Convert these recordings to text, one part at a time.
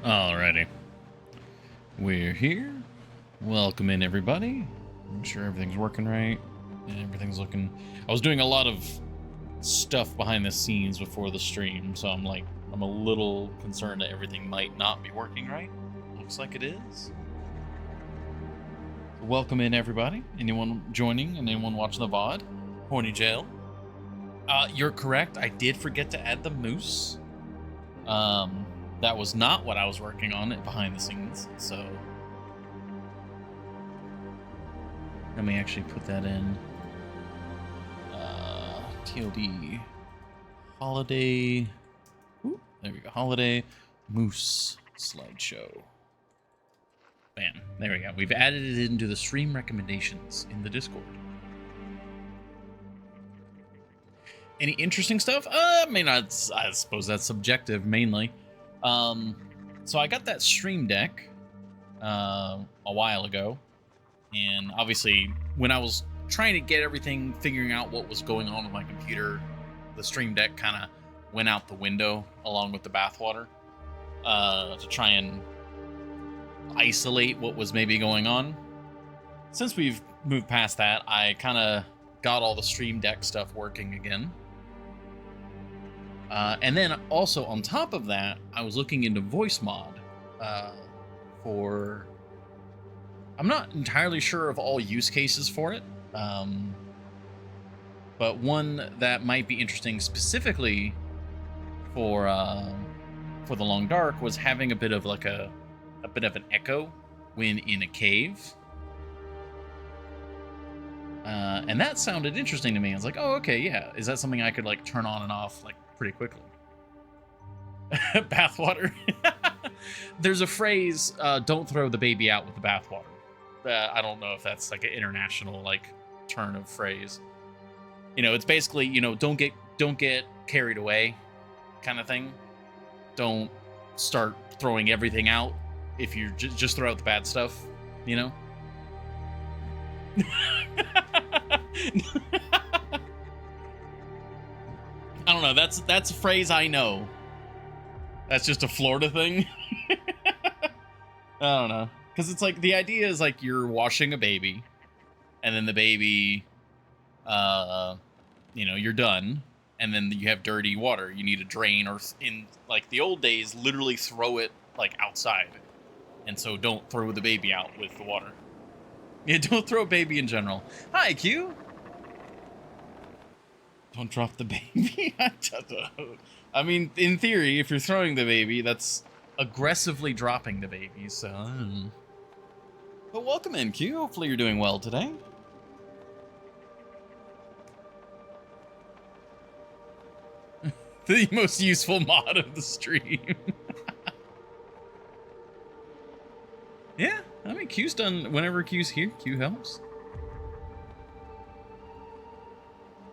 Alrighty. We're here. Welcome in, everybody. I'm sure everything's working right. And everything's looking... I was doing a lot of stuff behind the scenes before the stream, so I'm a little concerned that everything might not be working right. Looks like it is. Welcome in, everybody. Anyone joining and anyone watching the VOD? Horny Jail. You're correct. I did forget to add the moose. That was not what I was working on behind the scenes, so let me actually put that in. TLD holiday. Ooh, there we go. Holiday moose slideshow. Bam. There we go. We've added it into the stream recommendations in the Discord. Any interesting stuff? I suppose that's subjective mainly. So I got that Stream Deck a while ago, and obviously when I was trying to get everything, figuring out what was going on with my computer, the Stream Deck kind of went out the window along with the bathwater to try and isolate what was maybe going on. Since we've moved past that, I kind of got all the Stream Deck stuff working again. And then also on top of that, I was looking into voice mod for... I'm not entirely sure of all use cases for it, but one that might be interesting specifically for the Long Dark was having a bit of like a bit of an echo when in a cave. And that sounded interesting to me. I was like, oh, okay, yeah. Is that something I could like turn on and off like pretty quickly? Bathwater. There's a phrase, don't throw the baby out with the bathwater. I don't know if that's like an international like turn of phrase. You know, it's basically, you know, don't get carried away kind of thing. Don't start throwing everything out. If you just throw out the bad stuff, you know? I don't know. That's a phrase I know. That's just a Florida thing. I don't know. Because it's like, the idea is like you're washing a baby, and then the baby, you know, you're done, and then you have dirty water. You need to drain, or in like the old days, literally throw it like outside. And so don't throw the baby out with the water. Yeah, don't throw a baby in general. Hi, Q. Don't drop the baby. I mean, in theory, if you're throwing the baby, that's aggressively dropping the baby, so... But welcome in, Q. Hopefully you're doing well today. The most useful mod of the stream. Yeah, I mean, Q's done... Whenever Q's here, Q helps.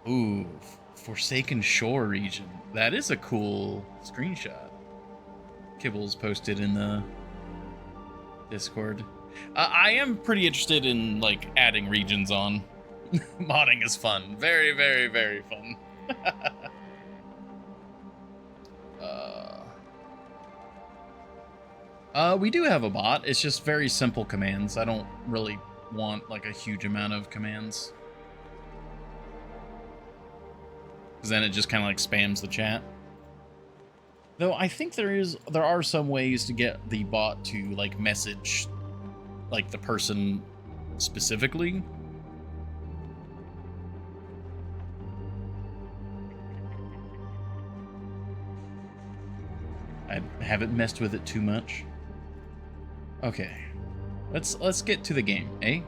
Ooh, Forsaken Shore region. That is a cool screenshot. Kibbles posted in the Discord. I am pretty interested in like adding regions on. Modding is fun. Very, very, very fun. We do have a bot. It's just very simple commands. I don't really want like a huge amount of commands. Because then it just kind of like spams the chat. Though I think there are some ways to get the bot to like message like the person specifically. I haven't messed with it too much. Okay. Let's get to the game, eh?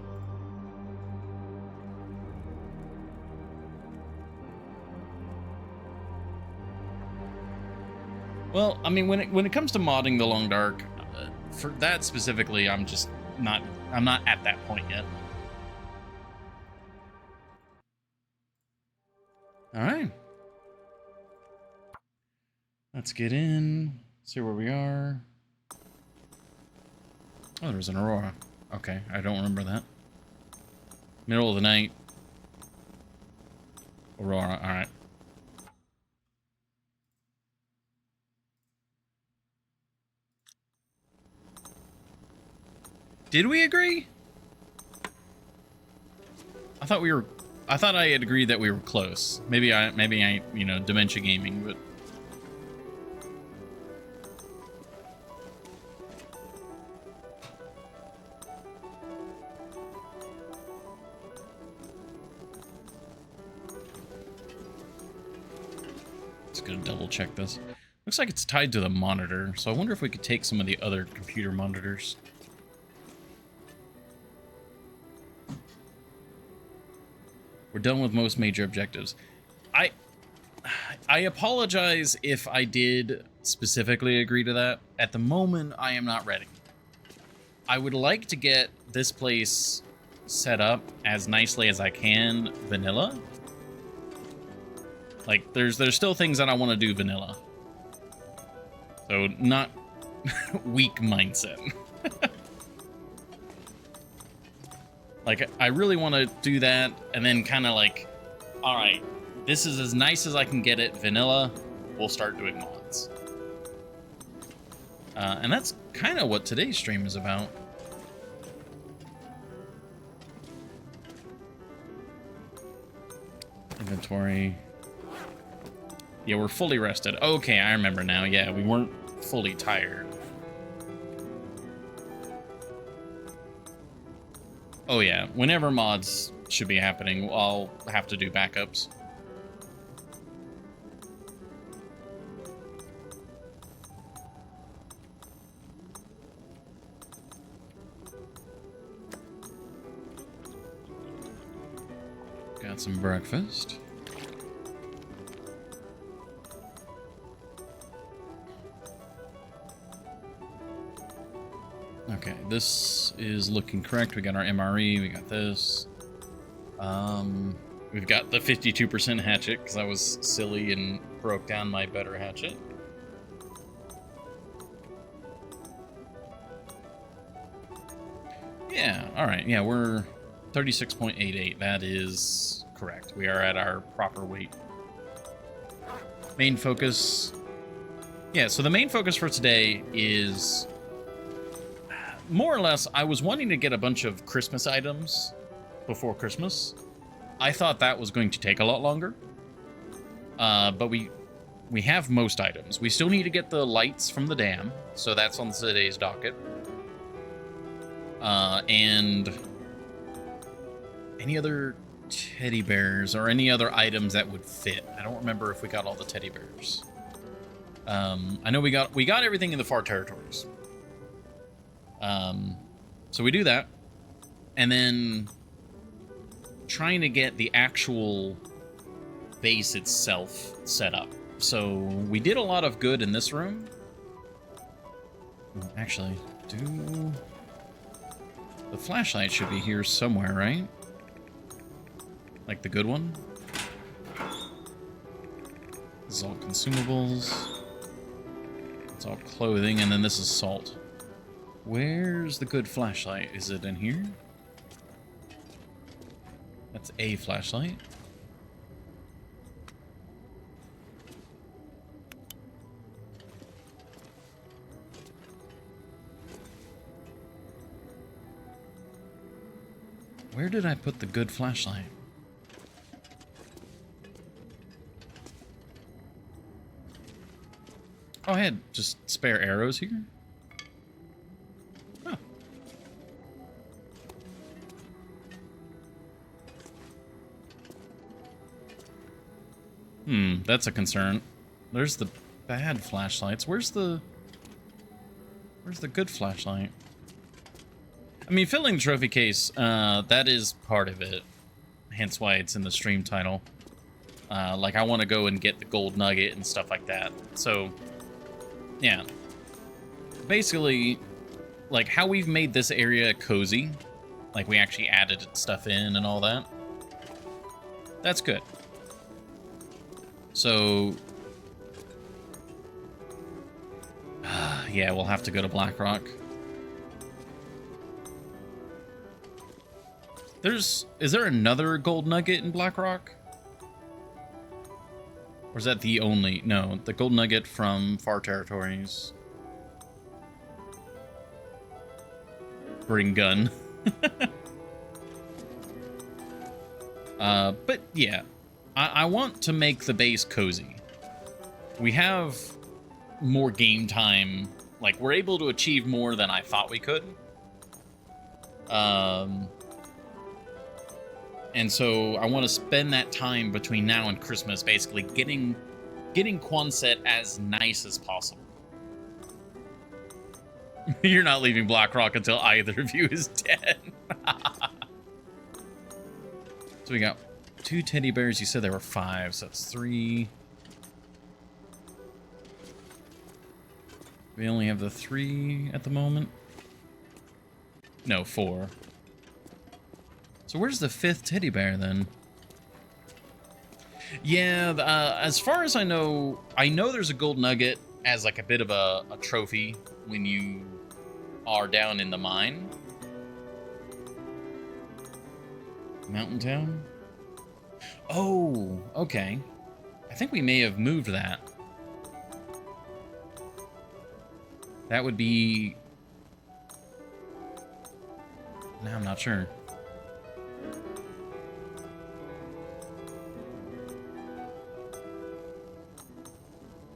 Well, I mean, when it comes to modding the Long Dark, for that specifically, I'm not at that point yet. All right. Let's get in, see where we are. Oh, there's an aurora. Okay, I don't remember that. Middle of the night. Aurora, all right. Did we agree? I thought I had agreed that we were close. Maybe I, you know, dementia gaming, but. Just gonna double check this. Looks like it's tied to the monitor, so I wonder if we could take some of the other computer monitors. We're done with most major objectives. I apologize if I did specifically agree to that. At the moment, I am not ready. I would like to get this place set up as nicely as I can vanilla. Like, there's still things that I want to do vanilla. So, not weak mindset. Like, I really want to do that, and then kind of like, all right, this is as nice as I can get it vanilla. We'll start doing mods. And that's kind of what today's stream is about. Inventory. Yeah, we're fully rested. Okay, I remember now. Yeah, we weren't fully tired. Oh yeah, whenever mods should be happening, I'll have to do backups. Got some breakfast. Okay, this is looking correct. We got our MRE, we got this. We've got the 52% hatchet, because I was silly and broke down my better hatchet. Yeah, alright, yeah, we're 36.88. That is correct. We are at our proper weight. Main focus. Yeah, so the main focus for today is... more or less, I was wanting to get a bunch of Christmas items before Christmas. I thought that was going to take a lot longer. But we have most items. We still need to get the lights from the dam, so that's on today's docket. And any other teddy bears or any other items that would fit. I don't remember if we got all the teddy bears. I know we got everything in the far territories. So we do that, and then trying to get the actual base itself set up. So we did a lot of good in this room. Actually, the flashlight should be here somewhere, right? Like the good one. This is all consumables. It's all clothing, and then this is salt. Where's the good flashlight? Is it in here? That's a flashlight. Where did I put the good flashlight? Oh, I had just spare arrows here? Huh. That's a concern. There's the bad flashlights. Where's the good flashlight? I mean, filling the trophy case, that is part of it. Hence why it's in the stream title. Like, I want to go and get the gold nugget and stuff like that. So, yeah. Basically, like, how we've made this area cozy. Like, we actually added stuff in and all that. That's good. So, yeah, we'll have to go to Blackrock. Is there another gold nugget in Blackrock? Or is that the only? No, the gold nugget from Far Territories. spring gun. But yeah, I want to make the base cozy. We have more game time. Like, we're able to achieve more than I thought we could. And so I want to spend that time between now and Christmas basically getting Quonset as nice as possible. You're not leaving Blackrock until either of you is dead. So we got 2 teddy bears. You said there were 5, so that's 3. We only have the 3 at the moment. No, 4. So where's the 5th teddy bear then? Yeah, as far as I know there's a gold nugget as like a bit of a trophy when you are down in the mine. Mountain Town? Oh, okay. I think we may have moved that. That would be... No, I'm not sure.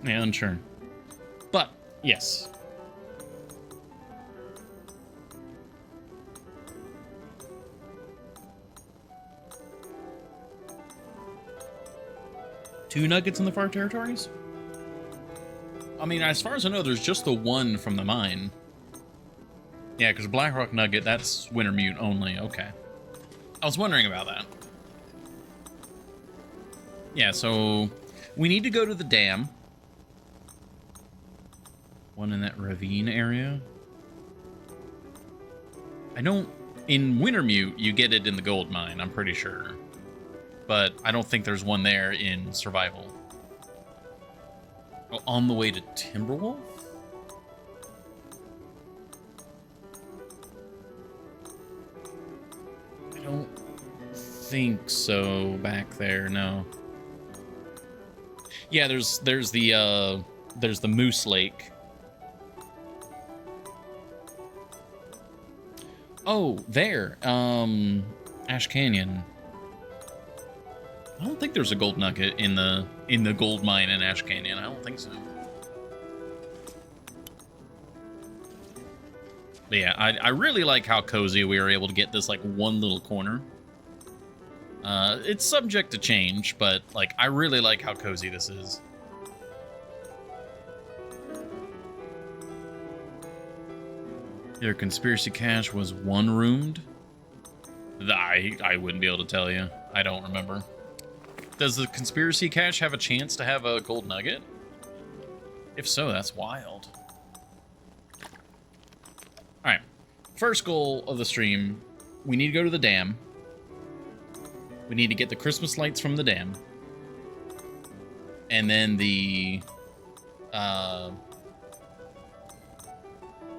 Yeah, unsure. But, yes. Two nuggets in the far territories? I mean, as far as I know, there's just the one from the mine. Yeah, because Blackrock Nugget, that's Wintermute only. Okay. I was wondering about that. Yeah, so we need to go to the dam. One in that ravine area. I don't... In Wintermute, you get it in the gold mine, I'm pretty sure. But I don't think there's one there in Survival. Oh, on the way to Timberwolf? I don't think so back there, no. Yeah, there's the Moose Lake. Oh, there. Ash Canyon. I don't think there's a gold nugget in the gold mine in Ash Canyon. I don't think so. But yeah, I really like how cozy we were able to get this like one little corner. It's subject to change, but like I really like how cozy this is. Your conspiracy cache was one-roomed? I wouldn't be able to tell you. I don't remember. Does the conspiracy cache have a chance to have a gold nugget? If so, that's wild. Alright. First goal of the stream, we need to go to the dam. We need to get the Christmas lights from the dam. And then we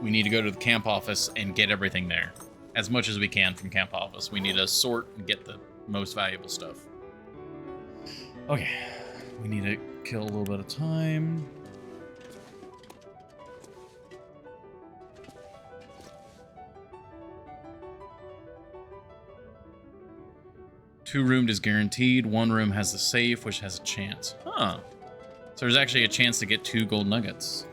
need to go to the camp office and get everything there. As much as we can from camp office. We need to sort and get the most valuable stuff. Okay. We need to kill a little bit of time. Two-roomed is guaranteed. One room has the safe, which has a chance. Huh. So there's actually a chance to get 2 gold nuggets.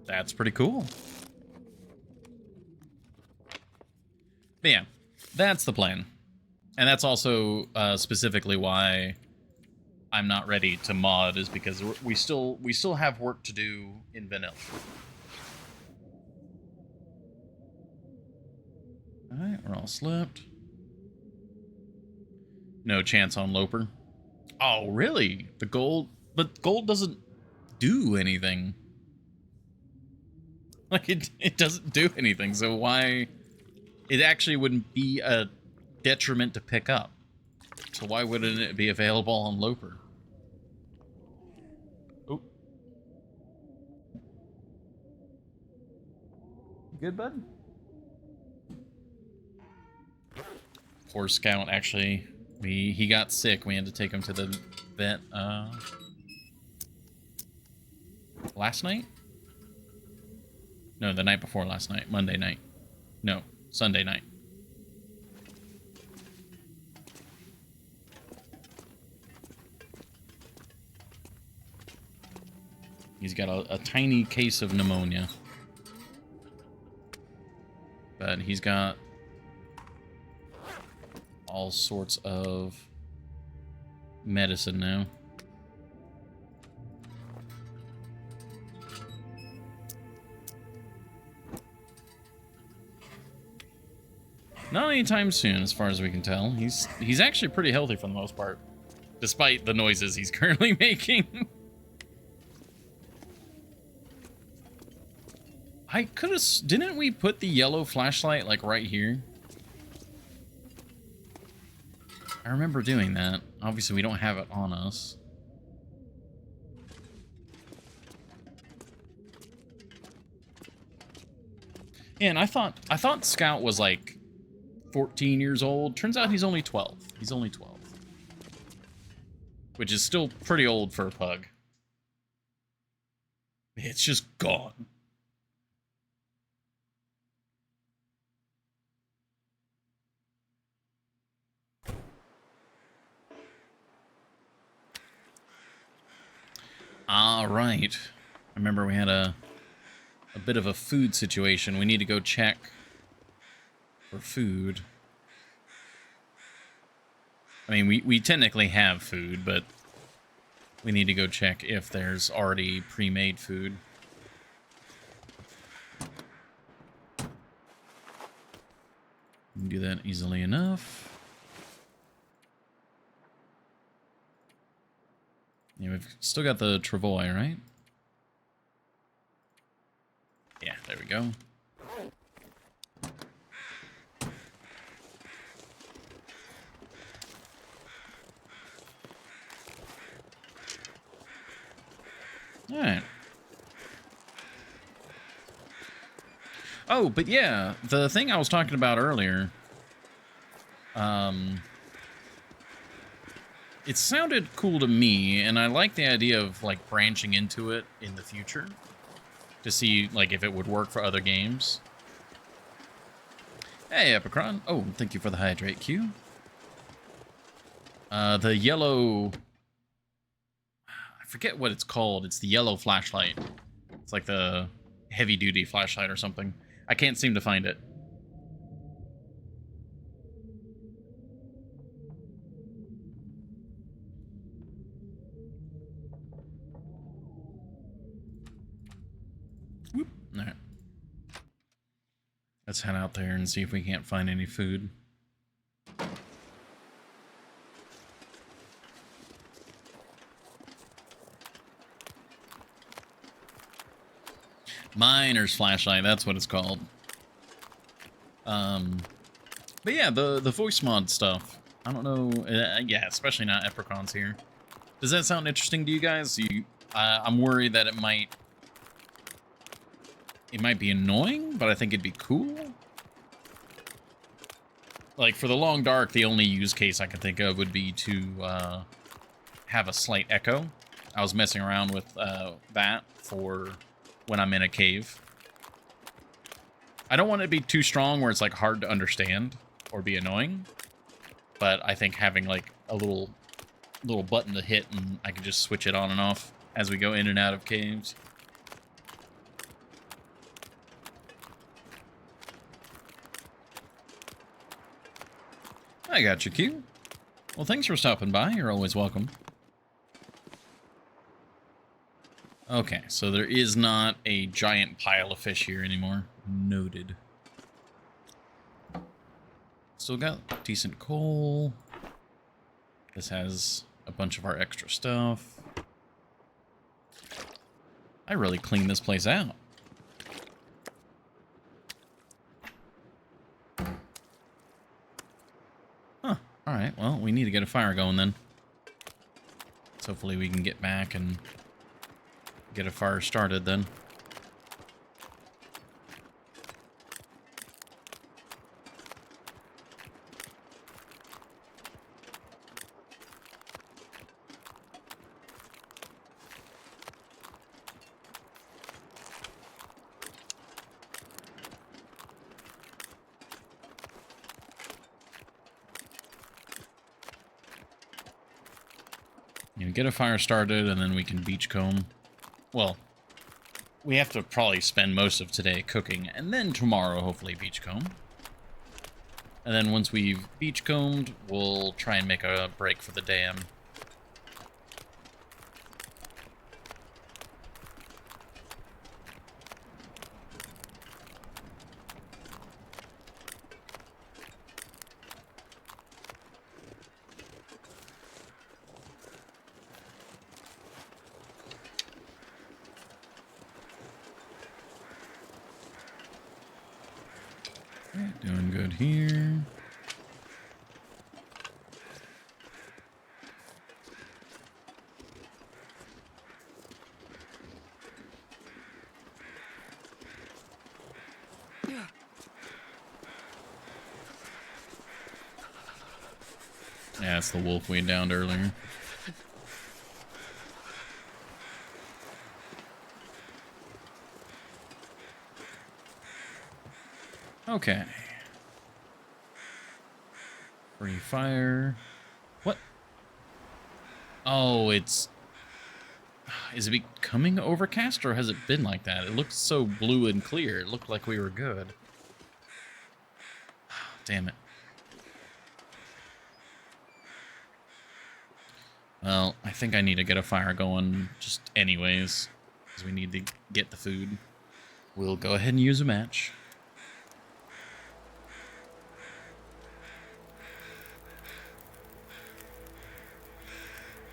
That's pretty cool. But yeah, that's the plan. And that's also specifically why I'm not ready to mod, is because we still have work to do in vanilla. Alright, we're all slept. No chance on Loper. Oh, really? The gold? But gold doesn't do anything. Like, it doesn't do anything, so why... It actually wouldn't be a detriment to pick up. So why wouldn't it be available on Loper? Oh. Good, bud? Poor Scout, actually. He got sick. We had to take him to the vet, last night? No, the night before last night. Monday night. No, Sunday night. He's got a tiny case of pneumonia. But he's got all sorts of medicine now. Not anytime soon, as far as we can tell. He's actually pretty healthy for the most part, despite the noises he's currently making. I could have... Didn't we put the yellow flashlight, like, right here? I remember doing that. Obviously, we don't have it on us. Yeah, and I thought Scout was, like, 14 years old. Turns out he's only 12. He's only 12. Which is still pretty old for a pug. It's just gone. All right. I remember we had a bit of a food situation. We need to go check for food. I mean, we technically have food, but we need to go check if there's already pre-made food. We can do that easily enough. Yeah, we've still got the travois, right? Yeah, there we go. Alright. Oh, but yeah, the thing I was talking about earlier, it sounded cool to me, and I like the idea of, like, branching into it in the future to see, like, if it would work for other games. Hey, Epicron. Oh, thank you for the hydrate, Q. The yellow... I forget what it's called. It's the yellow flashlight. It's like the heavy-duty flashlight or something. I can't seem to find it. Whoop. All right. Let's head out there and see if we can't find any food. Miner's flashlight, that's what it's called. But yeah, the voice mod stuff. I don't know. Yeah, especially not Epicron's here. Does that sound interesting to you guys? I'm worried that it might be annoying, but I think it'd be cool. Like, for the long dark, the only use case I can think of would be to have a slight echo. I was messing around with that for when I'm in a cave. I don't want it to be too strong where it's, like, hard to understand or be annoying. But I think having, like, a little button to hit and I can just switch it on and off as we go in and out of caves. I got you, Q. Well, thanks for stopping by. You're always welcome. Okay, so there is not a giant pile of fish here anymore. Noted. Still got decent coal. This has a bunch of our extra stuff. I really cleaned this place out. Huh. Alright, well, we need to get a fire going then. So hopefully we can get back and get a fire started then. You know, get a fire started, and then we can beachcomb. Well, we have to probably spend most of today cooking, and then tomorrow, hopefully, beachcomb. And then once we've beachcombed, we'll try and make a break for the dam. Doing good here. Yeah, it's the wolf we downed earlier. Okay. Free fire. What? Oh, it's... Is it becoming overcast, or has it been like that? It looks so blue and clear. It looked like we were good. Damn it. Well, I think I need to get a fire going just anyways, because we need to get the food. We'll go ahead and use a match.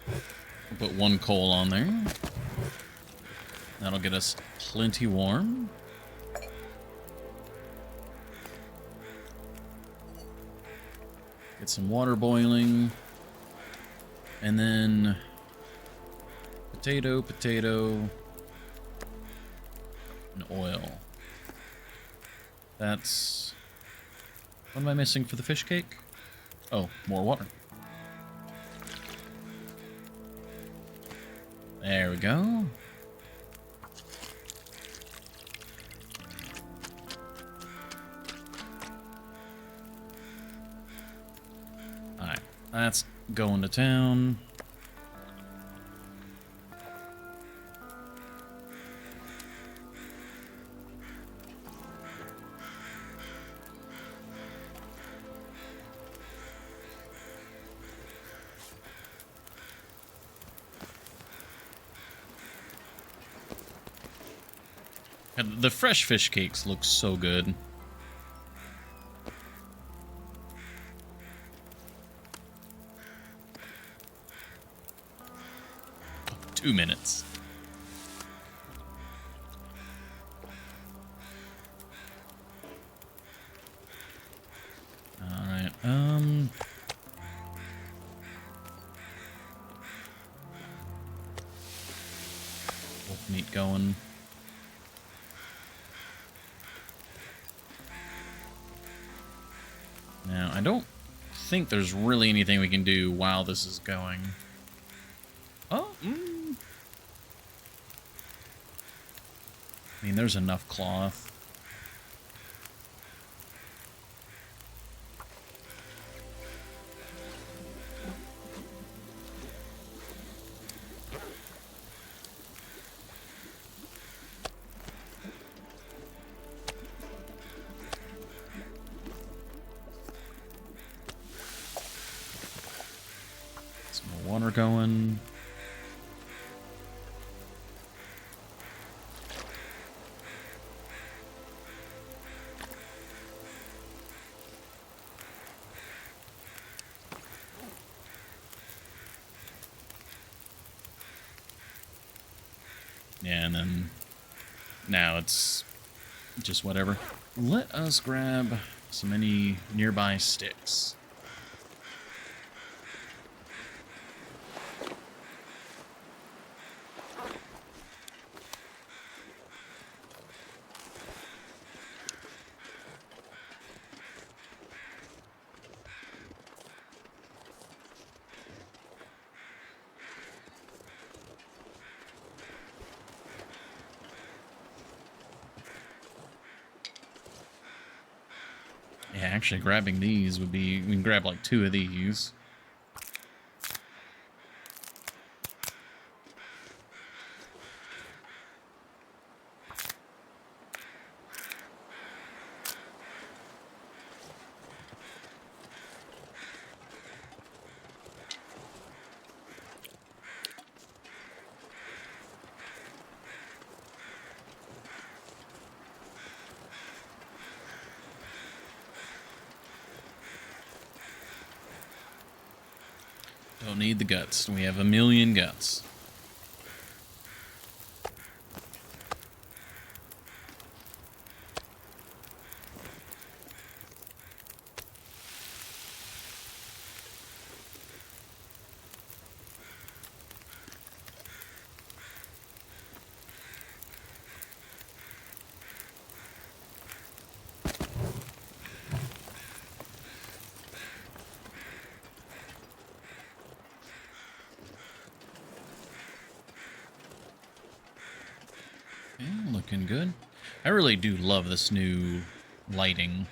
We'll put one coal on there. That'll get us plenty warm. Get some water boiling. And then potato, and oil. That's... What am I missing for the fish cake? Oh, more water. There we go. Alright, that's going to town. And the fresh fish cakes look so good. Oh, 2 minutes. Alright, wolf meat going. Now, I don't think there's really anything we can do while this is going. Oh, I mean, there's enough cloth. Some more water going. Yeah, and then now it's just whatever. Let us grab some any nearby sticks. Yeah, actually grabbing these would be... We can grab like 2 of these. Don't need the guts. We have a million guts. Yeah, looking good. I really do love this new lighting.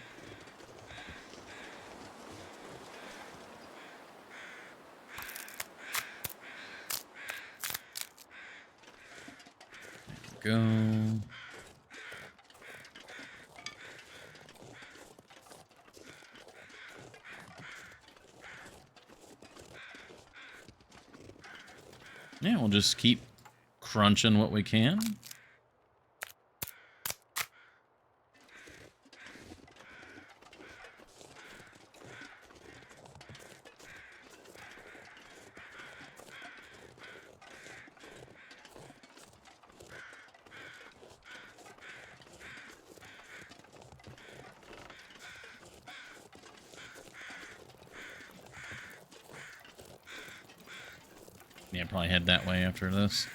There we go. Yeah, we'll just keep crunching what we can. Yeah, probably head that way after this.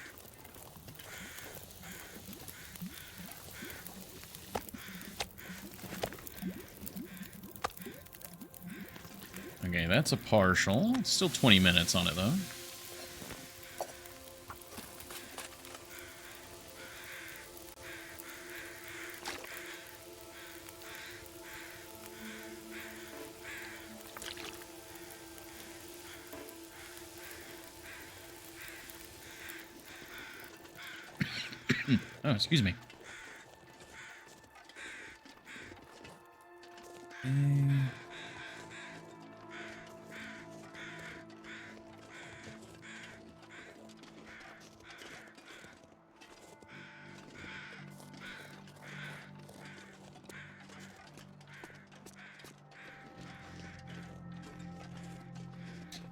Okay, that's a partial. Still 20 minutes on it, though. Oh, excuse me.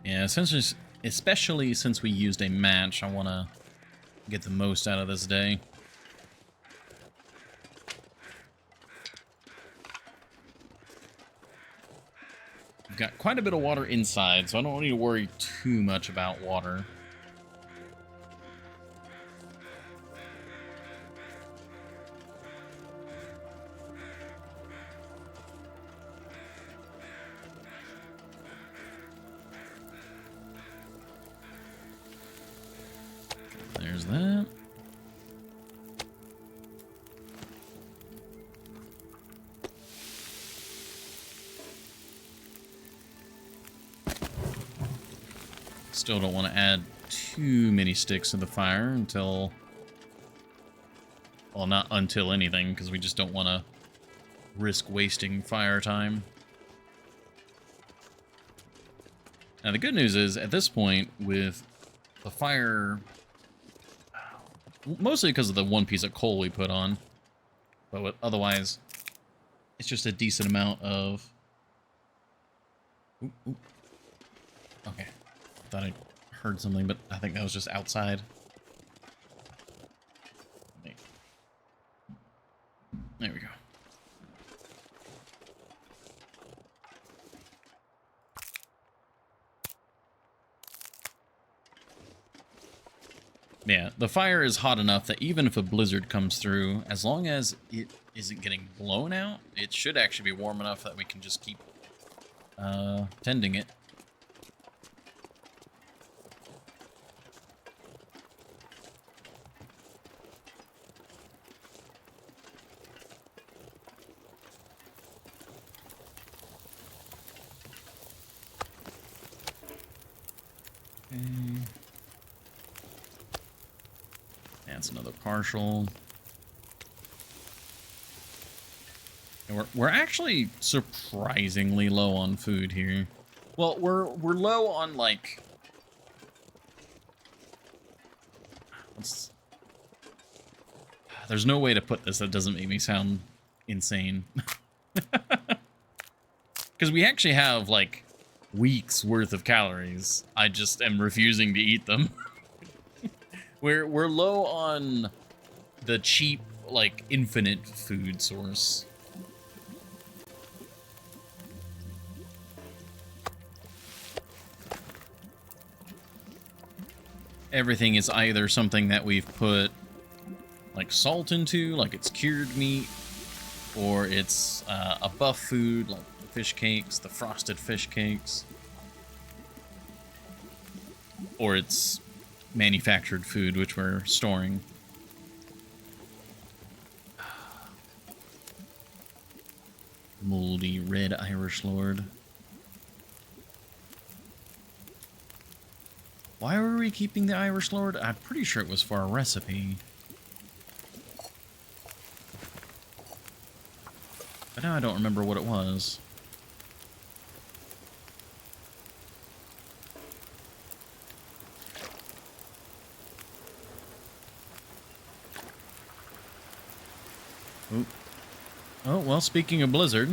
Yeah, especially since we used a match, I want to get the most out of this day. We've got quite a bit of water inside, so I don't need to worry too much about water. There's that. Still don't want to add too many sticks to the fire until... Well, not until anything, because we just don't want to risk wasting fire time. Now, the good news is, at this point, with the fire... Mostly because of the one piece of coal we put on. But otherwise, it's just a decent amount of... Ooh, ooh. Okay. Thought I heard something, but I think that was just outside. Wait. There we go. Yeah, the fire is hot enough that even if a blizzard comes through, as long as it isn't getting blown out, it should actually be warm enough that we can just keep tending it. That's another partial. And we're actually surprisingly low on food here. Well, we're low on like... There's no way to put this that doesn't make me sound insane. Because we actually have like weeks worth of calories. I just am refusing to eat them. We're low on the cheap, like, infinite food source. Everything is either something that we've put, like, salt into, like it's cured meat, or it's a buff food, like the fish cakes, the frosted fish cakes, or it's manufactured food, which we're storing. Moldy red Irish Lord. Why were we keeping the Irish Lord? I'm pretty sure it was for a recipe. But now I don't remember what it was. Oop. Oh, well, speaking of Blizzard.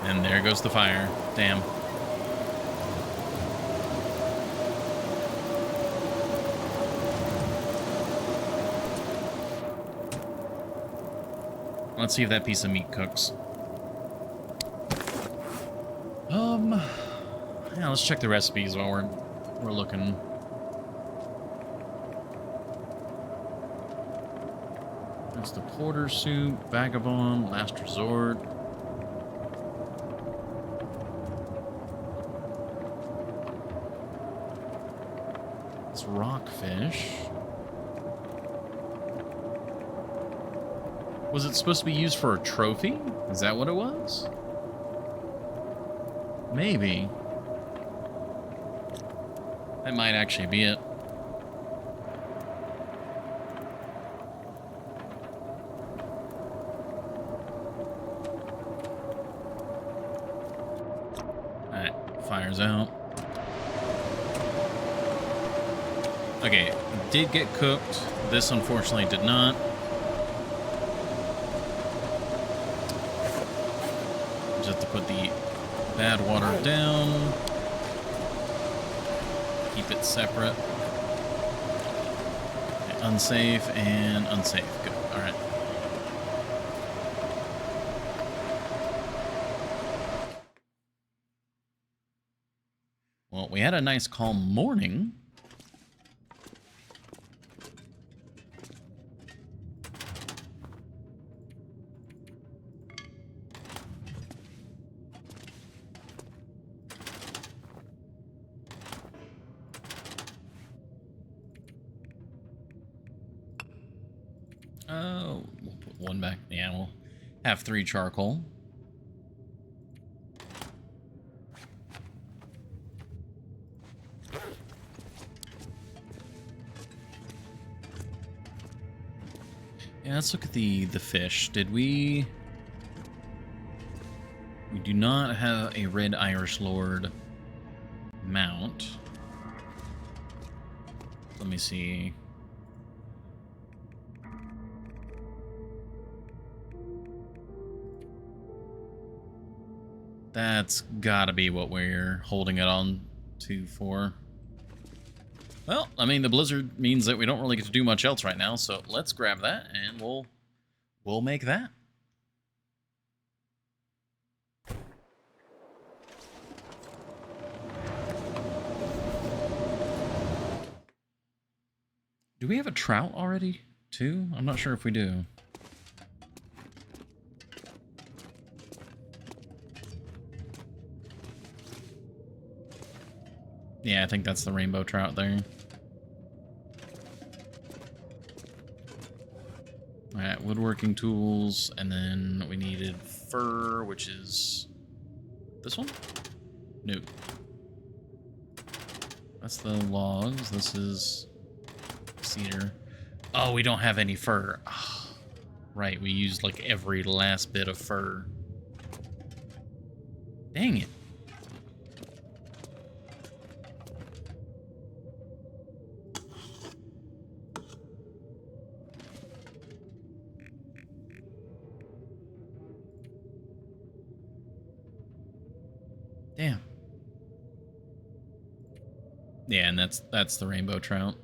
And there goes the fire. Damn. Let's see if that piece of meat cooks. Yeah, let's check the recipes while we're looking. That's the porter soup, vagabond, last resort. It's rockfish. Was it supposed to be used for a trophy? Is that what it was? Maybe. That might actually be it. Alright, fire's out. Okay, it did get cooked. This unfortunately did not. Just have to put the bad water down. Keep it separate. Okay, unsafe and unsafe. Good. Alright. Well, we had a nice calm morning. Oh, we'll put one back. Yeah, we'll have 3 charcoal. Yeah, let's look at the fish. Did we... We do not have a red Irish Lord mount. Let me see. That's gotta be what we're holding it on to for. Well, I mean, the blizzard means that we don't really get to do much else right now, so let's grab that and we'll make that. Do we have a trout already, too? I'm not sure if we do. Yeah, I think that's the rainbow trout there. Alright, woodworking tools, and then we needed fur, which is... this one? Nope. That's the logs. This is cedar. Oh, we don't have any fur. Oh, right, we used like every last bit of fur. Dang it. Yeah, and that's the rainbow trout.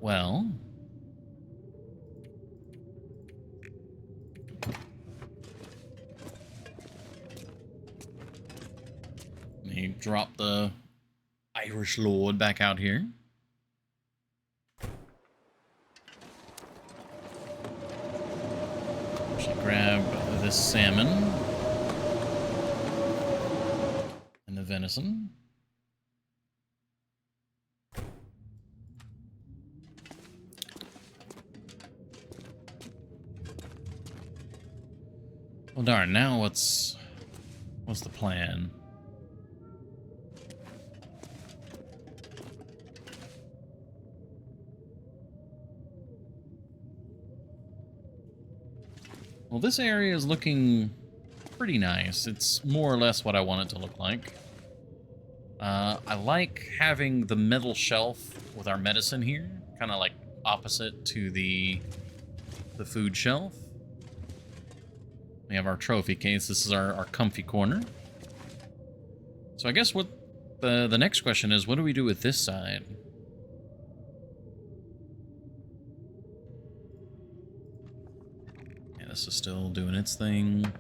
Well, let me drop the Irish Lord back out here. Should grab this salmon and the venison. Well, darn. Now what's the plan? Well, this area is looking pretty nice. It's more or less what I want it to look like. I like having the middle shelf with our medicine here, kind of like opposite to the food shelf. We have our trophy case. This is our comfy corner. So I guess what the next question is, what do we do with this side? Yeah, this is still doing its thing.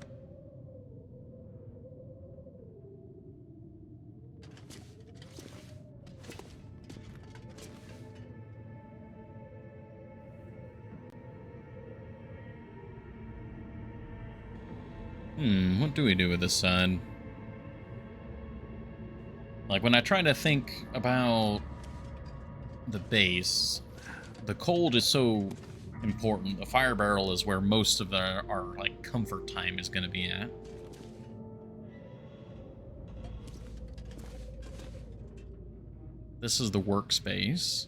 What do we do with this side? Like, when I try to think about the base, the cold is so important. The fire barrel is where most of our like, comfort time is going to be at. This is the workspace.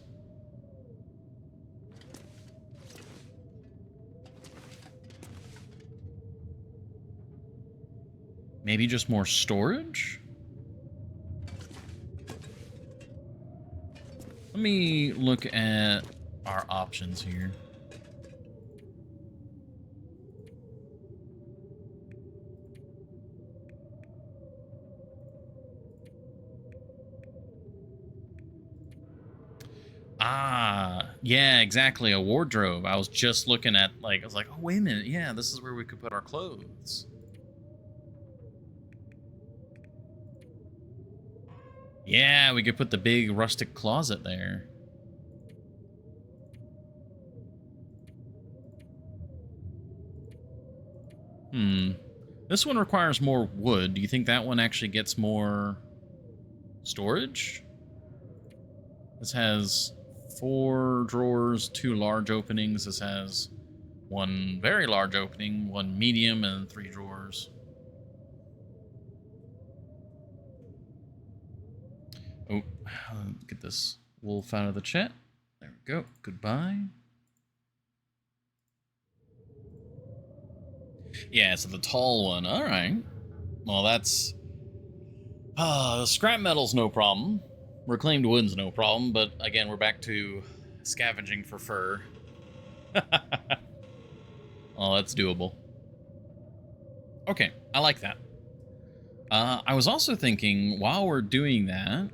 Maybe just more storage? Let me look at our options here. Ah, yeah, exactly. A wardrobe. I was just looking at, like, I was like, oh, wait a minute. Yeah, this is where we could put our clothes. Yeah, we could put the big rustic closet there. This one requires more wood. Do you think that one actually gets more storage? This has 4 drawers, 2 large openings. This has 1 very large opening, 1 medium, and 3 drawers. Oh, get this wolf out of the chat. There we go. Goodbye. Yeah, so the tall one. All right. Well, that's... scrap metal's no problem. Reclaimed wood's no problem, but again, we're back to scavenging for fur. Oh, that's doable. Okay, I like that. I was also thinking, while we're doing that,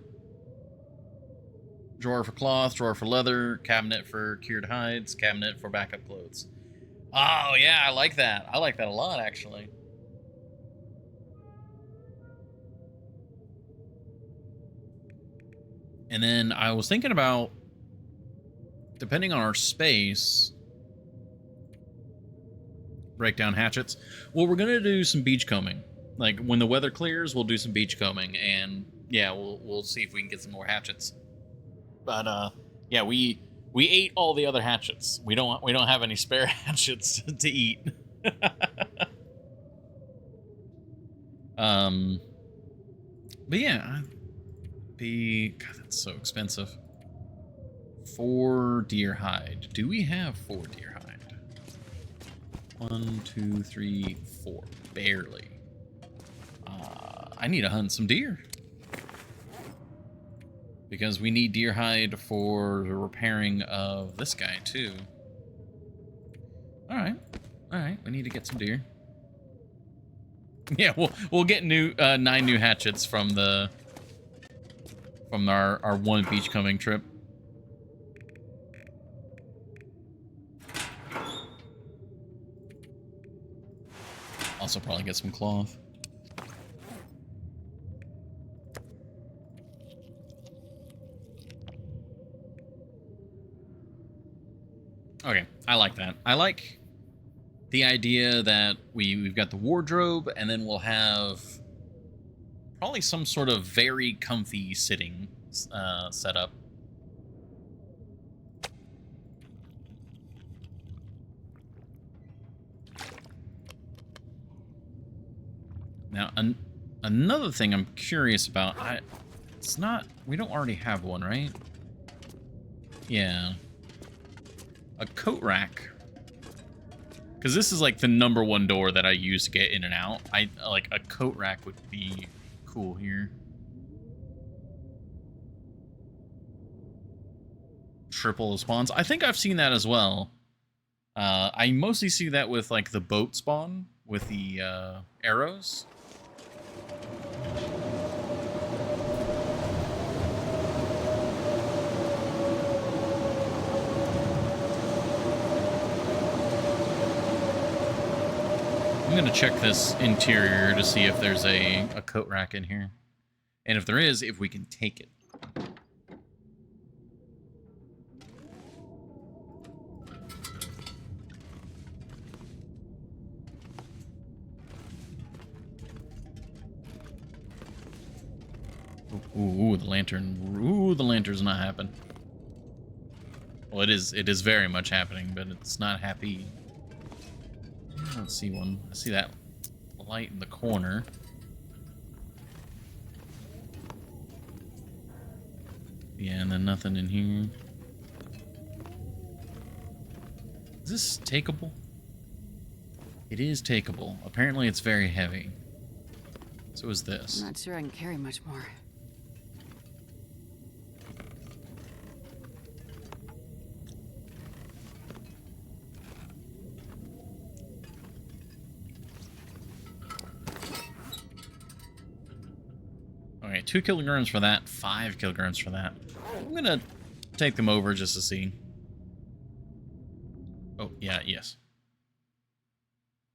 drawer for cloth, drawer for leather, cabinet for cured hides, cabinet for backup clothes. Oh, yeah, I like that. I like that a lot, actually. And then I was thinking about, depending on our space, break down hatchets. Well, we're going to do some beachcombing. Like, when the weather clears, we'll do some beachcombing, and yeah, we'll see if we can get some more hatchets. But yeah, we ate all the other hatchets. We don't have any spare hatchets to eat. But yeah, God, that's so expensive. 4 deer hide. Do we have 4 deer hide? 1, 2, 3, 4. Barely. I need to hunt some deer. Because we need deer hide for the repairing of this guy, too. Alright. All right, we need to get some deer. Yeah, we'll get 9 new hatchets from our one beachcombing trip. Also probably get some cloth. Okay, I like that. I like the idea that we've got the wardrobe, and then we'll have probably some sort of very comfy sitting setup. Now, another thing I'm curious about, we don't already have one, right? Yeah. A coat rack. Because this is like the #1 door that I use to get in and out. Like a coat rack would be cool here. Triple spawns. I think I've seen that as well. I mostly see that with like the boat spawn with the arrows. I'm gonna check this interior to see if there's a coat rack in here. And if there is, if we can take it. Ooh, the lantern. Ooh, the lantern's not happening. Well, it is very much happening, but it's not happy. I don't see one. I see that light in the corner. Yeah, and then nothing in here. Is this takeable? It is takeable. Apparently it's very heavy. So is this. I'm not sure I can carry much more. Okay, 2 kilograms for that, 5 kilograms for that. I'm gonna take them over just to see. Oh, yeah, yes.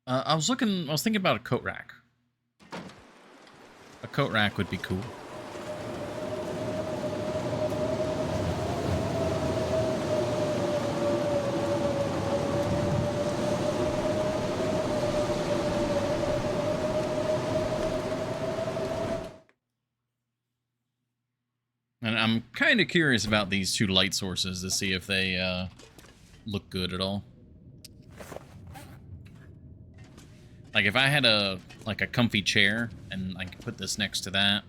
I was thinking about a coat rack. A coat rack would be cool. And I'm kind of curious about these 2 light sources to see if they look good at all. Like if I had a comfy chair and I could put this next to that,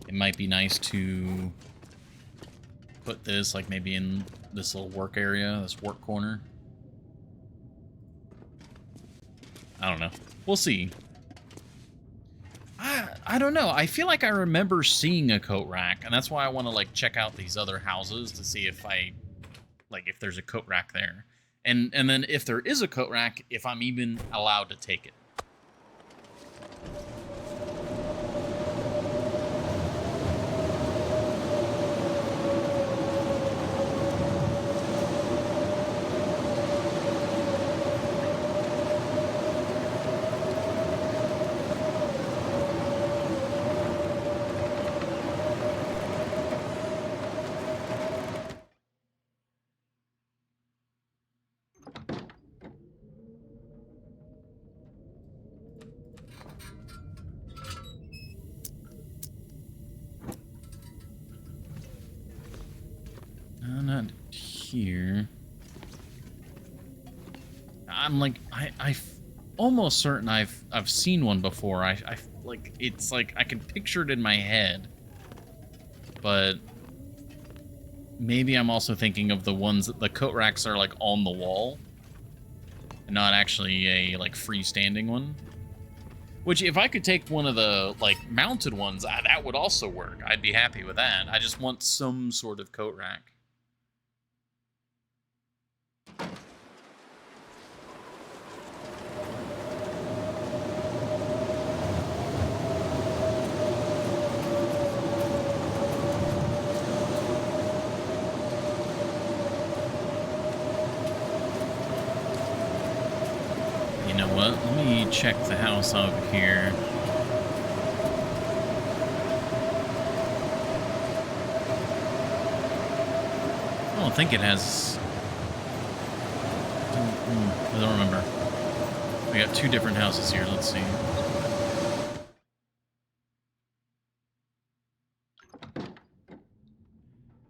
it might be nice to put this like maybe in this little work area, this work corner. I don't know. We'll see. I don't know. I feel like I remember seeing a coat rack, and that's why I want to like check out these other houses to see if if there's a coat rack there. And then if there is a coat rack, if I'm even allowed to take it. Not here. I'm like, I'm almost certain I've seen one before. I like, it's like I can picture it in my head, but maybe I'm also thinking of the ones that the coat racks are like on the wall, and not actually a like freestanding one. Which, if I could take one of the like mounted ones, that would also work. I'd be happy with that. I just want some sort of coat rack. You know what? Let me check the house over here. I don't think it has... I don't remember. We got two different houses here. Let's see.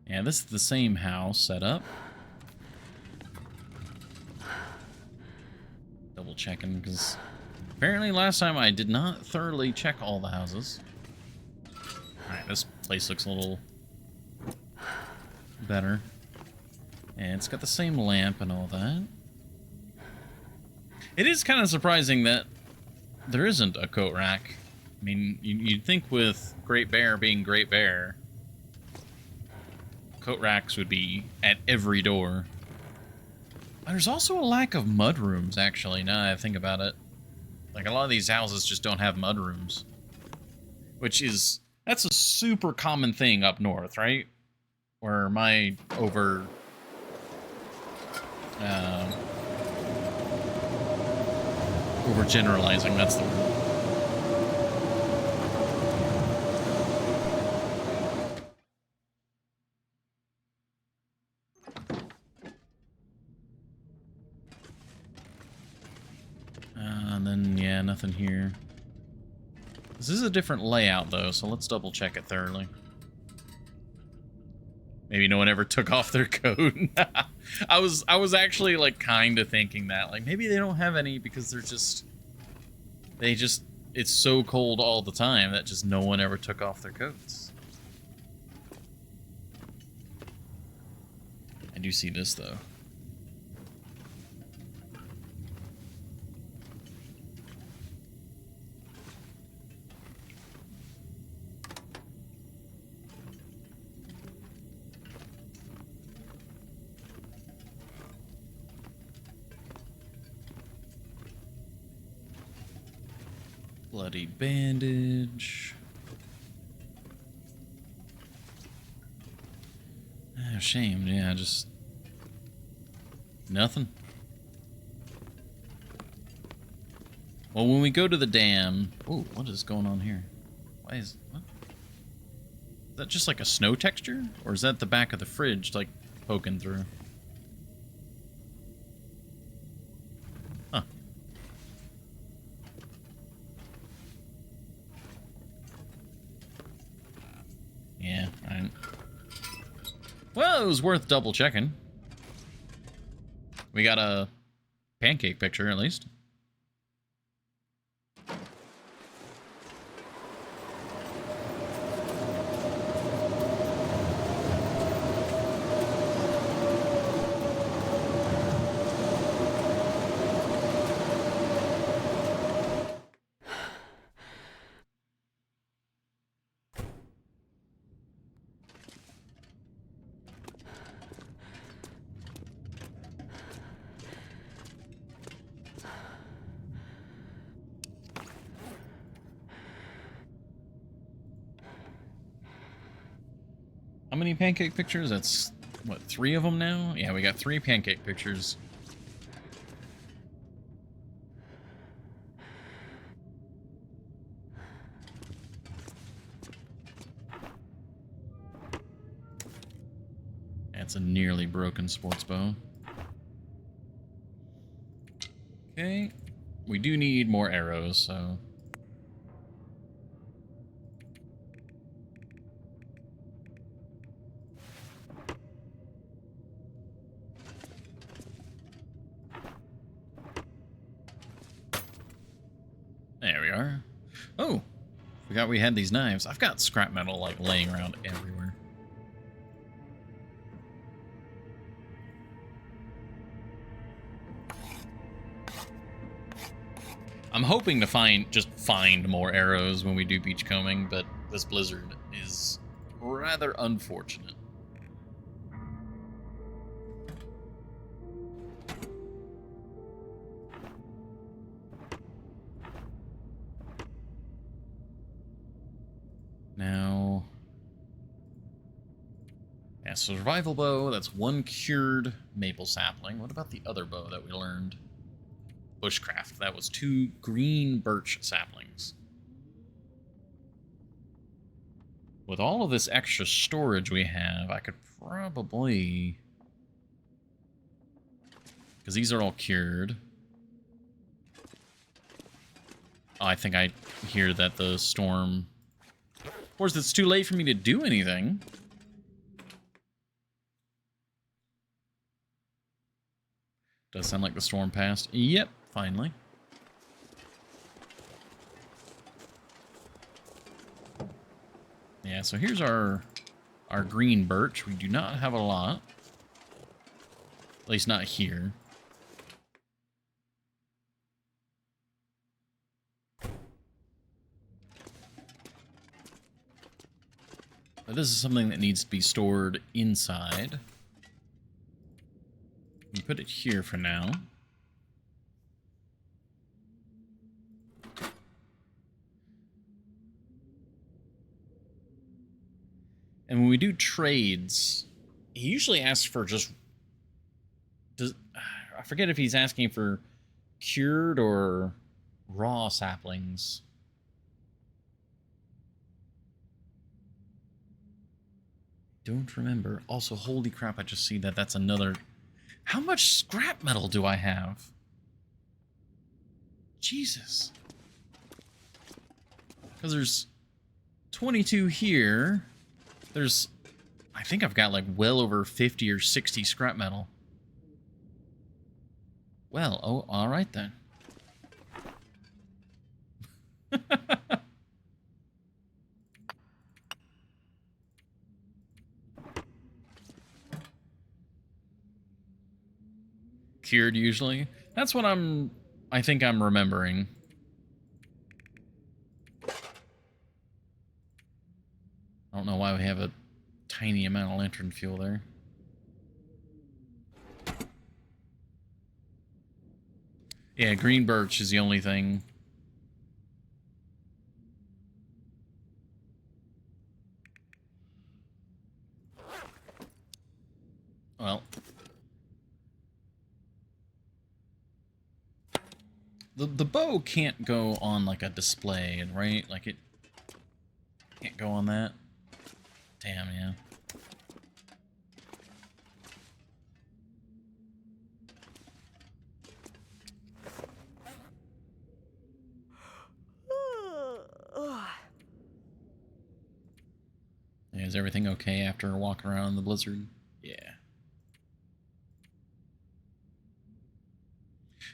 Yeah, this is the same house setup. Double checking, because apparently last time I did not thoroughly check all the houses. Alright, this place looks a little better. And it's got the same lamp and all that. It is kind of surprising that there isn't a coat rack. I mean, you'd think with Great Bear being Great Bear, coat racks would be at every door. There's also a lack of mud rooms, actually, now that I think about it. Like, a lot of these houses just don't have mud rooms. Which is... that's a super common thing up north, right? Or am I over... overgeneralizing, that's the word. And then, yeah, nothing here. This is a different layout, though, so let's double check it thoroughly. Maybe no one ever took off their coat. I was actually, like, kind of thinking that. Like, maybe they don't have any because they're just... it's so cold all the time that just no one ever took off their coats. I do see this, though. Bloody bandage. Ah, shame, yeah, just... nothing. Well, when we go to the dam... ooh, what is going on here? Why is... what? Is that just like a snow texture? Or is that the back of the fridge, like, poking through? Huh. Yeah, alright. Well, it was worth double checking. We got a pancake picture, at least. How many pancake pictures? That's, what, 3 of them now? Yeah, we got 3 pancake pictures. That's a nearly broken sports bow. Okay. We do need more arrows, so... there we are. Oh! Forgot we had these knives. I've got scrap metal, like, laying around everywhere. I'm hoping to find more arrows when we do beachcombing, but this blizzard is rather unfortunate. Now... yeah, survival bow, that's 1 cured maple sapling. What about the other bow that we learned? bushcraft. That was 2 green birch saplings. With all of this extra storage we have, I could probably... Because these are all cured. Oh, I think I hear that the storm... Of course, it's too late for me to do anything. Does sound like the storm passed. Yep, finally. Yeah, so here's our green birch. We do not have a lot. At least not here. But this is something that needs to be stored inside. We put it here for now. And when we do trades, he usually asks for just... I forget if he's asking for cured or raw saplings. Don't remember. Also, holy crap, I just see that that's another... How much scrap metal do I have? Jesus. Because there's 22 here. There's... I think I've got like well over 50 or 60 scrap metal. Well, oh, alright then. Cured usually. That's what I think I'm remembering. I don't know why we have a tiny amount of lantern fuel there. Yeah, green birch is the only thing. Well, the bow can't go on like a display, right? Like it can't go on that. Damn, yeah. Yeah, is everything okay after walking around in the blizzard? Yeah.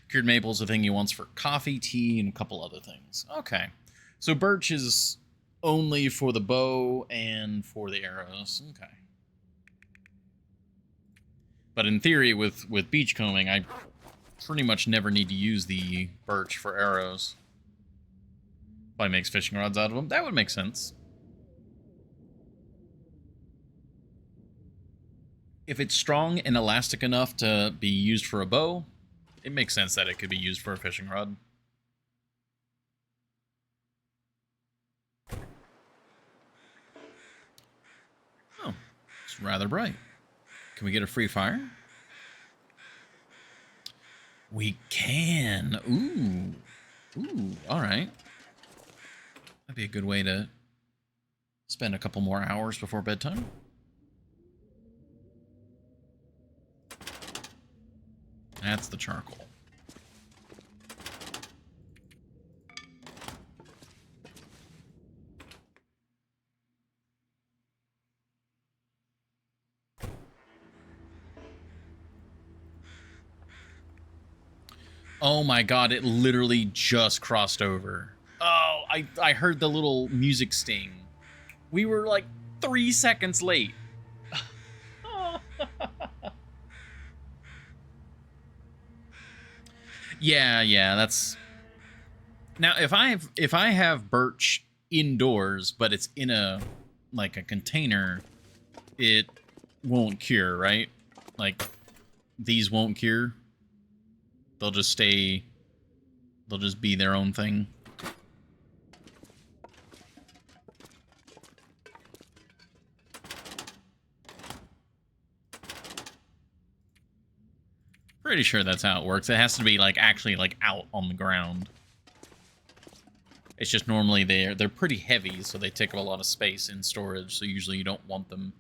Cured maple is the thing he wants for coffee, tea, and a couple other things. Okay. So birch is only for the bow and for the arrows. Okay. But in theory, with beachcombing, I pretty much never need to use the birch for arrows. Probably makes fishing rods out of them. That would make sense. If it's strong and elastic enough to be used for a bow, it makes sense that it could be used for a fishing rod. Oh, it's rather bright. Can we get a free fire? We can. Ooh, all right. That'd be a good way to spend a couple more hours before bedtime. That's the charcoal. Oh my god, it literally just crossed over. Oh, I heard the little music sting. We were like 3 seconds late. Yeah, that's... Now, if I have birch indoors, but it's in a container, it won't cure, right? Like, these won't cure. They'll just stay... They'll just be their own thing. Pretty sure that's how it works. It has to be like actually like out on the ground. It's just normally they're pretty heavy, so they take up a lot of space in storage, so usually you don't want them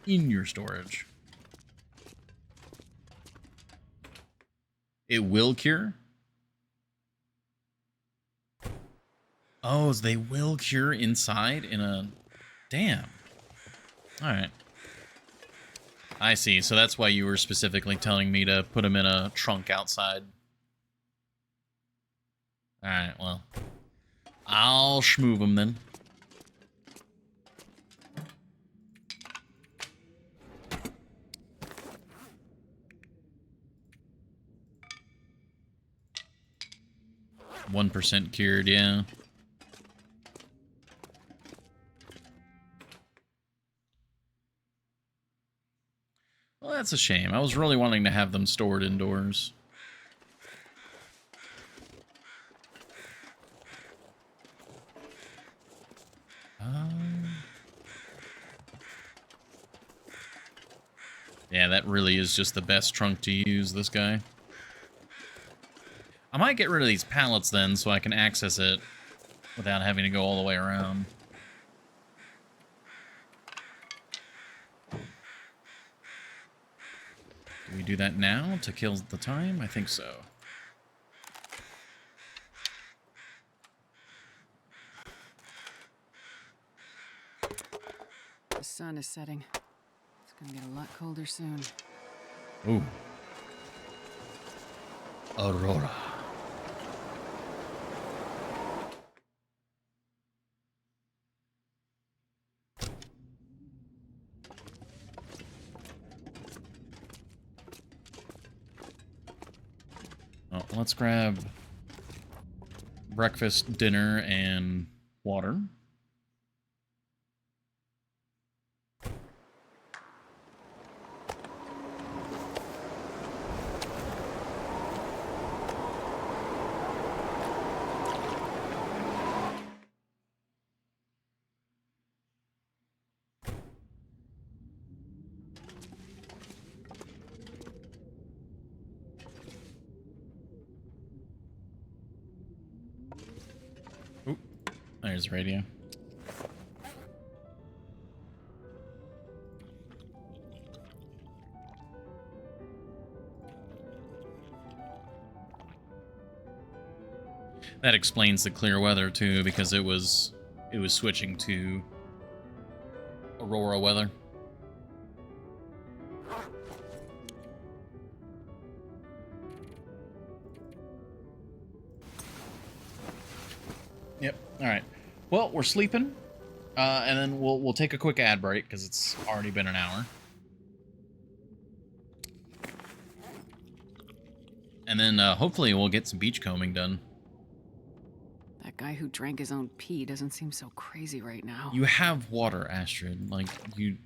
in your storage. It will cure? Oh, they will cure inside in a... Damn. Alright. I see, so that's why you were specifically telling me to put them in a trunk outside. Alright, well... I'll schmoove them then. %1 cured, yeah. Well, that's a shame. I was really wanting to have them stored indoors. Yeah, that really is just the best trunk to use, this guy. I might get rid of these pallets then, so I can access it without having to go all the way around. Do we do that now to kill the time? I think so. The sun is setting. It's gonna get a lot colder soon. Ooh. Aurora. Oh, let's grab breakfast, dinner, and water. Oop, there's the radio. That explains the clear weather too, because it was switching to Aurora weather. Yep. All right. Well, we're sleeping, and then we'll take a quick ad break because it's already been an hour, and then hopefully we'll get some beachcombing done. That guy who drank his own pee doesn't seem so crazy right now. You have water, Astrid. Like you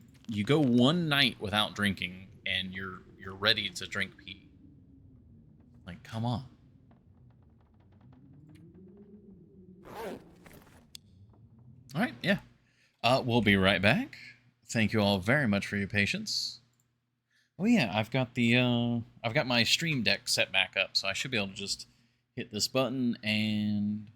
go one night without drinking, and you're ready to drink pee. Like, come on. All right, yeah. We'll be right back. Thank you all very much for your patience. Oh yeah, I've got my stream deck set back up, so I should be able to just hit this button and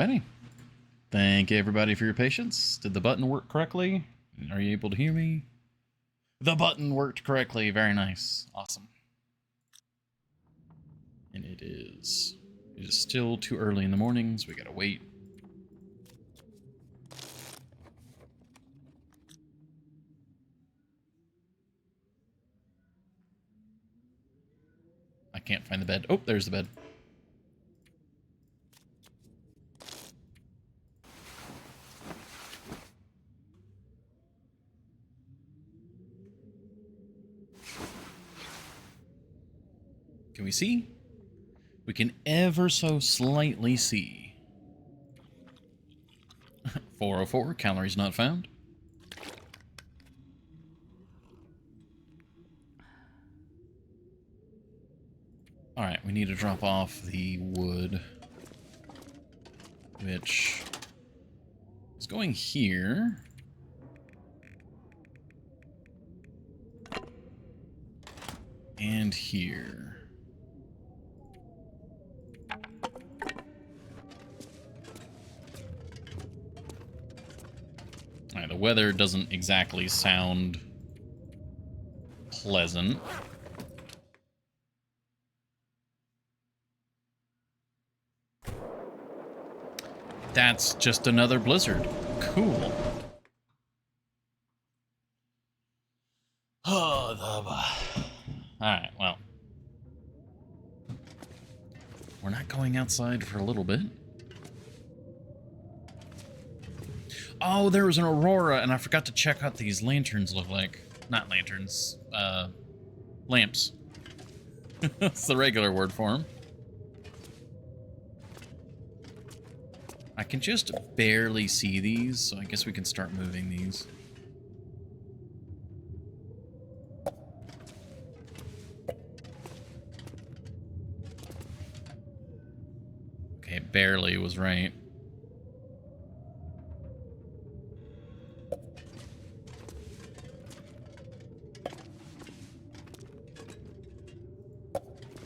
Alrighty. Thank you, everybody, for your patience. Did the button work correctly? Are you able to hear me? The button worked correctly. Very nice. Awesome. And it is still too early in the morning, so we gotta wait. I can't find the bed. Oh, there's the bed. Can we see? We can ever so slightly see. 404, calories not found. Alright, we need to drop off the wood, which is going here. And here. Alright, the weather doesn't exactly sound pleasant. That's just another blizzard. Cool. Alright, well. We're not going outside for a little bit. Oh, there was an aurora, and I forgot to check out these lanterns look like. Not lanterns, lamps. That's the regular word for them. I can just barely see these, so I guess we can start moving these. Okay, barely was right.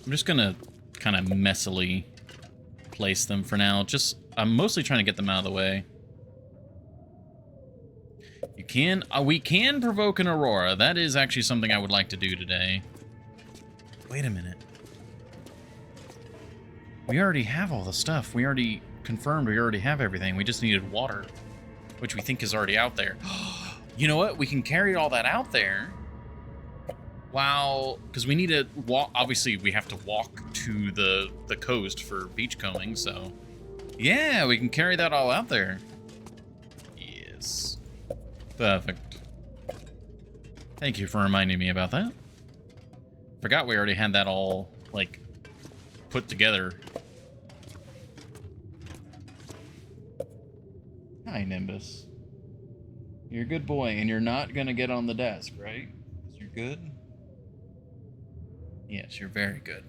I'm just gonna kind of messily place them for now. I'm mostly trying to get them out of the way. We can provoke an aurora. That is actually something I would like to do today. Wait a minute. We already have all the stuff. We already confirmed we already have everything. We just needed water, which we think is already out there. You know what? We can carry all that out there. Wow, because we need to walk. Obviously, we have to walk to the coast for beachcombing, so yeah, we can carry that all out there. Yes. Perfect. Thank you for reminding me about that. Forgot we already had that all, like, put together. Hi, Nimbus. You're a good boy, and you're not gonna get on the desk, right? You're good? Yes, you're very good.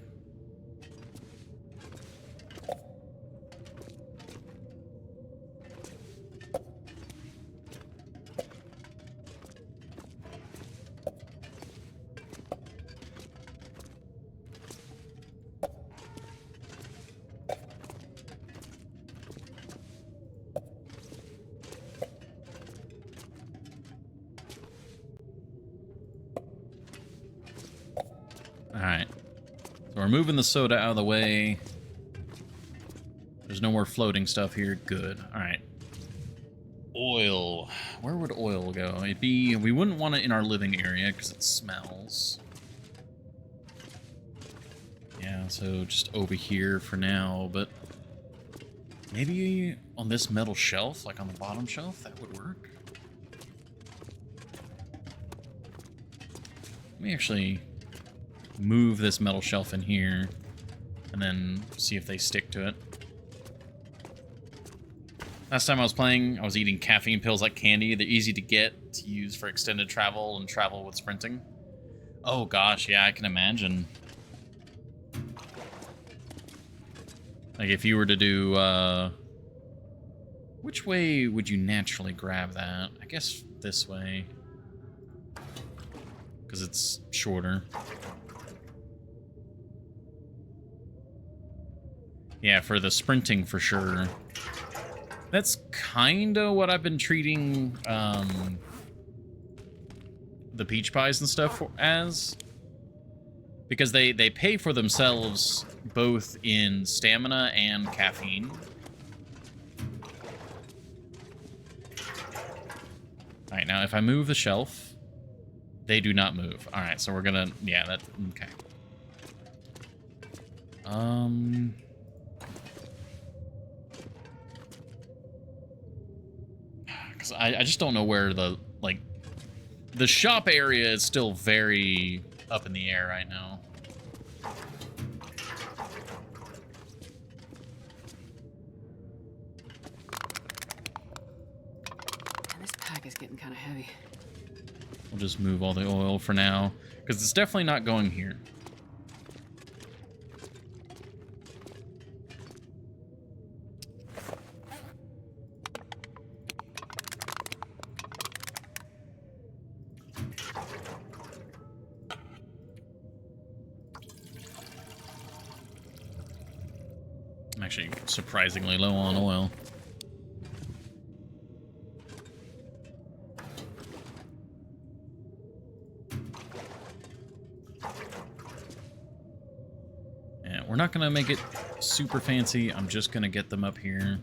Alright. So we're moving the soda out of the way. There's no more floating stuff here. Good. Alright. Oil. Where would oil go? It'd be... We wouldn't want it in our living area because it smells. Yeah, so just over here for now, but... Maybe on this metal shelf, like on the bottom shelf, that would work. Let me actually move this metal shelf in here and then see if they stick to it. Last time I was playing, I was eating caffeine pills like candy. They're easy to get, to use for extended travel and travel with sprinting. Oh gosh, yeah, I can imagine. Like if you were to do, which way would you naturally grab that? I guess this way. Because it's shorter. Yeah, for the sprinting for sure. That's kind of what I've been treating the peach pies and stuff as. Because they pay for themselves both in stamina and caffeine. Alright, now if I move the shelf, they do not move. Alright, so we're gonna... Yeah, that... Okay. Because I just don't know where the... Like, the shop area is still very up in the air right now. And this pack is getting kind of heavy. We'll just move all the oil for now, because it's definitely not going here. I'm actually surprisingly low on oil. Yeah, we're not gonna make it super fancy. I'm just gonna get them up here.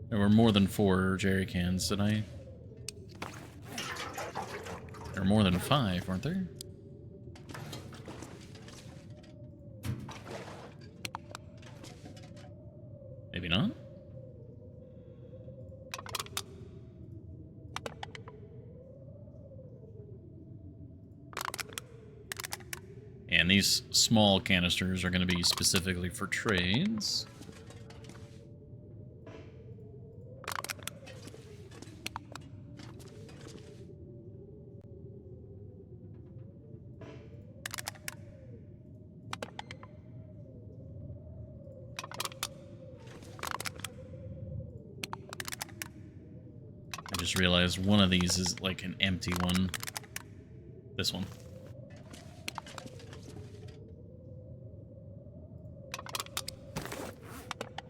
There were more than 4 jerry cans, did I? There were more than 5, weren't there? Maybe not? And these small canisters are going to be specifically for trades. I just realized one of these is like an empty one. This one.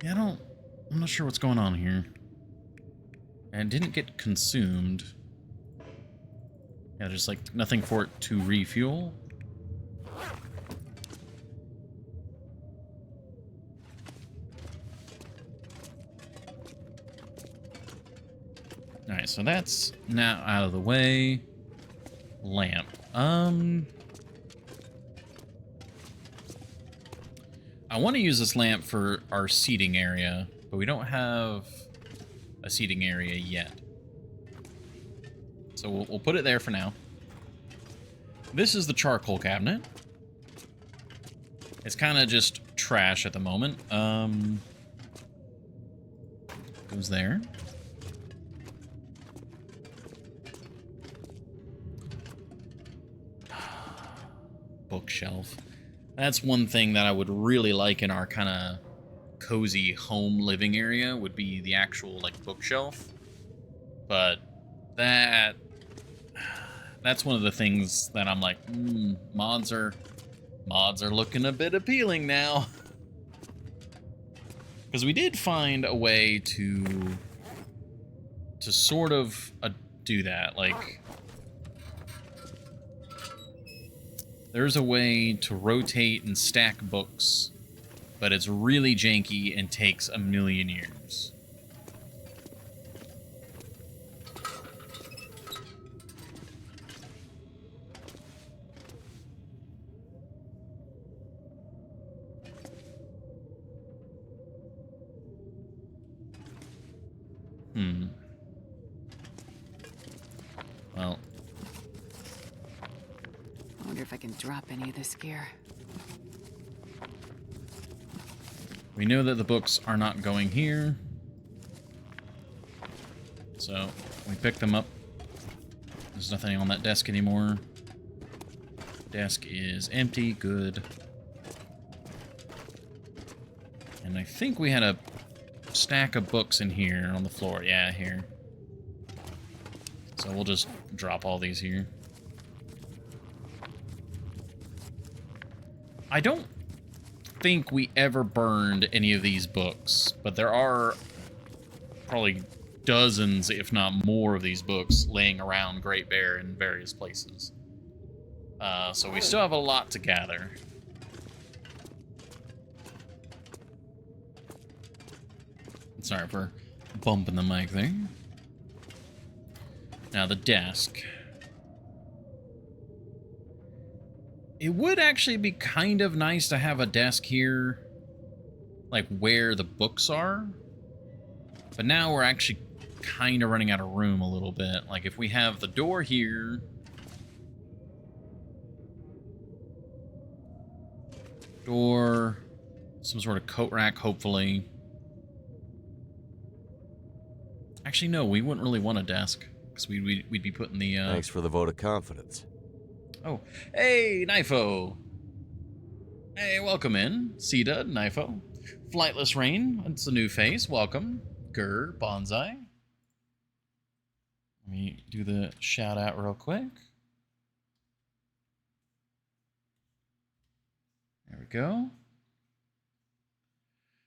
Yeah, I'm not sure what's going on here. And it didn't get consumed. Yeah, there's like nothing for it to refuel. Alright, so that's now out of the way. Lamp. I want to use this lamp for our seating area, but we don't have a seating area yet. So we'll put it there for now. This is the charcoal cabinet. It's kind of just trash at the moment. Goes there. Bookshelf. That's one thing that I would really like in our kind of cozy home living area would be the actual like bookshelf. But that's one of the things that I'm like, mods are looking a bit appealing now. Because we did find a way to sort of do that, like there's a way to rotate and stack books, but it's really janky and takes a million years. Well, I wonder if I can drop any of this gear. we know that the books are not going here. So we pick them up. There's nothing on that desk anymore. Desk is empty, good. And I think we had a stack of books in here on the floor. Yeah, here. So we'll just drop all these here. I don't think we ever burned any of these books, but there are probably dozens, if not more, of these books laying around Great Bear in various places. So we still have a lot to gather. Sorry for bumping the mic there. Now the desk. It would actually be kind of nice to have a desk here, like where the books are. But now we're actually kind of running out of room a little bit. Like if we have the door here, door, some sort of coat rack, hopefully. Actually, no, we wouldn't really want a desk because we'd be putting the. Thanks for the vote of confidence. Oh, hey, Nifo. Hey, welcome in, C-Dud, Nifo. Flightless Rain, it's a new face. Welcome, Gur, Bonsai. Let me do the shout out real quick. There we go.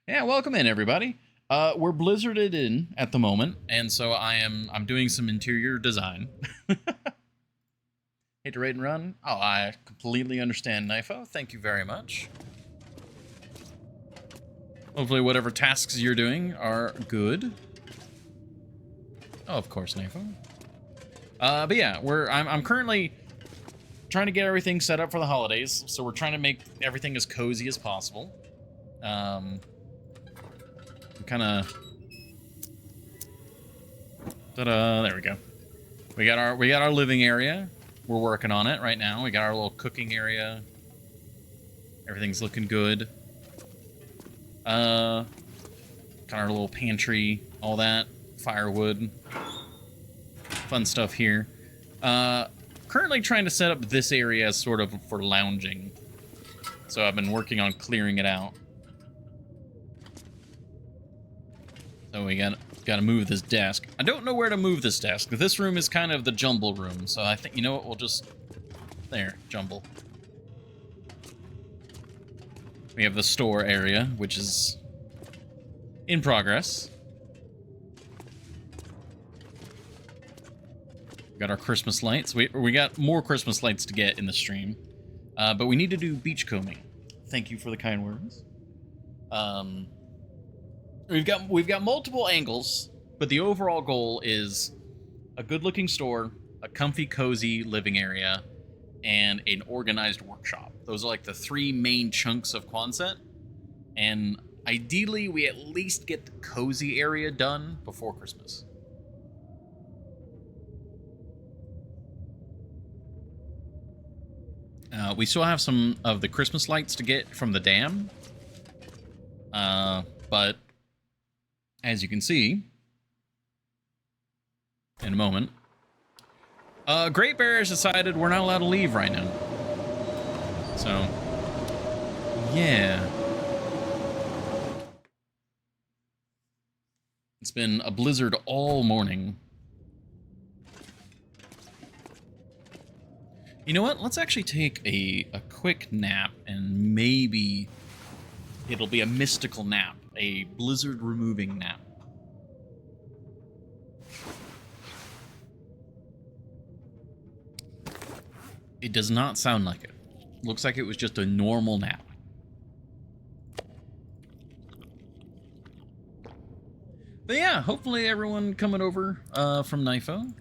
Yeah, welcome in, everybody. We're blizzarded in at the moment, and so I'm doing some interior design. Hate to raid and run? Oh, I completely understand, Nifo. Thank you very much. Hopefully whatever tasks you're doing are good. Oh, of course, Nifo. But yeah, I'm currently trying to get everything set up for the holidays, so we're trying to make everything as cozy as possible. Kind of. Ta-da! There we go. We got our living area. We're working on it right now. We got our little cooking area. Everything's looking good. Got our little pantry, all that, firewood, fun stuff here. Currently trying to set up this area as sort of for lounging. So I've been working on clearing it out. So we got to move this desk. I don't know where to move this desk. This room is kind of the jumble room. So I think, you know what, we'll just... There, jumble. We have the store area, which is in progress. We got our Christmas lights. We got more Christmas lights to get in the stream. But we need to do beachcombing. Thank you for the kind words. We've got multiple angles, but the overall goal is a good-looking store, a comfy, cozy living area, and an organized workshop. Those are like the three main chunks of Quonset, and ideally we at least get the cozy area done before Christmas. We still have some of the Christmas lights to get from the dam, but as you can see in a moment, Great Bear has decided we're not allowed to leave right now. So, yeah. It's been a blizzard all morning. You know what? Let's actually take a quick nap, and maybe it'll be a mystical nap. A blizzard-removing nap. It does not sound like it. Looks like it was just a normal nap. But yeah, hopefully everyone coming over from Nifo.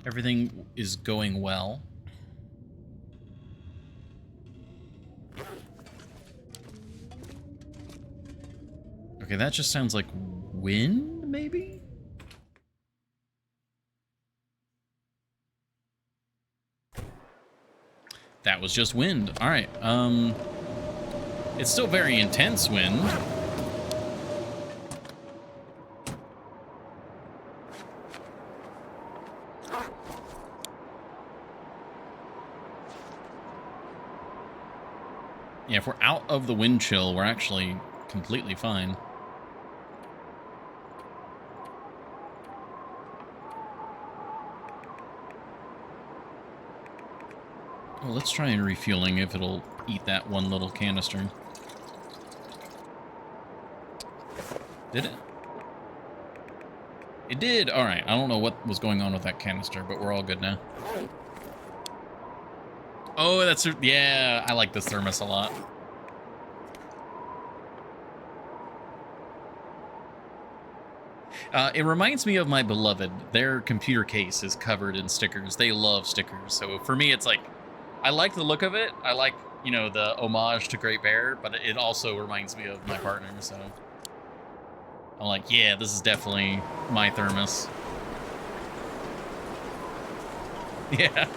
Everything is going well. Okay, that just sounds like wind, maybe? That was just wind. All right. It's still very intense wind. Yeah, if we're out of the wind chill, we're actually completely fine. Well, let's try and refueling if it'll eat that one little canister. Did it? It did! Alright, I don't know what was going on with that canister, but we're all good now. Oh, that's... Yeah, I like this thermos a lot. It reminds me of my beloved. Their computer case is covered in stickers. They love stickers. So for me, it's like, I like the look of it. I like, you know, the homage to Great Bear, but it also reminds me of my partner. So I'm like, yeah, this is definitely my thermos. Yeah.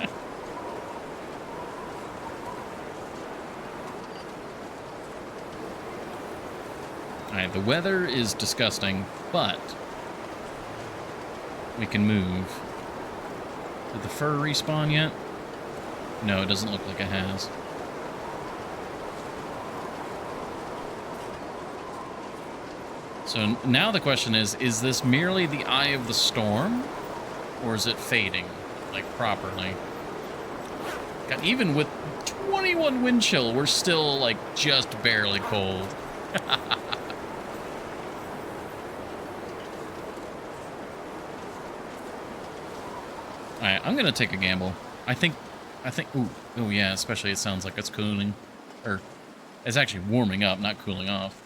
All right, the weather is disgusting, but we can move. Did the fur respawn yet? No, it doesn't look like it has. So now the question is this merely the eye of the storm? Or is it fading, like, properly? God, even with 21 wind chill, we're still, like, just barely cold. Alright, I'm gonna take a gamble. I think, ooh, oh yeah, especially it sounds like it's cooling. Or, it's actually warming up, not cooling off.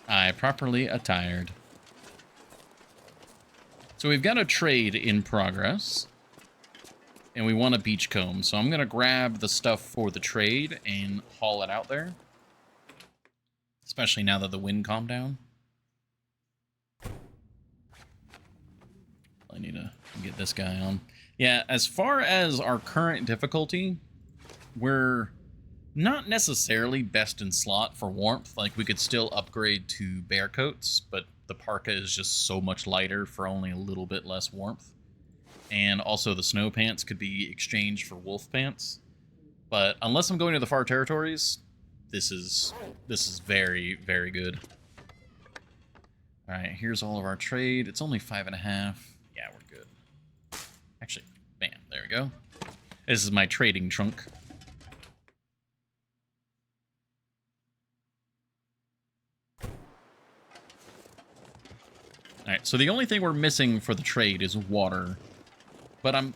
I properly attired. So we've got a trade in progress. And we want a beachcomb. So I'm going to grab the stuff for the trade and haul it out there. Especially now that the wind calmed down. I need to get this guy on. Yeah, as far as our current difficulty, we're not necessarily best in slot for warmth. Like, we could still upgrade to bear coats, but the parka is just so much lighter for only a little bit less warmth. And also the snow pants could be exchanged for wolf pants. But unless I'm going to the far territories, this is very, very good. Alright, here's all of our trade. It's only 5.5. Yeah, we're good. Actually, bam, there we go. This is my trading trunk. Alright, so the only thing we're missing for the trade is water. But I'm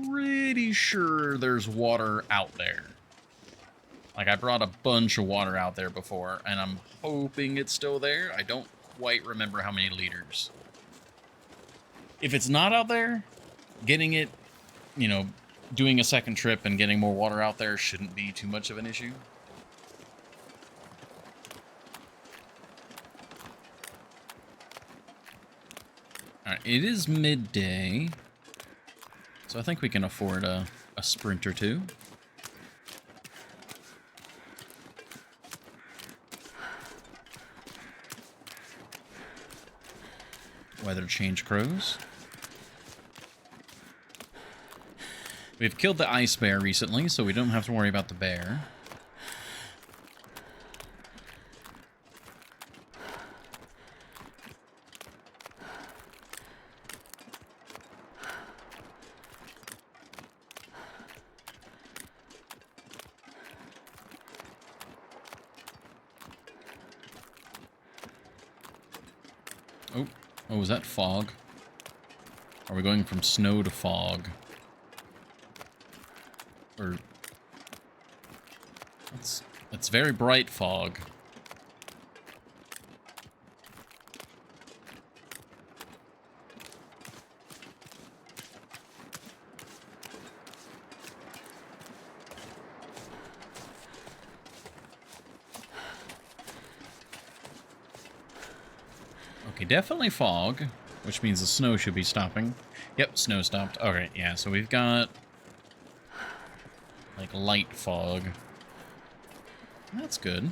pretty sure there's water out there. Like, I brought a bunch of water out there before, and I'm hoping it's still there. I don't quite remember how many liters. If it's not out there, getting it, you know, doing a second trip and getting more water out there shouldn't be too much of an issue. Alright, it is midday, so I think we can afford a sprint or two. Weather change crows. We've killed the ice bear recently, so we don't have to worry about the bear. Oh, was that fog? Are we going from snow to fog? Or... It's very bright fog. Okay, definitely fog, which means the snow should be stopping. Yep, snow stopped. Okay, yeah, so we've got like light fog. That's good.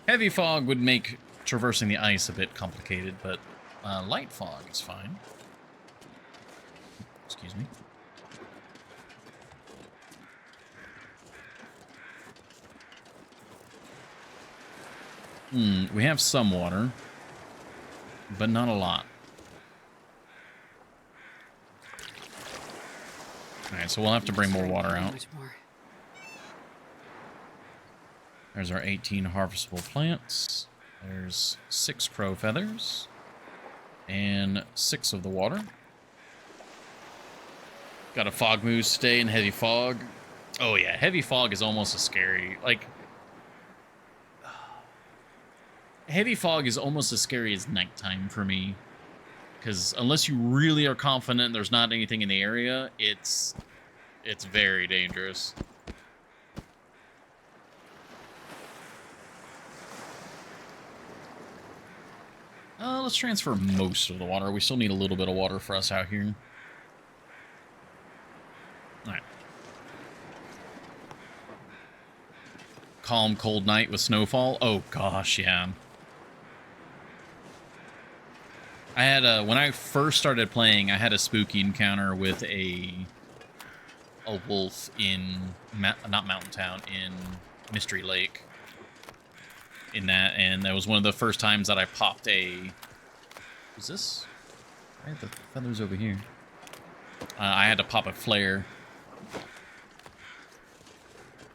Heavy fog would make traversing the ice a bit complicated, but light fog is fine. Excuse me. We have some water, but not a lot. All right, so we'll have to bring more water out. Much more. There's our 18 harvestable plants. There's 6 crow feathers. And 6 of the water. Got a fog moose today in heavy fog. Oh yeah, heavy fog is almost as scary. Like, heavy fog is almost as scary as nighttime for me. Because unless you really are confident there's not anything in the area, it's very dangerous. Let's transfer most of the water. We still need a little bit of water for us out here. Alright. Calm, cold night with snowfall. Oh, gosh, yeah. I had when I first started playing, I had a spooky encounter with a wolf in, not Mountain Town, in Mystery Lake. And that was one of the first times that I popped a... Is this? I had the feathers over here. I had to pop a flare.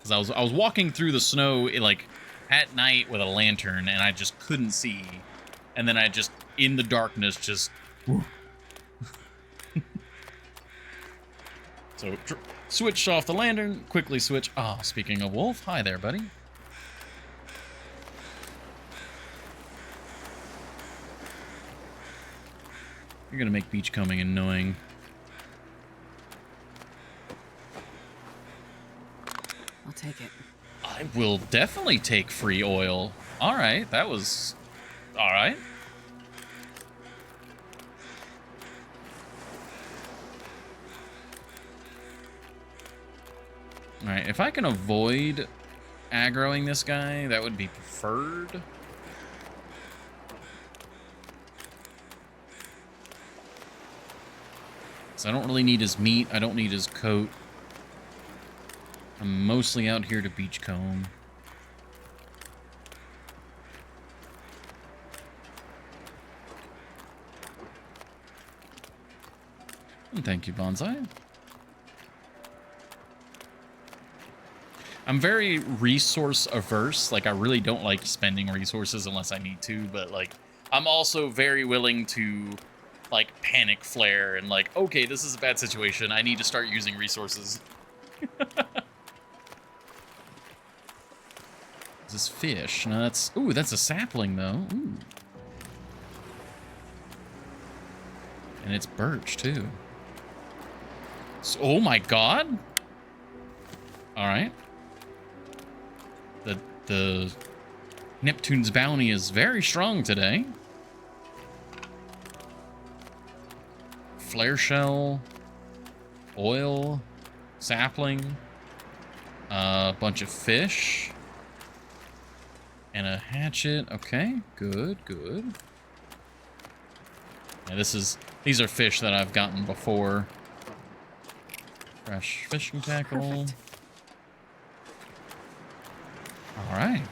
Because I was walking through the snow, like, at night with a lantern, and I just couldn't see. And then I just, in the darkness, just... So, switched off the lantern, quickly switch... Ah, speaking of wolf, hi there, buddy. You're gonna make beachcombing annoying. I'll take it. I will definitely take free oil. Alright, that was... Alright. Alright, if I can avoid aggroing this guy, that would be preferred. So I don't really need his meat. I don't need his coat. I'm mostly out here to beachcomb. And thank you, Bonsai. I'm very resource averse. Like, I really don't like spending resources unless I need to, but, like, I'm also very willing to... like, panic flare and like, okay, this is a bad situation. I need to start using resources. Is this fish? No, that's... Ooh, that's a sapling, though. Ooh. And it's birch, too. So, oh, my God. All right. The Neptune's bounty is very strong today. Flare shell, oil, sapling, a bunch of fish, and a hatchet. Okay, good, good. Yeah, these are fish that I've gotten before. Fresh fishing tackle. Perfect. All right.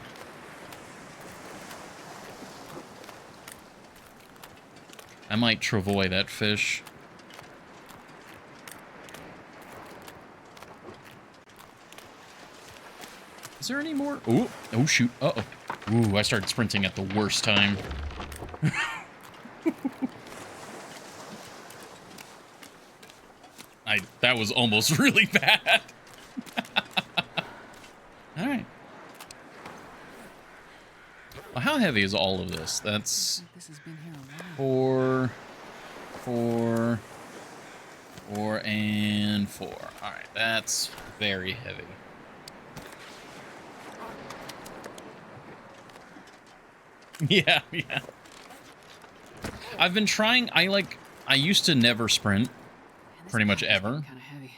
I might travoy that fish. Is there any more? Ooh, oh shoot. Uh-oh. Ooh, I started sprinting at the worst time. That was almost really bad. All right. Well, how heavy is all of this? That's This has been here a while. 4, and 4. All right, that's very heavy. Yeah, yeah. I've been trying. I used to never sprint, pretty much ever. Kind of heavy.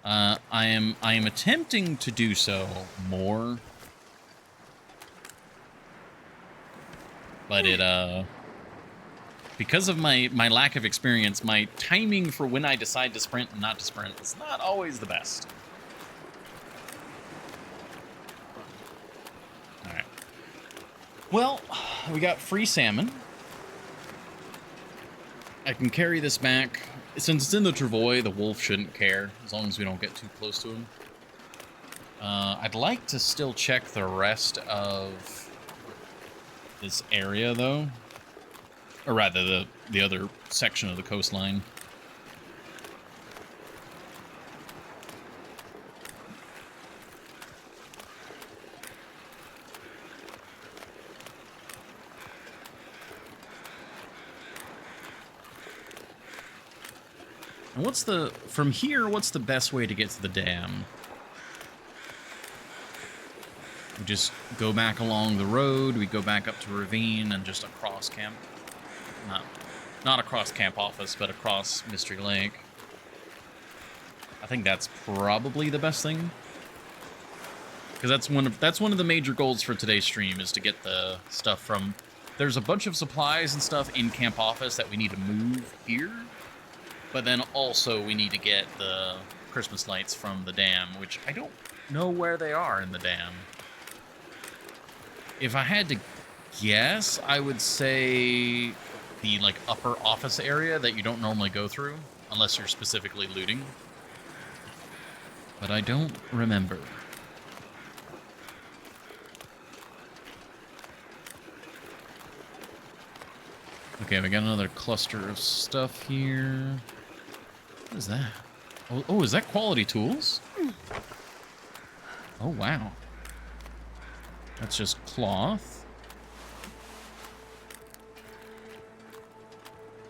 I am attempting to do so more, but it because of my lack of experience, my timing for when I decide to sprint and not to sprint is not always the best. All right. Well, we got free salmon. I can carry this back. since it's in the travois, the wolf shouldn't care as long as we don't get too close to him. I'd like to still check the rest of this area, though. Or rather, the other section of the coastline. And from here, what's the best way to get to the dam? We just go back along the road, we go back up to Ravine and just across camp. Not across Camp Office, but across Mystery Lake. I think that's probably the best thing. Because that's one of the major goals for today's stream, is to get the stuff from... There's a bunch of supplies and stuff in Camp Office that we need to move here. But then also we need to get the Christmas lights from the dam, which I don't know where they are in the dam. If I had to guess, I would say the like upper office area that you don't normally go through unless you're specifically looting. But I don't remember. Okay, we got another cluster of stuff here. What is that? Oh, is that quality tools? Oh, wow. That's just cloth.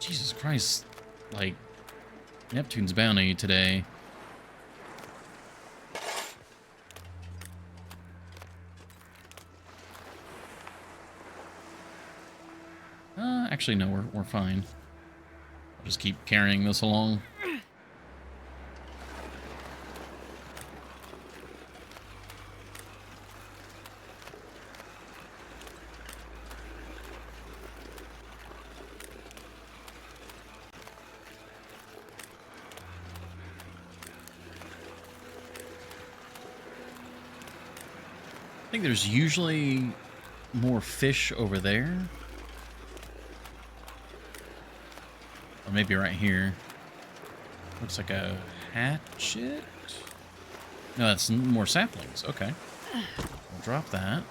Jesus Christ. Like, Neptune's bounty today. Actually, no, we're fine. I'll just keep carrying this along. I think there's usually more fish over there. Or maybe right here. Looks like a hatchet. No, that's more saplings. Okay. We'll drop that.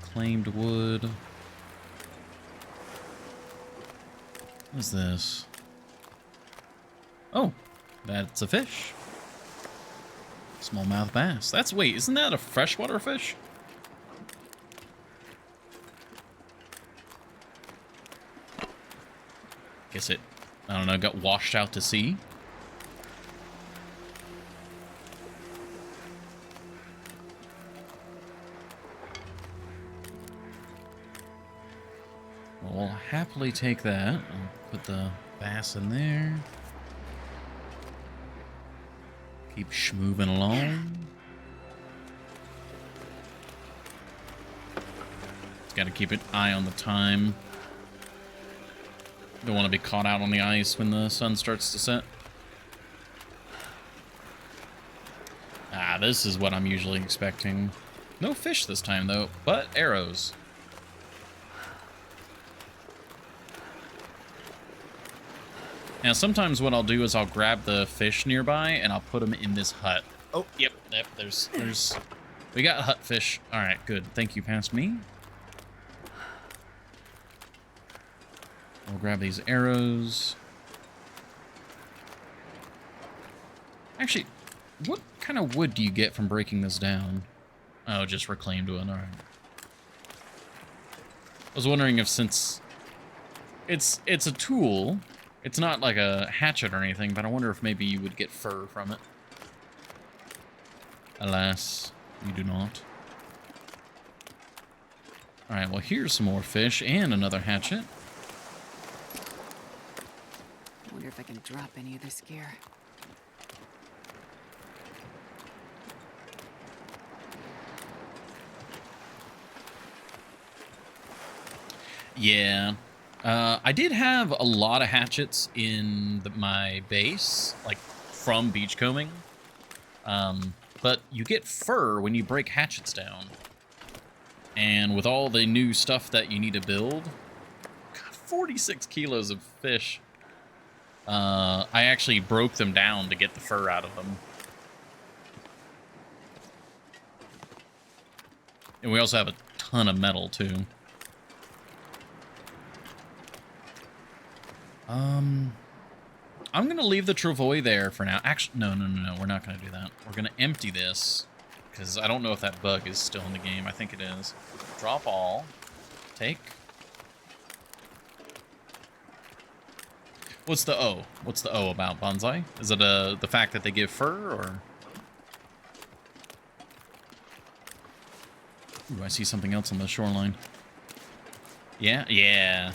Claimed wood. What is this? Oh, that's a fish. Smallmouth bass. Wait, isn't that a freshwater fish? Guess it, I don't know, got washed out to sea. Well, we'll happily take that. I'll put the bass in there. Keep schmoving along. Got to keep an eye on the time. Don't want to be caught out on the ice when the sun starts to set. Ah, this is what I'm usually expecting. No fish this time, though, but arrows. Now, sometimes what I'll do is I'll grab the fish nearby and I'll put them in this hut. Oh, yep, there's, we got hut fish. All right, good. Thank you, past me. I'll grab these arrows. Actually, what kind of wood do you get from breaking this down? Oh, just reclaimed wood, all right. I was wondering if since it's a tool, it's not like a hatchet or anything, but I wonder if maybe you would get fur from it. Alas, you do not. Alright, well here's some more fish and another hatchet. I wonder if I can drop any of this gear. Yeah. I did have a lot of hatchets in my base, like from beachcombing. But you get fur when you break hatchets down. And with all the new stuff that you need to build, God, 46 kilos of fish. I actually broke them down to get the fur out of them. And we also have a ton of metal, too. I'm going to leave the travois there for now. Actually, no. We're not going to do that. We're going to empty this, because I don't know if that bug is still in the game. I think it is. Drop all. Take. What's the O? What's the O about, Bonsai? Is it the fact that they give fur, or...? Ooh, I see something else on the shoreline. Yeah? Yeah.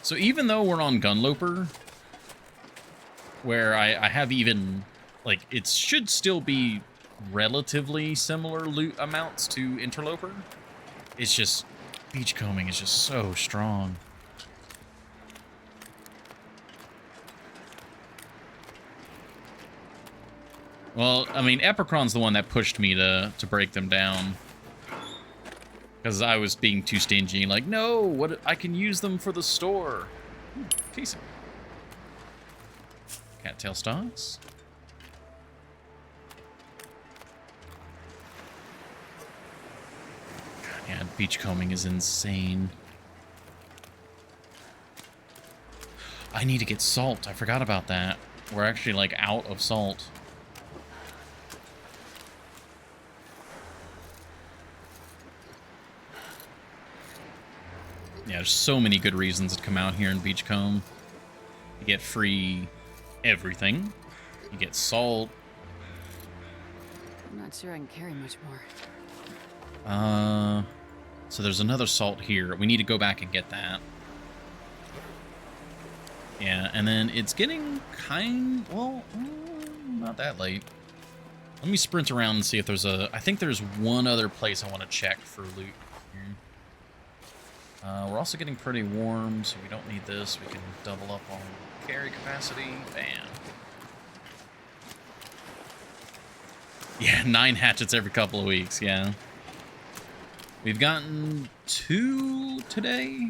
So even though we're on Gunloper, where I have even, like, it should still be relatively similar loot amounts to Interloper, it's just, beachcombing is just so strong. Well, I mean, Epicron's the one that pushed me to break them down. Because I was being too stingy, like, no, what, I can use them for the store. Decent. Cattail stalks. Yeah, beachcombing is insane. I need to get salt. I forgot about that. We're actually, like, out of salt. Yeah, there's so many good reasons to come out here in Beachcomb. You get free everything. You get salt. I'm not sure I can carry much more. So there's another salt here. We need to go back and get that. Yeah, and then it's getting well, not that late. Let me sprint around and see if there's I think there's one other place I want to check for loot here. We're also getting pretty warm, so we don't need this. We can double up on carry capacity. Bam. Yeah, 9 hatchets every couple of weeks, yeah. We've gotten 2 today.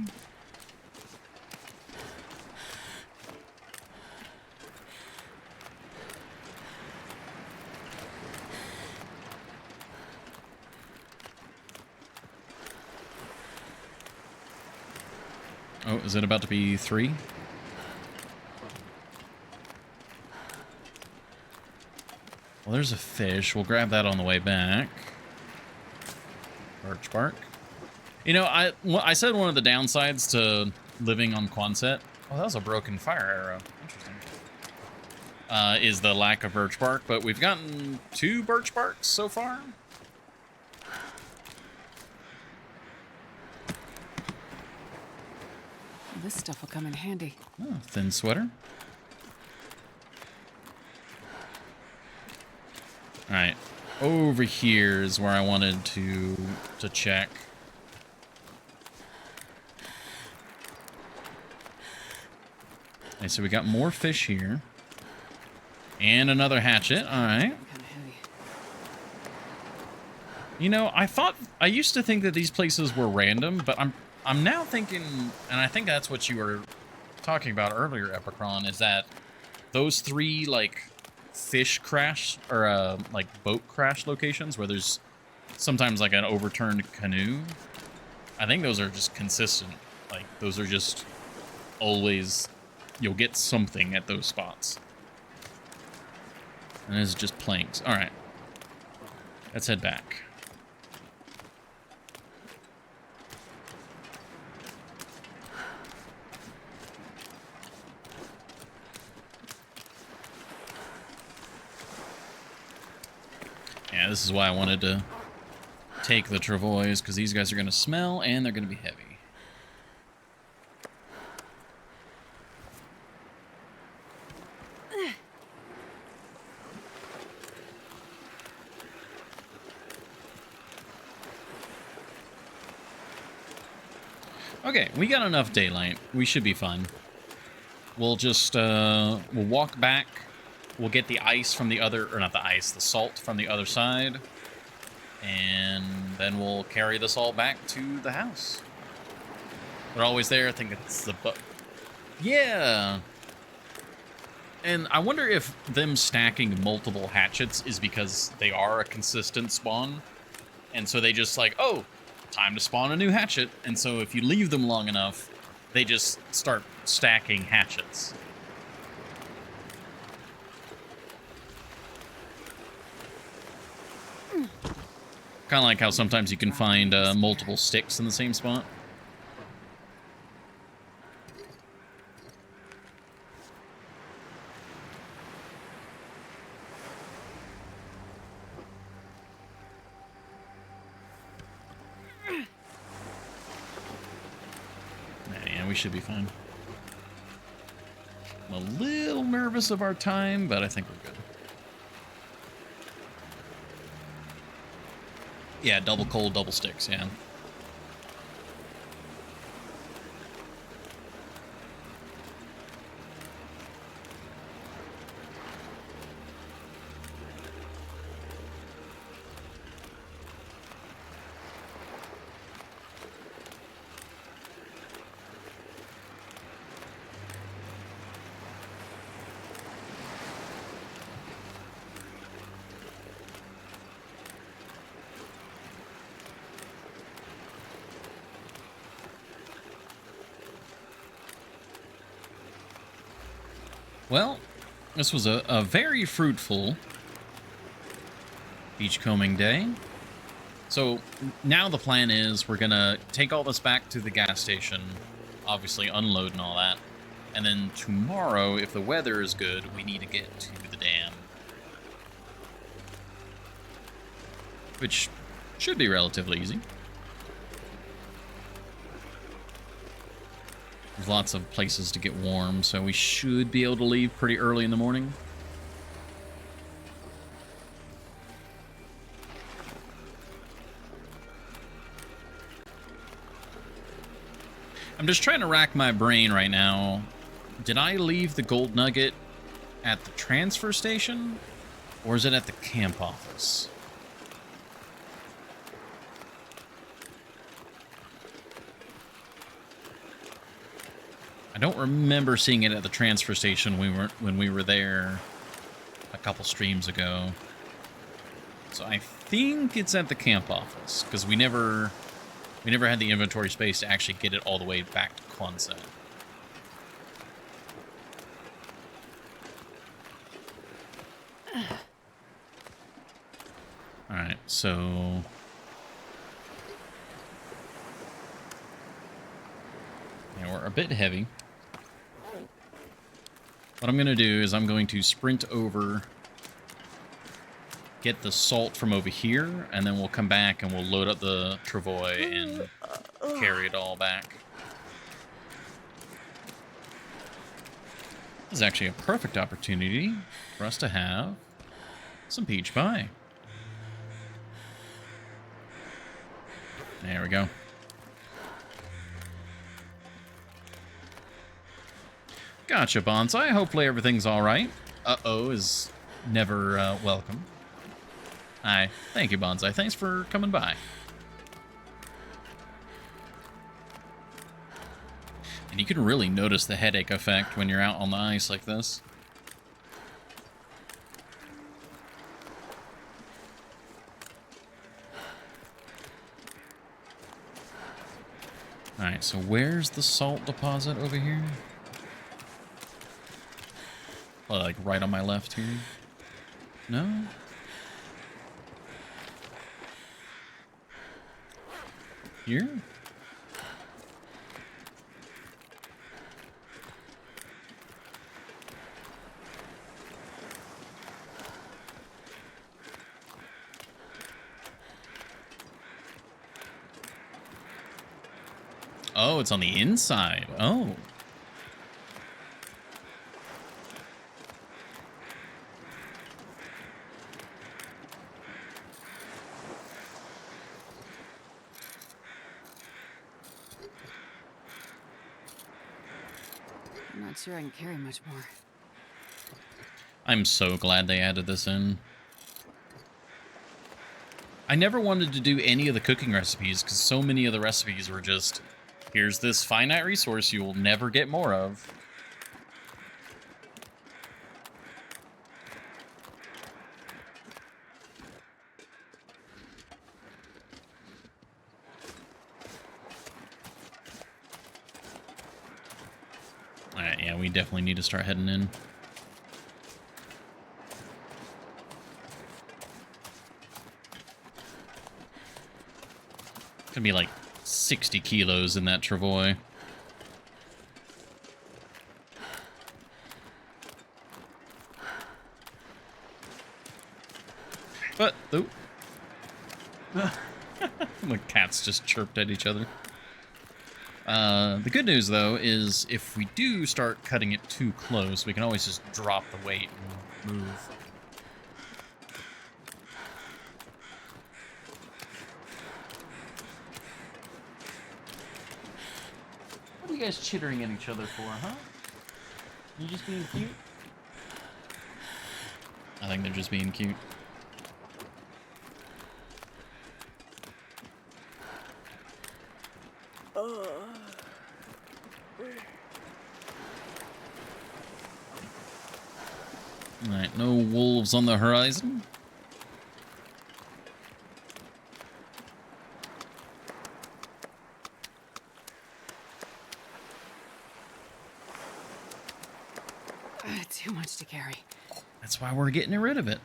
Oh, is it about to be 3? Well, there's a fish. We'll grab that on the way back. Birch bark. You know, I said one of the downsides to living on Quonset. Oh, that was a broken fire arrow. Interesting. Is the lack of birch bark, but we've gotten 2 birch barks so far. This stuff will come in handy. Oh, thin sweater. All right, over here is where I wanted to check. Okay, so we got more fish here, and another hatchet. All right. Kind of heavy. You know, I used to think that these places were random, but I'm now thinking, and I think that's what you were talking about earlier, Epicron, is that those 3 like fish crash or like boat crash locations where there's sometimes like an overturned canoe. I think those are just consistent. Like those are just always, you'll get something at those spots. And it's just planks. All right, let's head back. Yeah, this is why I wanted to take the travois, because these guys are going to smell and they're going to be heavy. Okay, we got enough daylight. We should be fine. We'll just, we'll walk back. We'll get the ice from the other, or not the ice, the salt from the other side. And then we'll carry this all back to the house. They're always there. I think it's the... Yeah. And I wonder if them stacking multiple hatchets is because they are a consistent spawn. And so they just like, oh, time to spawn a new hatchet. And so if you leave them long enough, they just start stacking hatchets. Kind of like how sometimes you can find multiple sticks in the same spot. Yeah, we should be fine. I'm a little nervous of our time, but I think we're good. Yeah, double coal, double sticks, yeah. Well, this was a very fruitful beachcombing day. So now the plan is we're going to take all this back to the gas station, obviously unload and all that. And then tomorrow, if the weather is good, we need to get to the dam. Which should be relatively easy. There's lots of places to get warm, so we should be able to leave pretty early in the morning. I'm just trying to rack my brain right now. Did I leave the gold nugget at the transfer station? Or is it at the camp office? I don't remember seeing it at the transfer station when we were there a couple streams ago. So I think it's at the camp office, because we never had the inventory space to actually get it all the way back to Quonset. Alright, so... yeah, we're a bit heavy. What I'm going to do is I'm going to sprint over, get the salt from over here, and then we'll come back and we'll load up the travois and carry it all back. This is actually a perfect opportunity for us to have some peach pie. There we go. Gotcha, Bonsai. Hopefully everything's all right. Uh-oh is never welcome. Hi. Thank you, Bonsai. Thanks for coming by. And you can really notice the headache effect when you're out on the ice like this. Alright, so where's the salt deposit over here? Oh, like right on my left here? No? Here? Oh, it's on the inside. Oh. I'm not sure I can carry much more. I'm so glad they added this in. I never wanted to do any of the cooking recipes because so many of the recipes were just, here's this finite resource you will never get more of. Alright, yeah, we definitely need to start heading in. Gonna be like 60 kilos in that travois. But, oh. The cats just chirped at each other. The good news, though, is if we do start cutting it too close, we can always just drop the weight and move. What are you guys chittering at each other for, huh? You just being cute? I think they're just being cute. Alright, no wolves on the horizon. Too much to carry. That's why we're getting rid of it.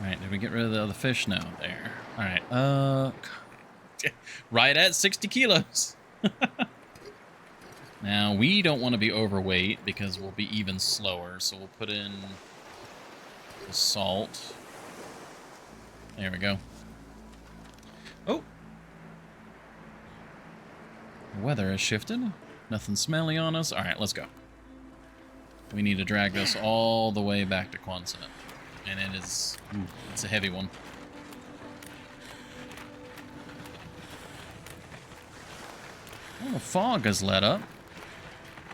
Alright, did we get rid of the other fish? No, there. Alright, right at 60 kilos. Now, we don't want to be overweight because we'll be even slower, so we'll put in the salt. There we go. Oh! The weather has shifted. Nothing smelly on us. Alright, let's go. We need to drag this all the way back to Quonset. And it is... Ooh, it's a heavy one. Oh, the fog has let up.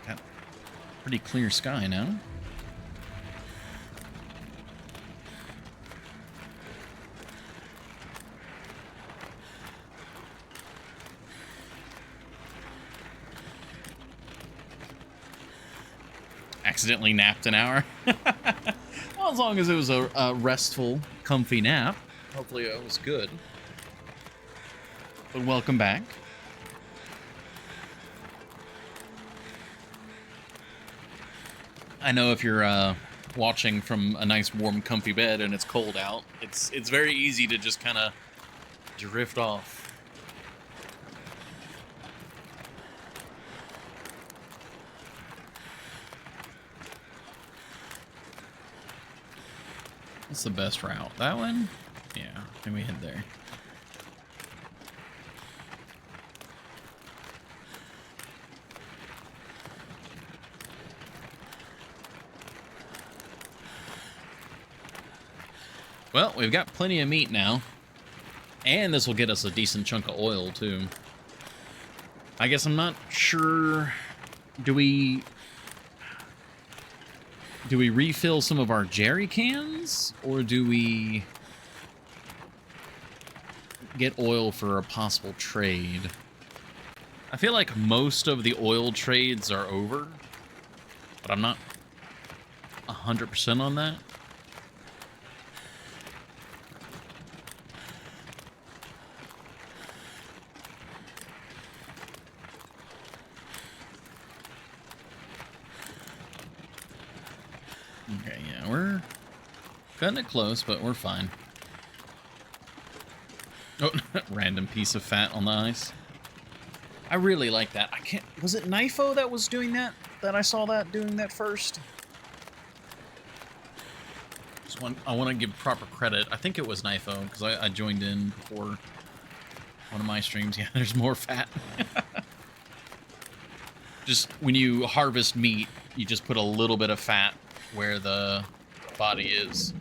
Got pretty clear sky now. Accidentally napped an hour. Well, as long as it was a restful, comfy nap. Hopefully it was good. But welcome back. I know if you're watching from a nice, warm, comfy bed and it's cold out, it's very easy to just kind of drift off. What's the best route? That one? Yeah, and we head there. Well, we've got plenty of meat now. And this will get us a decent chunk of oil, too. I guess I'm not sure... Do we refill some of our jerry cans? Or do we get oil for a possible trade? I feel like most of the oil trades are over. But I'm not 100% on that. Okay, yeah, we're cutting it close, but we're fine. Oh, random piece of fat on the ice. I really like that. I can't... Was it Knifo that was doing that? That I saw that doing that first? I want to give proper credit. I think it was Knifo, because I joined in before one of my streams. Yeah, there's more fat. Just when you harvest meat, you just put a little bit of fat where the body is.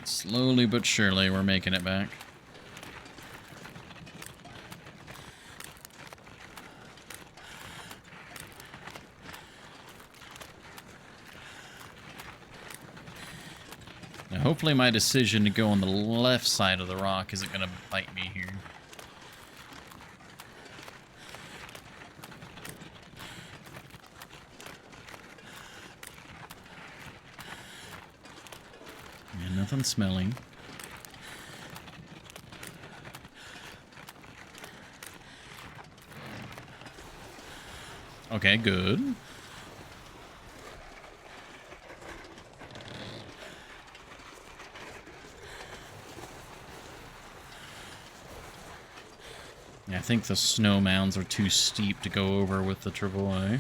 Alright, slowly but surely we're making it back. Now, hopefully my decision to go on the left side of the rock isn't going to bite me here. Yeah, nothing smelling. Okay, good. Yeah, I think the snow mounds are too steep to go over with the travois.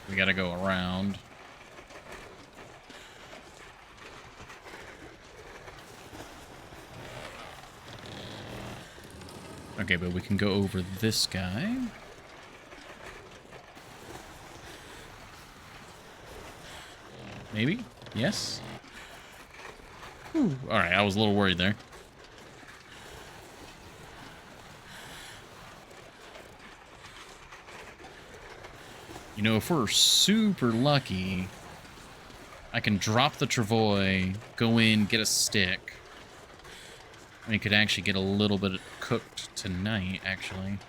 We gotta go around. Okay, but we can go over this guy. Maybe? Yes? Alright, I was a little worried there. You know, if we're super lucky, I can drop the travois, go in, get a stick. We could actually get a little bit cooked tonight, actually.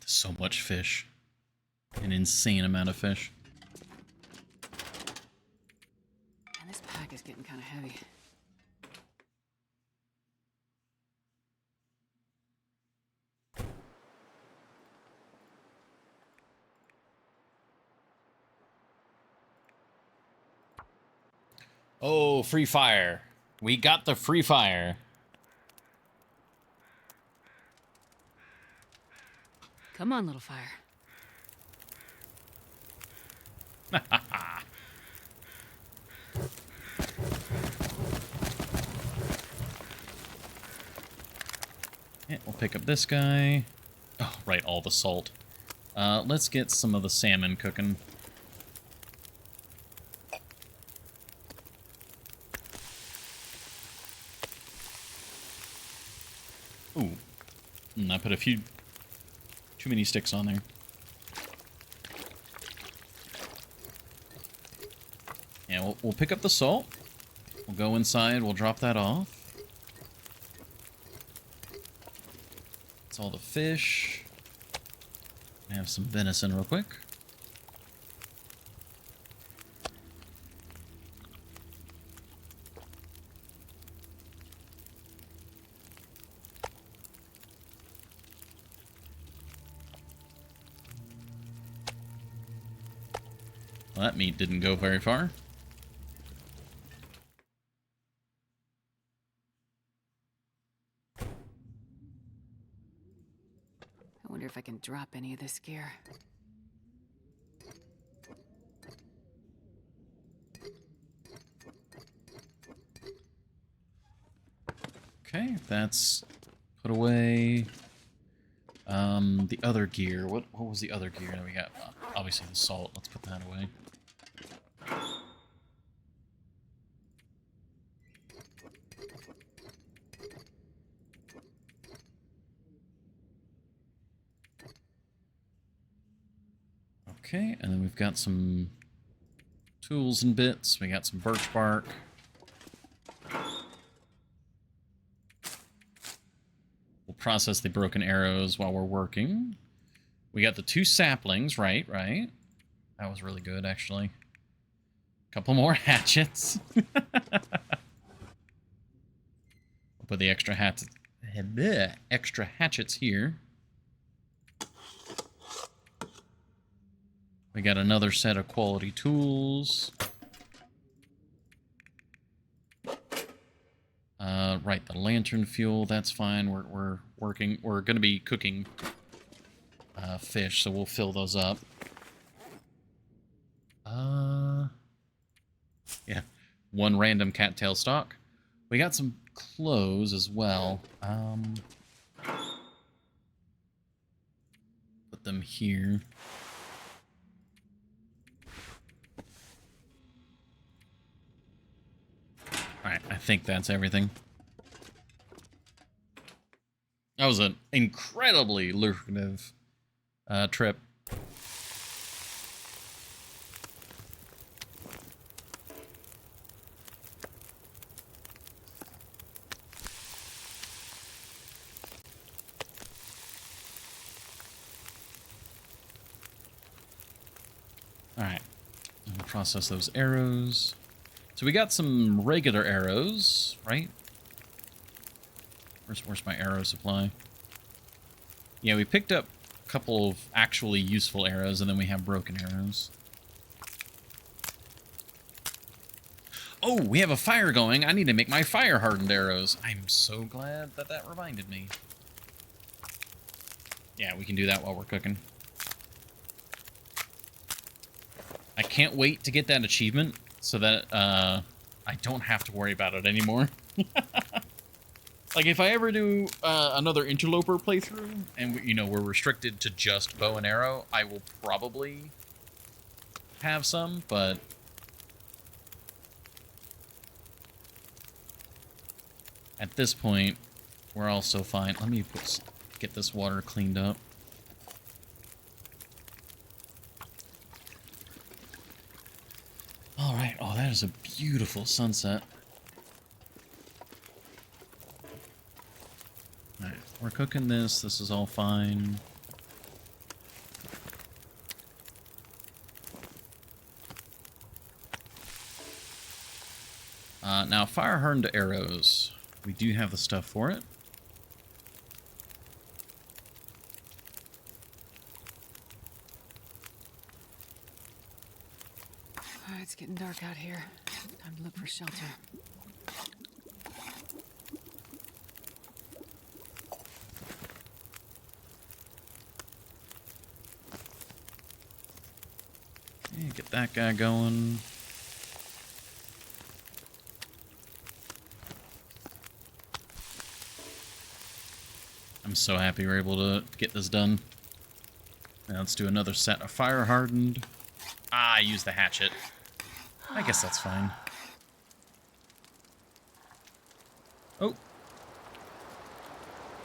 So much fish. An insane amount of fish. And this pack is getting kind of heavy. Oh, free fire. We got the free fire. Come on, little fire. Yeah, we'll pick up this guy. Oh, right, all the salt. Let's get some of the salmon cooking. Ooh. I put a few... too many sticks on there. Yeah, we'll pick up the salt. We'll go inside, we'll drop that off. That's all the fish. I have some venison real quick. Well, that meat didn't go very far. I wonder if I can drop any of this gear. Okay, that's put away. The other gear. What was the other gear that we got? Obviously the salt. Let's put that away. Okay, and then we've got some tools and bits. We got some birch bark. We'll process the broken arrows while we're working. We got the 2 saplings, right. That was really good, actually. A couple more hatchets. We'll put the extra hatchets here. We got another set of quality tools. Right, the lantern fuel, that's fine. We're working. We're going to be cooking fish, so we'll fill those up. Yeah, 1 random cattail stock. We got some clothes as well. Put them here. Alright, I think that's everything. That was an incredibly lucrative trip. Alright, process those arrows. So we got some regular arrows, right? Where's my arrow supply? Yeah, we picked up a couple of actually useful arrows, and then we have broken arrows. Oh, we have a fire going. I need to make my fire-hardened arrows. I'm so glad that that reminded me. Yeah, we can do that while we're cooking. I can't wait to get that achievement so that I don't have to worry about it anymore. Like, if I ever do another Interloper playthrough, and, you know, we're restricted to just bow and arrow, I will probably have some, but... at this point, we're also fine. Let me get this water cleaned up. Alright, oh, that is a beautiful sunset. Alright, we're cooking this. This is all fine. Now, fire-hardened arrows. We do have the stuff for it. It's getting dark out here. Time to look for shelter. Yeah, get that guy going. I'm so happy we're able to get this done. Now let's do another set of fire hardened. Ah, I used the hatchet. I guess that's fine. Oh.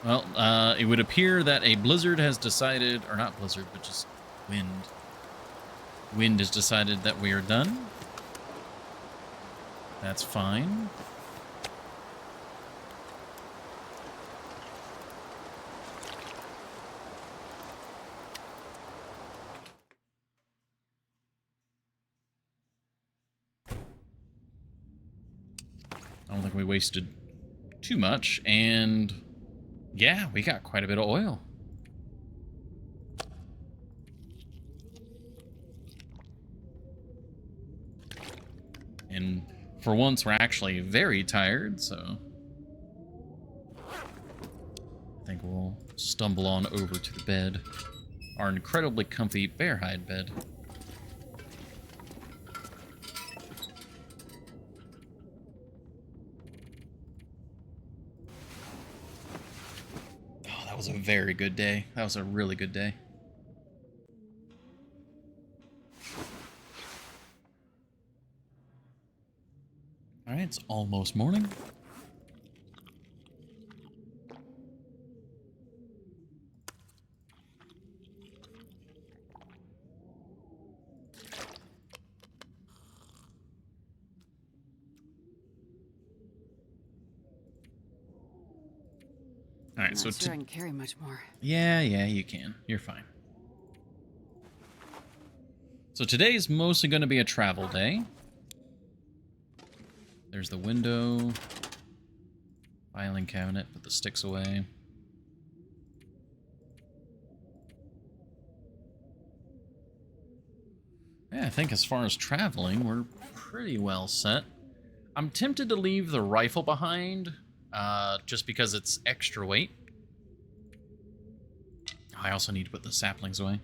Well, it would appear that a blizzard has decided, or not blizzard, but just wind. Wind has decided that we are done. That's fine. I don't think we wasted too much, and yeah, we got quite a bit of oil. And for once, we're actually very tired, so I think we'll stumble on over to the bed. Our incredibly comfy bear hide bed. Oh, that was a very good day. That was a really good day. All right, it's almost morning. All right, I'm not sure I can carry much more. Yeah, you can. You're fine. So today's mostly going to be a travel day. There's the window. Filing cabinet, put the sticks away. Yeah, I think as far as traveling, we're pretty well set. I'm tempted to leave the rifle behind, just because it's extra weight. I also need to put the saplings away.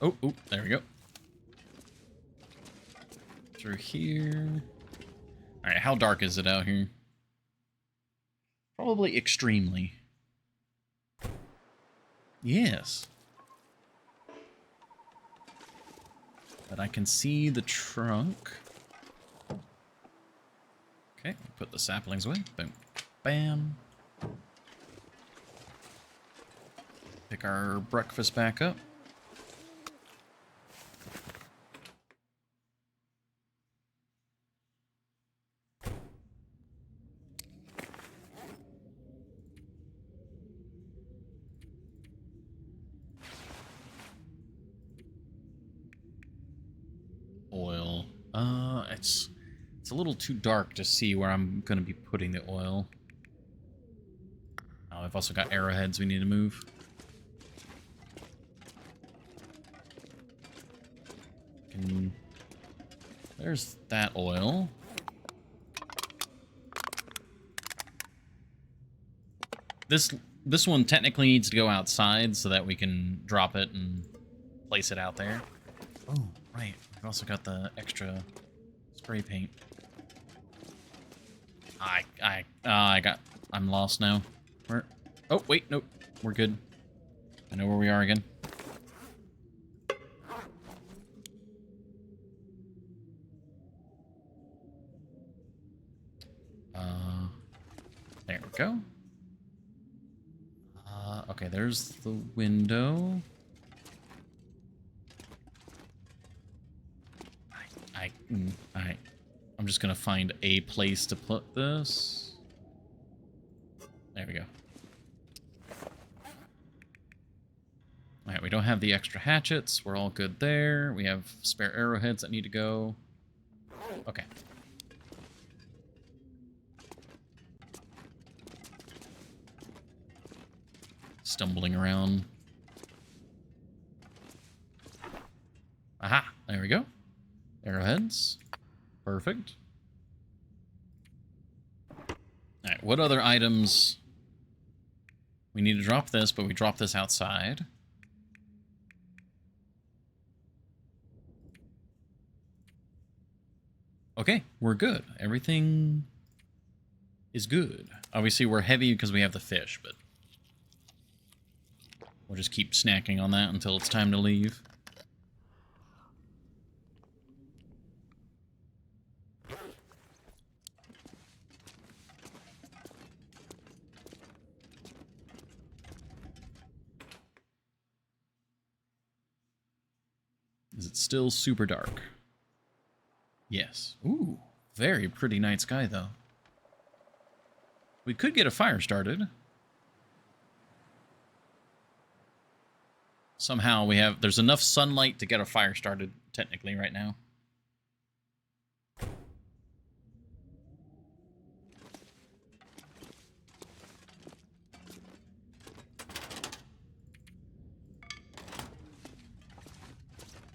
Oh, oh, there we go. Through here. All right, how dark is it out here? Probably extremely. Yes. But I can see the trunk. Okay, put the saplings away. Boom. Bam. Pick our breakfast back up. Oil. It's a little too dark to see where I'm going to be putting the oil. Oh, I've also got arrowheads we need to move. There's that oil. This one technically needs to go outside so that we can drop it and place it out there. Oh, right. I've also got the extra spray paint. I'm lost now. Where? Oh, wait, nope. We're good. I know where we are again. There we go. Okay, there's the window. Alright. I'm just gonna find a place to put this. There we go. Alright, we don't have the extra hatchets. We're all good there. We have spare arrowheads that need to go. Okay. Stumbling around. Aha! There we go. Arrowheads. Perfect. Alright, what other items? We need to drop this, but we drop this outside. Okay, we're good. Everything is good. Obviously, we're heavy because we have the fish, but we'll just keep snacking on that until it's time to leave. Is it still super dark? Yes. Ooh, very pretty night sky, though. We could get a fire started. Somehow there's enough sunlight to get a fire started, technically, right now.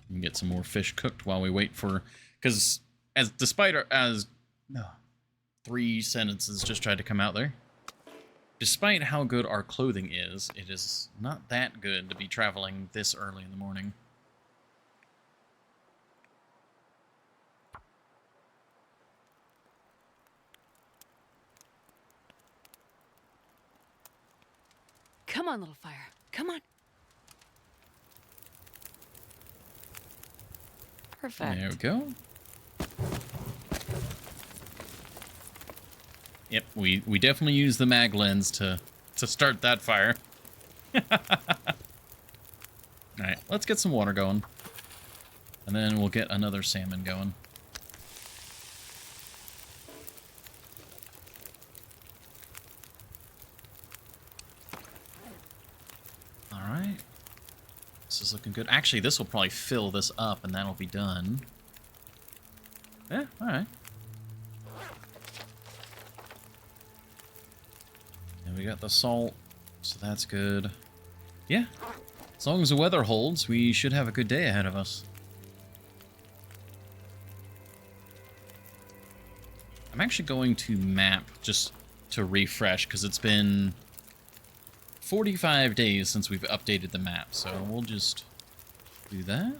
We can get some more fish cooked while we wait for... Because despite no, 3 sentences just tried to come out there. Despite how good our clothing is, it is not that good to be traveling this early in the morning. Come on, little fire. Come on. Perfect. There we go. Yep, we definitely use the mag lens to start that fire. Alright, let's get some water going. And then we'll get another salmon going. Alright. This is looking good. Actually, this will probably fill this up and that'll be done. Yeah, alright. And we got the salt, so that's good. Yeah, as long as the weather holds, we should have a good day ahead of us. I'm actually going to map just to refresh, because it's been 45 days since we've updated the map, so we'll just Do that.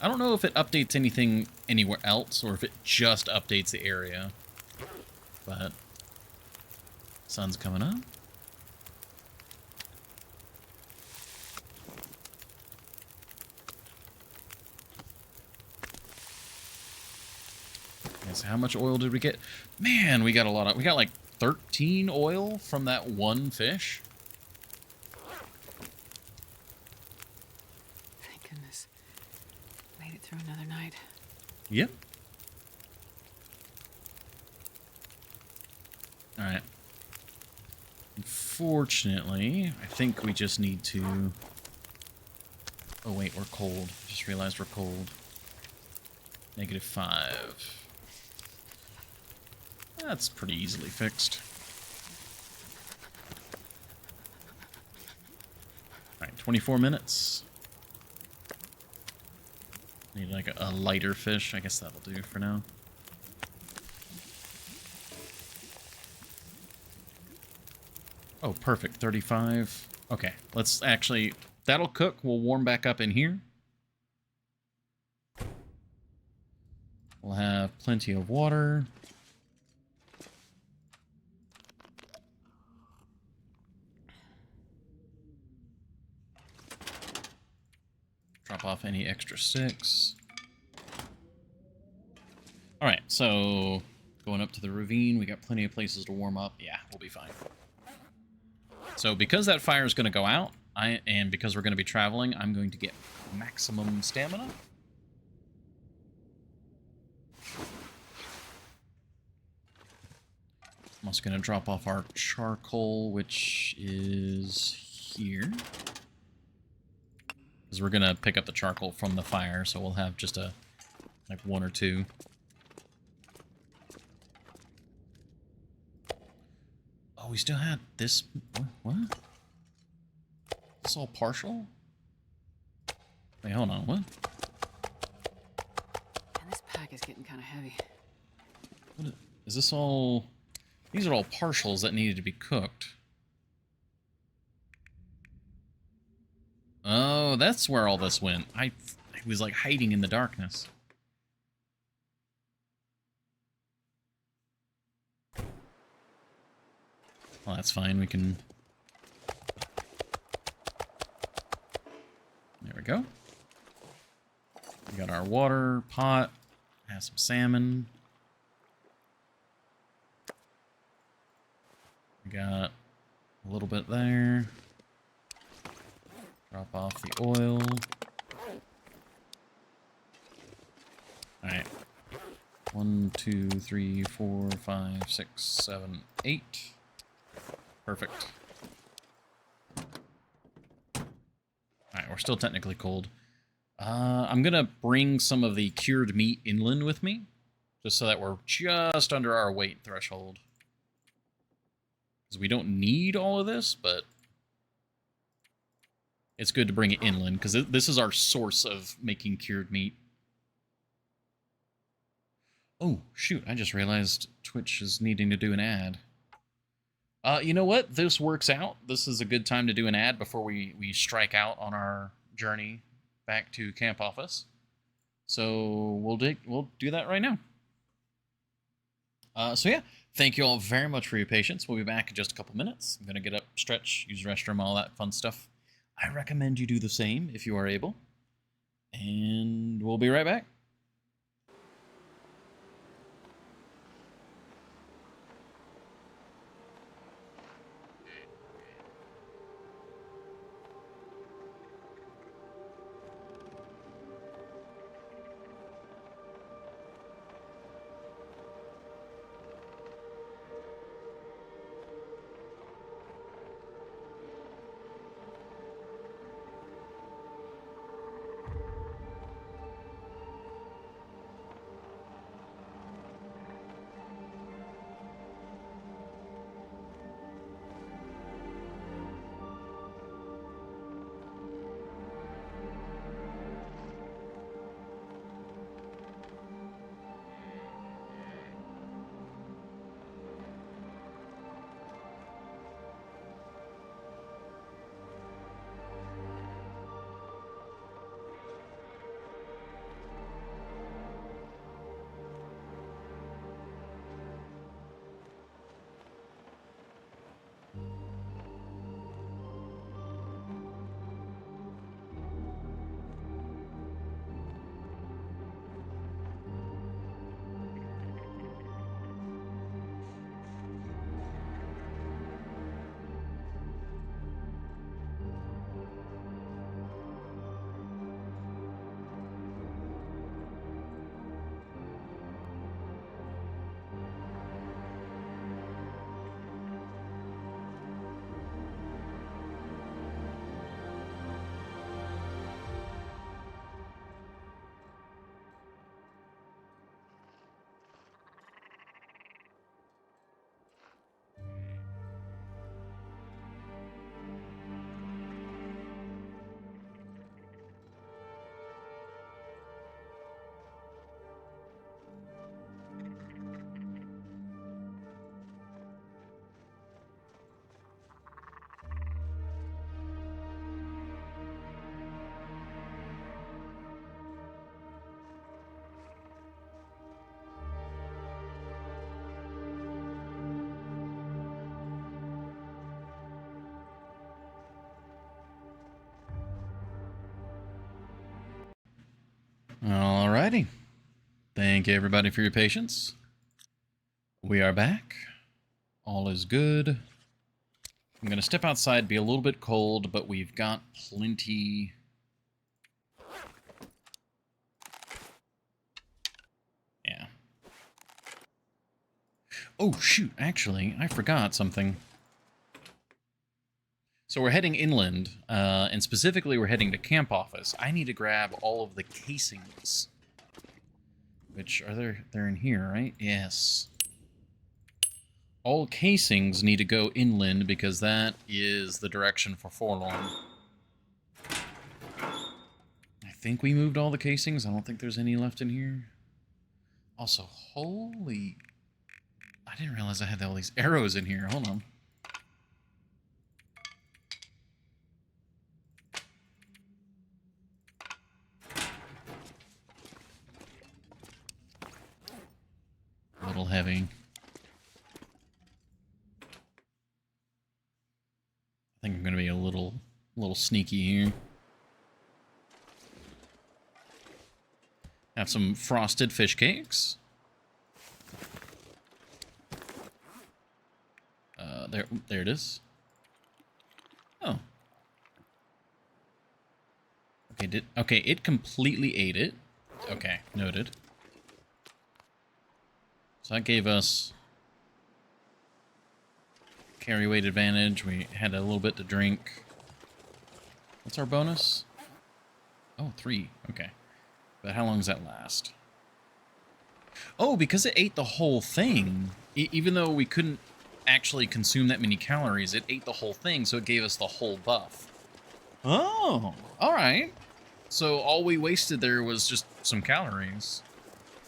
I don't know if it updates anything anywhere else or if it just updates the area. But sun's coming up. Okay, so how much oil did we get? Man, we got a lot of... We got like 13 oil from that one fish. Thank goodness. Made it through another night. Yep. Alright. Unfortunately, I think we just need to... Oh wait, we're cold. Just realized we're cold. -5. That's pretty easily fixed. Alright, 24 minutes. Need like a lighter fish. I guess that'll do for now. Oh, perfect. 35. Okay, let's actually... That'll cook. We'll warm back up in here. We'll have plenty of water. Drop off any extra sticks. Alright, so going up to the ravine, we got plenty of places to warm up. Yeah, we'll be fine. So because that fire is going to go out, and because we're going to be traveling, I'm going to get maximum stamina. I'm also going to drop off our charcoal, which is here. Because we're going to pick up the charcoal from the fire, so we'll have just a, like, 1 or 2. Oh, we still had this... What? This all partial? Wait, hold on, what? And this pack is getting kind of heavy. What is this all... These are all partials that needed to be cooked. Oh, that's where all this went. I was like hiding in the darkness. Well, that's fine. We can... There we go. We got our water pot. Have some salmon. We got a little bit there. Drop off the oil. Alright. 1, 2, 3, 4, 5, 6, 7, 8. Perfect. Alright, we're still technically cold. I'm gonna bring some of the cured meat inland with me, just so that we're just under our weight threshold. Because we don't need all of this, but it's good to bring it inland, because this is our source of making cured meat. Oh, shoot, I just realized Twitch is needing to do an ad. You know what? This works out. This is a good time to do an ad before we strike out on our journey back to camp office. So we'll do that right now. So yeah, thank you all very much for your patience. We'll be back in just a couple minutes. I'm going to get up, stretch, use the restroom, all that fun stuff. I recommend you do the same if you are able. And we'll be right back. Alrighty. Thank you, everybody, for your patience. We are back. All is good. I'm going to step outside, be a little bit cold, but we've got plenty... Yeah. Oh, shoot. Actually, I forgot something. So we're heading inland, and specifically we're heading to camp office. I need to grab all of the casings. Which, they're in here, right? Yes. All casings need to go inland because that is the direction for Forlorn. I think we moved all the casings. I don't think there's any left in here. Also, holy... I didn't realize I had all these arrows in here. Hold on. A little heavy. I think I'm going to be a little sneaky here. Have some frosted fish cakes. There it is. Oh. Okay, it completely ate it. Okay, noted. So that gave us carry weight advantage. We had a little bit to drink. What's our bonus? Oh, 3. Okay. But how long does that last? Oh, because it ate the whole thing. Even though we couldn't actually consume that many calories, it ate the whole thing, so it gave us the whole buff. Oh, alright. So all we wasted there was just some calories.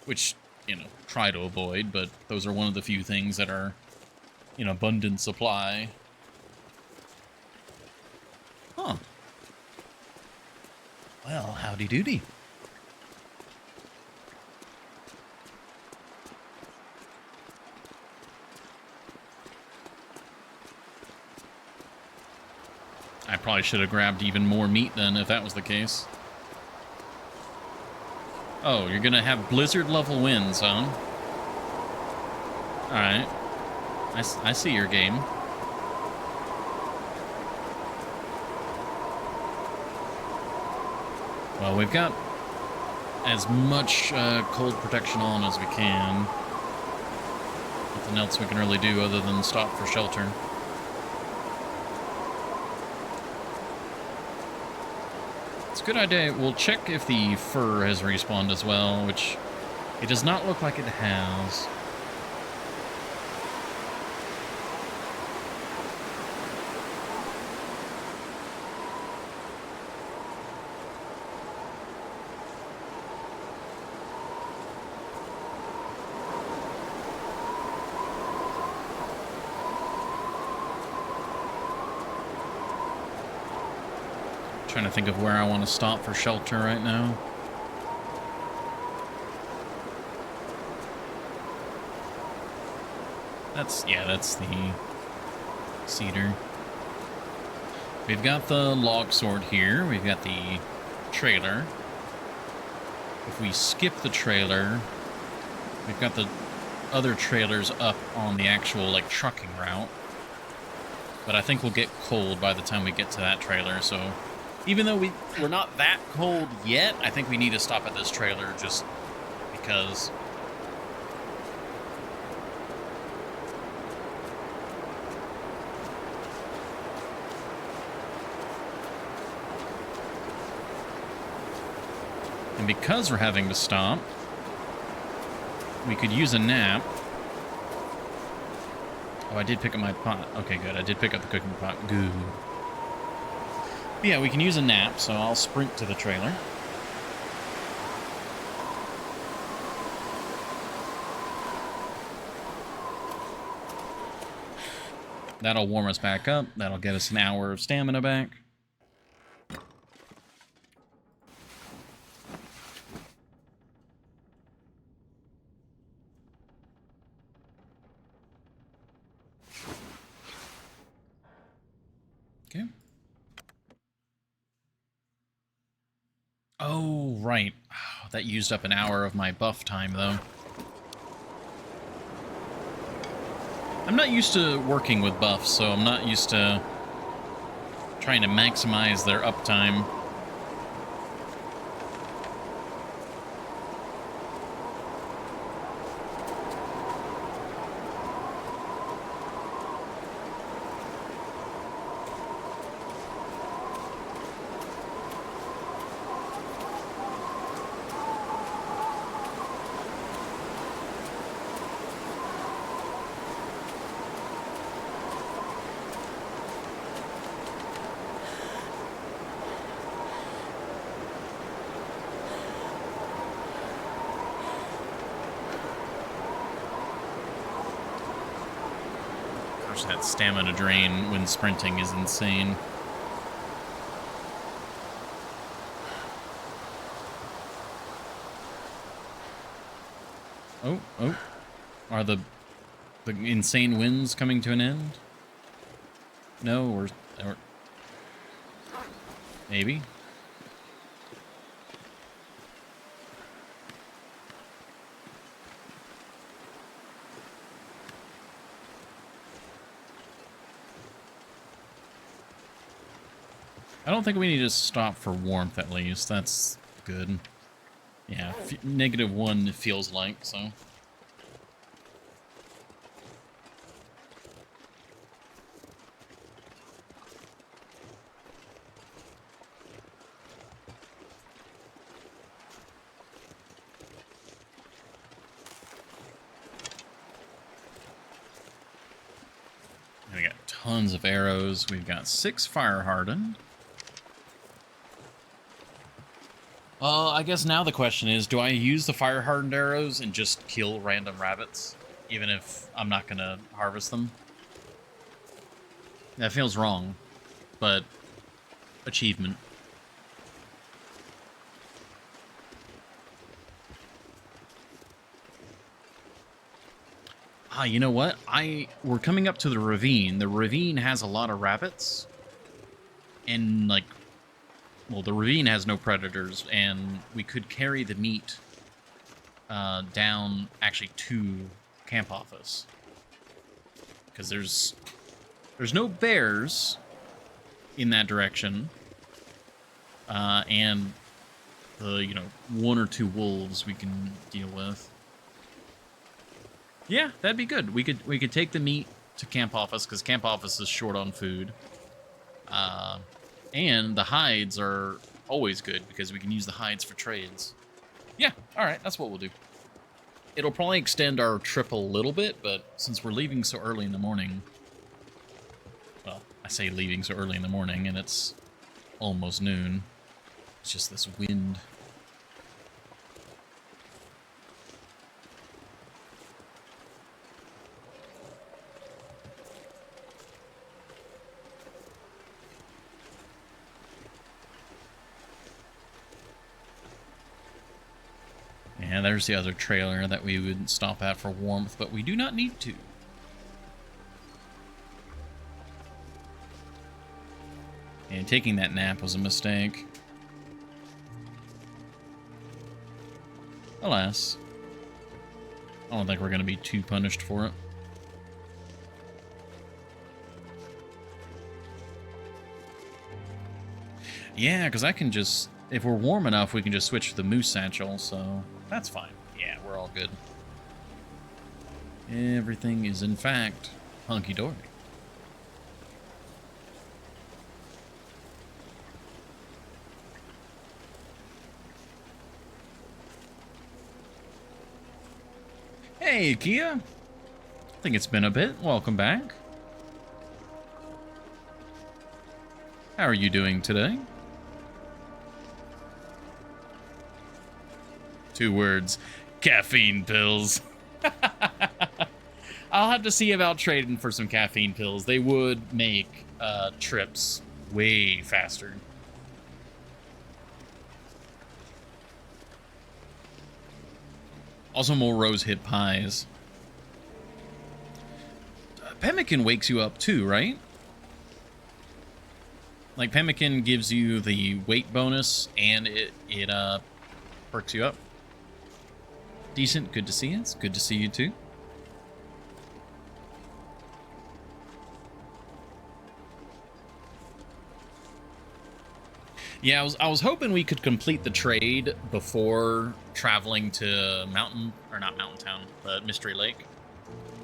Which, you know, try to avoid, but those are one of the few things that are in abundant supply. Huh. Well, howdy doody. I probably should have grabbed even more meat then, if that was the case. Oh, you're gonna have blizzard-level winds, huh? Alright. I see your game. Well, we've got as much cold protection on as we can. Nothing else we can really do other than stop for shelter. It's a good idea. We'll check if the fur has respawned as well, which it does not look like it has. Trying to think of where I want to stop for shelter right now. That's the cedar. We've got the log sort here. We've got the trailer. If we skip the trailer, we've got the other trailers up on the actual, like, trucking route. But I think we'll get cold by the time we get to that trailer, so... Even though we're not that cold yet, I think we need to stop at this trailer just because. And because we're having to stop, we could use a nap. Oh, I did pick up my pot. Okay, good. I did pick up the cooking pot. Good. Yeah, we can use a nap, so I'll sprint to the trailer. That'll warm us back up. That'll get us an hour of stamina back. Okay. Oh, right. Oh, that used up an hour of my buff time, though. I'm not used to working with buffs, so I'm not used to trying to maximize their uptime. That stamina drain when sprinting is insane. Oh. Are the insane winds coming to an end? No, or maybe. I don't think we need to stop for warmth, at least. That's good. Yeah, -1 it feels like, so. We got tons of arrows. We've got 6 fire hardened. I guess now the question is, do I use the fire-hardened arrows and just kill random rabbits, even if I'm not going to harvest them? That feels wrong, but achievement. Ah, you know what? We're coming up to the ravine. The ravine has a lot of rabbits, and, like, well, the ravine has no predators, and we could carry the meat down, actually, to camp office. Because there's no bears in that direction, and the, 1 or 2 wolves we can deal with. Yeah, that'd be good. We could take the meat to camp office, because camp office is short on food. And the hides are always good, because we can use the hides for trades. Yeah, alright, that's what we'll do. It'll probably extend our trip a little bit, but since we're leaving so early in the morning... Well, I say leaving so early in the morning, and it's almost noon. It's just this wind. And there's the other trailer that we would stop at for warmth, but we do not need to. And taking that nap was a mistake. Alas. I don't think we're going to be too punished for it. Yeah, because I can just... If we're warm enough, we can just switch to the moose satchel, so that's fine. Yeah, we're all good. Everything is, in fact, hunky-dory. Hey, Kia. I think it's been a bit. Welcome back. How are you doing today? 2 words. Caffeine pills. I'll have to see about trading for some caffeine pills. They would make trips way faster. Also more rose-hip pies. Pemmican wakes you up too, right? Like, Pemmican gives you the weight bonus, and it perks you up. Decent. Good to see you. It's good to see you too. Yeah, I was hoping we could complete the trade before traveling to Mountain, or not Mountain Town, but Mystery Lake.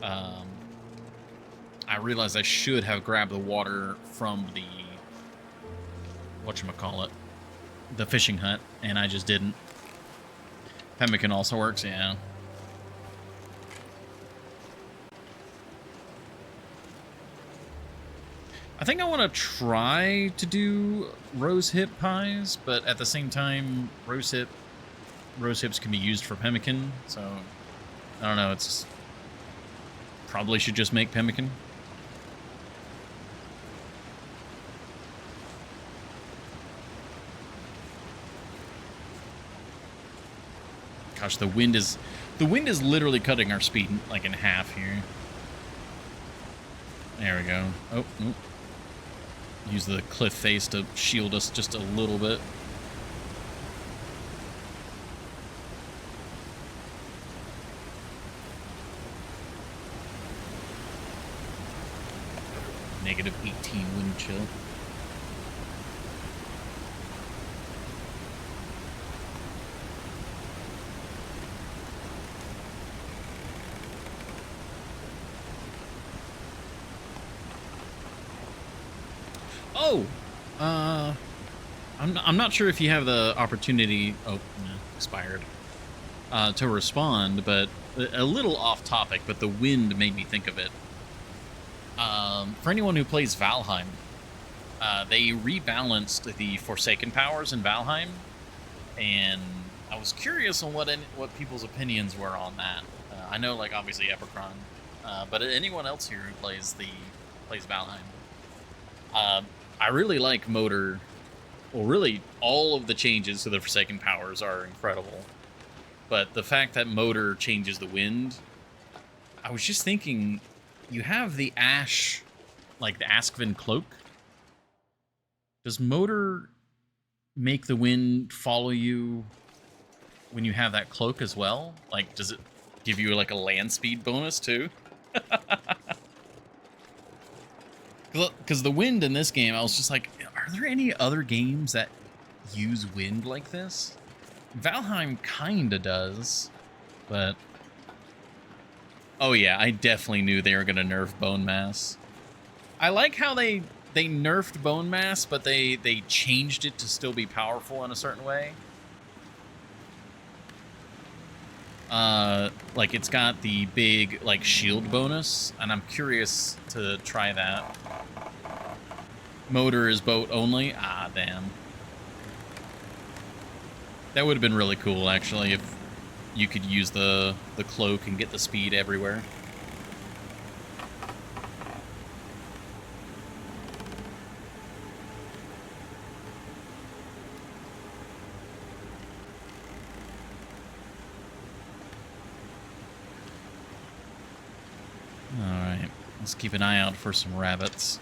I realized I should have grabbed the water from the, whatchamacallit, the fishing hut, and I just didn't. Pemmican also works, yeah. I think I want to try to do rose hip pies, but at the same time, rose hips can be used for pemmican, so I don't know. It's probably should just make pemmican. Gosh, the wind is literally cutting our speed like in half here. There we go. Oh, nope. Use the cliff face to shield us just a little bit. Negative 18 wind chill. Oh, I'm not sure if you have the opportunity. Oh, no, expired. To respond, but a little off topic. But the wind made me think of it. For anyone who plays Valheim, they rebalanced the Forsaken powers in Valheim, and I was curious on what people's opinions were on that. I know, like obviously Epicron, but anyone else here who plays Valheim. I really like Motor. Well, really, all of the changes to the Forsaken powers are incredible. But the fact that Motor changes the wind, I was just thinking, you have the Ash, like the Askvin cloak. Does Motor make the wind follow you when you have that cloak as well? Like, does it give you like a land speed bonus too? Because the wind in this game, I was just like, are there any other games that use wind like this? Valheim kinda does, but... Oh yeah, I definitely knew they were gonna nerf Bone Mass. I like how they nerfed Bone Mass, but they changed it to still be powerful in a certain way. Like it's got the big like shield bonus, and I'm curious to try that. Motor is boat only? Ah, damn. That would have been really cool, actually, if you could use the cloak and get the speed everywhere. Alright, let's keep an eye out for some rabbits.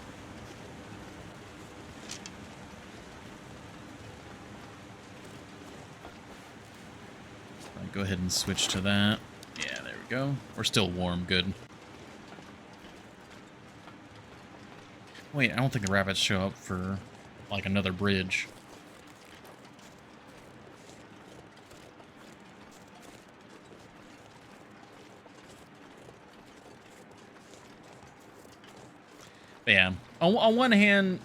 Go ahead and switch to that. Yeah, there we go. We're still warm, good. Wait, I don't think the rabbits show up for, like, another bridge. But yeah, on one hand,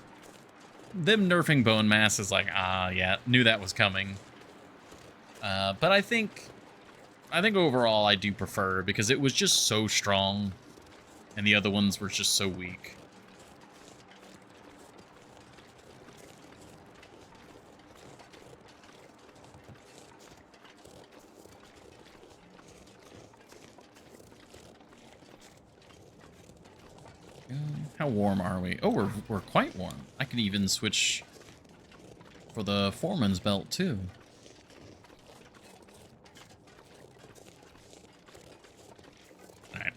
them nerfing Bone Mass is like, ah, yeah, knew that was coming. But I think overall I do prefer, because it was just so strong, and the other ones were just so weak. How warm are we? Oh, we're quite warm. I could even switch for the foreman's belt too. Alright.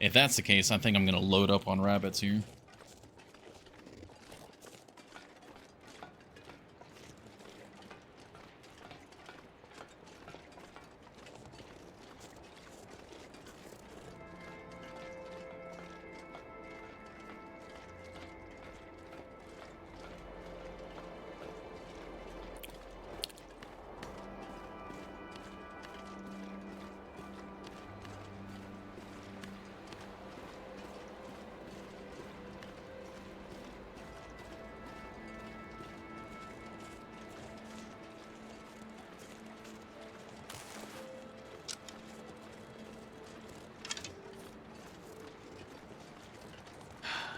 If that's the case, I think I'm gonna load up on rabbits here.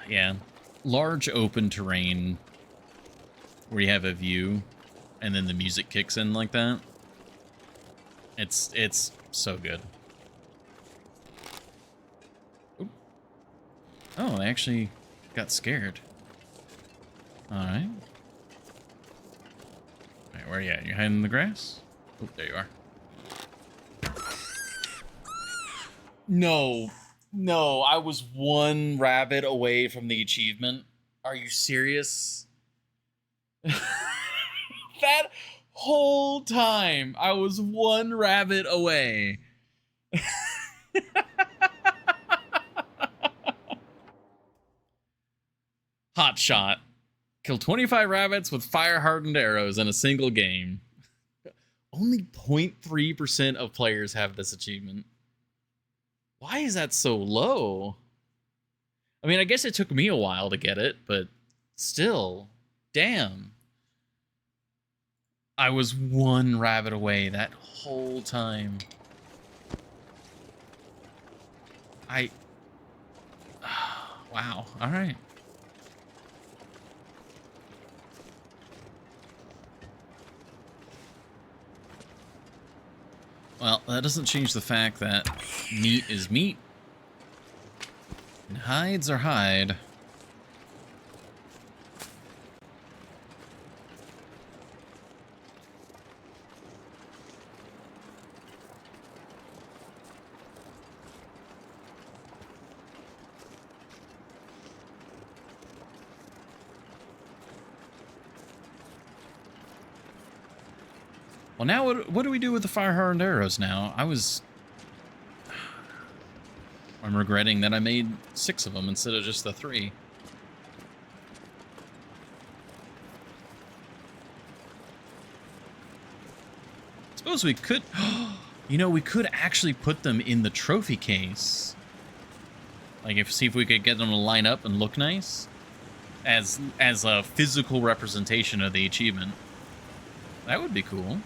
Yeah. Large open terrain where you have a view and then the music kicks in like that. It's so good. Oop. Oh, they actually got scared. Alright. Alright, where are you at? You hiding in the grass? Oh, there you are. No. No, I was one rabbit away from the achievement. Are you serious? That whole time, I was one rabbit away. Hot shot. Kill 25 rabbits with fire-hardened arrows in a single game. Only 0.3% of players have this achievement. Why is that so low? I mean, I guess it took me a while to get it, but still, damn. I was one rabbit away that whole time. Wow, alright. Well, that doesn't change the fact that meat is meat. And hides are hide. Well, now what do we do with the fire-hardened arrows now? I'm regretting that I made 6 of them instead of just the 3. Suppose we could... You know, we could actually put them in the trophy case. Like, see if we could get them to line up and look nice. As a physical representation of the achievement. That would be cool.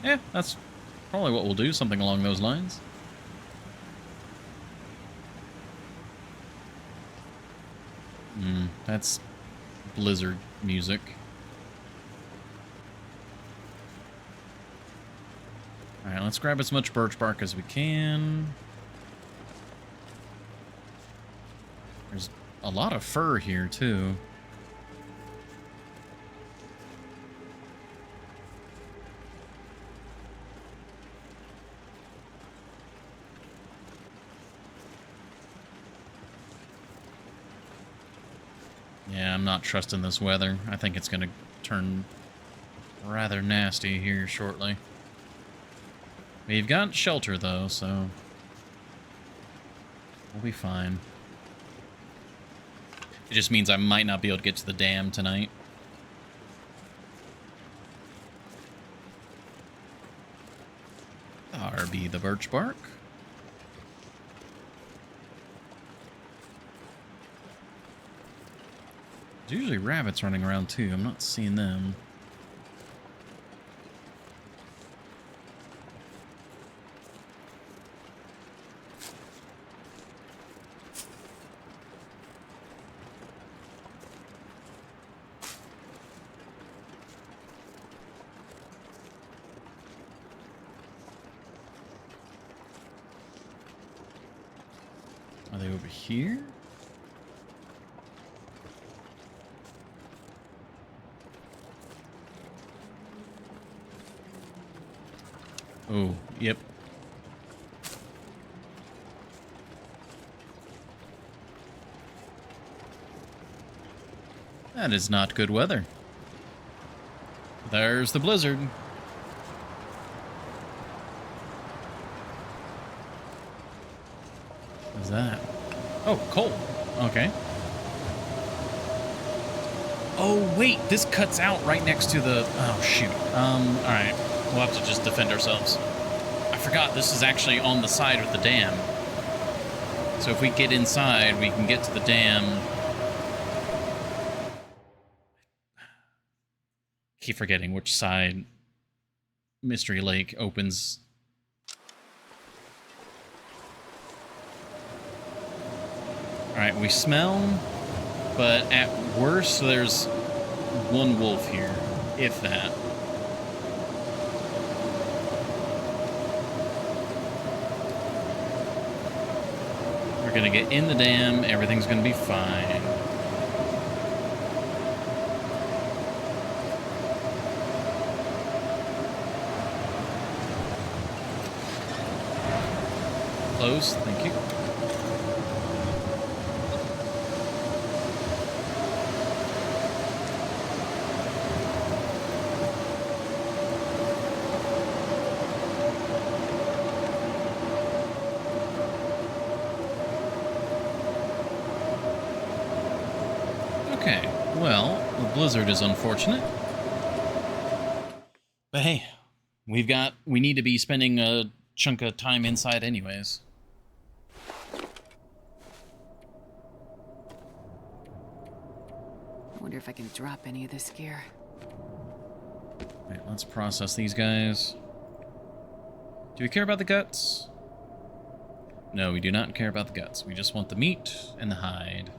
Yeah, that's probably what we'll do, something along those lines. That's Blizzard music. Alright, let's grab as much birch bark as we can. There's a lot of fur here, too. Yeah, I'm not trusting this weather. I think it's going to turn rather nasty here shortly. We've got shelter, though, so we'll be fine. It just means I might not be able to get to the dam tonight. RB the birch bark. There's usually rabbits running around too. I'm not seeing them. Are they over here? Oh, yep. That is not good weather. There's the blizzard. What's that? Oh, coal. Okay. Oh, wait, this cuts out right next to the... Oh, shoot. Alright. We'll have to just defend ourselves. I forgot this is actually on the side of the dam. So if we get inside, we can get to the dam. Keep forgetting which side Mystery Lake opens. Alright, we smell, but at worst, there's one wolf here, if that. We're gonna get in the dam, everything's gonna be fine. Close, thank you. Okay, well, the blizzard is unfortunate. But hey, we need to be spending a chunk of time inside anyways. I wonder if I can drop any of this gear. Right, let's process these guys. Do we care about the guts? No, we do not care about the guts. We just want the meat and the hide.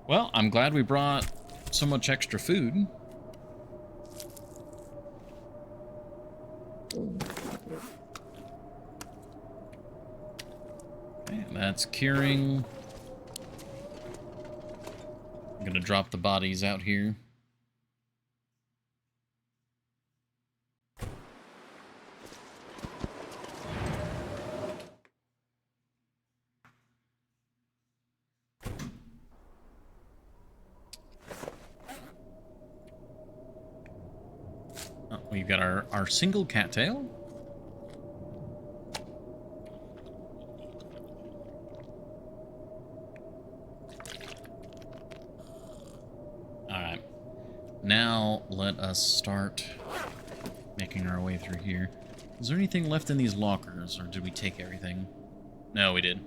Well, I'm glad we brought so much extra food. Okay, that's curing. I'm gonna drop the bodies out here. Oh, we've got our single cattail. Alright. Now let us start making our way through here. Is there anything left in these lockers, or did we take everything? No, we did.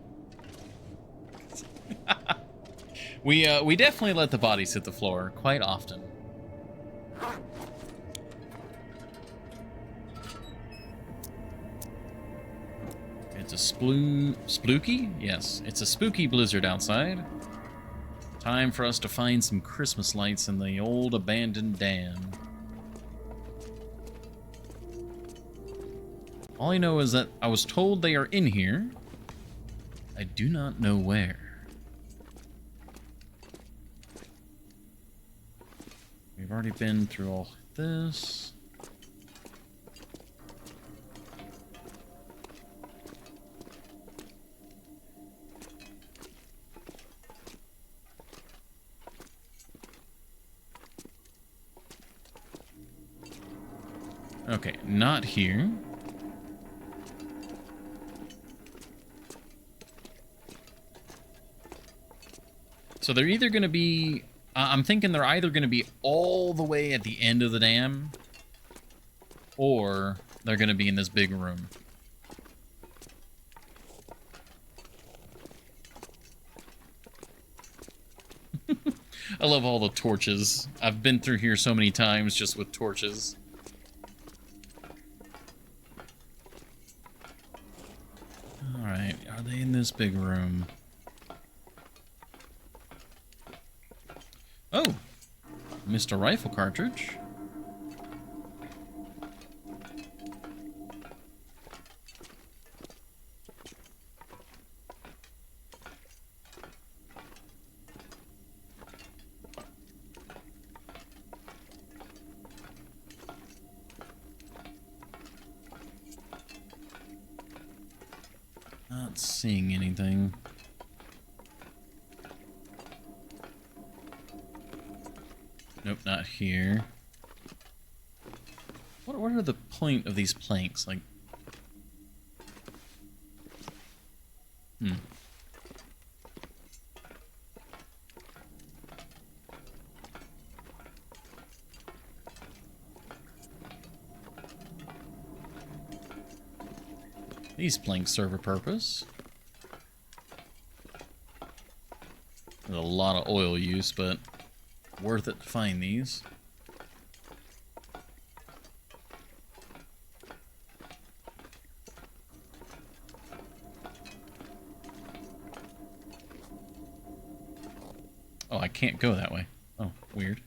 We definitely let the bodies hit the floor quite often. It's a spooky? Yes, it's a spooky blizzard outside. Time for us to find some Christmas lights in the old abandoned dam. All I know is that I was told they are in here. I do not know where. We've already been through all this. Okay, not here. So they're either going to be... I'm thinking they're either going to be all the way at the end of the dam, or they're going to be in this big room. I love all the torches. I've been through here so many times just with torches. Alright, are they in this big room? Oh! Missed a rifle cartridge. Not seeing anything. Nope, not here. What are the point of these planks? Like, these planks serve a purpose. There's a lot of oil use, but worth it to find these. Oh, I can't go that way. Oh, weird.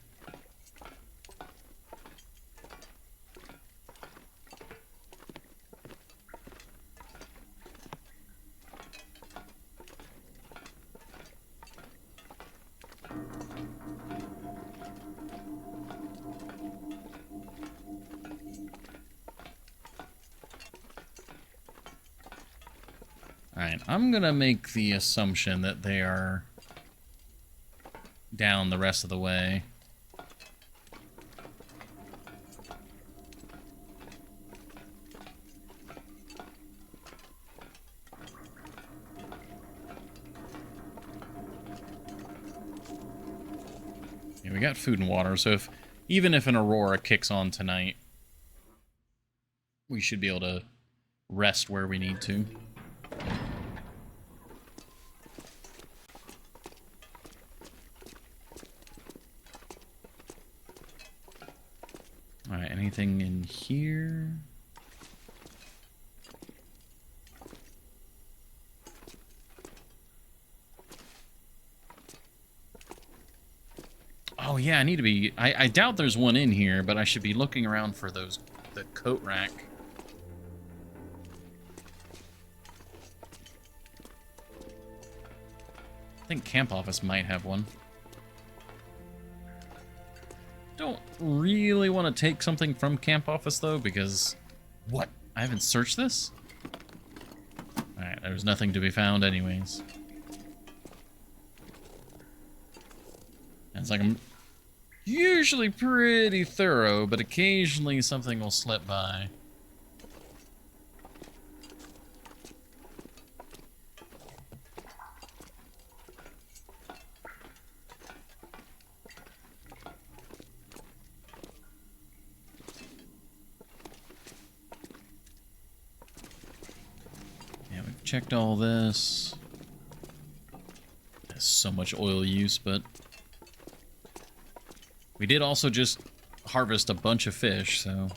Alright, I'm gonna make the assumption that they are down the rest of the way. Yeah, we got food and water, so even if an Aurora kicks on tonight, we should be able to rest where we need to. Alright, anything in here? Oh yeah, I need to be... I doubt there's one in here, but I should be looking around for the coat rack. I think camp office might have one. Don't really want to take something from camp office though, because what? I haven't searched this? Alright, there's nothing to be found anyways. It's like I'm usually pretty thorough, but occasionally something will slip by. Checked all this. There's so much oil use, but we did also just harvest a bunch of fish, so.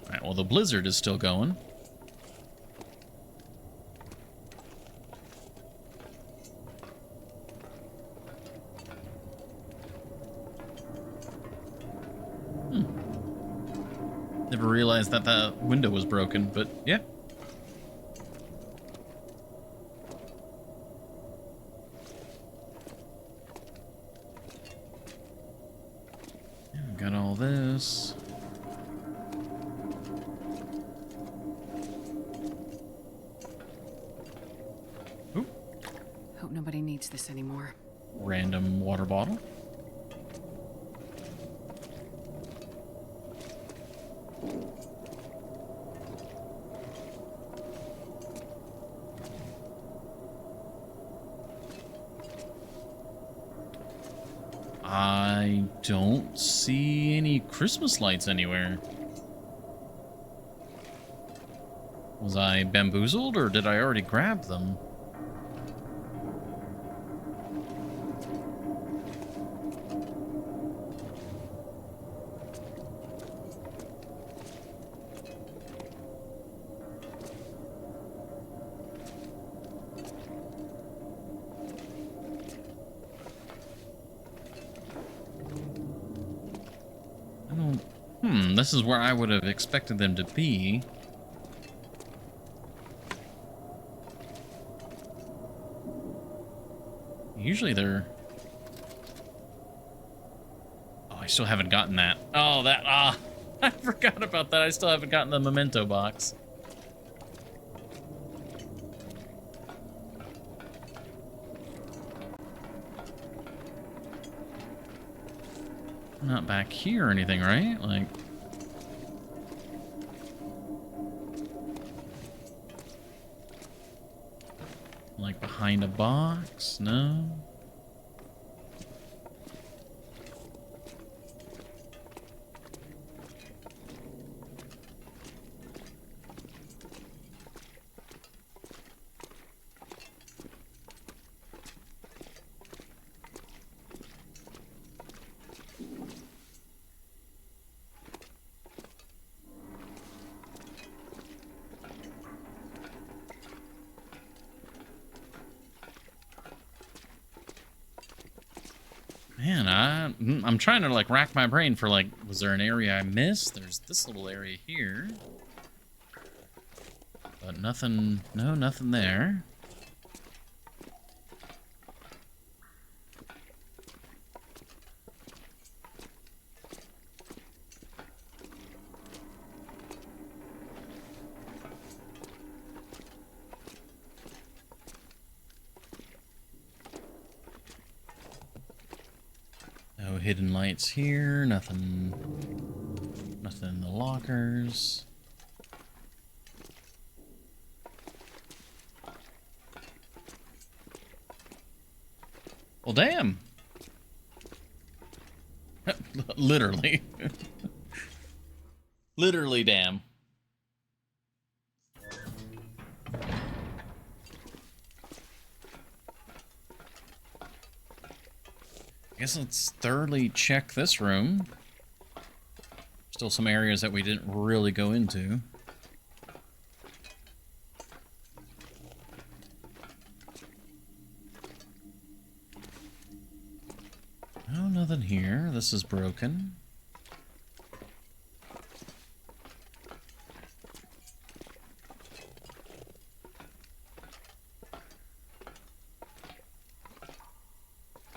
Alright, well, the blizzard is still going. Never realized that the window was broken, but yeah. Got all this. Oop. Hope nobody needs this anymore. Random water bottle. I don't see any Christmas lights anywhere. Was I bamboozled, or did I already grab them? This is where I would have expected them to be. Usually they're... Oh, I still haven't gotten that. Oh, that... I forgot about that. I still haven't gotten the memento box. Not back here or anything, right? Like behind a box? No. Man, I'm trying to like rack my brain for like, was there an area I missed? There's this little area here. But nothing, no, nothing there. No hidden lights here, nothing in the lockers. Well, damn. Literally. Literally, damn. I guess let's thoroughly check this room. Still some areas that we didn't really go into. Oh, nothing here. This is broken.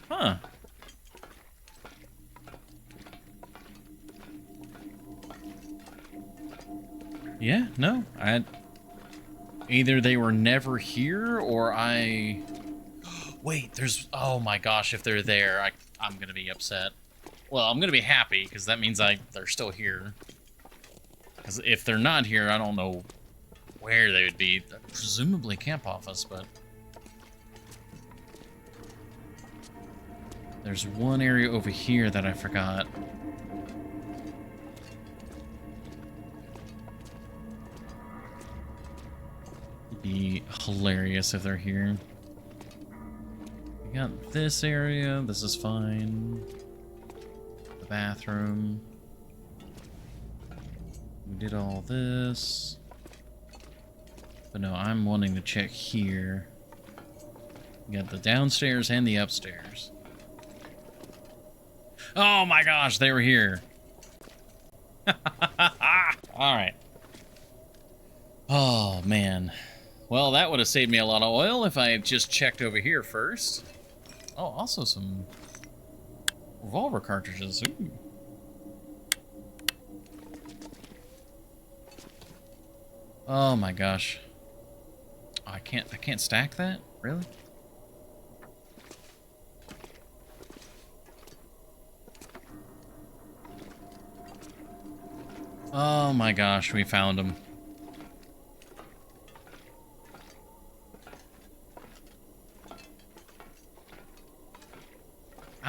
Huh. Yeah, no. Either they were never here or I... Wait, there's... Oh my gosh, if they're there, I'm gonna be upset. Well, I'm gonna be happy, because that means they're still here. Because if they're not here, I don't know where they would be. Presumably camp office, but... There's one area over here that I forgot. It'd be hilarious if they're here. We got this area. This is fine. The bathroom. We did all this. But no, I'm wanting to check here. We got the downstairs and the upstairs. Oh my gosh, they were here. Alright. Oh, man. Well, that would have saved me a lot of oil if I had just checked over here first. Oh, also some revolver cartridges. Ooh. Oh my gosh. Oh, I can't stack that? Really? Oh my gosh, we found him.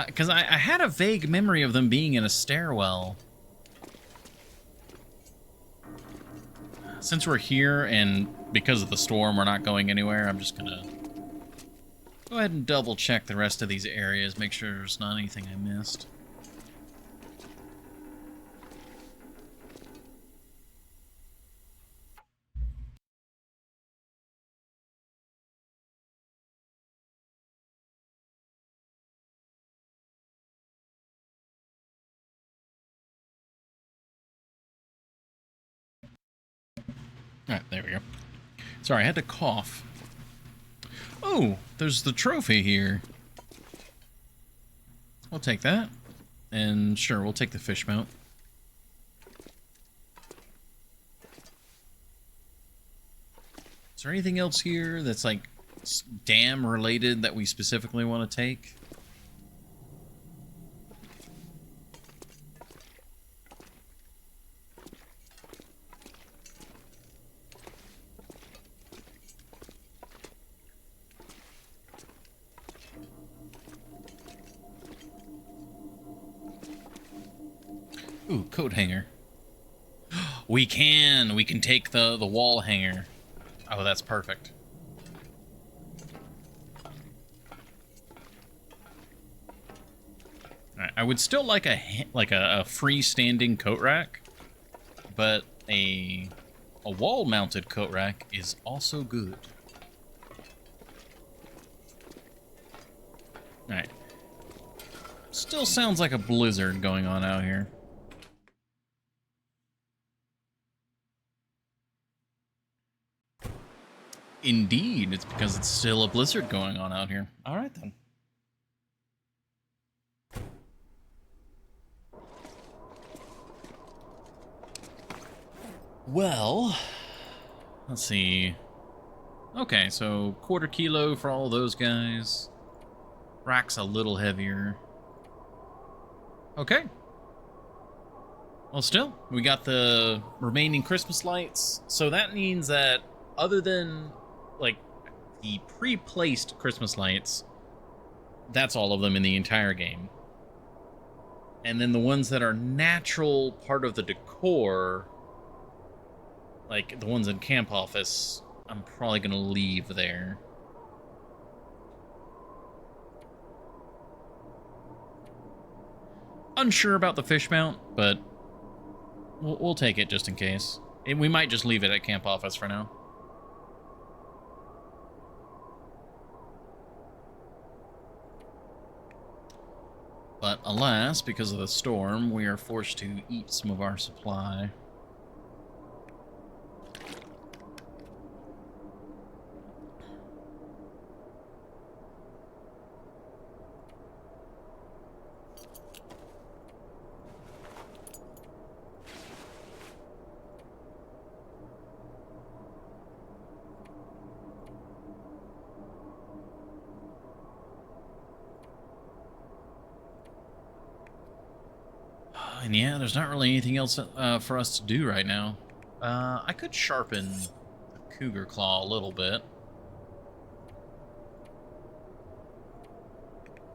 Because I had a vague memory of them being in a stairwell. Since we're here and because of the storm we're not going anywhere, I'm just gonna go ahead and double check the rest of these areas, make sure there's not anything I missed. Alright, there we go. Sorry, I had to cough. Oh, there's the trophy here. We'll take that. And sure, we'll take the fish mount. Is there anything else here that's like dam related that we specifically want to take? Ooh, coat hanger. We can take the wall hanger. Oh, that's perfect. All right, I would still like a freestanding coat rack, but a wall-mounted coat rack is also good. All right. Still sounds like a blizzard going on out here. Indeed, it's because it's still a blizzard going on out here. All right, then. Well, let's see. Okay, so quarter kilo for all those guys. Rack's a little heavier. Okay. Well, still, we got the remaining Christmas lights. So that means that other than, like, the pre-placed Christmas lights, that's all of them in the entire game. And then the ones that are natural part of the decor, like the ones in Camp Office, I'm probably going to leave there. Unsure about the fish mount, but we'll take it just in case. We might just leave it at Camp Office for now. But alas, because of the storm, we are forced to eat some of our supply. And yeah, there's not really anything else for us to do right now. I could sharpen the cougar claw a little bit.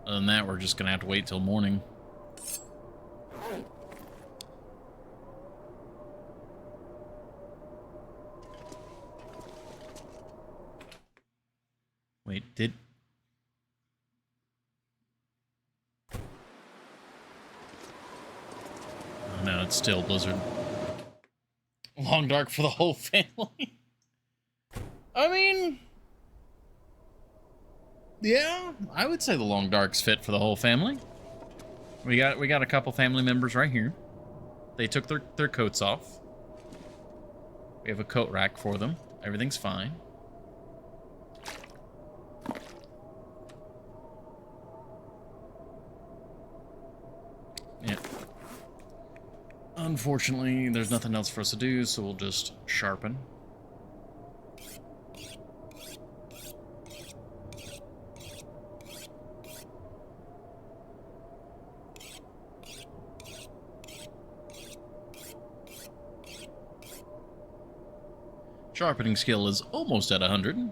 Other than that, we're just going to have to wait till morning. Wait, did... Oh, no, it's still blizzard. Long dark for the whole family. I mean... Yeah, I would say the long dark's fit for the whole family. We got a couple family members right here. They took their coats off. We have a coat rack for them. Everything's fine. Yeah. Unfortunately, there's nothing else for us to do, so we'll just sharpen. Sharpening skill is almost at 100.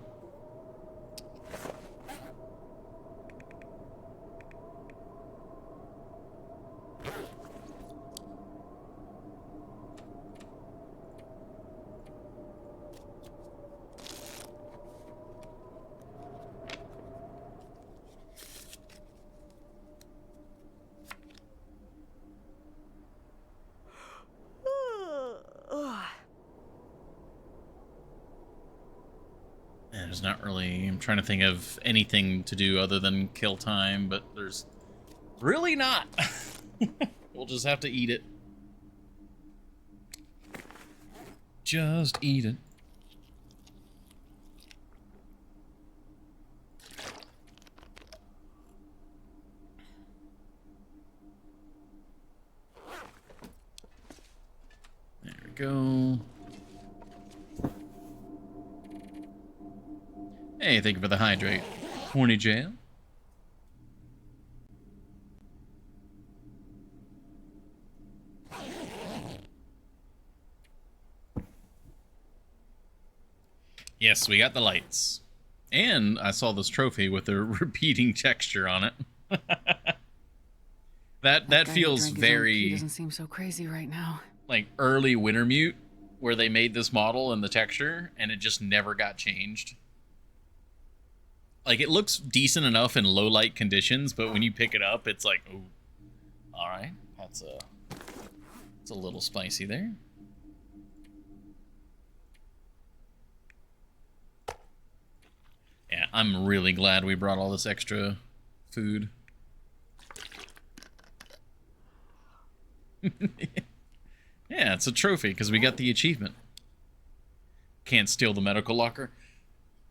There's not really... I'm trying to think of anything to do other than kill time, but there's really not. We'll just have to eat it. Just eat it. There we go. Hey, thank you for the hydrate. Horny jail. Yes, we got the lights. And I saw this trophy with a repeating texture on it. That That guy who feels drank his own pee very doesn't seem so crazy right now. like early Wintermute, where they made this model and the texture, and it just never got changed. Like, it looks decent enough in low light conditions, but when you pick it up, it's like, oh, all right, it's a little spicy there. Yeah, I'm really glad we brought all this extra food. Yeah, it's a trophy because we got the achievement. Can't steal the medical locker.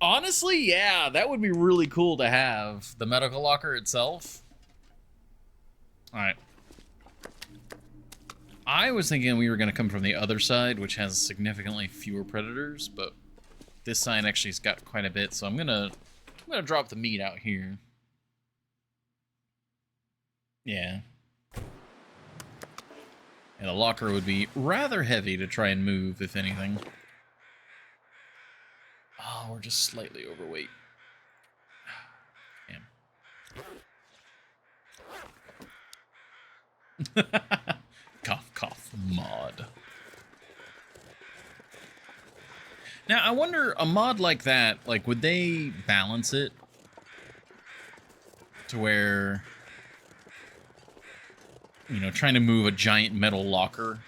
Honestly, yeah, that would be really cool to have. The medical locker itself. Alright. I was thinking we were going to come from the other side, which has significantly fewer predators, but this side actually's got quite a bit, so I'm gonna drop the meat out here. Yeah. And the locker would be rather heavy to try and move, if anything. Oh, we're just slightly overweight. Damn. Cough, cough, mod. Now, I wonder, a mod like that, like, would they balance it to where, you know, trying to move a giant metal locker,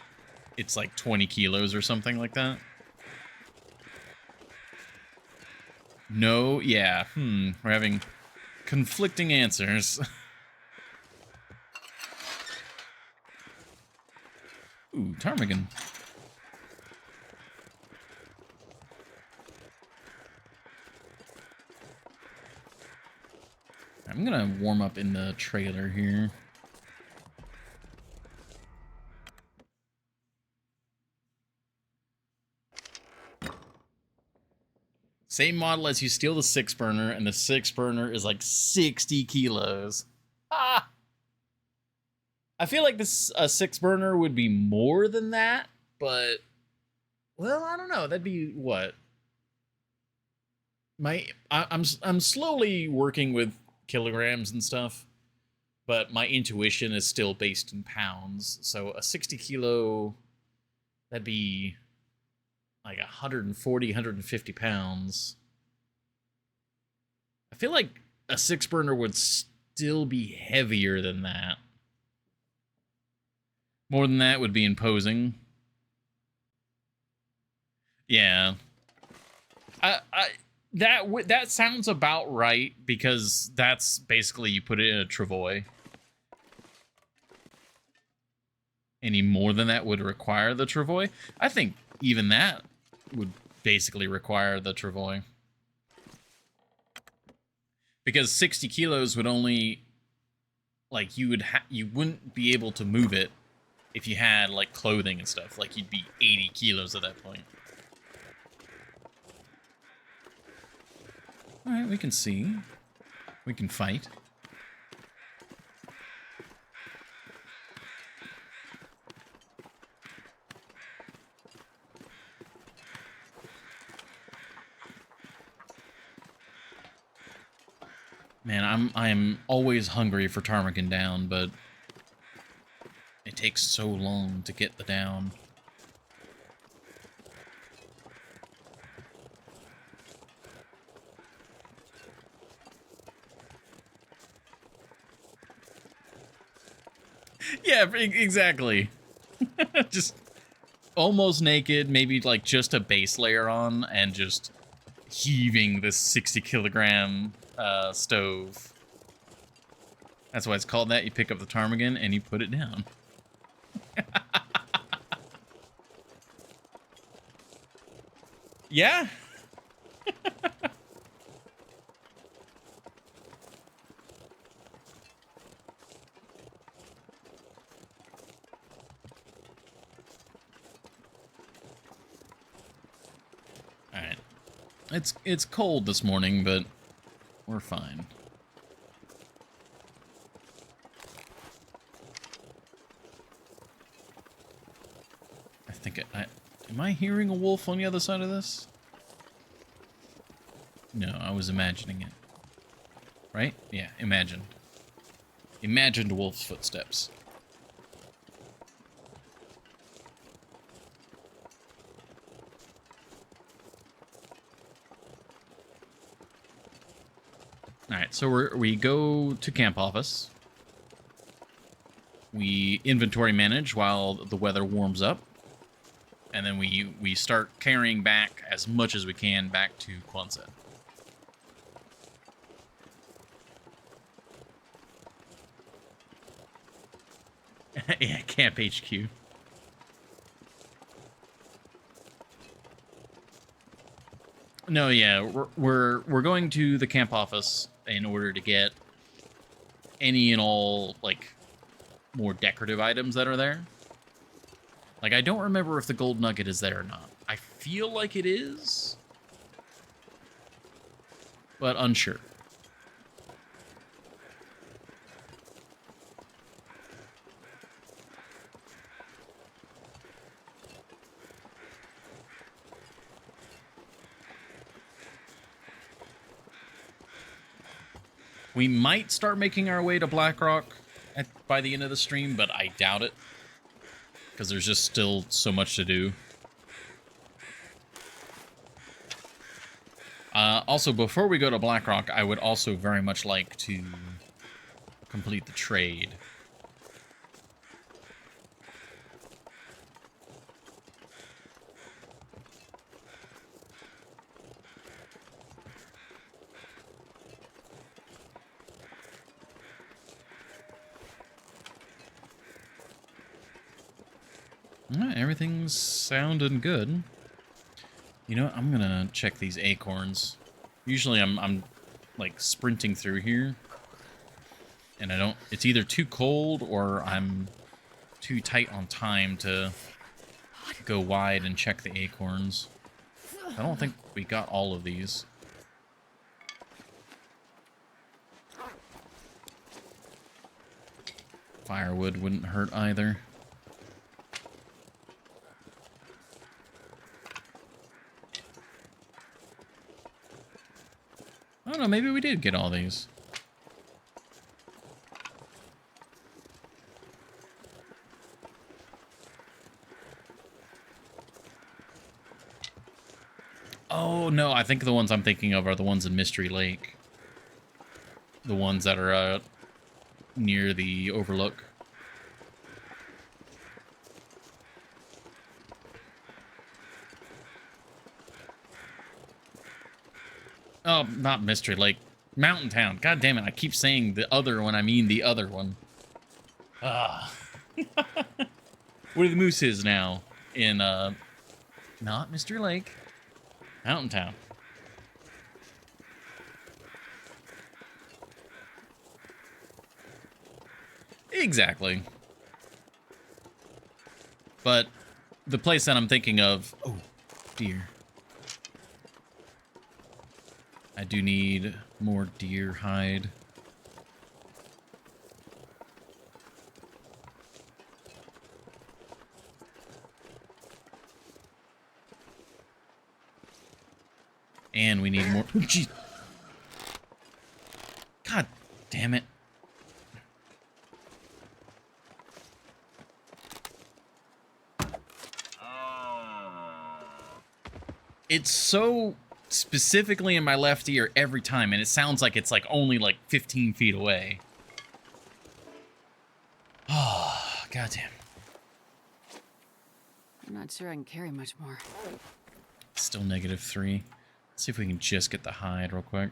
it's like 20 kilos or something like that? No? Yeah. We're having conflicting answers. Ooh, ptarmigan. I'm gonna warm up in the trailer here. Same model as you steal the 6-burner, and the 6-burner is like 60 kilos. Ah! I feel like this a 6-burner would be more than that, but well, I don't know. That'd be what? I'm slowly working with kilograms and stuff, but my intuition is still based in pounds. So a 60 kilo, that'd be like 140, 150 pounds. I feel like a 6-burner would still be heavier than that. More than that would be imposing. Yeah. That sounds about right, because that's basically you put it in a travois. Any more than that would require the travois. I think even that would basically require the travois. Because 60 kilos would only, like, you wouldn't be able to move it if you had, like, clothing and stuff. Like, you'd be 80 kilos at that point. Alright, we can see. We can fight. Man, I'm always hungry for ptarmigan down, but it takes so long to get the down. Yeah, exactly. Just almost naked, maybe like just a base layer on, and just heaving this 60-kilogram stove. That's why it's called that. You pick up the ptarmigan and you put it down. Yeah. Alright. It's cold this morning, but we're fine. I think am I hearing a wolf on the other side of this? No, I was imagining it. Right? Yeah, imagined. imagined wolf's footsteps. Alright, so we go to camp office. We inventory manage while the weather warms up. And then we start carrying back as much as we can back to Quonset. Yeah, Camp HQ. No, yeah, we're going to the camp office in order to get any and all like more decorative items that are there. Like, I don't remember if the gold nugget is there or not. I feel like it is, but unsure. We might start making our way to Blackrock by the end of the stream, but I doubt it. Because there's just still so much to do. Also, before we go to Blackrock, I would also very much like to complete the trade. Alright, everything's sounding good. You know what? I'm gonna check these acorns. Usually I'm like sprinting through here. And I don't... It's either too cold or I'm too tight on time to go wide and check the acorns. I don't think we got all of these. Firewood wouldn't hurt either. I don't know, maybe we did get all these. Oh, no, I think the ones I'm thinking of are the ones in Mystery Lake. The ones that are near the overlook. Oh, not Mystery Lake. Mountain Town. God damn it, I keep saying the other one, I mean the other one. Ah. Where the moose is now. In, not Mystery Lake. Mountain Town. Exactly. But the place that I'm thinking of... Oh, dear. I do need more deer hide. And we need more... Oh, geez. God damn it. It's so specifically in my left ear every time, and it sounds like it's like only like 15 feet away. Oh, goddamn. I'm not sure I can carry much more. Still -3. Let's see if we can just get the hide real quick.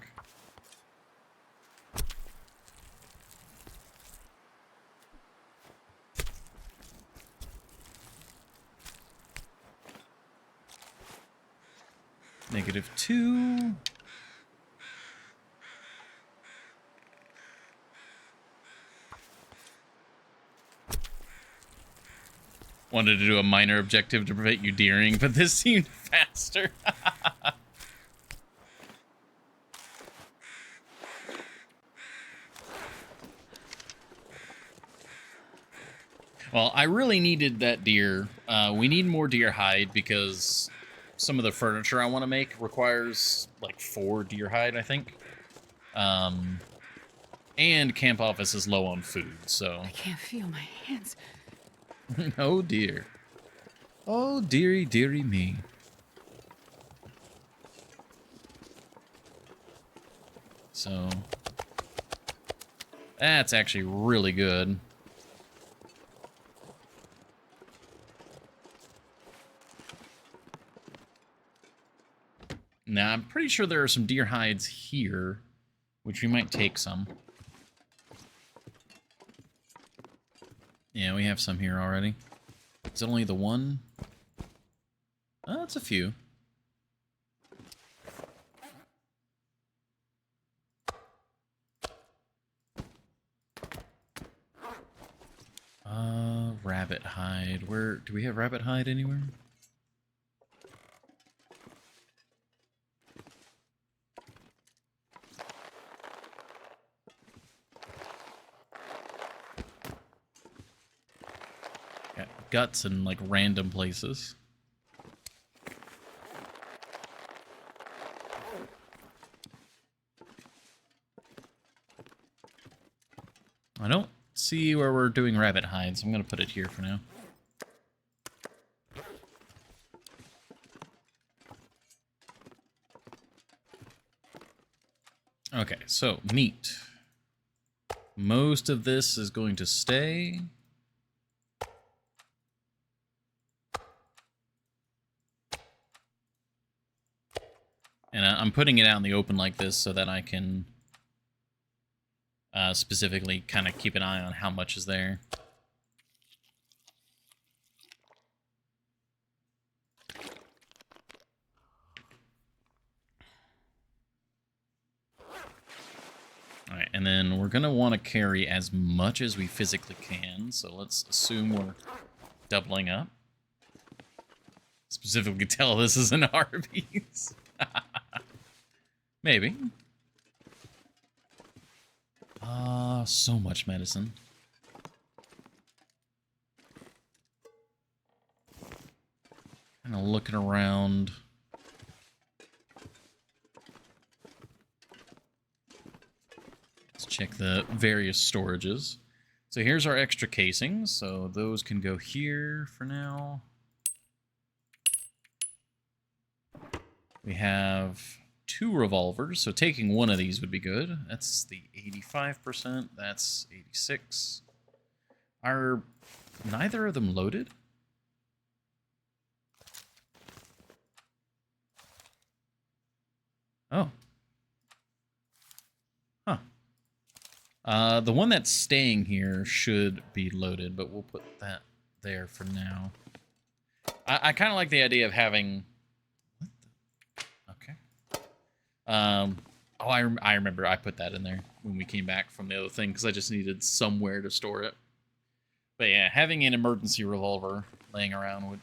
-2. Wanted to do a minor objective to prevent you deering, but this seemed faster. Well, I really needed that deer. We need more deer hide because some of the furniture I want to make requires like 4 deer hide, I think. And camp office is low on food, so... I can't feel my hands. Oh, dear. Oh, dearie, dearie me. So... That's actually really good. Now, I'm pretty sure there are some deer hides here, which we might take some. Yeah, we have some here already. Is it only the one? Oh, it's a few. Rabbit hide. Where do we have rabbit hide anywhere? Got guts in like random places. I don't see where we're doing rabbit hides. I'm gonna put it here for now. Okay, so meat. Most of this is going to stay. And I'm putting it out in the open like this so that I can specifically kind of keep an eye on how much is there. Alright, and then we're going to want to carry as much as we physically can, so let's assume we're doubling up. Specifically tell this is an Arby's. Maybe. So much medicine. Kind of looking around. Let's check the various storages. So here's our extra casings, so those can go here for now. We have 2 revolvers, so taking one of these would be good. That's the 85%, that's 86. Are neither of them loaded? Oh. Huh. The one that's staying here should be loaded, but we'll put that there for now. I kind of like the idea of having... Okay. Oh, I remember I put that in there when we came back from the other thing, because I just needed somewhere to store it. But yeah, having an emergency revolver laying around would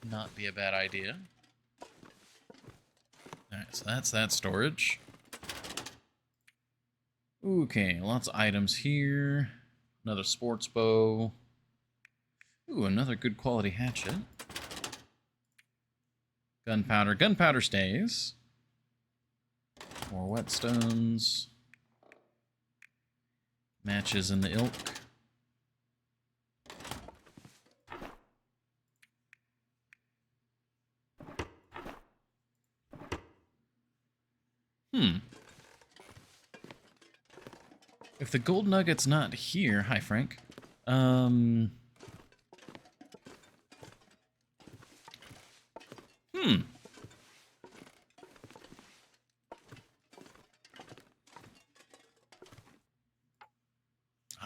not be a bad idea. Alright, so that's that storage. Okay, lots of items here. Another sports bow. Ooh, another good quality hatchet. Gunpowder. Gunpowder stays. More whetstones. Matches in the ilk. If the gold nugget's not here... Hi, Frank.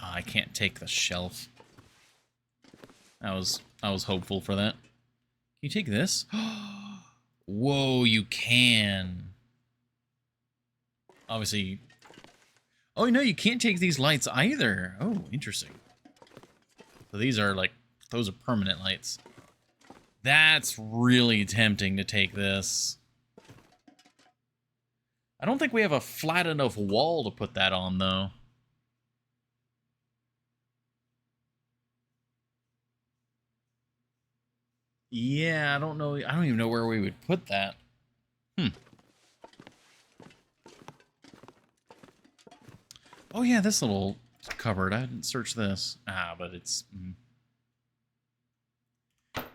I can't take the shelf. I was hopeful for that. Can you take this? Whoa, you can. Obviously. Oh, no, you can't take these lights either. Oh, interesting. So these are like, those are permanent lights. That's really tempting to take this. I don't think we have a flat enough wall to put that on, though. Yeah, I don't know. I don't even know where we would put that. Oh yeah, this little cupboard. I didn't search this. But it's...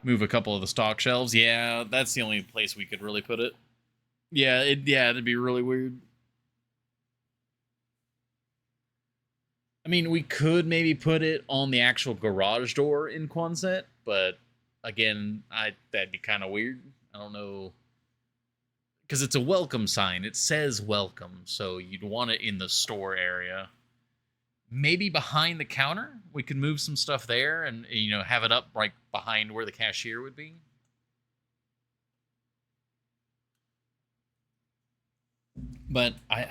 Move a couple of the stock shelves. Yeah, that's the only place we could really put it. Yeah, it'd be really weird. I mean, we could maybe put it on the actual garage door in Quonset, but again, that'd be kind of weird. I don't know, because it's a welcome sign. It says welcome, so you'd want it in the store area. Maybe behind the counter, we could move some stuff there, and have it up right behind where the cashier would be. But I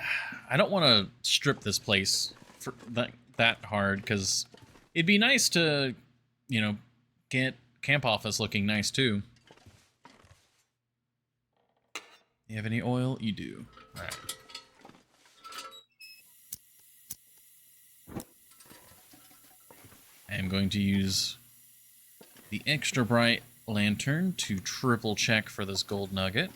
don't want to strip this place for that hard, because it'd be nice to, get camp office looking nice too. You have any oil? You do. All right. I am going to use the extra bright lantern to triple check for this gold nugget.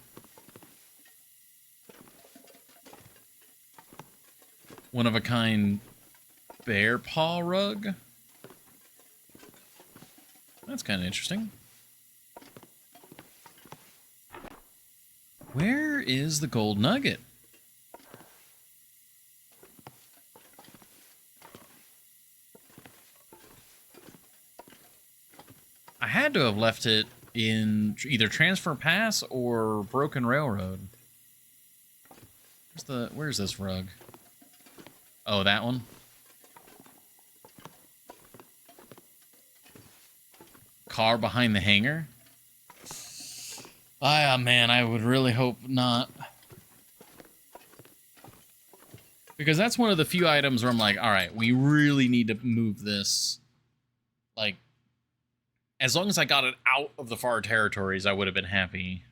One of a kind bear paw rug. That's kind of interesting. Where is the gold nugget? I had to have left it in either Transfer Pass or Broken Railroad. Where's this rug? Oh, that one? Car behind the hangar? Ah, man, I would really hope not. Because that's one of the few items where I'm like, alright, we really need to move this. Like, as long as I got it out of the far territories, I would have been happy.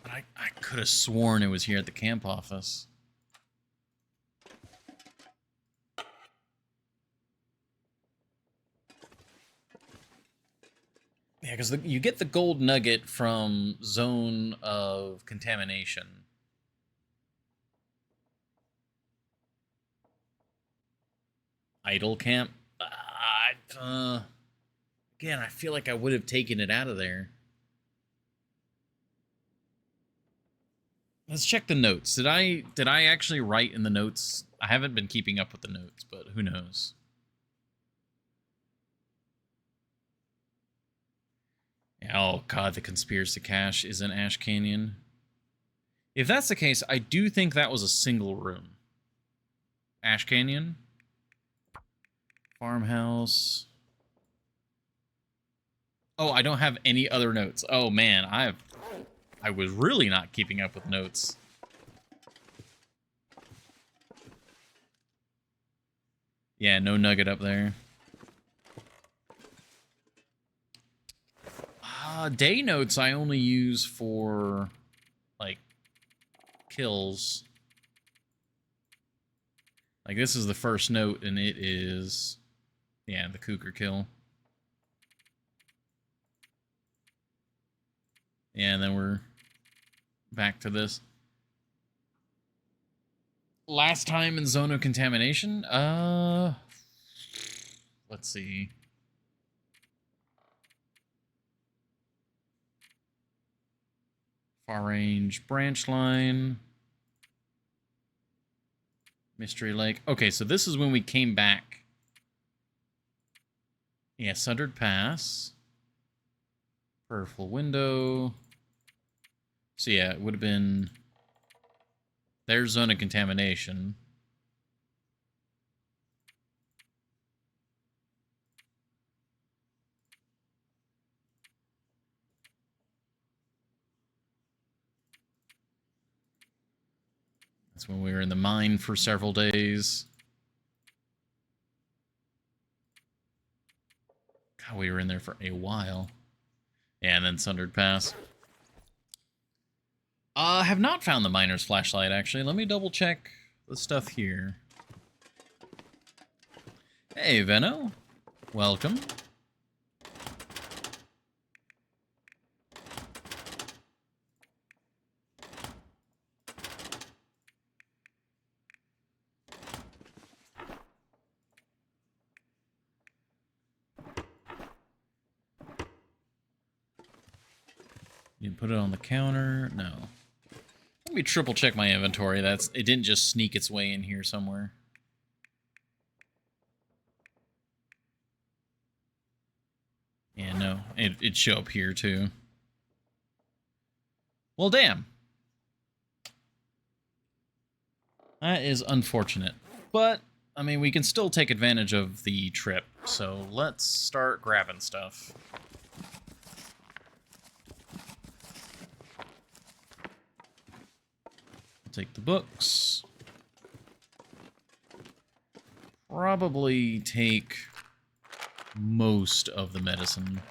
But I could have sworn it was here at the camp office. Yeah, because you get the gold nugget from Zone of Contamination. Idle camp. Again, I feel like I would have taken it out of there. Let's check the notes. Did I actually write in the notes? I haven't been keeping up with the notes, but who knows? Oh god, the conspiracy cache is in Ash Canyon. If that's the case, I do think that was a single room. Ash Canyon. Farmhouse. Oh, I don't have any other notes. Oh man, I was really not keeping up with notes. Yeah, no nugget up there. Day notes I only use for, like, kills. Like, this is the first note, and it is, yeah, the cougar kill. Yeah, and then we're back to this. Last time in Zone of Contamination? Let's see. Far range branch line. Mystery Lake. Okay, so this is when we came back. Yeah, Sundered Pass. Purple window. So yeah, it would have been... There's Zone of Contamination. That's when we were in the mine for several days. God, we were in there for a while. Yeah, and then Sundered Pass. I have not found the miner's flashlight, actually. Let me double check the stuff here. Hey, Venno. Welcome. can put it on the counter. No. Let me triple check my inventory. It didn't just sneak its way in here somewhere. Yeah, no. It'd show up here too. Well, damn. That is unfortunate. But, I mean, we can still take advantage of the trip. So let's start grabbing stuff. Take the books. Probably take most of the medicine.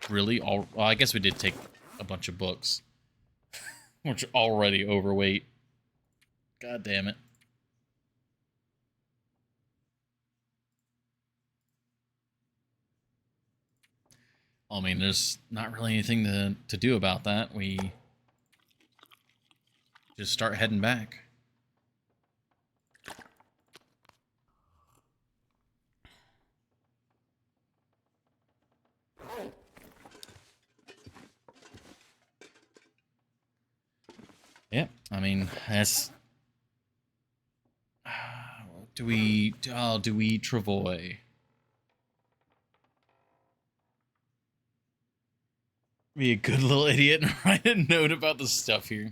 Really? Well, I guess we did take a bunch of books. Which are already overweight. God damn it. I mean, there's not really anything to do about that. We just start heading back. Yep, I mean, that's... do we Travoy? Be a good little idiot and write a note about the stuff here.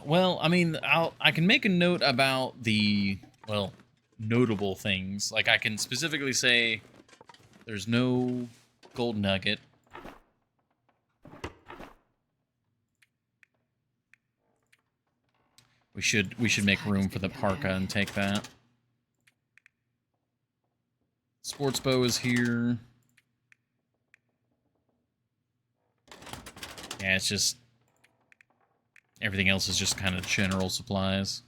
Well, I mean, I can make a note about the, well, notable things. Like, I can specifically say there's no gold nugget. We should make room for the parka and take that. Sports bow is here. Yeah, it's just... everything else is just kind of general supplies.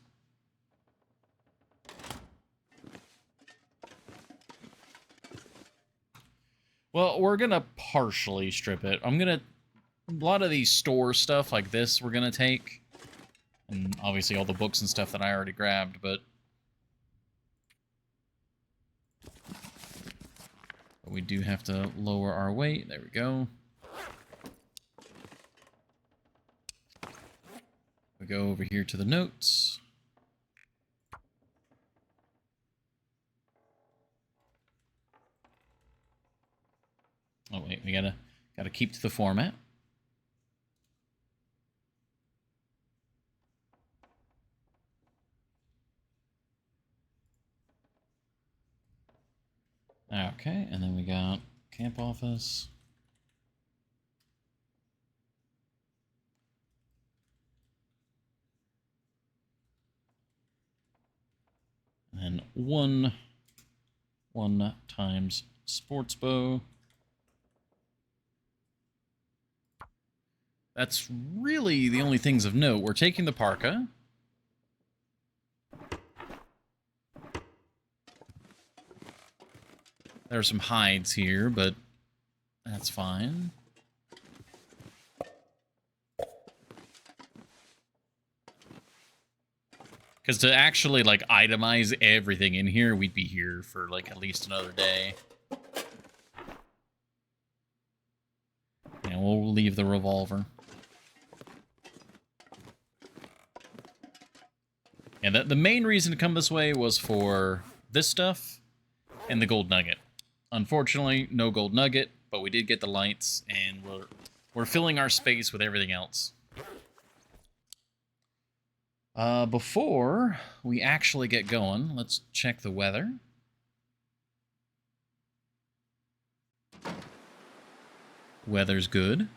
Well, we're gonna partially strip it. A lot of these store stuff like this we're gonna take. And obviously all the books and stuff that I already grabbed, but we do have to lower our weight. There we go. We go over here to the notes. Oh wait, we gotta keep to the format. Okay, and then we got camp office. And one times sports bow. That's really the only things of note. We're taking the parka. There are some hides here, but that's fine. Because to actually, like, itemize everything in here, we'd be here for, like, at least another day. And we'll leave the revolver. And the main reason to come this way was for this stuff and the gold nugget. Unfortunately, no gold nugget, but we did get the lights, and we're filling our space with everything else. Before we actually get going, let's check the weather. Weather's good.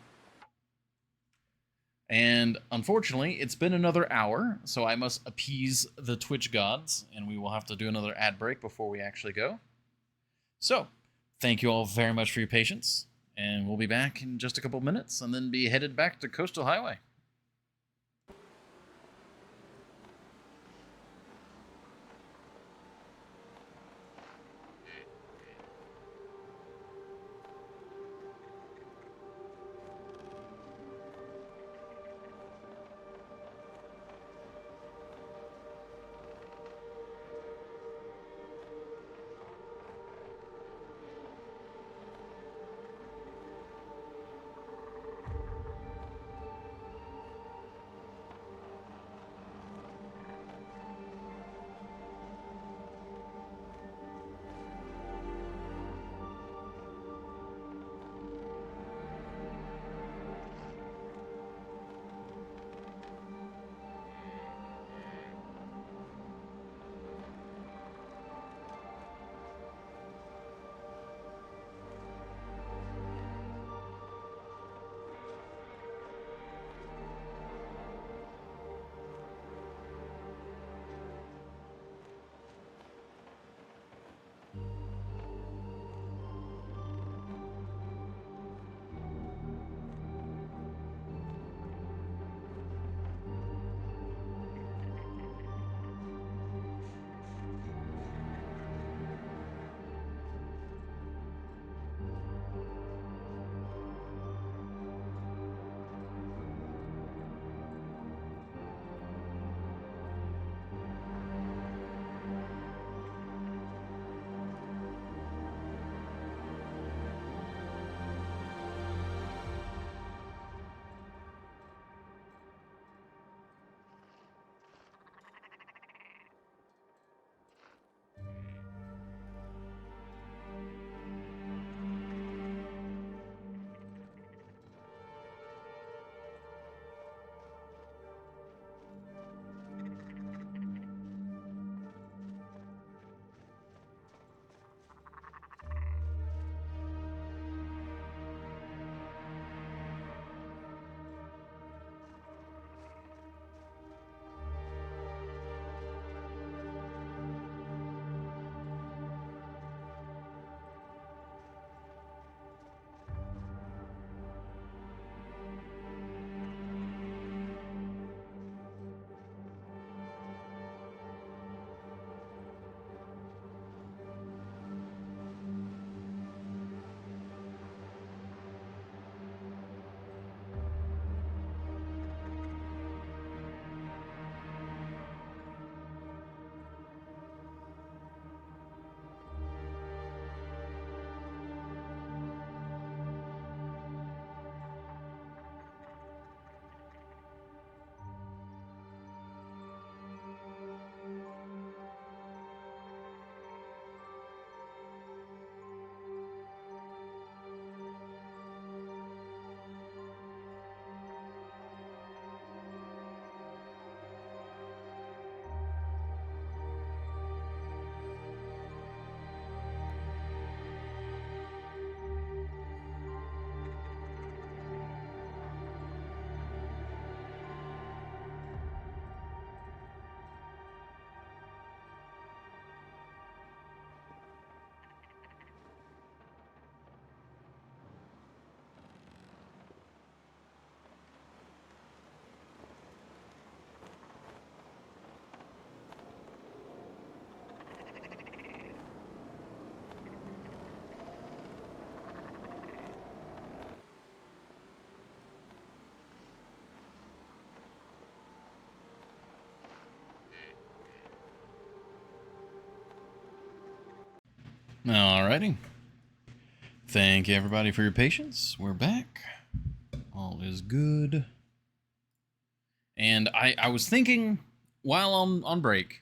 And unfortunately, it's been another hour, so I must appease the Twitch gods, and we will have to do another ad break before we actually go. So, thank you all very much for your patience, and we'll be back in just a couple minutes, and then be headed back to Coastal Highway. Alrighty. Thank you, everybody, for your patience. We're back. All is good. And I was thinking, while on break,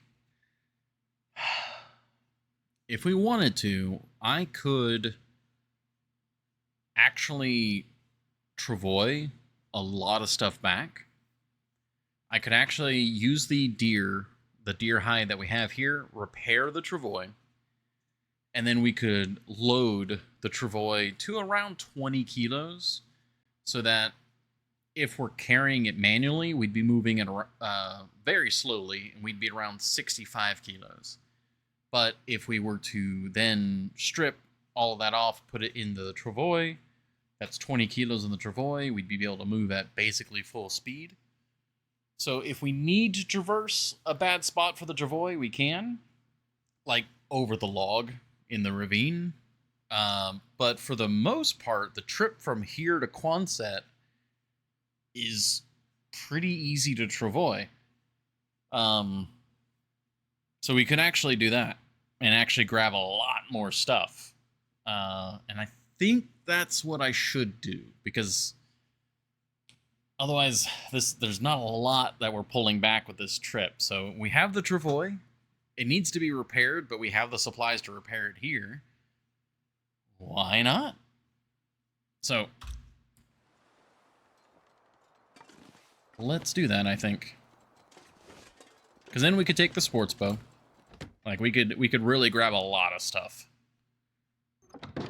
if we wanted to, I could actually travoy a lot of stuff back. I could actually use the deer hide that we have here, repair the travoy, and then we could load the travoy to around 20 kilos so that if we're carrying it manually, we'd be moving it very slowly, and we'd be around 65 kilos. But if we were to then strip all of that off, put it in the travoy, that's 20 kilos in the travoy, we'd be able to move at basically full speed. So if we need to traverse a bad spot for the travoy, we can, like over the log in the ravine. But for the most part, the trip from here to Quonset is pretty easy to travoy. So we could actually do that and actually grab a lot more stuff. And I think that's what I should do, because otherwise there's not a lot that we're pulling back with this trip. So we have the travoy. It needs to be repaired, but we have the supplies to repair it here. Why not? So let's do that, I think. Because then we could take the sports bow. Like, we could really grab a lot of stuff. I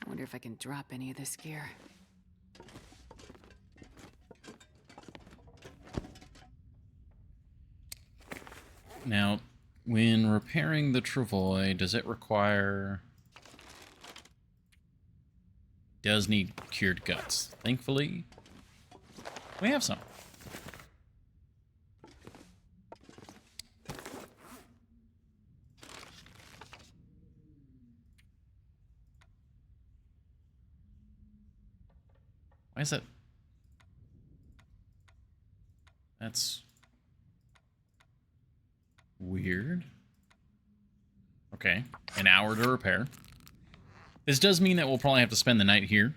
wonder if I can drop any of this gear. Now, when repairing the travoy, does it require... Does need cured guts. Thankfully, we have some. Why is that? That's weird. Okay, an hour to repair. This does mean that we'll probably have to spend the night here,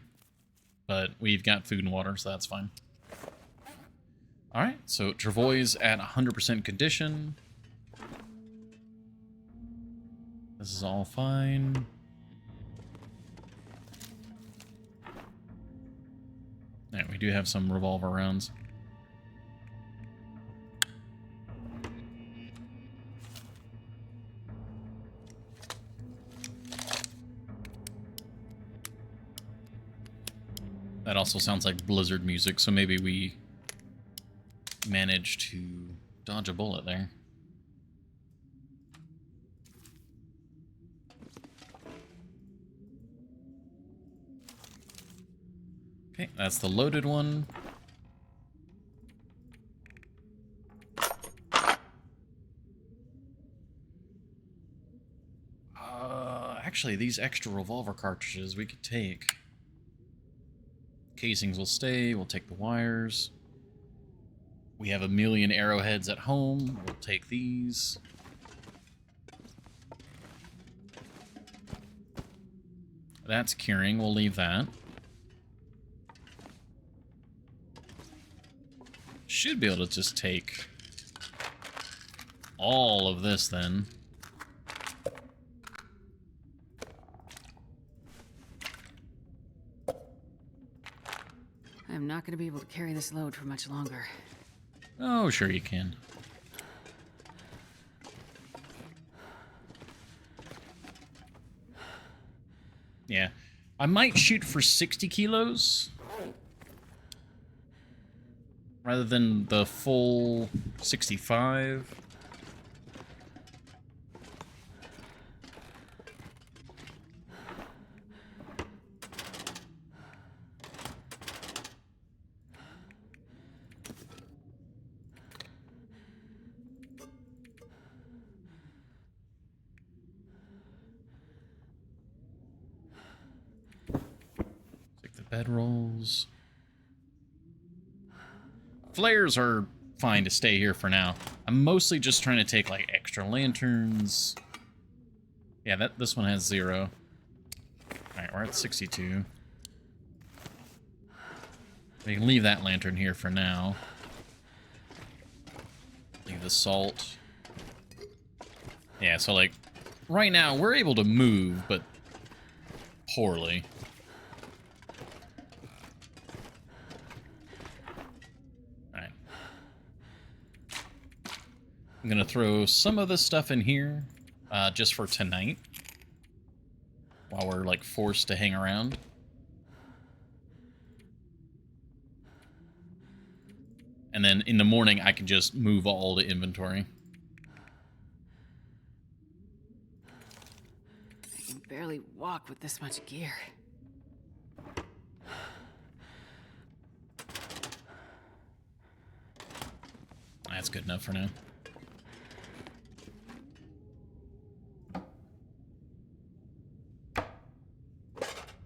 but we've got food and water, so that's fine. Alright, so travoy's at 100% condition. This is all fine. Yeah, we do have some revolver rounds. That also sounds like Blizzard music, so maybe we managed to dodge a bullet there. Okay, that's the loaded one. Actually, these extra revolver cartridges we could take. Casings will stay, we'll take the wires. We have a million arrowheads at home, we'll take these. That's curing, we'll leave that. Should be able to just take all of this then. I'm not going to be able to carry this load for much longer. Oh, sure you can. Yeah. I might shoot for 60 kilos. Rather than the full 65. Take the bedrolls. Flares are fine to stay here for now. I'm mostly just trying to take, like, extra lanterns. Yeah, this one has 0. Alright, we're at 62. We can leave that lantern here for now. Leave the salt. Yeah, so, like, right now, we're able to move, but poorly. Alright. I'm gonna throw some of this stuff in here, just for tonight. While we're, like, forced to hang around. And then in the morning, I can just move all the inventory. I can barely walk with this much gear. That's good enough for now.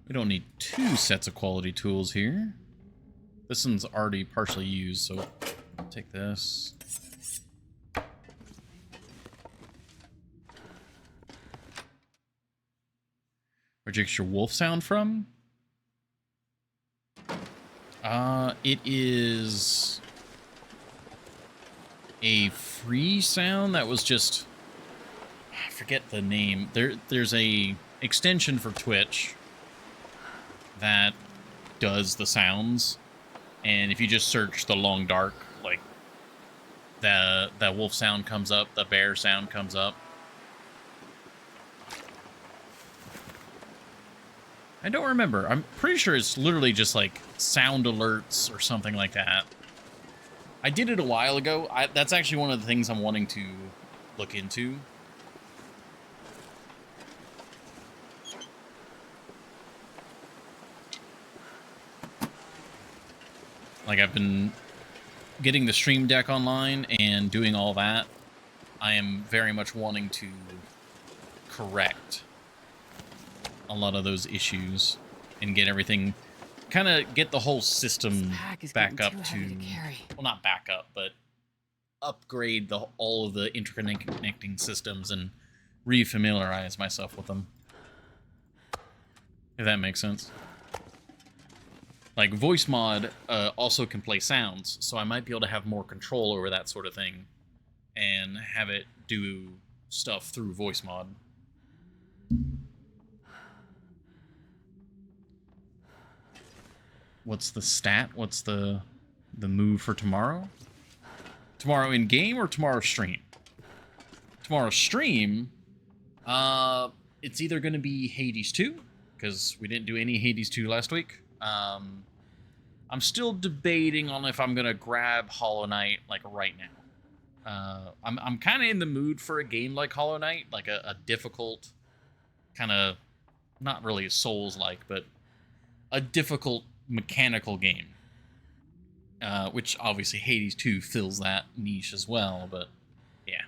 We don't need 2 sets of quality tools here. This one's already partially used, so I'll take this. Where'd you get your wolf sound from? It is a free sound that was just... I forget the name. There's a extension for Twitch that does the sounds, and if you just search the long dark, like the wolf sound comes up, the bear sound comes up. I don't remember. I'm pretty sure it's literally just like sound alerts or something like that. I did it a while ago. That's actually one of the things I'm wanting to look into. Like, I've been getting the Stream Deck online and doing all that. I am very much wanting to correct a lot of those issues and get everything, kind of get the whole system back up to, well, not back up, but upgrade all of the interconnecting systems and re-familiarize myself with them. If that makes sense. Like, voice mod also can play sounds, so I might be able to have more control over that sort of thing and have it do stuff through voice mod. What's the stat? What's the move for tomorrow? Tomorrow in game or tomorrow stream? Tomorrow stream, it's either going to be Hades 2, because we didn't do any Hades 2 last week. I'm still debating on if I'm going to grab Hollow Knight, like, right now. I'm kind of in the mood for a game like Hollow Knight, like a difficult, kind of, not really Souls-like, but a difficult mechanical game. Which, obviously, Hades 2 fills that niche as well, but, yeah.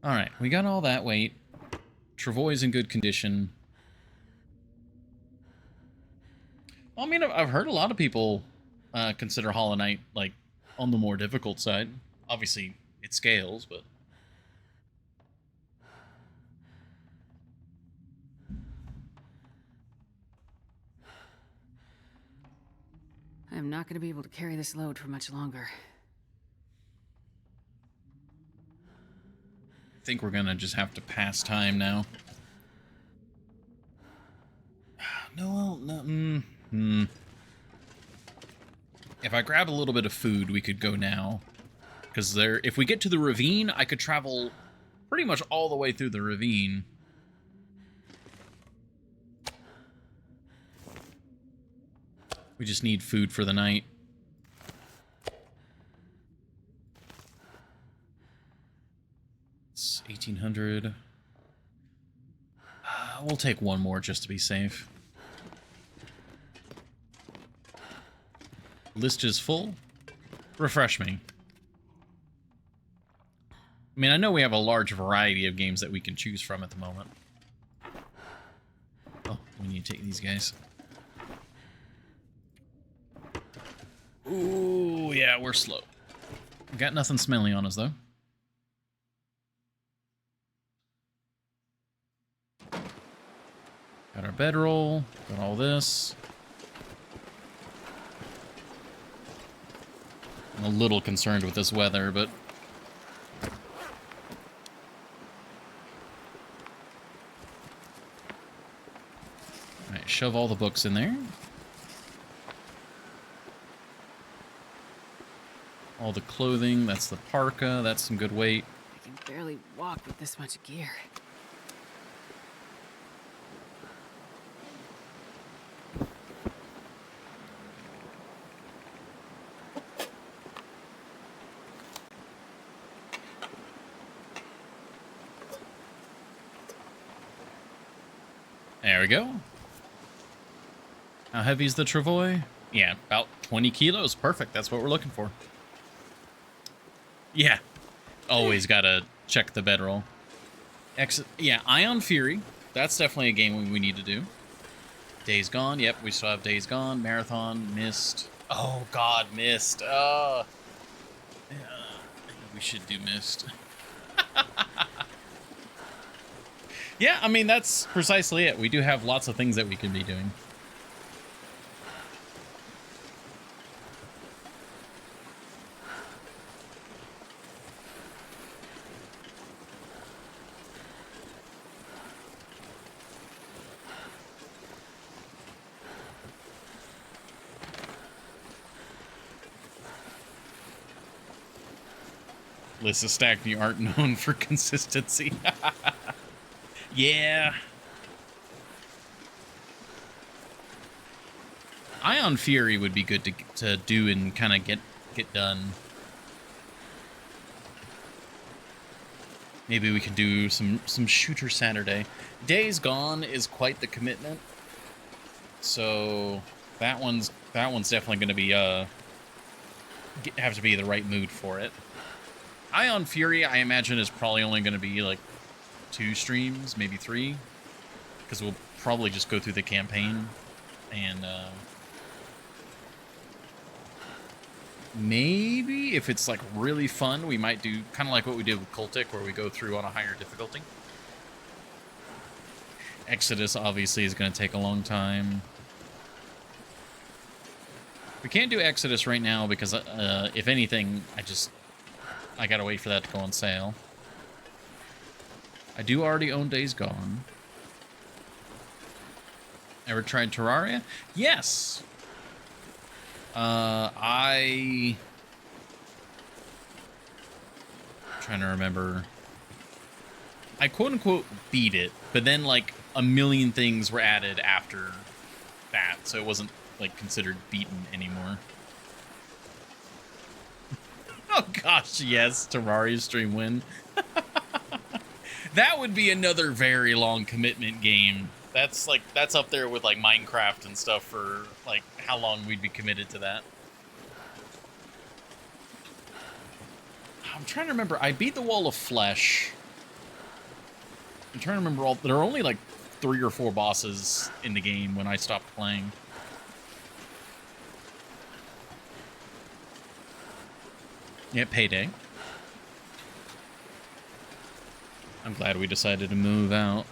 Alright, we got all that weight. Travoy's in good condition. Well, I mean, I've heard a lot of people consider Hollow Knight, like, on the more difficult side. Obviously, it scales, but... I'm not going to be able to carry this load for much longer. I think we're gonna just have to pass time now. No. If I grab a little bit of food, we could go now. Because if we get to the ravine, I could travel pretty much all the way through the ravine. We just need food for the night. It's 1800. We'll take one more just to be safe. List is full. Refresh me. I mean, I know we have a large variety of games that we can choose from at the moment. Oh, we need to take these guys. Ooh, yeah, we're slow. Got nothing smelly on us, though. Got our bedroll. Got all this. I'm a little concerned with this weather, but... Alright, shove all the books in there. All the clothing, that's the parka, that's some good weight. I can barely walk with this much gear. There we go. How heavy is the travois? Yeah, about 20 kilos. Perfect. That's what we're looking for. Yeah. Always gotta check the bedroll. Yeah, Ion Fury. That's definitely a game we need to do. Days Gone. Yep, we still have Days Gone. Marathon. Mist. Oh, God, Mist. Yeah, we should do Mist. Yeah, I mean, that's precisely it. We do have lots of things that we can be doing. Lists of stacked you aren't known for consistency. Yeah. Ion Fury would be good to do and kind of get done. Maybe we could do some shooter Saturday. Days Gone is quite the commitment. So that one's definitely going to be have to be the right mood for it. Ion Fury, I imagine, is probably only going to be like 2 streams, maybe 3, because we'll probably just go through the campaign and maybe if it's like really fun, we might do kind of like what we did with Cultic, where we go through on a higher difficulty. Exodus obviously is going to take a long time. We can't do Exodus right now because if anything, I gotta wait for that to go on sale. I do already own Days Gone. Ever tried Terraria? Yes. I'm trying to remember. I quote unquote beat it, but then like a million things were added after that, so it wasn't like considered beaten anymore. Oh gosh, yes, Terraria stream win. That would be another very long commitment game. That's up there with like Minecraft and stuff for like how long we'd be committed to that. I'm trying to remember. I beat the Wall of Flesh. I'm trying to remember there are only like 3 or 4 bosses in the game when I stopped playing. Yeah, Payday. I'm glad we decided to move out.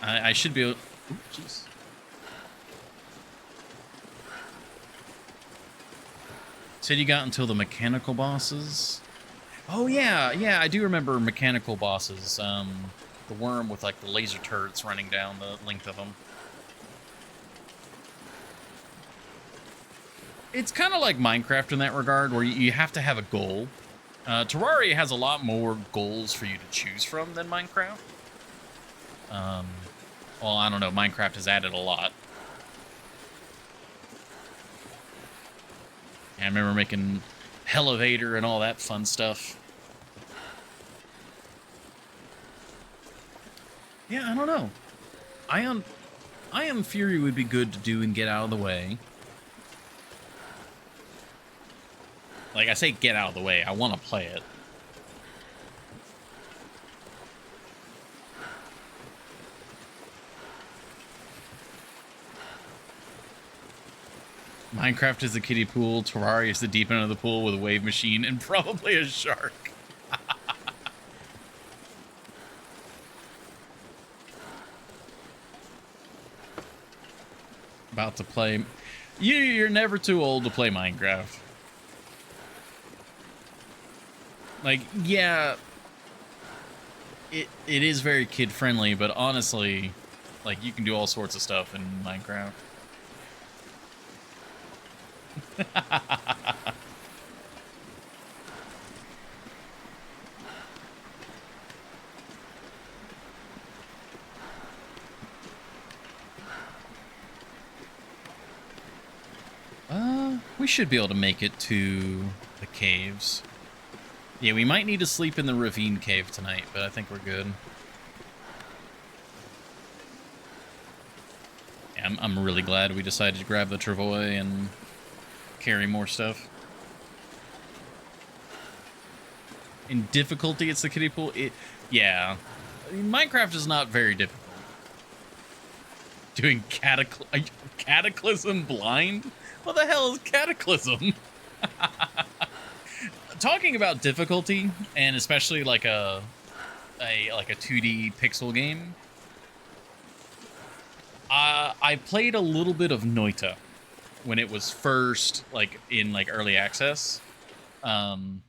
I should be able... Jeez. Said you got until the mechanical bosses? Oh, yeah. Yeah, I do remember mechanical bosses. The worm with, like, the laser turrets running down the length of them. It's kind of like Minecraft in that regard, where you have to have a goal. Terraria has a lot more goals for you to choose from than Minecraft. Well, I don't know. Minecraft has added a lot. I remember making Elevator and all that fun stuff. Yeah, I don't know. Ion Fury would be good to do and get out of the way. Like, I say get out of the way. I want to play it. Minecraft is the kiddie pool. Terraria is the deep end of the pool with a wave machine and probably a shark. About to play. You're never too old to play Minecraft. Like, yeah, it is very kid friendly, but honestly, like, you can do all sorts of stuff in Minecraft. We should be able to make it to the caves. Yeah, we might need to sleep in the ravine cave tonight, but I think we're good. Yeah, I'm really glad we decided to grab the travois and carry more stuff. In difficulty, it's the kiddie pool. Yeah, I mean, Minecraft is not very difficult. Doing Cataclysm blind? What the hell is Cataclysm? Talking about difficulty, and especially like a 2D pixel game. I played a little bit of Noita when it was first in early access. I'm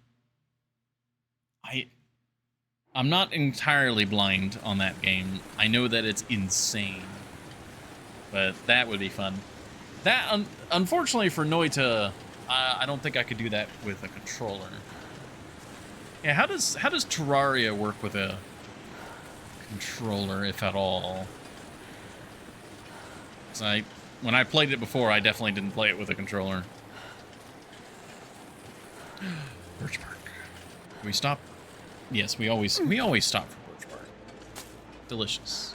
not entirely blind on that game. I know that it's insane, but that would be fun. That unfortunately for Noita, I don't think I could do that with a controller. Yeah, how does Terraria work with a controller, if at all? When I played it before, I definitely didn't play it with a controller. Birch bark. Can we stop? Yes, we always stop for birch bark. Delicious.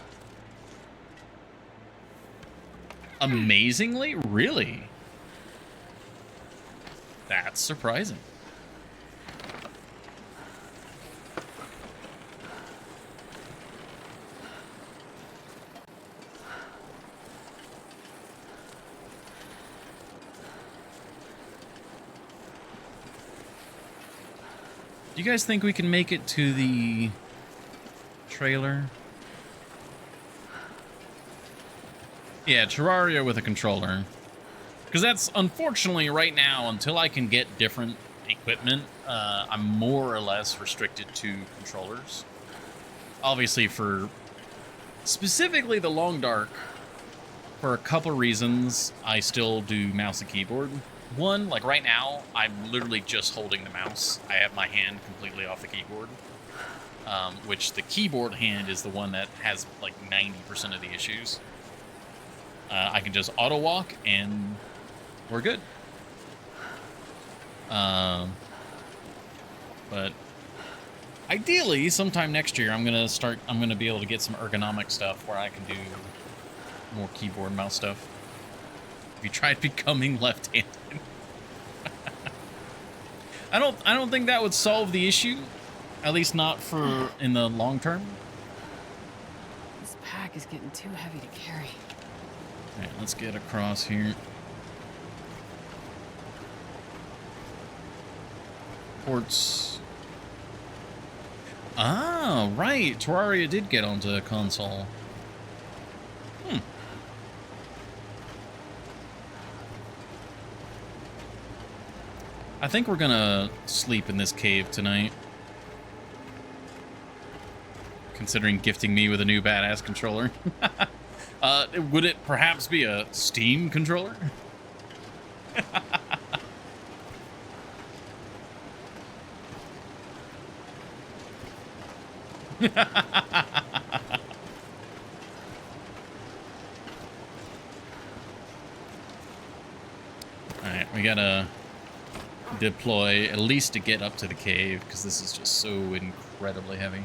Amazingly, really? That's surprising. Do you guys think we can make it to the trailer? Yeah, Terraria with a controller. Because that's, unfortunately, right now, until I can get different equipment, I'm more or less restricted to controllers. Obviously, for specifically the Long Dark, for a couple reasons, I still do mouse and keyboard. One, like right now, I'm literally just holding the mouse. I have my hand completely off the keyboard. Which the keyboard hand is the one that has like 90% of the issues. I can just auto walk and we're good. But ideally, sometime next year, I'm gonna be able to get some ergonomic stuff where I can do more keyboard and mouse stuff. Have you tried becoming left-handed? I don't think that would solve the issue, at least not for in the long term. This pack is getting too heavy to carry. All right, let's get across here. Ports. Ah, right. Terraria did get onto the console. I think we're gonna sleep in this cave tonight. Considering gifting me with a new badass controller. Would it perhaps be a Steam controller? Alright, we gotta deploy at least to get up to the cave because this is just so incredibly heavy.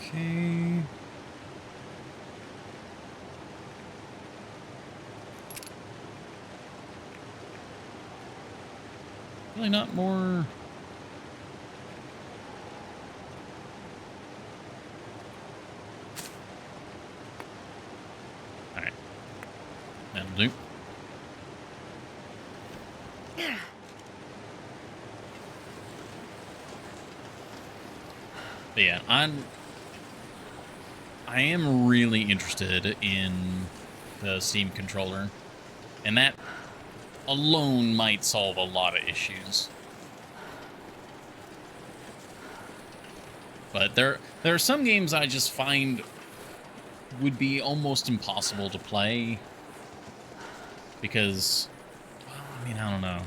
Okay. Really not more. All right. That'll do. But yeah, I am really interested in the Steam controller, and that alone might solve a lot of issues. But there are some games I just find would be almost impossible to play because, well, I mean, I don't know.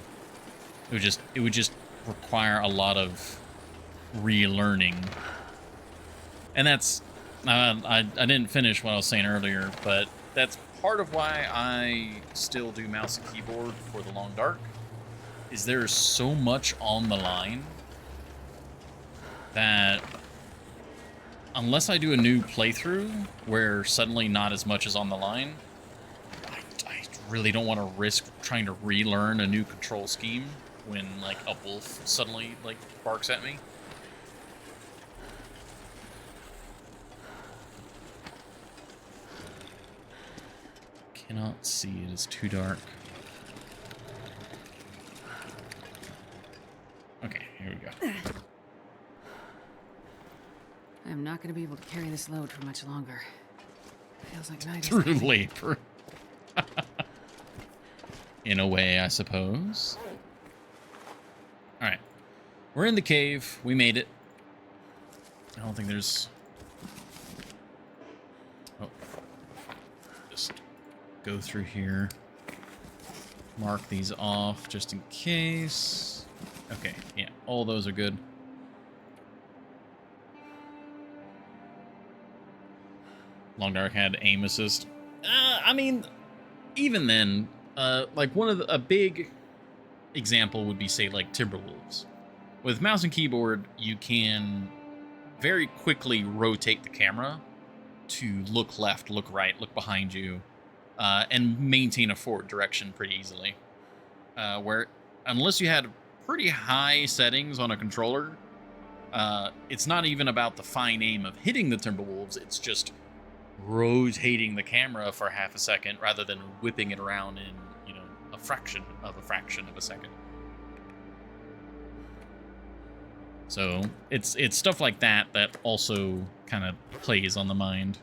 It would just require a lot of relearning. And that's I didn't finish what I was saying earlier, but that's part of why I still do mouse and keyboard for the Long Dark. Is there's so much on the line that unless I do a new playthrough where suddenly not as much is on the line, I really don't want to risk trying to relearn a new control scheme when like a wolf suddenly like barks at me. Cannot see, it is too dark. Okay, here we go. I'm not going to be able to carry this load for much longer. Feels like night is Through coming. labor. In a way, I suppose. Alright. We're in the cave. We made it. I don't think there's... Oh. Just go through here. Mark these off just in case. Okay, yeah. All those are good. Long Dark had aim assist. I mean, even then, like a big example would be, say, like Timberwolves. With mouse and keyboard, you can very quickly rotate the camera to look left, look right, look behind you, and maintain a forward direction pretty easily. Where, unless you had pretty high settings on a controller, it's not even about the fine aim of hitting the Timberwolves, it's just rotating the camera for half a second rather than whipping it around in, you know, a fraction of a second. So it's stuff like that that also kind of plays on the mind.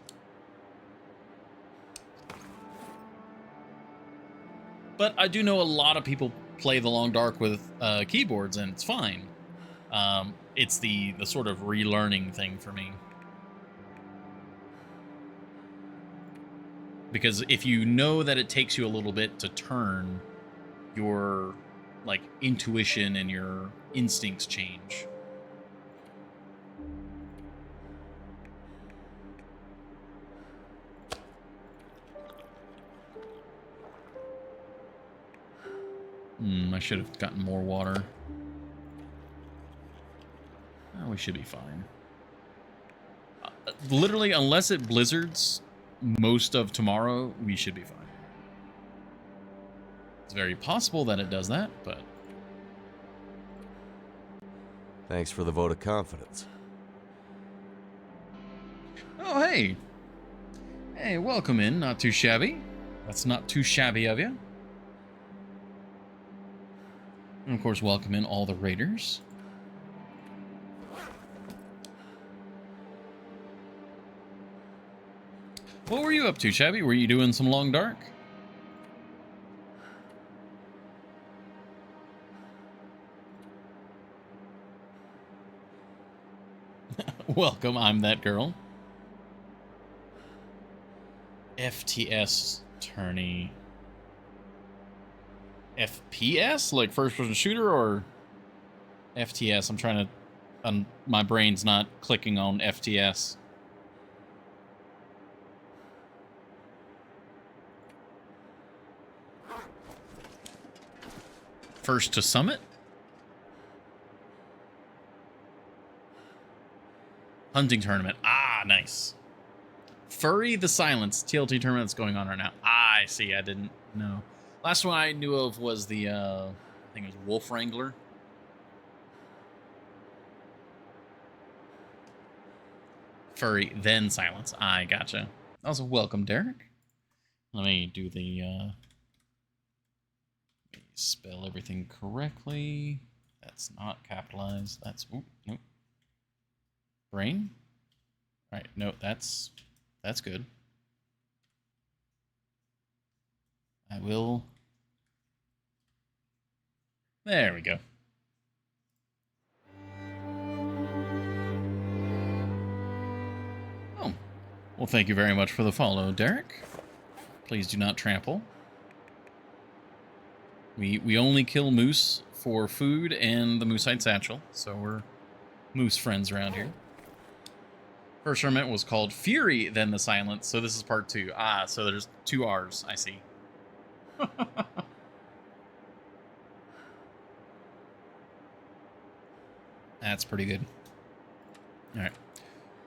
But I do know a lot of people play the Long Dark with keyboards, and it's fine. It's the sort of relearning thing for me. Because if you know that it takes you a little bit to turn, your like intuition and your instincts change. I should have gotten more water. Oh, we should be fine. Literally, unless it blizzards most of tomorrow, we should be fine. It's very possible that it does that, but... Thanks for the vote of confidence. Oh, hey! Hey, welcome in. Not too shabby. That's not too shabby of you. And of course, welcome in all the raiders. What were you up to, Shabby? Were you doing some Long Dark? Welcome, I'm that girl. FTS tourney. FPS? Like first person shooter, or FTS? I'm trying to... my brain's not clicking on FTS. First to summit? Hunting tournament. Ah, nice. Furry the Silence TLT tournament that's going on right now. I see. I didn't know. Last one I knew of was the, I think it was Wolf Wrangler. Furry, then Silence. I gotcha. Also, welcome, Derek. Let me do the, spell everything correctly. That's not capitalized. That's, oop, nope. Brain? All right, no, that's good. I will. There we go. Oh, well, thank you very much for the follow, Derek. Please do not trample. We only kill moose for food and the moosehide satchel, so we're moose friends around here. First tournament was called Fury, then the Silence, so this is part 2. Ah, so there's 2 R's, I see. That's pretty good. Alright.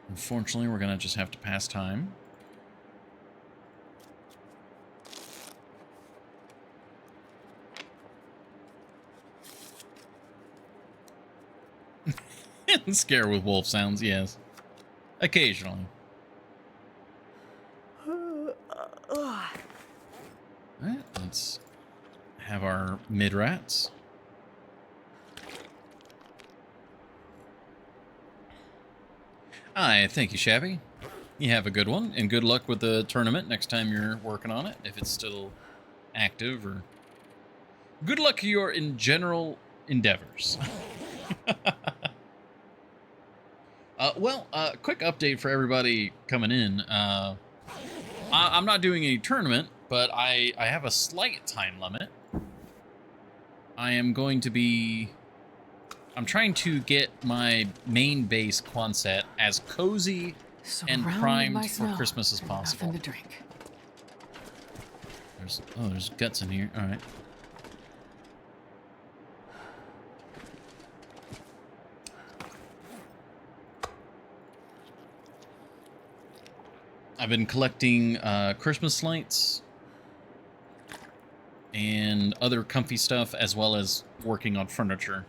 Unfortunately, we're gonna just have to pass time. Scare with wolf sounds, yes. Occasionally. Alright, let's have our mid-rats. Aye, thank you, Shabby. You have a good one, and good luck with the tournament next time you're working on it, if it's still active, or... Good luck to your in general endeavors. Quick update for everybody coming in. I'm not doing any tournament, but I have a slight time limit. I am going to be... I'm trying to get my main base Quonset as cozy and primed for Christmas as possible. Nothing to drink. There's guts in here. All right. I've been collecting Christmas lights and other comfy stuff, as well as working on furniture.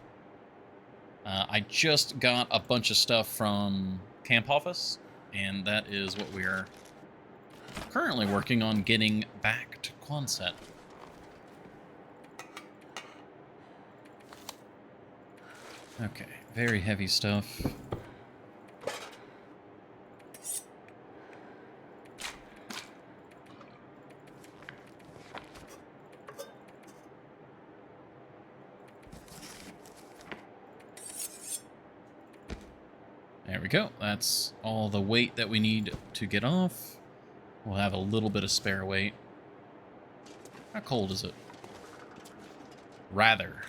I just got a bunch of stuff from Camp Office, and that is what we are currently working on getting back to Quonset. Okay, very heavy stuff. There we go. That's all the weight that we need to get off. We'll have a little bit of spare weight. How cold is it? Rather.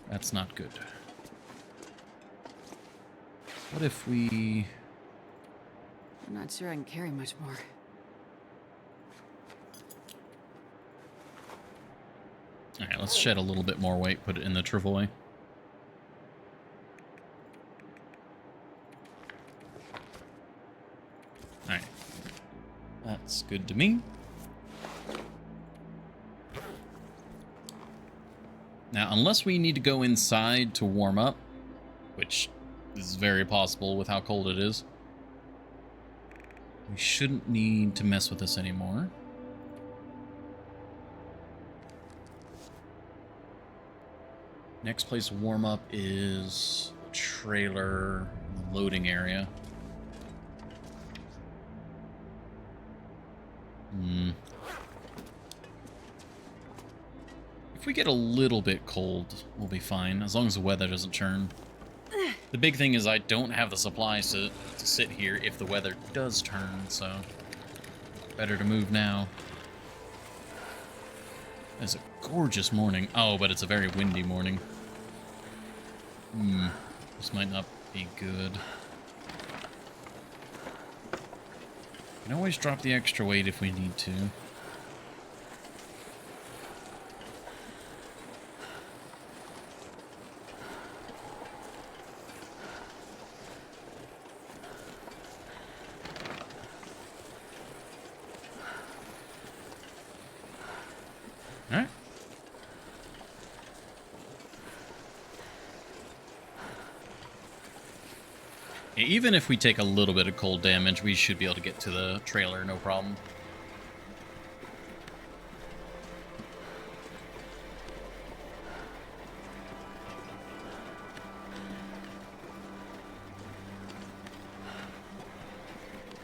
That's not good. What if we... I'm not sure I can carry much more. Alright, let's shed a little bit more weight, put it in the travoy. Alright. That's good to me. Now, unless we need to go inside to warm up, which is very possible with how cold it is, we shouldn't need to mess with this anymore. Next place to warm up is the trailer, the loading area. If we get a little bit cold, we'll be fine, as long as the weather doesn't turn. The big thing is I don't have the supplies to sit here if the weather does turn, so better to move now. It's a gorgeous morning. Oh, but it's a very windy morning. This might not be good. You can always drop the extra weight if we need to. Even if we take a little bit of cold damage, we should be able to get to the trailer, no problem.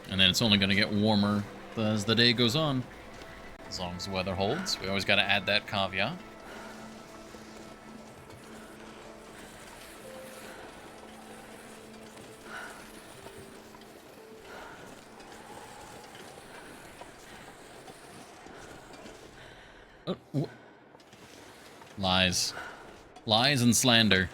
And then it's only going to get warmer as the day goes on. As long as the weather holds. We always got to add that caveat. Oh, lies. Lies and slander.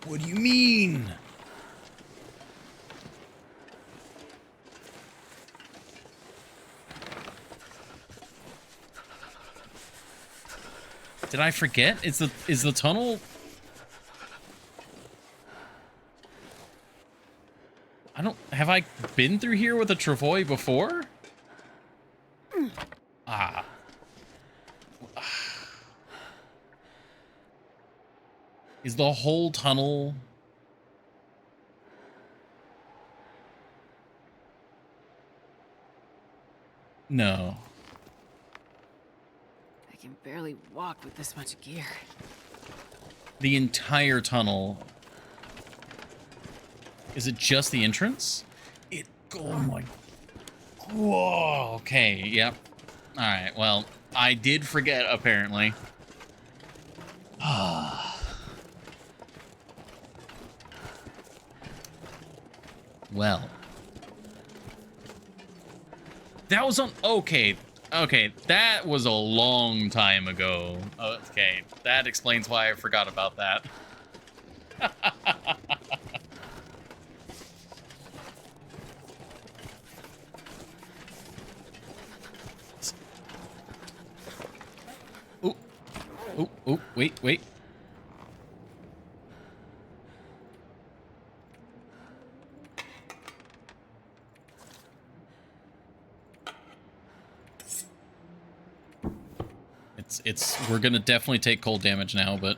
What do you mean? Did I forget? Is the tunnel? Have I been through here with a travois before? Ah. Is the whole tunnel? No. I can barely walk with this much gear. The entire tunnel. Is it just the entrance? Oh my. Whoa. Okay. Yep. All right. Well, I did forget apparently. Well. That was on. Okay. Okay. That was a long time ago. Okay. That explains why I forgot about that. Oh, wait. We're gonna definitely take cold damage now, but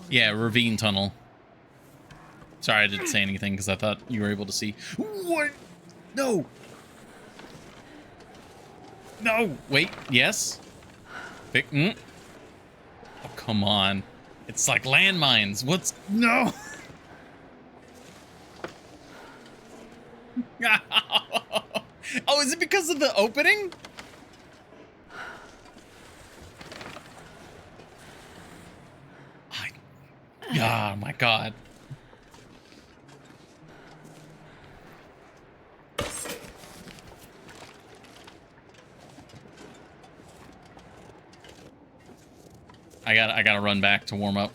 yeah, ravine tunnel. Sorry, I didn't say anything because I thought you were able to see. What? No. No. Wait. Yes. Oh, come on. It's like landmines. What's... No. Oh, is it because of the opening? Oh, my God. I gotta run back to warm up.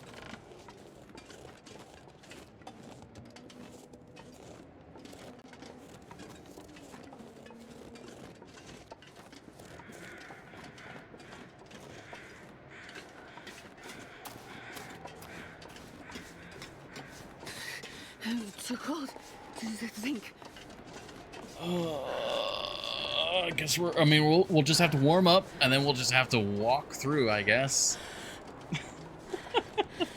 It's so cold to think. I guess we'll just have to warm up and then we'll just have to walk through, I guess.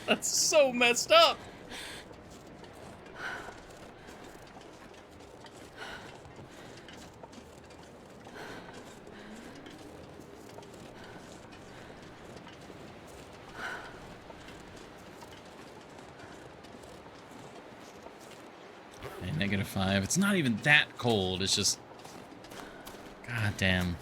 That's so messed up. Okay, -5. It's not even that cold. It's just... God damn.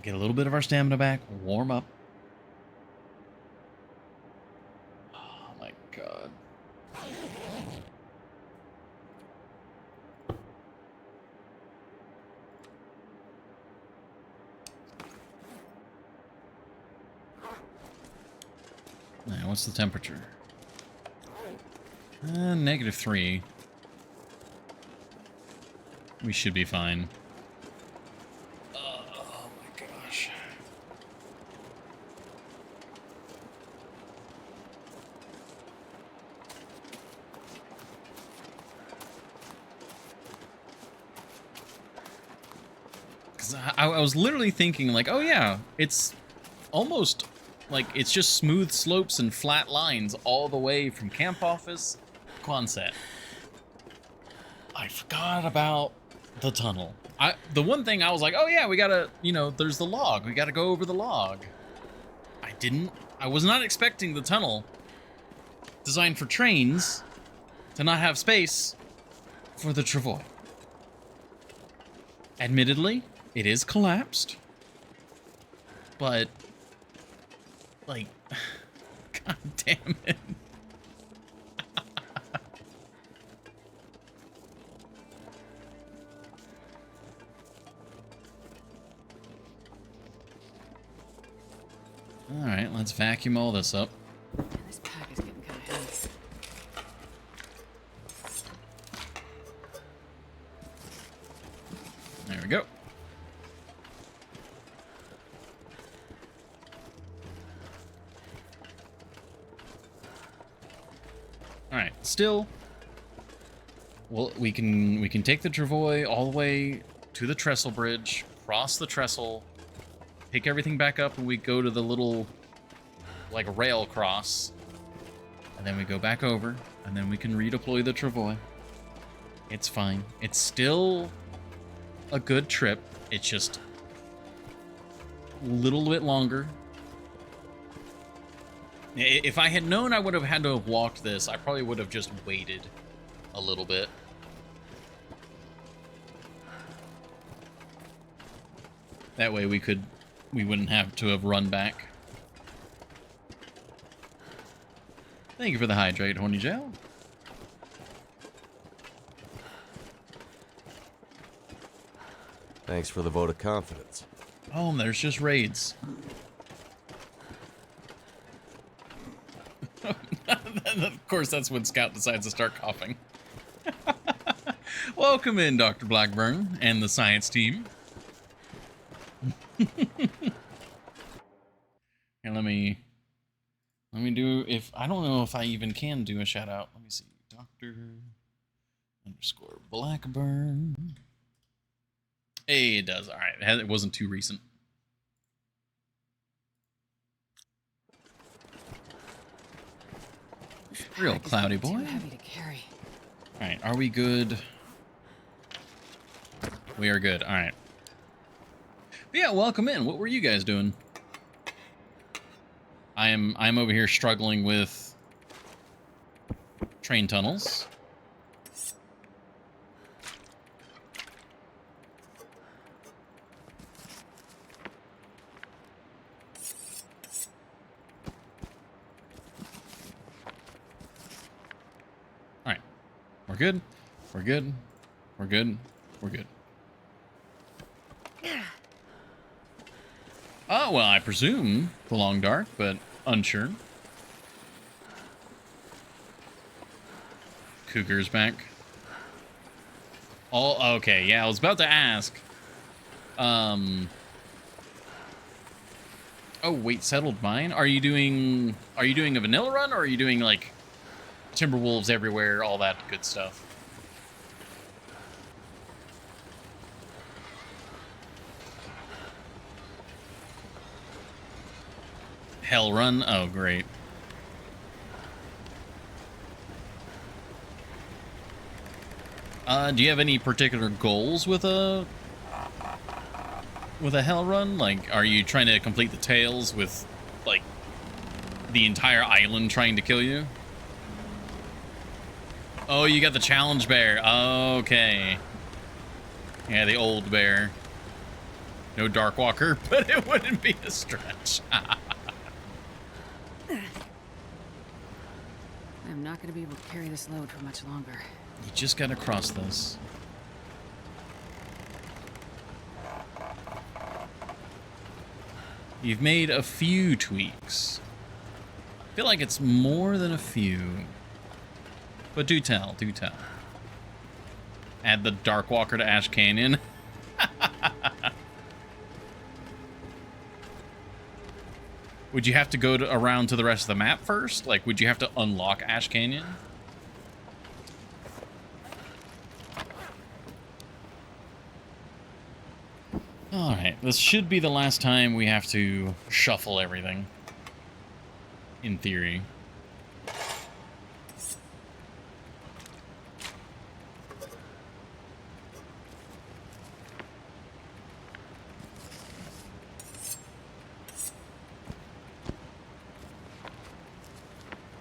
Get a little bit of our stamina back. Warm up. Oh my god. Now, what's the temperature? -3. We should be fine. Oh my gosh. Because I was literally thinking, like, oh yeah, it's almost like it's just smooth slopes and flat lines all the way from camp office, Quonset. I forgot about the tunnel. The one thing I was like, oh yeah, we gotta, there's the log. We gotta go over the log. I was not expecting the tunnel designed for trains to not have space for the travois. Admittedly, it is collapsed, but like, god damn it. All right, let's vacuum all this up. Man, this pack is getting kind of heavy. There we go. All right, still, well, we can take the travois all the way to the trestle bridge, cross the trestle, pick everything back up, and we go to the little, like, rail cross. And then we go back over, and then we can redeploy the travois. It's fine. It's still a good trip. It's just a little bit longer. If I had known I would have had to have walked this, I probably would have just waited a little bit. That way we wouldn't have to have run back. Thank you for the hydrate, Horny Jail. Thanks for the vote of confidence. Oh, there's just raids. Of course, that's when Scout decides to start coughing. Welcome in, Dr. Blackburn and the science team. And let me do, if I don't know if I even can do a shout out. Let me see. Dr_Blackburn. Hey, it does. All right. It wasn't too recent. Real Pack is cloudy getting boy. Too heavy to carry. All right. Are we good? We are good. All right. But yeah, welcome in. What were you guys doing? I'm over here struggling with train tunnels. All right. We're good. We're good. We're good. We're good. Oh, well, I presume the long dark, but unsure. Cougar's back. Oh, okay. Yeah, I was about to ask. Oh, wait, settled mine? Are you doing a vanilla run, or are you doing, like, Timberwolves everywhere, all that good stuff? Hell run? Oh, great. Do you have any particular goals with a hell run? Like, are you trying to complete the tails with, like, the entire island trying to kill you? Oh, you got the challenge bear. Okay. Yeah, the old bear. No Darkwalker, but it wouldn't be a stretch. I'm not gonna be able to carry this load for much longer. You just gotta cross this. You've made a few tweaks. I feel like it's more than a few. But do tell, do tell. Add the Darkwalker to Ash Canyon. Would you have to go around to the rest of the map first? Like, would you have to unlock Ash Canyon? Alright, this should be the last time we have to shuffle everything. In theory.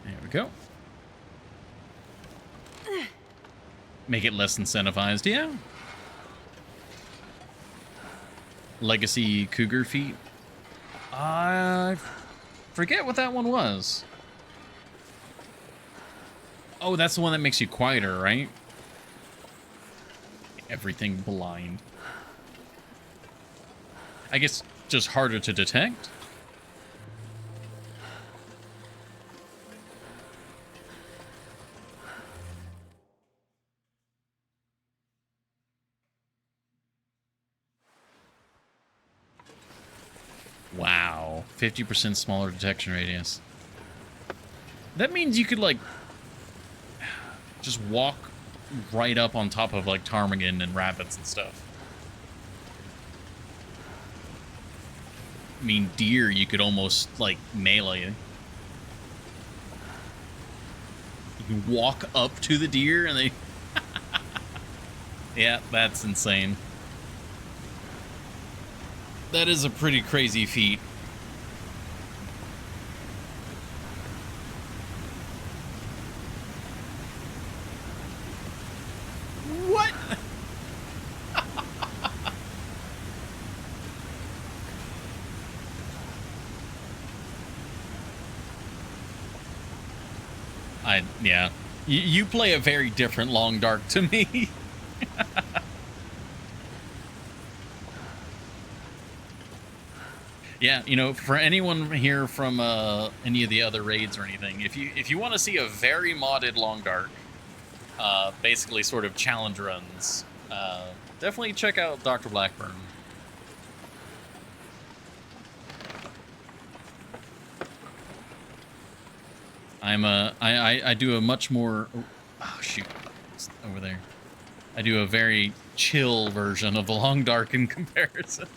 There we go. Make it less incentivized, yeah. Legacy Cougar feet. I forget what that one was. Oh, that's the one that makes you quieter, right? Everything blind. I guess just harder to detect. Wow, 50% smaller detection radius. That means you could, like, just walk right up on top of, like, ptarmigan and rabbits and stuff. I mean, deer, you could almost, like, melee. You can walk up to the deer and they... Yeah, that's insane. That is a pretty crazy feat. What? Yeah. You play a very different Long Dark to me. Yeah, you know, for anyone here from any of the other raids or anything, if you want to see a very modded Long Dark, basically sort of challenge runs, definitely check out Dr. Blackburn. I do a much more, oh shoot, it's over there. I do a very chill version of the Long Dark in comparison.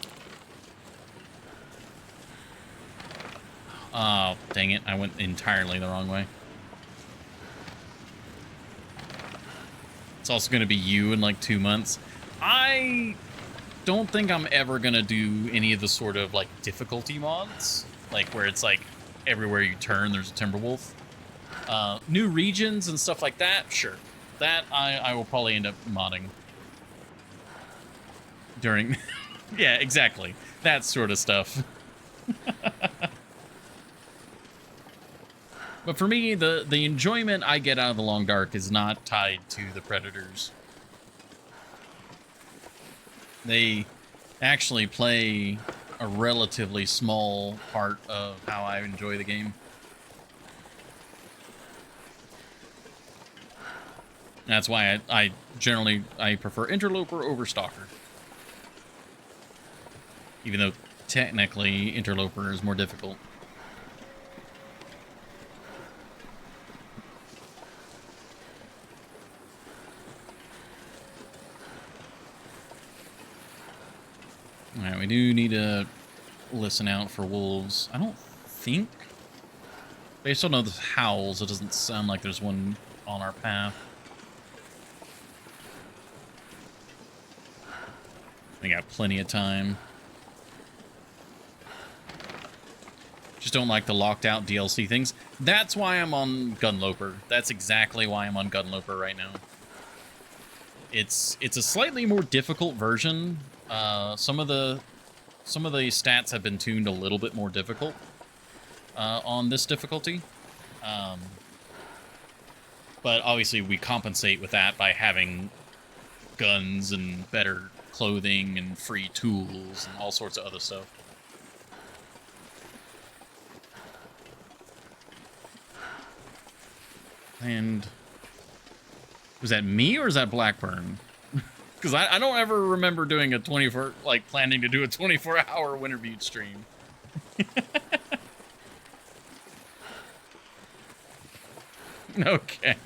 Oh, dang it. I went entirely the wrong way. It's also going to be you in like 2 months. I don't think I'm ever going to do any of the sort of like difficulty mods. Like where it's like everywhere you turn, there's a Timberwolf. New regions and stuff like that, sure. That I will probably end up modding. During... Yeah, exactly. That sort of stuff. But for me, the enjoyment I get out of the Long Dark is not tied to the Predators. They actually play a relatively small part of how I enjoy the game. That's why I generally prefer Interloper over Stalker. Even though technically Interloper is more difficult. Alright, we do need to listen out for wolves. I don't think... Based on those howls, it doesn't sound like there's one on our path. We got plenty of time. Just don't like the locked out DLC things. That's why I'm on Gunloper. That's exactly why I'm on Gunloper right now. It's a slightly more difficult version. Some of the some of the stats have been tuned a little bit more difficult on this difficulty. But obviously we compensate with that by having guns and better clothing and free tools and all sorts of other stuff. And was that me or is that Blackburn? Because I don't ever remember doing a 24, like planning to do a 24-hour Wintermute stream. Okay.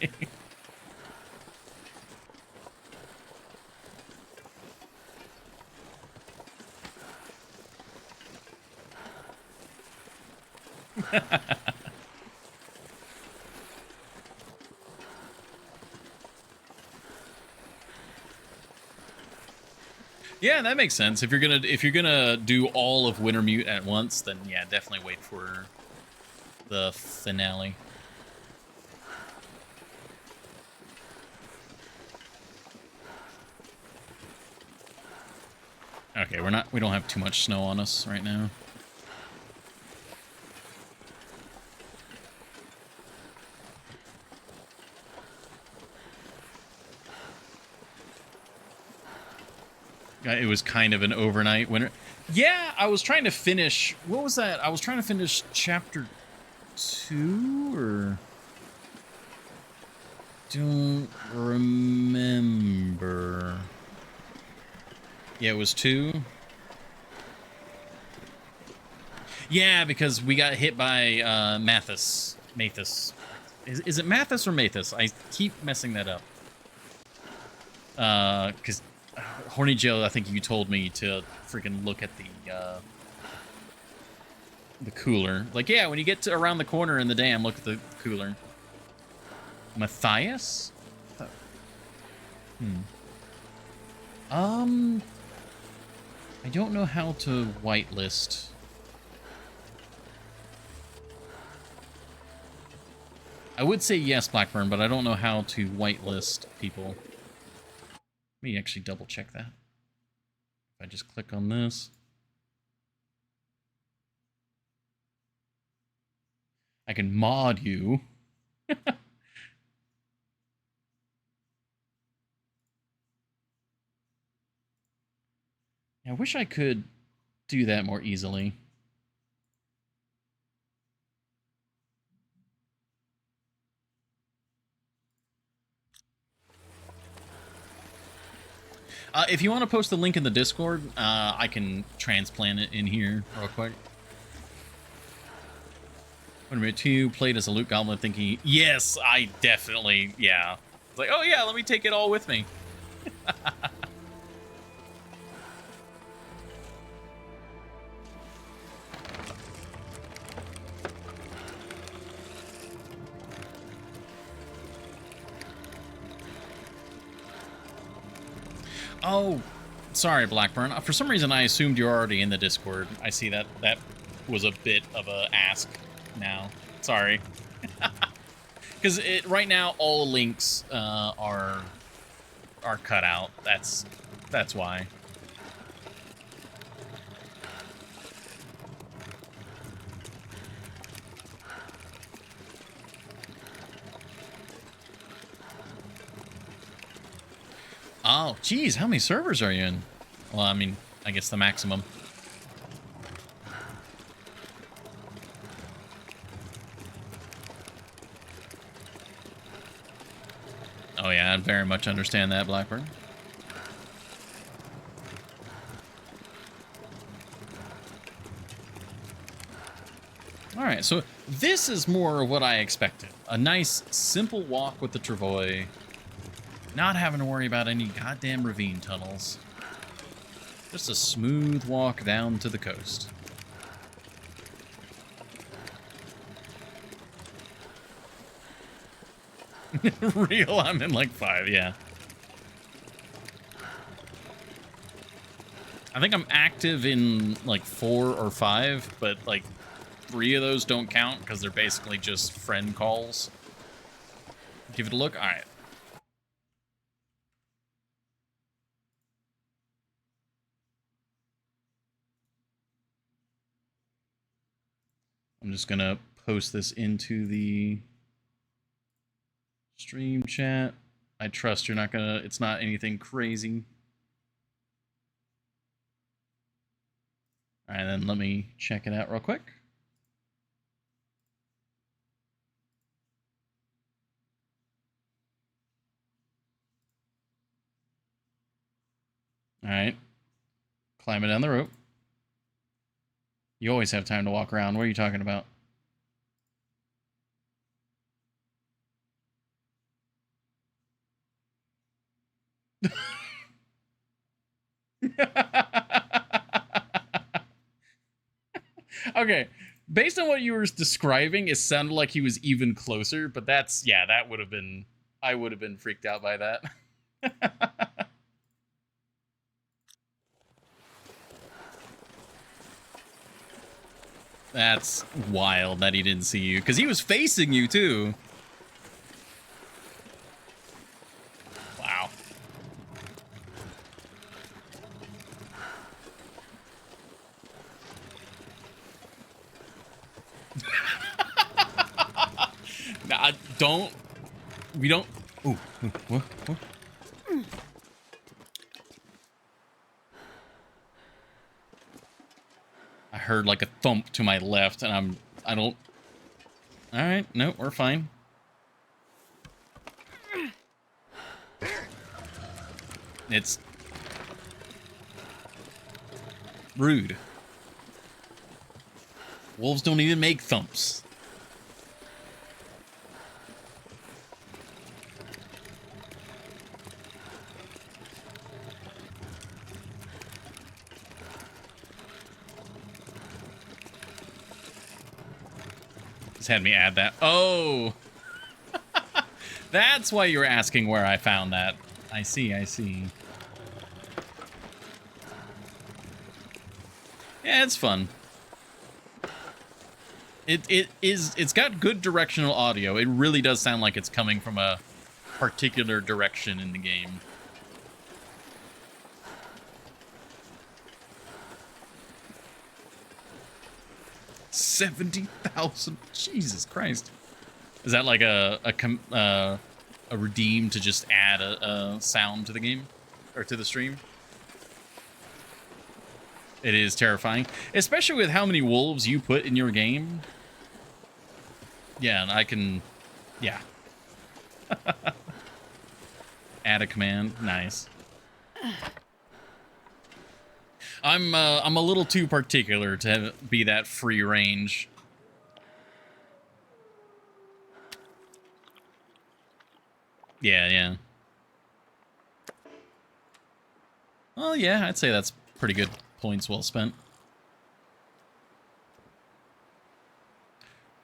Yeah, that makes sense. If you're gonna do all of Wintermute at once, then yeah, definitely wait for the finale. Okay, we don't have too much snow on us right now. It was kind of an overnight winter. Yeah, I was trying to finish. What was that? I was trying to finish chapter 2 or don't remember. Yeah, it was 2. Yeah, because we got hit by Mathis. Is it Mathis or Mathis? I keep messing that up. Because Horny Joe, I think you told me to freaking look at the cooler. Like, yeah, when you get to around the corner in the dam, look at the cooler. Matthias? I don't know how to whitelist. I would say yes, Blackburn, but I don't know how to whitelist people. Let me actually double check that. If I just click on this. I can mod you. I wish I could do that more easily. If you want to post the link in the Discord, I can transplant it in here real quick. Wait 2 played as a loot goblin thinking, yes, I definitely, yeah. It's like, oh yeah, let me take it all with me. Oh, sorry, Blackburn. For some reason, I assumed you're already in the Discord. I see that was a bit of a ask now. Sorry. Because right now, all links are cut out. That's why. Oh, geez, how many servers are you in? Well, I mean, I guess the maximum. Oh yeah, I very much understand that, Blackburn. Alright, so this is more what I expected. A nice, simple walk with the Travois. Not having to worry about any goddamn ravine tunnels. Just a smooth walk down to the coast. Real, I'm in like 5, yeah. I think I'm active in like 4 or 5, but like 3 of those don't count because they're basically just friend calls. Give it a look. All right. I'm just gonna post this into the stream chat. I trust you're not gonna, it's not anything crazy. All right, then let me check it out real quick. All right, climbing down the rope. You always have time to walk around. What are you talking about? Okay, based on what you were describing, it sounded like he was even closer, but that's, yeah, that would have been, I would have been freaked out by that. That's wild that he didn't see you, because he was facing you too. Wow. Nah, don't. We don't. Ooh. What? I heard like a thump to my left, and I don't. All right, no, we're fine. It's rude. Wolves don't even make thumps. Just had me add that. Oh! That's why you were asking where I found that. I see, I see. Yeah, it's fun. It's got good directional audio. It really does sound like it's coming from a particular direction in the game. $70,000. Jesus Christ. Is that like a redeem to just add a sound to the game or to the stream? It is terrifying, especially with how many wolves you put in your game. Yeah, and I can, yeah. Add a command, nice. I'm a little too particular to be that free range. Yeah, yeah. Well, yeah, I'd say that's pretty good points well spent.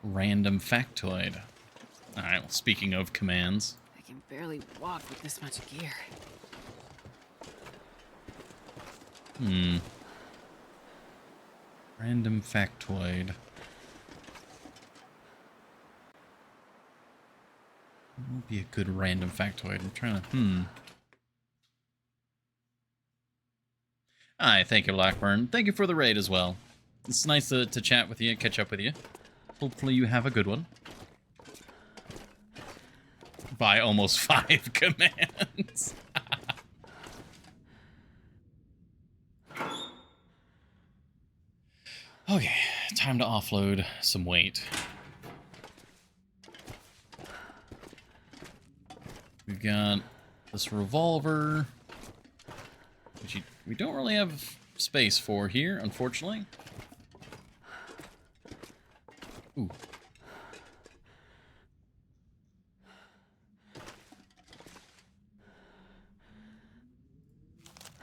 Random factoid. Alright, well, speaking of commands. I can barely walk with this much gear. Random factoid. What would be a good random factoid? I'm trying to, Hi, thank you, Blackburn. Thank you for the raid as well. It's nice to chat with you, catch up with you. Hopefully you have a good one. By almost 5 commands. Okay, time to offload some weight. We've got this revolver, which we don't really have space for here, unfortunately. Ooh.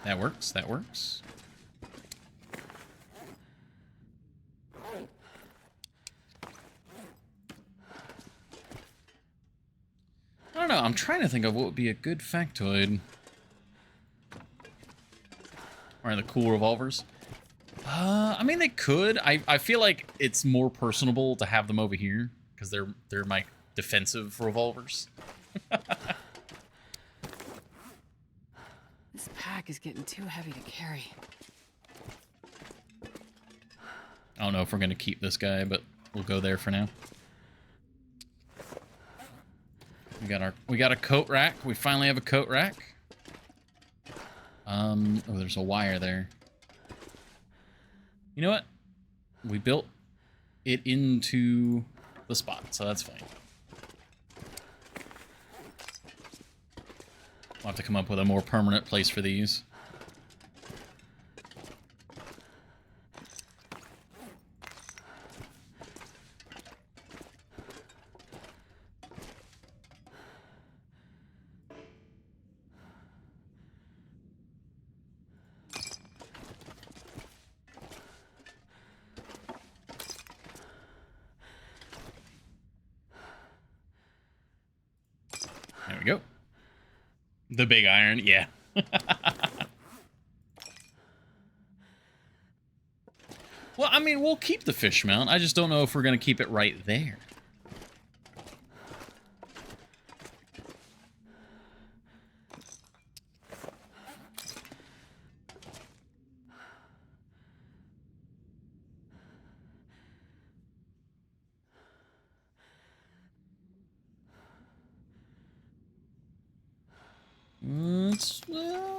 That works, that works. I don't know, I'm trying to think of what would be a good factoid. Or the cool revolvers. I mean, they could. I feel like it's more personable to have them over here, because they're my defensive revolvers. This pack is getting too heavy to carry. I don't know if we're going to keep this guy, but we'll go there for now. We got a coat rack. We finally have a coat rack. Oh, there's a wire there. You know what? We built it into the spot, so that's fine. We'll have to come up with a more permanent place for these. There we go. The big iron, yeah. Well, I mean, we'll keep the fish mount. I just don't know if we're going to keep it right there.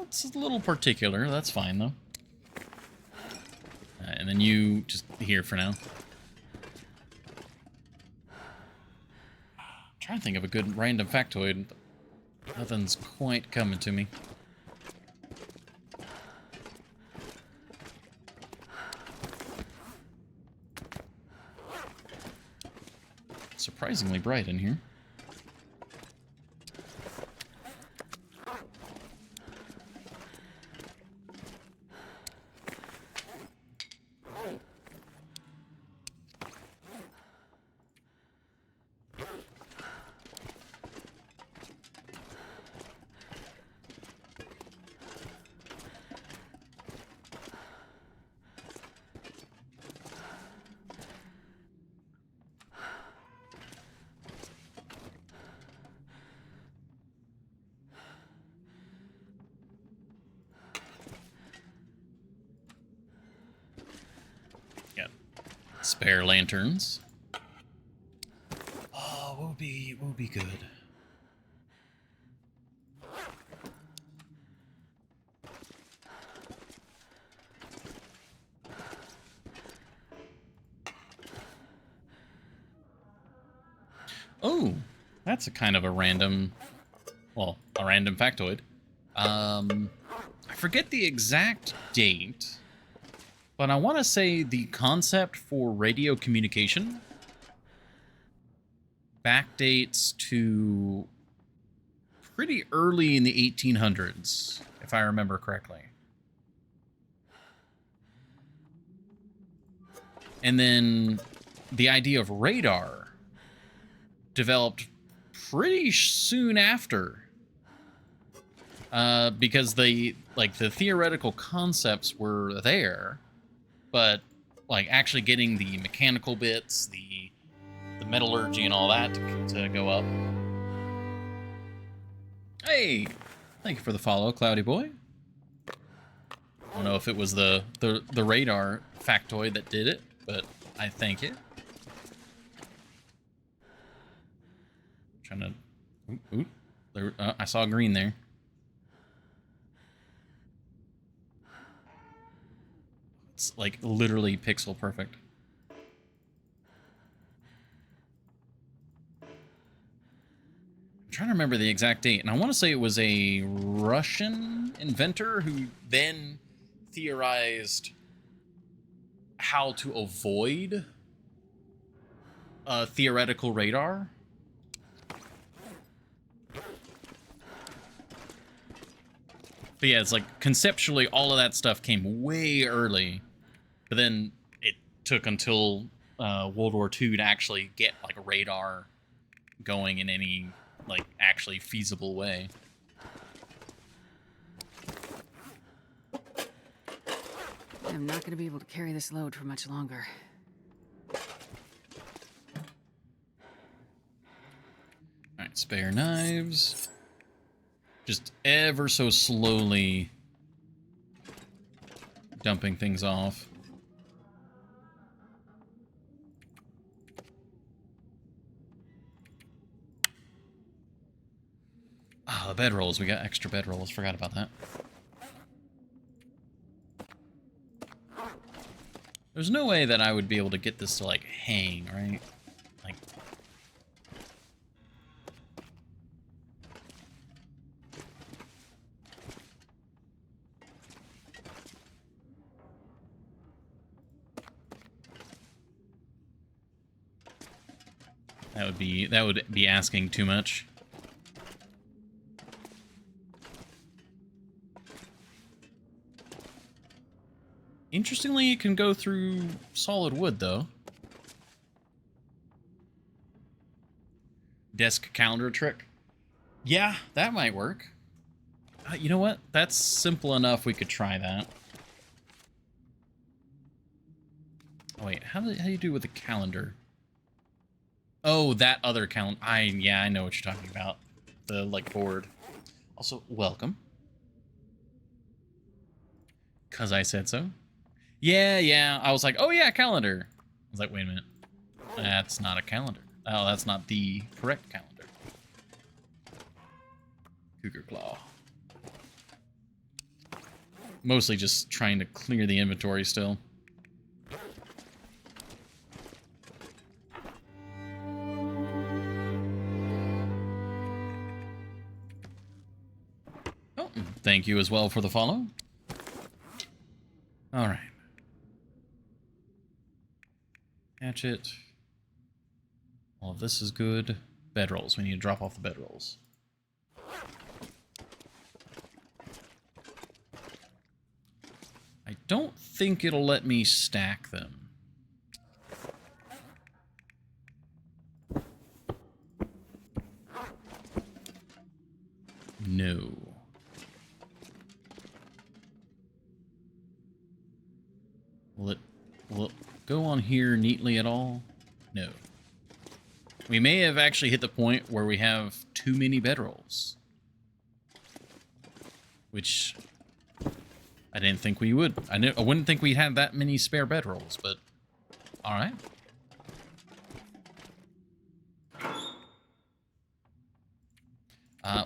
It's a little particular. That's fine, though. And then you just here for now. I'm trying to think of a good random factoid. But nothing's quite coming to me. Surprisingly bright in here. Spare lanterns. Oh, what would be good? Oh, that's a kind of a random, well, a random factoid. I forget the exact date. But I want to say the concept for radio communication backdates to pretty early in the 1800s, if I remember correctly. And then the idea of radar developed pretty soon after. Because the theoretical concepts were there. But, like, actually getting the mechanical bits, the metallurgy and all that to go up. Hey! Thank you for the follow, Cloudy Boy. I don't know if it was the radar factoid that did it, but I thank it. Trying to... Ooh, there, I saw green there. It's like literally pixel perfect. I'm trying to remember the exact date, and I want to say it was a Russian inventor who then theorized how to avoid a theoretical radar. But yeah, it's like conceptually all of that stuff came way early. But then it took until World War II to actually get like a radar going in any like actually feasible way. I'm not going to be able to carry this load for much longer. Alright, spare knives. Just ever so slowly dumping things off. Ah, the bedrolls. We got extra bedrolls. Forgot about that. There's no way that I would be able to get this to, like, hang, right? Like... That would be asking too much. Interestingly, it can go through solid wood, though. Desk calendar trick. Yeah, that might work. You know what? That's simple enough. We could try that. Oh, wait. How do you do with the calendar? Oh, that other calendar. Yeah, I know what you're talking about. The, like, board. Also, welcome. 'Cause I said so. Yeah. I was like, oh, yeah, calendar. I was like, wait a minute. That's not a calendar. Oh, that's not the correct calendar. Cougar Claw. Mostly just trying to clear the inventory still. Oh, thank you as well for the follow. All right. Hatchet. All of this is good. Bedrolls. We need to drop off the bedrolls. I don't think it'll let me stack them. No. Will it go on here neatly at all? No. We may have actually hit the point where we have too many bedrolls. Which I didn't think we would. I wouldn't think we'd have that many spare bedrolls, but alright.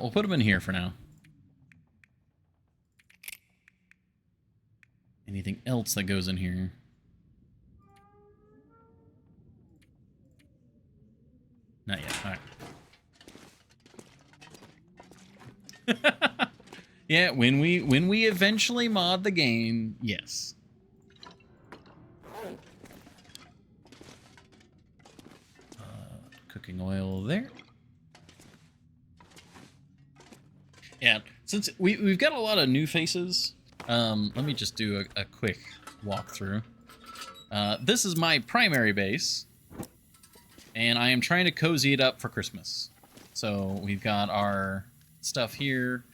We'll put them in here for now. Anything else that goes in here? Not yet. Alright. Yeah, when we eventually mod the game, yes. Cooking oil there. Yeah, since we've got a lot of new faces, let me just do a quick walkthrough. This is my primary base, and I am trying to cozy it up for Christmas. So we've got our stuff here.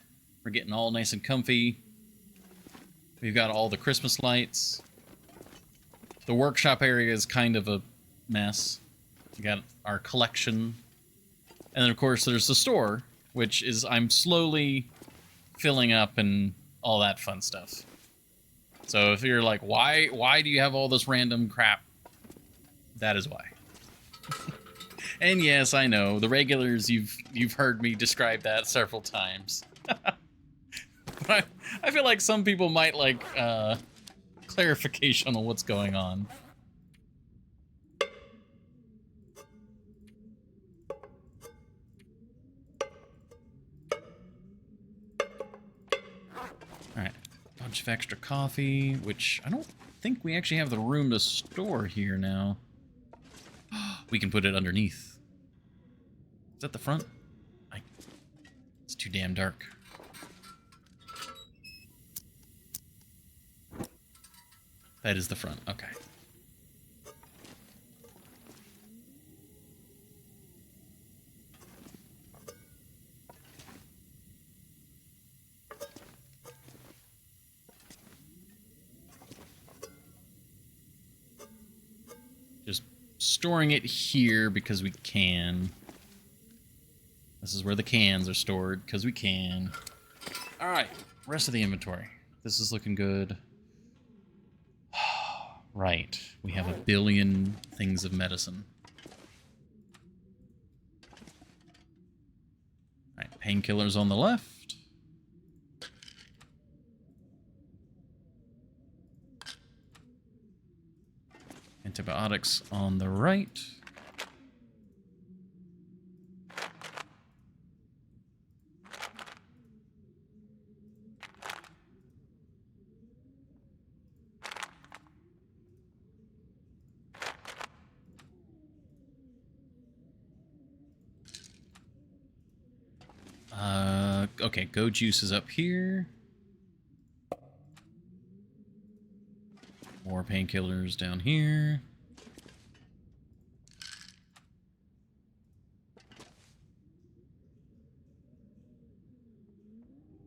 We're getting all nice and comfy. We've got all the Christmas lights. The workshop area is kind of a mess. We got our collection. And then, of course, there's the store, which is I'm slowly filling up and all that fun stuff. So if you're like, why do you have all this random crap? That is why. And yes, I know, the regulars, you've heard me describe that several times. But I feel like some people might like clarification on what's going on. Alright, bunch of extra coffee, which I don't think we actually have the room to store here now. We can put it underneath. Is that the front? It's too damn dark. That is the front, okay. Just storing it here because we can. This is where the cans are stored, because we can. Alright, rest of the inventory. This is looking good. Right, we have 1 billion things of medicine. Alright, Painkillers on the left. Antibiotics on the right. Okay, go juice is up here. More painkillers down here.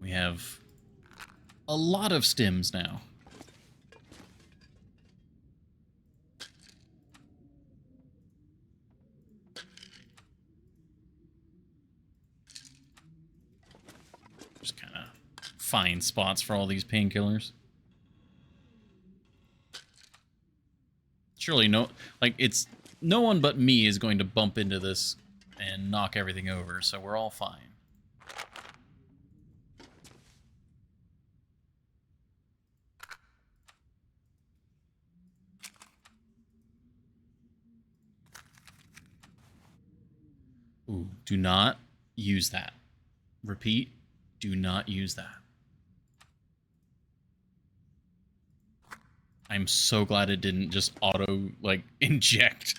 We have a lot of stims now. Just kind of find spots for all these painkillers. Surely it's no one but me is going to bump into this and knock everything over, so we're all fine. Ooh, do not use that. Repeat, do not use that. I'm so glad it didn't just auto, inject.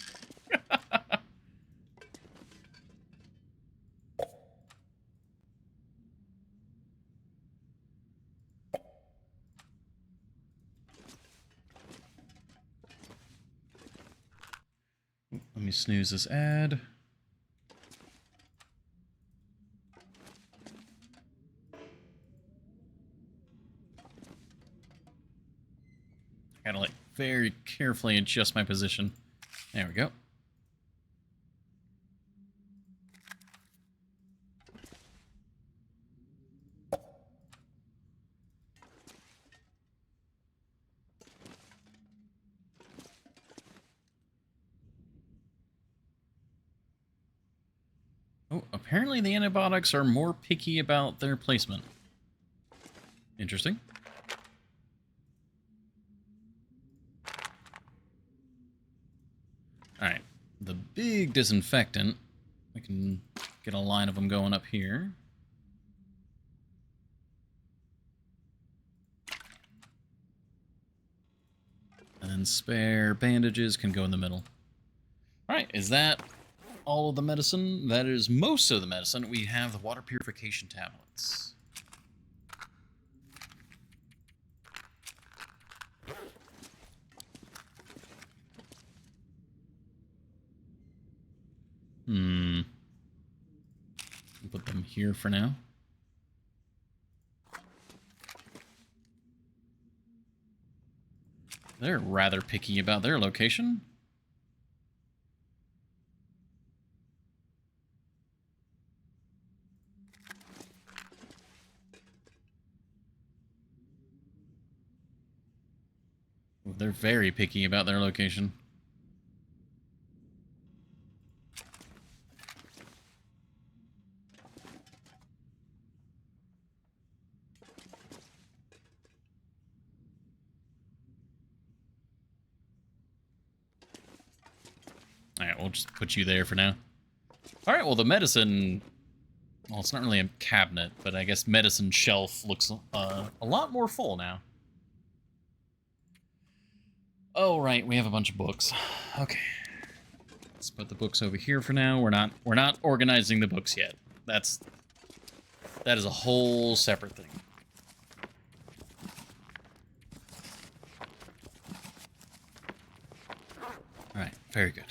Let me snooze this ad. Gotta very carefully adjust my position. There we go. Oh, apparently the antibiotics are more picky about their placement. Interesting. Alright, the big disinfectant. We can get a line of them going up here. And then spare bandages can go in the middle. Alright, is that all of the medicine? That is most of the medicine. We have the water purification tablets. Put them here for now. They're rather picky about their location. They're very picky about their location. Alright, we'll just put you there for now. Alright, well the medicine... Well, it's not really a cabinet, but I guess medicine shelf looks a lot more full now. Oh, right, we have a bunch of books. Okay. Let's put the books over here for now. We're not organizing the books yet. That is a whole separate thing. Alright, very good.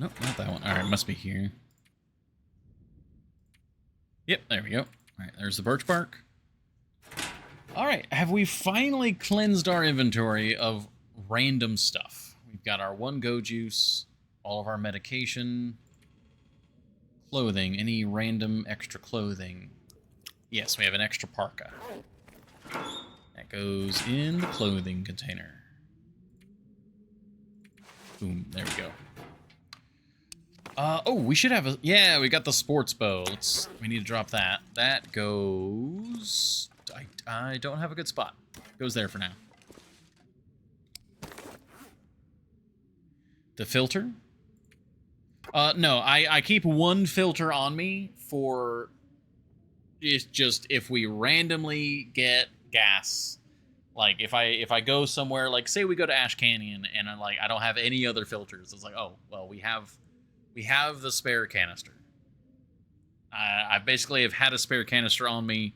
Nope, not that one. Alright, must be here. Yep, there we go. Alright, there's the birch bark. Alright, have we finally cleansed our inventory of random stuff? We've got our one go juice, all of our medication, clothing, any random extra clothing. Yes, we have an extra parka. That goes in the clothing container. Boom, there we go. Oh, we should have a... Yeah, we got the sports bow. We need to drop that. That goes... I don't have a good spot. Goes there for now. The filter? No, I keep one filter on me for... It's just if we randomly get gas. Like, if I go somewhere, like, say we go to Ash Canyon, and I don't have any other filters. It's like, oh, well, we have the spare canister. I basically have had a spare canister on me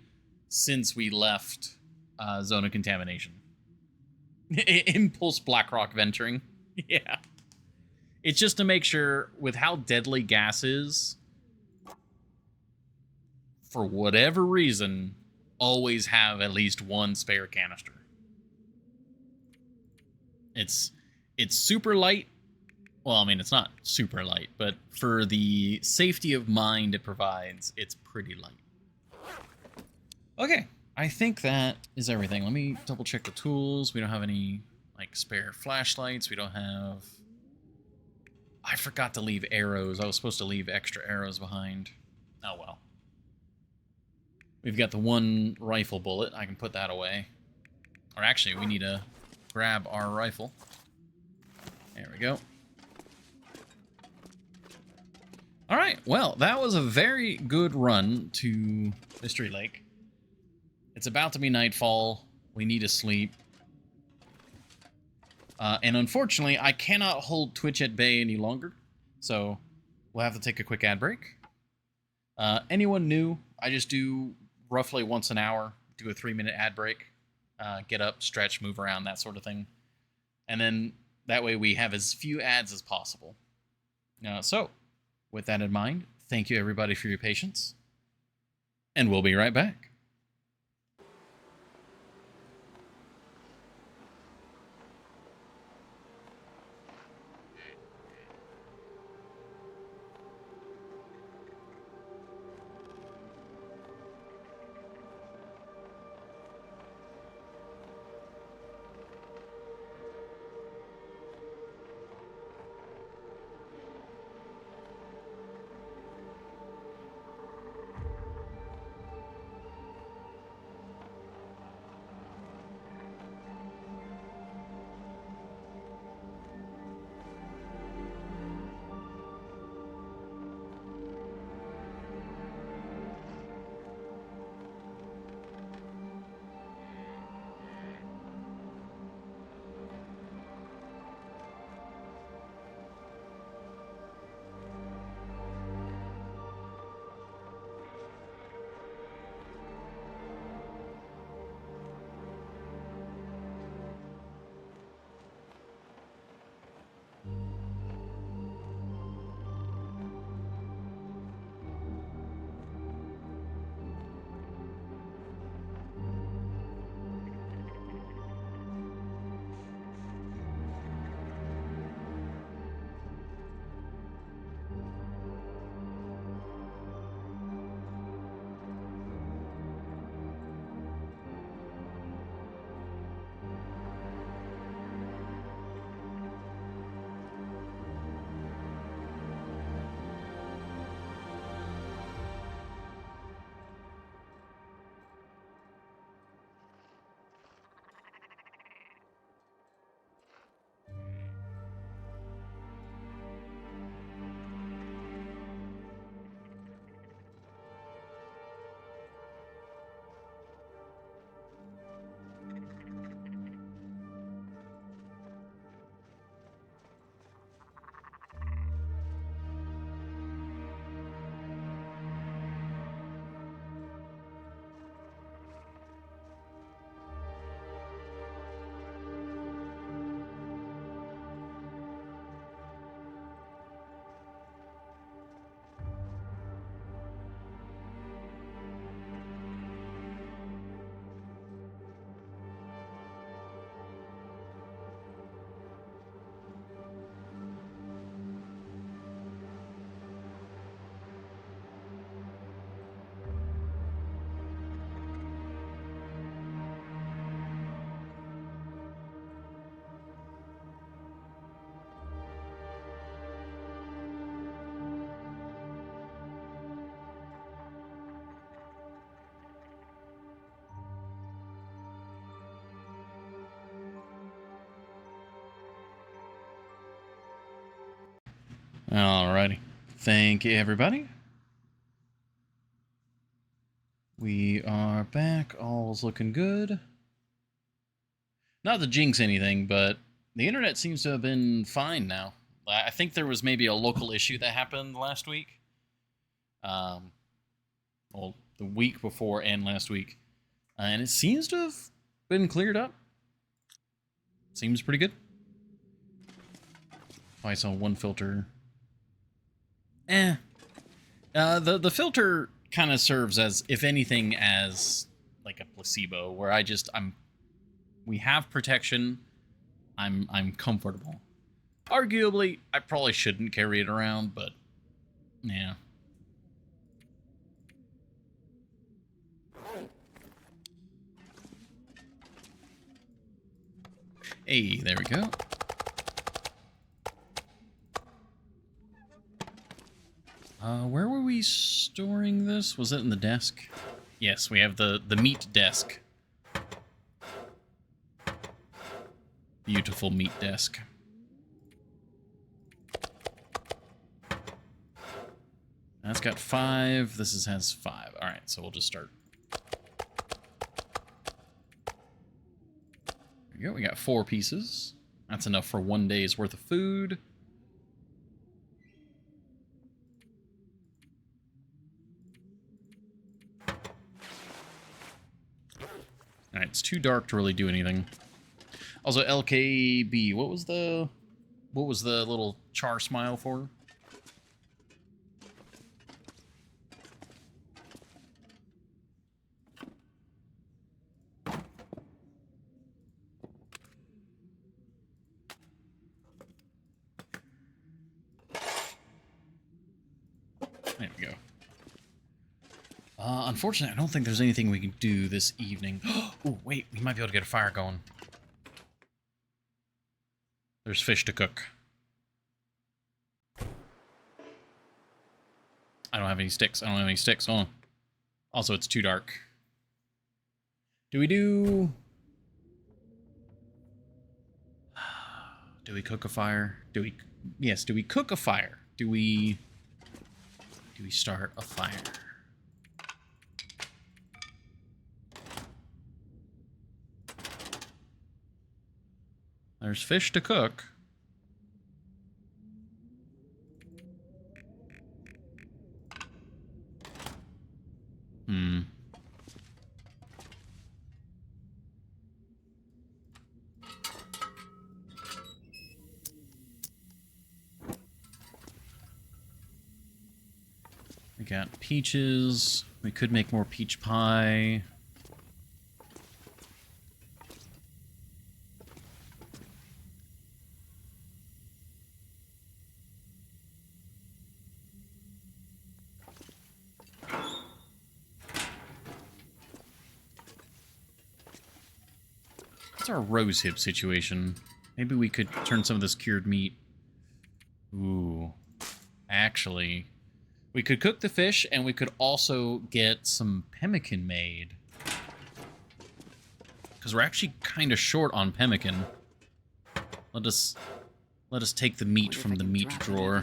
since we left Zone of Contamination. Impulse Blackrock venturing. Yeah. It's just to make sure, with how deadly gas is, for whatever reason, always have at least one spare canister. It's super light. Well, I mean, it's not super light, but for the safety of mind it provides, it's pretty light. Okay, I think that is everything. Let me double check the tools. We don't have any, like, spare flashlights. We don't have... I forgot to leave arrows. I was supposed to leave extra arrows behind. Oh, well. We've got the one rifle bullet. I can put that away. Or actually, we need to grab our rifle. There we go. Alright, well, that was a very good run to Mystery Lake. It's about to be nightfall. We need to sleep. And unfortunately, I cannot hold Twitch at bay any longer. So, we'll have to take a quick ad break. Anyone new, I just do roughly once an hour, do a 3-minute ad break. Get up, stretch, move around, that sort of thing. And then, that way we have as few ads as possible. So, with that in mind, thank you everybody for your patience. And we'll be right back. Alrighty. Thank you, everybody. We are back. All's looking good. Not to jinx anything, but the internet seems to have been fine now. I think there was maybe a local issue that happened last week. Well, the week before and last week. And it seems to have been cleared up. Seems pretty good. I saw one filter. The filter kind of serves as, if anything, as like a placebo, where we have protection. I'm comfortable. Arguably, I probably shouldn't carry it around, but yeah. Hey, there we go. Where were we storing this? Was it in the desk? Yes, we have the meat desk. Beautiful meat desk. That's got 5. This has 5. Alright, so we'll just start. There we go. We got 4 pieces. That's enough for 1 day's worth of food. Alright, it's too dark to really do anything. Also, LKB, what was the little char smile for? There we go. Unfortunately, I don't think there's anything we can do this evening. Oh, wait, we might be able to get a fire going. There's fish to cook. I don't have any sticks. Hold on. Also, it's too dark. Do we cook a fire? Yes, do we cook a fire? Do we start a fire? There's fish to cook. We got peaches. We could make more peach pie. What's our rose hip situation? Maybe we could turn some of this cured meat. Ooh. Actually, we could cook the fish, and we could also get some pemmican made. Because we're actually kind of short on pemmican. Let us take the meat from the meat drawer.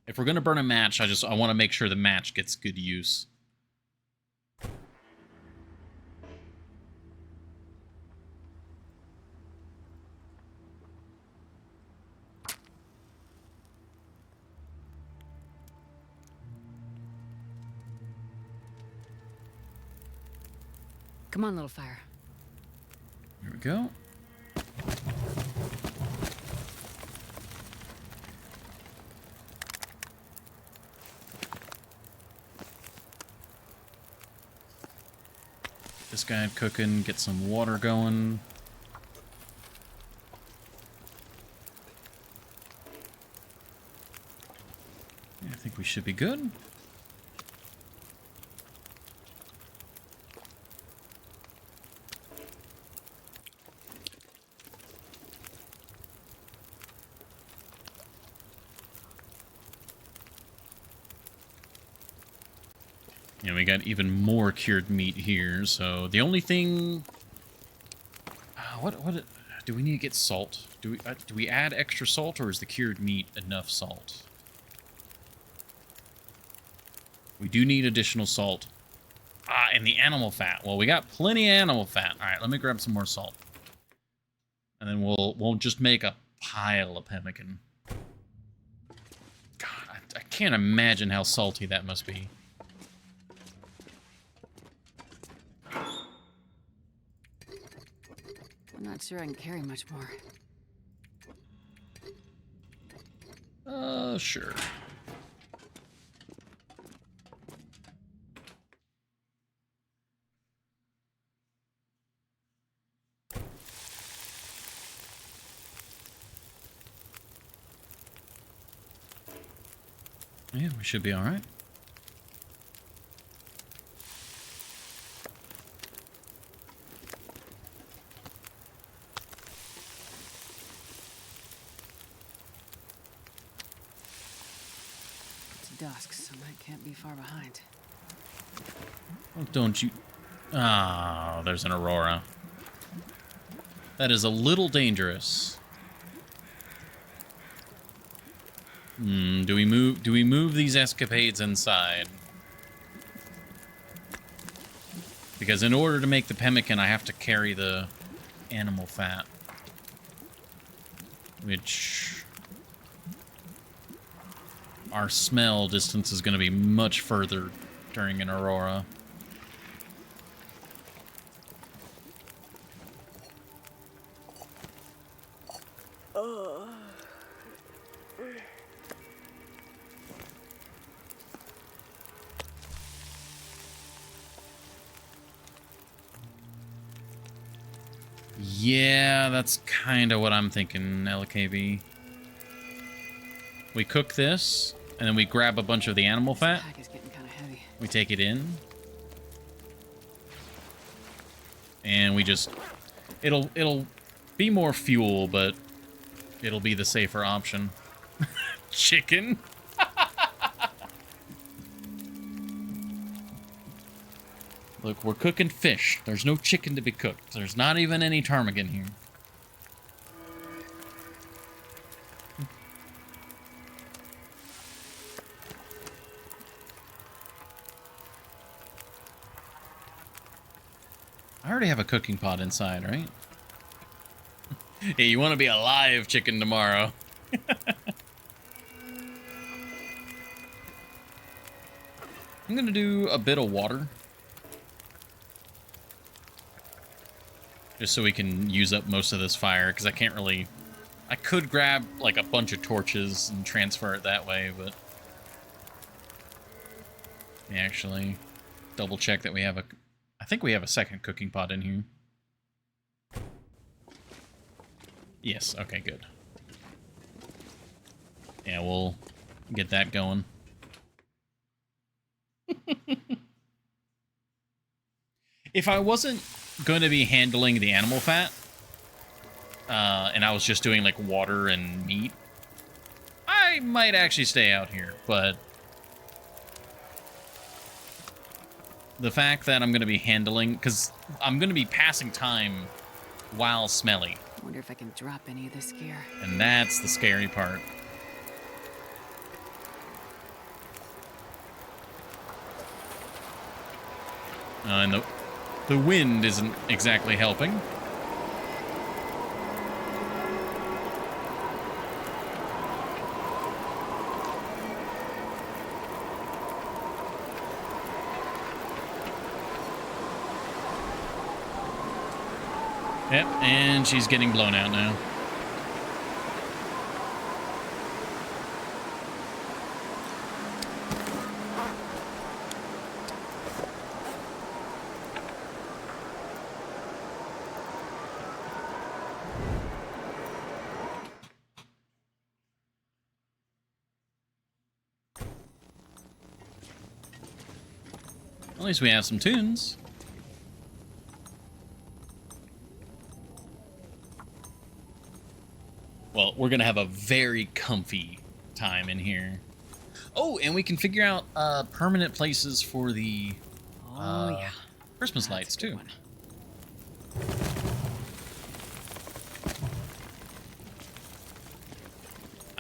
If we're gonna burn a match, I want to make sure the match gets good use. Come on, little fire. Here we go. This guy cooking, get some water going. Yeah, I think we should be good. Yeah, we got even more cured meat here, so the only thing... Do we need to get salt? Do we add extra salt, or is the cured meat enough salt? We do need additional salt. Ah, and the animal fat. Well, we got plenty of animal fat. All right, let me grab some more salt. And then we'll just make a pile of pemmican. God, I can't imagine how salty that must be. I'm not sure I can carry much more. Sure. Yeah, we should be all right. It's dusk, so I can't be far behind. Oh, don't you... Oh, there's an aurora. That is a little dangerous. Do we move these escapades inside? Because in order to make the pemmican, I have to carry the animal fat. Which... Our smell distance is going to be much further during an aurora. Yeah, that's kind of what I'm thinking, LKB. We cook this, and then we grab a bunch of the animal fat. Pack is getting kind of heavy. We take it in. And we just... It'll be more fuel, but it'll be the safer option. Chicken? Look, we're cooking fish. There's no chicken to be cooked. There's not even any ptarmigan here. I already have a cooking pot inside, right? Hey, you want to be a live chicken tomorrow. I'm going to do a bit of water. Just so we can use up most of this fire, because I can't really... I could grab, like, a bunch of torches and transfer it that way, but... Let me actually double check that we have a... I think we have a second cooking pot in here. Yes, okay, good. Yeah, we'll get that going. If I wasn't going to be handling the animal fat, and I was just doing, like, water and meat, I might actually stay out here, but... The fact that I'm going to be handling... Because I'm going to be passing time while smelly. I wonder if I can drop any of this gear. And that's the scary part. And the wind isn't exactly helping. Yep, and she's getting blown out now. At least we have some tunes. Well, we're going to have a very comfy time in here. Oh, and we can figure out permanent places for the Christmas lights, too.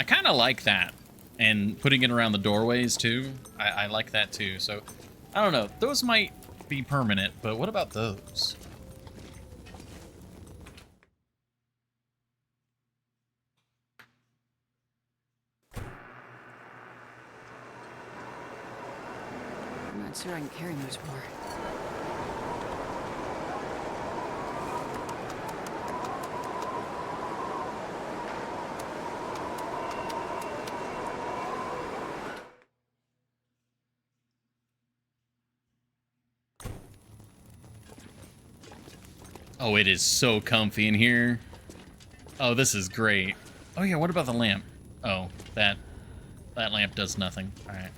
kind of like that. And putting it around the doorways, too. I like that, too. So, I don't know. Those might be permanent, but what about those? I'm not sure I can carry much more. Oh, it is so comfy in here. Oh, this is great. Oh yeah, what about the lamp? Oh, that lamp does nothing. All right.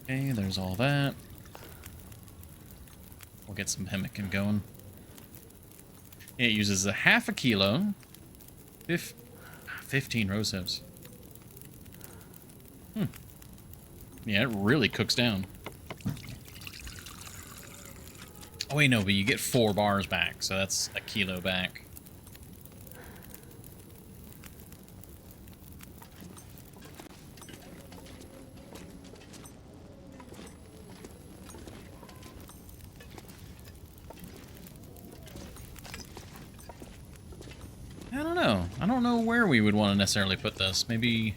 Okay, there's all that. We'll get some pemmican going. It uses a half a kilo. 15 rose hips. Yeah, it really cooks down. Oh wait, no, but you get 4 bars back, so that's a kilo back. I don't know. I don't know where we would want to necessarily put this. Maybe...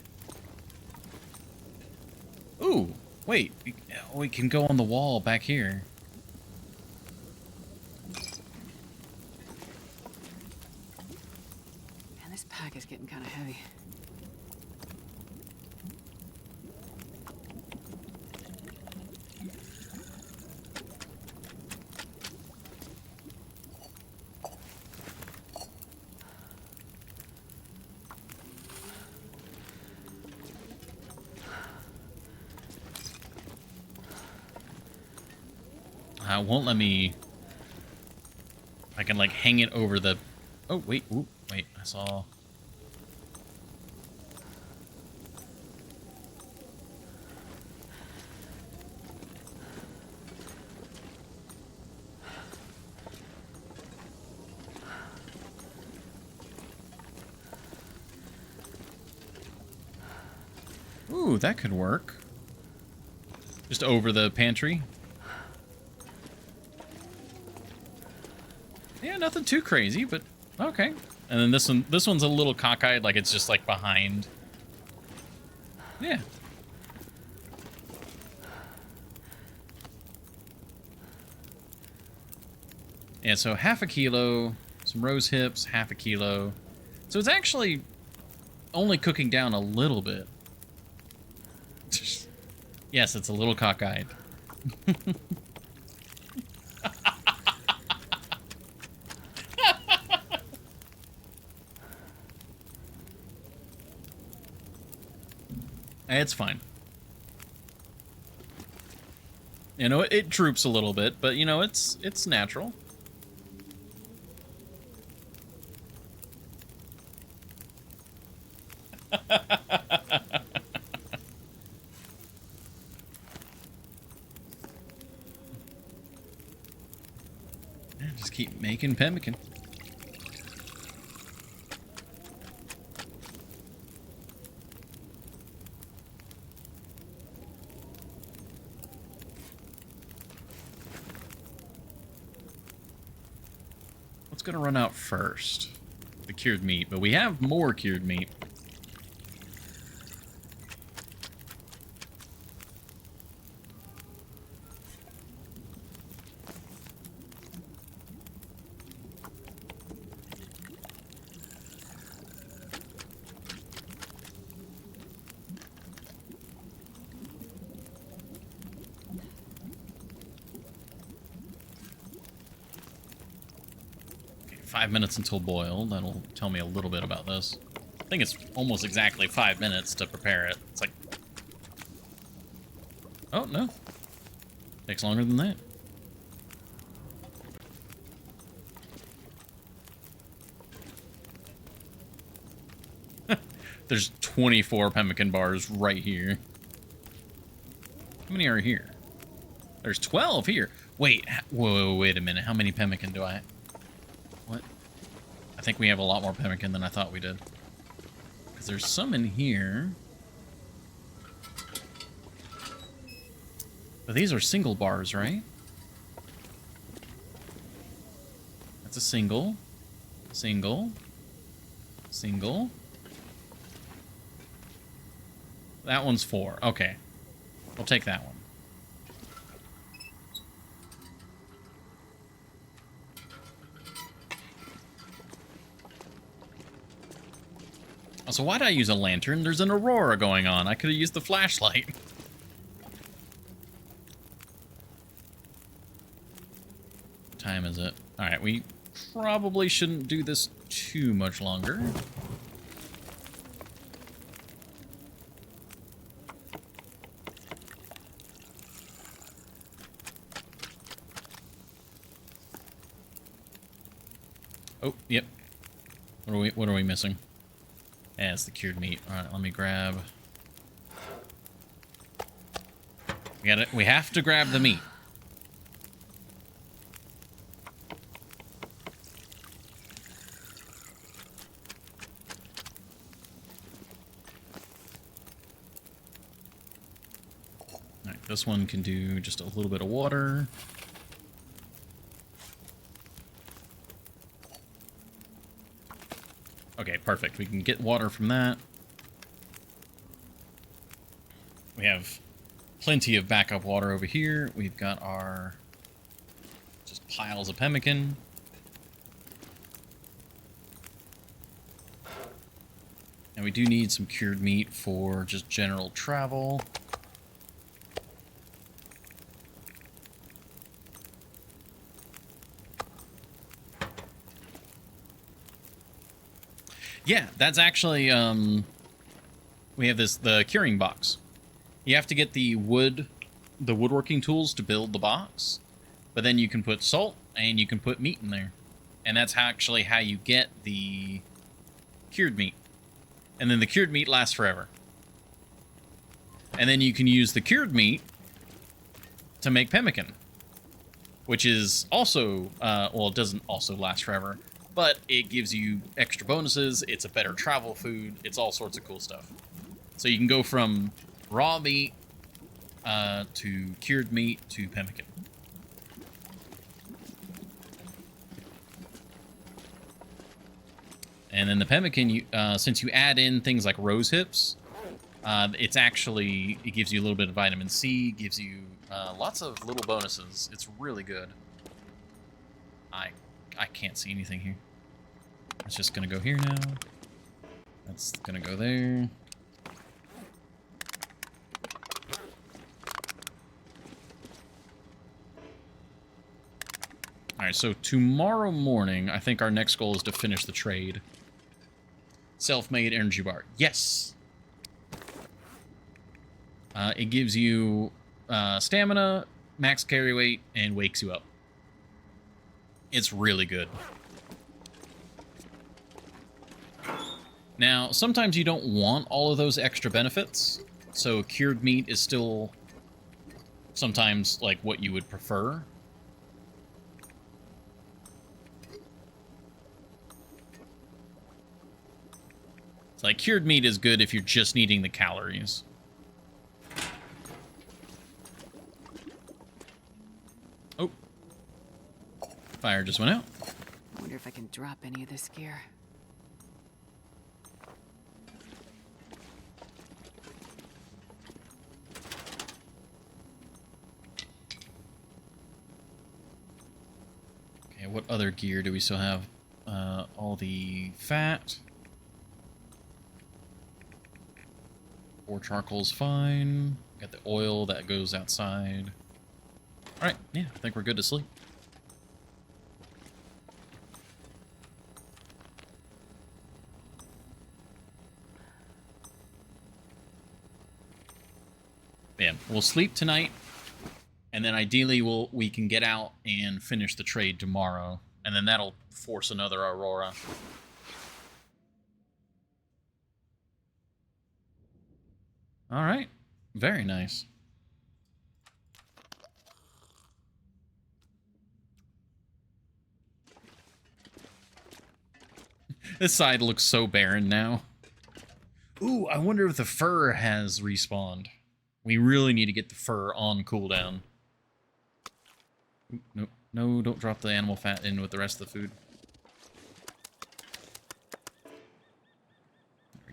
Ooh, wait. We can go on the wall back here. Man, this pack is getting kind of heavy. Won't let me... I can, like, hang it over the... Oh, wait. Ooh, wait. I saw... Ooh, that could work. Just over the pantry. Yeah, nothing too crazy, but okay. And then this one's a little cockeyed, like it's just like behind. Yeah. Yeah, so half a kilo, some rose hips, half a kilo. So it's actually only cooking down a little bit. Yes, it's a little cockeyed. It's fine. You know, it droops a little bit, but you know, it's natural. Yeah, just keep making pemmican. What's gonna run out first? The cured meat, but we have more cured meat. Okay, 5 minutes until boil. That'll tell me a little bit about this. I think it's almost exactly 5 minutes to prepare it. It's like... Oh, no. Takes longer than that. There's 24 pemmican bars right here. How many are here? There's 12 here. Wait, wait a minute. How many pemmican do I... What? I think we have a lot more pemmican than I thought we did. Because there's some in here. But these are single bars, right? That's a single. Single. Single. That one's 4. Okay. We'll take that one. So why'd I use a lantern? There's an aurora going on. I could have used the flashlight. What time is it? Alright, we probably shouldn't do this too much longer. Oh, yep. What are we missing? Yeah, it's the cured meat. Alright, let me grab... We have to grab the meat. Alright, this one can do just a little bit of water. Okay, perfect. We can get water from that. We have plenty of backup water over here. We've got our just piles of pemmican. And we do need some cured meat for just general travel. Yeah, that's actually, we have the curing box. You have to get the woodworking tools to build the box, but then you can put salt and you can put meat in there. And that's actually how you get the cured meat. And then the cured meat lasts forever. And then you can use the cured meat to make pemmican, which is also, well, it doesn't also last forever, but it gives you extra bonuses, it's a better travel food, it's all sorts of cool stuff. So you can go from raw meat to cured meat to pemmican. And then the pemmican, since you add in things like rose hips, it gives you a little bit of vitamin C, gives you lots of little bonuses. It's really good. I can't see anything here. It's just gonna go here now. That's gonna go there. Alright, so tomorrow morning, I think our next goal is to finish the trade. Self-made energy bar. Yes! It gives you stamina, max carry weight, and wakes you up. It's really good. Now, sometimes you don't want all of those extra benefits, so cured meat is still sometimes like what you would prefer. It's like cured meat is good if you're just needing the calories. Oh. Fire just went out. I wonder if I can drop any of this gear. Okay, what other gear do we still have? All the fat. 4 charcoal's fine. Got the oil that goes outside. Alright, yeah, I think we're good to sleep. Yeah, we'll sleep tonight, and then ideally we can get out and finish the trade tomorrow, and then that'll force another Aurora. All right, very nice. This side looks so barren now. Ooh, I wonder if the fur has respawned. We really need to get the fur on cooldown. Ooh, no, no, don't drop the animal fat in with the rest of the food.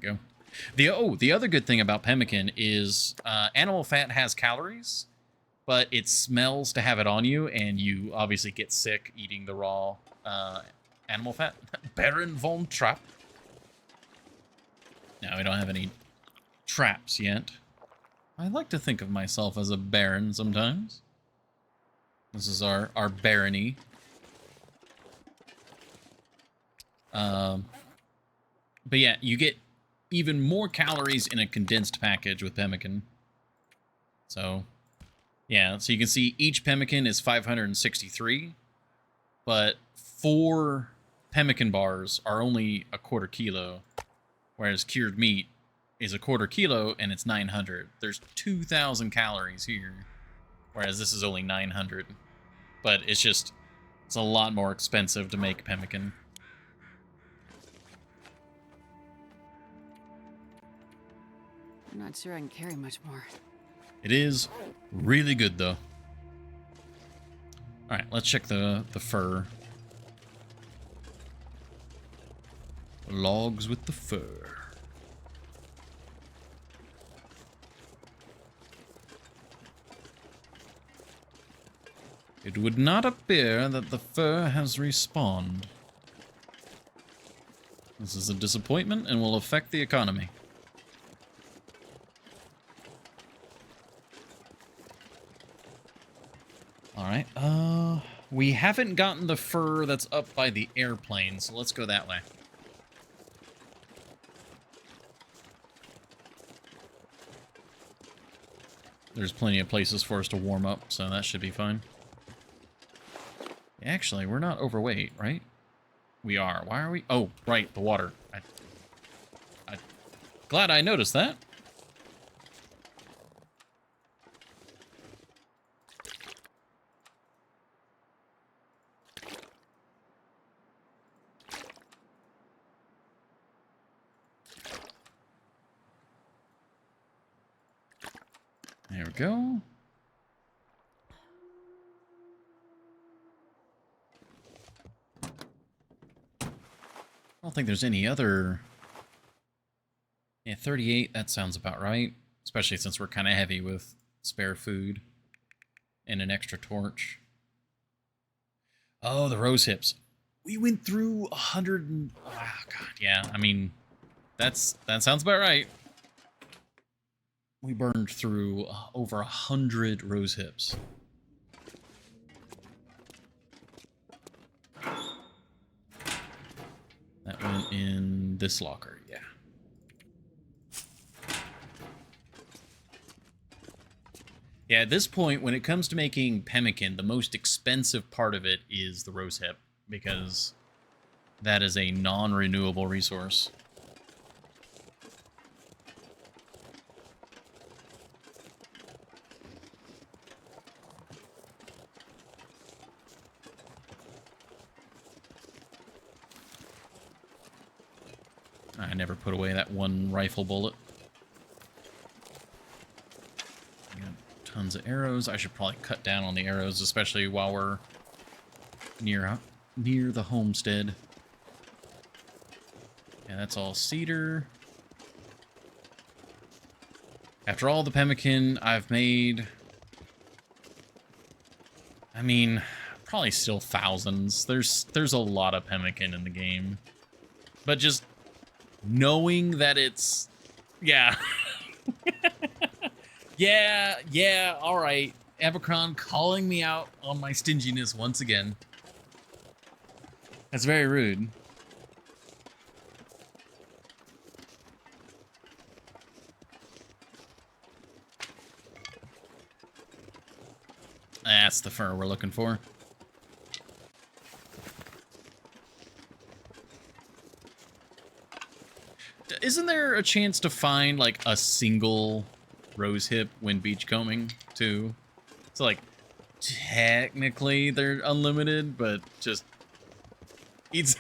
There we go. The other good thing about pemmican is animal fat has calories, but it smells to have it on you, and you obviously get sick eating the raw animal fat. Baron von Trapp. No, we don't have any traps yet. I like to think of myself as a baron sometimes. This is our barony. But yeah, you get even more calories in a condensed package with pemmican. So, yeah, so you can see each pemmican is 563, but 4 pemmican bars are only a quarter kilo, whereas cured meat is a quarter kilo and it's 900. There's 2,000 calories here, whereas this is only 900. But it's a lot more expensive to make pemmican. I'm not sure I can carry much more. It is really good, though. Alright, let's check the fur. Logs with the fur. It would not appear that the fur has respawned. This is a disappointment and will affect the economy. Alright, we haven't gotten the fur that's up by the airplane, so let's go that way. There's plenty of places for us to warm up, so that should be fine. Actually, we're not overweight, right? We are. Why are we? Oh, right, the water. Glad I noticed that. There we go. I don't think there's any other... Yeah, 38, that sounds about right. Especially since we're kind of heavy with spare food and an extra torch. Oh, the rose hips. We went through 100 and... Oh, God, yeah. I mean, that sounds about right. We burned through over 100 rose hips. That went in this locker, yeah. Yeah, at this point, when it comes to making pemmican, the most expensive part of it is the rose hip, because that is a non-renewable resource. I never put away that one rifle bullet. I got tons of arrows. I should probably cut down on the arrows, especially while we're near the homestead. Yeah, that's all cedar. After all the pemmican I've made, I mean, probably still thousands. There's a lot of pemmican in the game. But just knowing that it's... Yeah. yeah, alright. Abercron calling me out on my stinginess once again. That's very rude. That's the fur we're looking for. Isn't there a chance to find, like, a single rose hip when beachcombing, too? So, like, technically they're unlimited, but just... It's...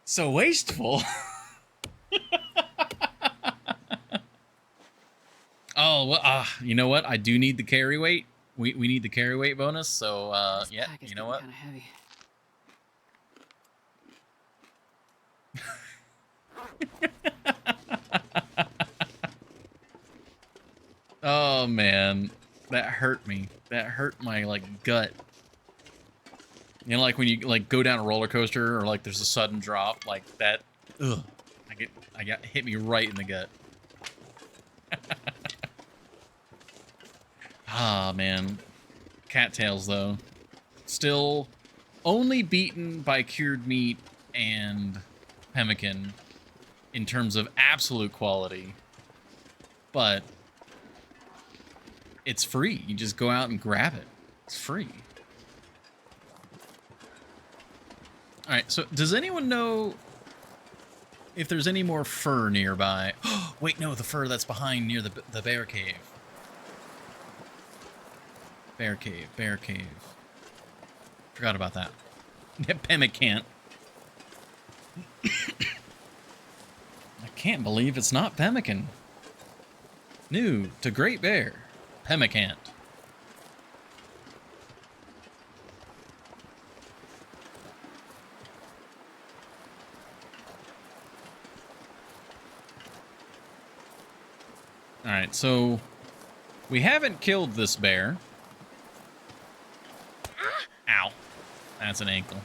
So wasteful. Oh, well, you know what? I do need the carry weight. We need the carry weight bonus, so This yeah, pack is you know getting what? kind of heavy. Oh man, that hurt me. That hurt my like gut. You know, like when you like go down a roller coaster or like there's a sudden drop like that. Ugh, I got hit me right in the gut. Ah man, cattails though, still only beaten by cured meat and pemmican in terms of absolute quality, but it's free. You just go out and grab it. It's free. All right, so does anyone know if there's any more fur nearby? Wait, no, the fur that's behind near the bear cave. Bear cave, bear cave. Forgot about that. Pemmican. I can't believe it's not pemmican. New to Great Bear, pemmican. All right, so we haven't killed this bear. Ow. That's an ankle.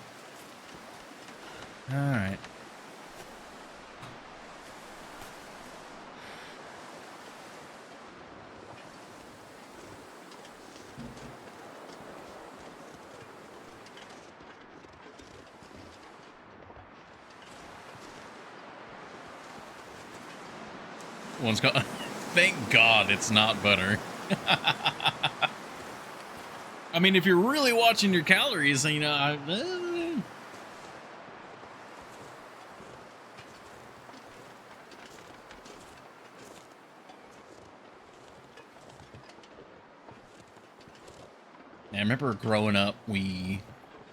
All right. One's got. Thank God it's not butter. I mean, if you're really watching your calories, you know, I remember growing up, we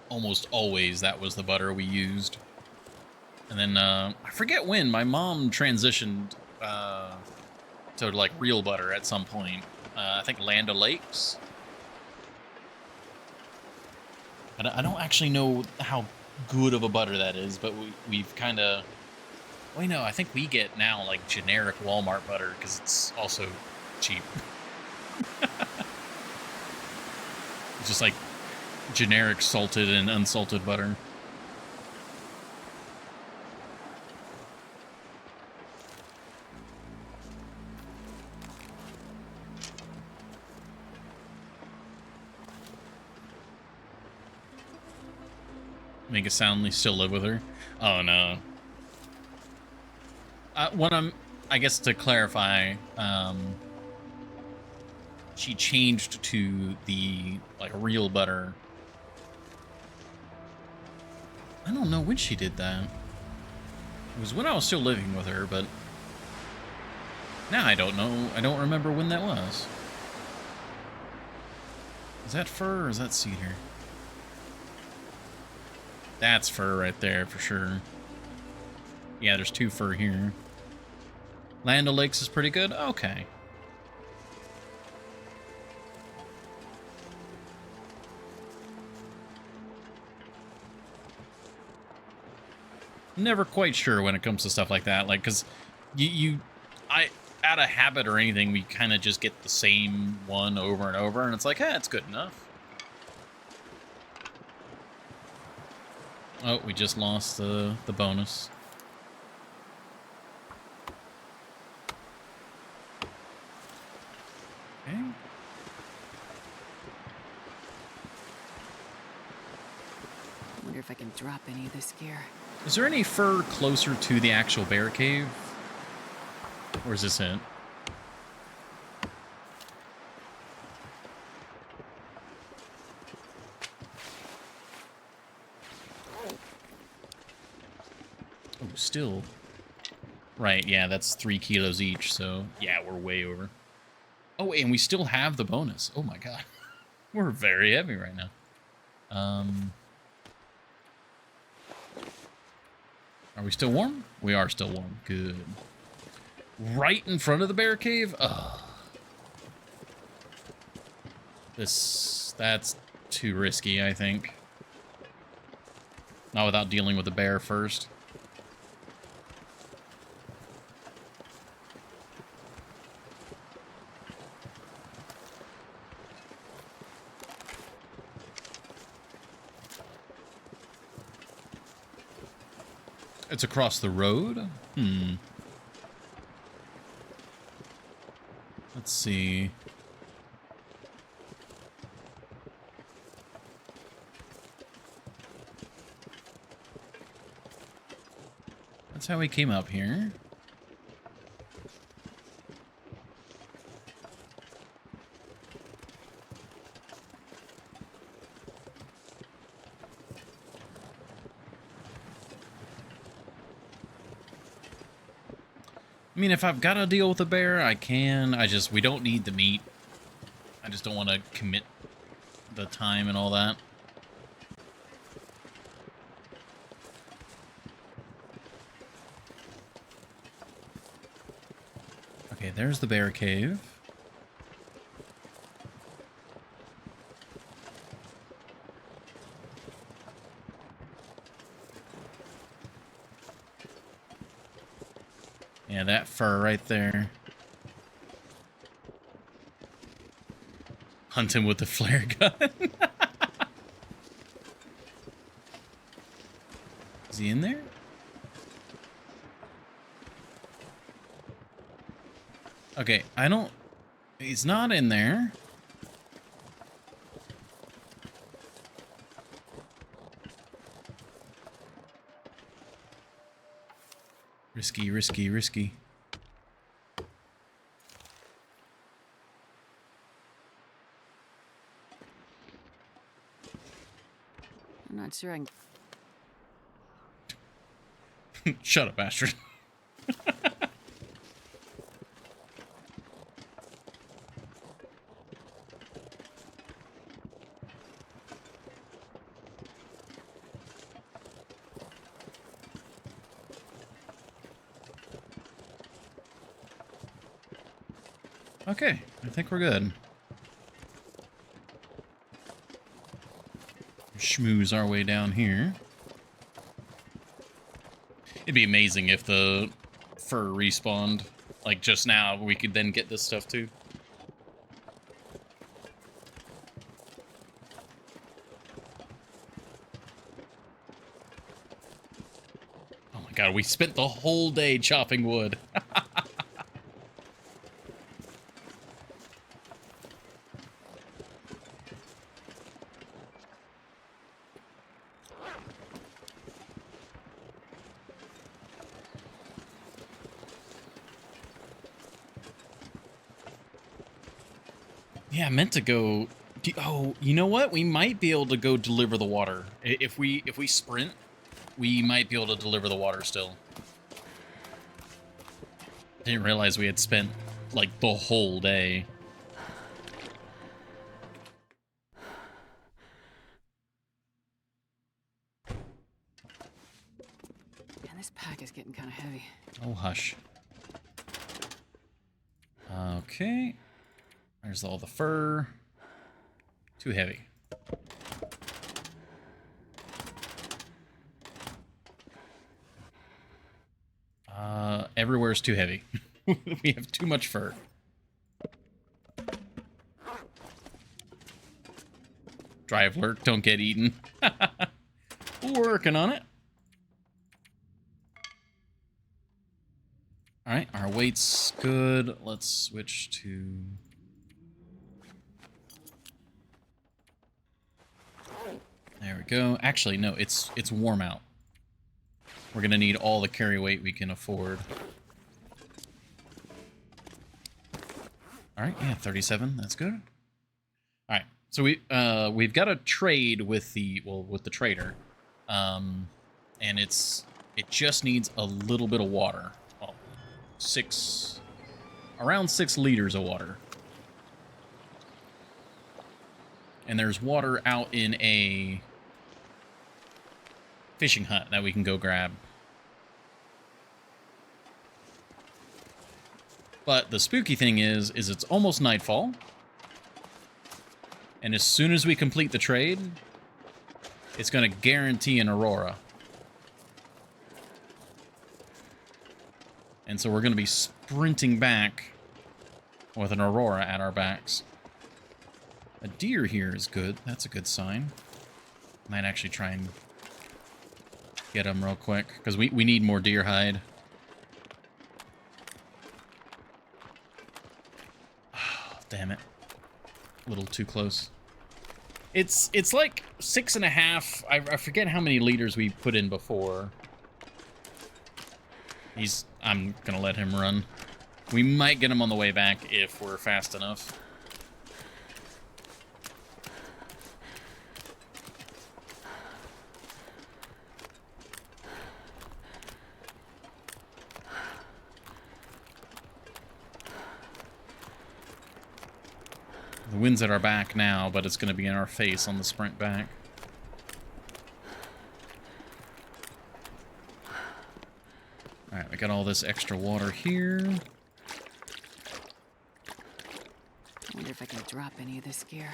almost always, that was the butter we used. And then, I forget when, my mom transitioned to, like, real butter at some point. I think Land O'Lakes. I don't actually know how good of a butter that is, but we've kind of... Well, you know, I think we get now, like, generic Walmart butter, because it's also cheap. It's just, like, generic salted and unsalted butter. Make it sound they still live with her. Oh no. I guess to clarify, she changed to the like real butter. I don't know when she did that. It was when I was still living with her, but now I don't know. I don't remember when that was. Is that fur or is that cedar? That's fur right there for sure. Yeah, there's 2 fur here. Land O'Lakes is pretty good? Okay. Never quite sure when it comes to stuff like that. Like, because out of habit or anything, we kind of just get the same one over and over, and it's like, it's good enough. Oh, we just lost the bonus. Okay. I wonder if I can drop any of this gear. Is there any fur closer to the actual bear cave? Or is this it? Oh, still. Right, yeah, that's 3 kilos each, so yeah, we're way over. Oh, and we still have the bonus. Oh my god. We're very heavy right now. Are we still warm? We are still warm. Good. Right in front of the bear cave? Ugh. That's too risky, I think. Not without dealing with the bear first. It's across the road? Let's see. That's how we came up here. I mean, if I've got to deal with a bear, I can. We don't need the meat. I just don't want to commit the time and all that. Okay, there's the bear cave. Yeah, that fur right there. Hunt him with the flare gun. Is he in there? Okay, he's not in there. Risky, risky, risky. I'm not sure I can... Shut up, Astrid. Okay, I think we're good. Schmooze our way down here. It'd be amazing if the fur respawned. Like just now, we could then get this stuff too. Oh my god, we spent the whole day chopping wood. Yeah, I meant to go... Oh, you know what? We might be able to go deliver the water. If we sprint, we might be able to deliver the water still. Didn't realize we had spent, like, the whole day. Man, this pack is getting kind of heavy. Oh, hush. Okay. There's all the fur. Too heavy. Everywhere's too heavy. We have too much fur. Drive lurk, don't get eaten. Working on it. Alright, our weight's good. Let's switch to... There we go. Actually, no, it's warm out. We're gonna need all the carry weight we can afford. Alright, yeah, 37, that's good. Alright, so we've got a trade with the trader. And it just needs a little bit of water. Well, around 6 liters of water. And there's water out in a fishing hut that we can go grab. But the spooky thing is it's almost nightfall. And as soon as we complete the trade, it's going to guarantee an aurora. And so we're going to be sprinting back with an aurora at our backs. A deer here is good. That's a good sign. Might actually try and get him real quick, because we need more deer hide. Oh, damn it. A little too close. It's like 6.5. I forget how many liters we put in before. I'm gonna let him run. We might get him on the way back if we're fast enough. The wind's at our back now, but it's going to be in our face on the sprint back. Alright, we got all this extra water here. I wonder if I can drop any of this gear.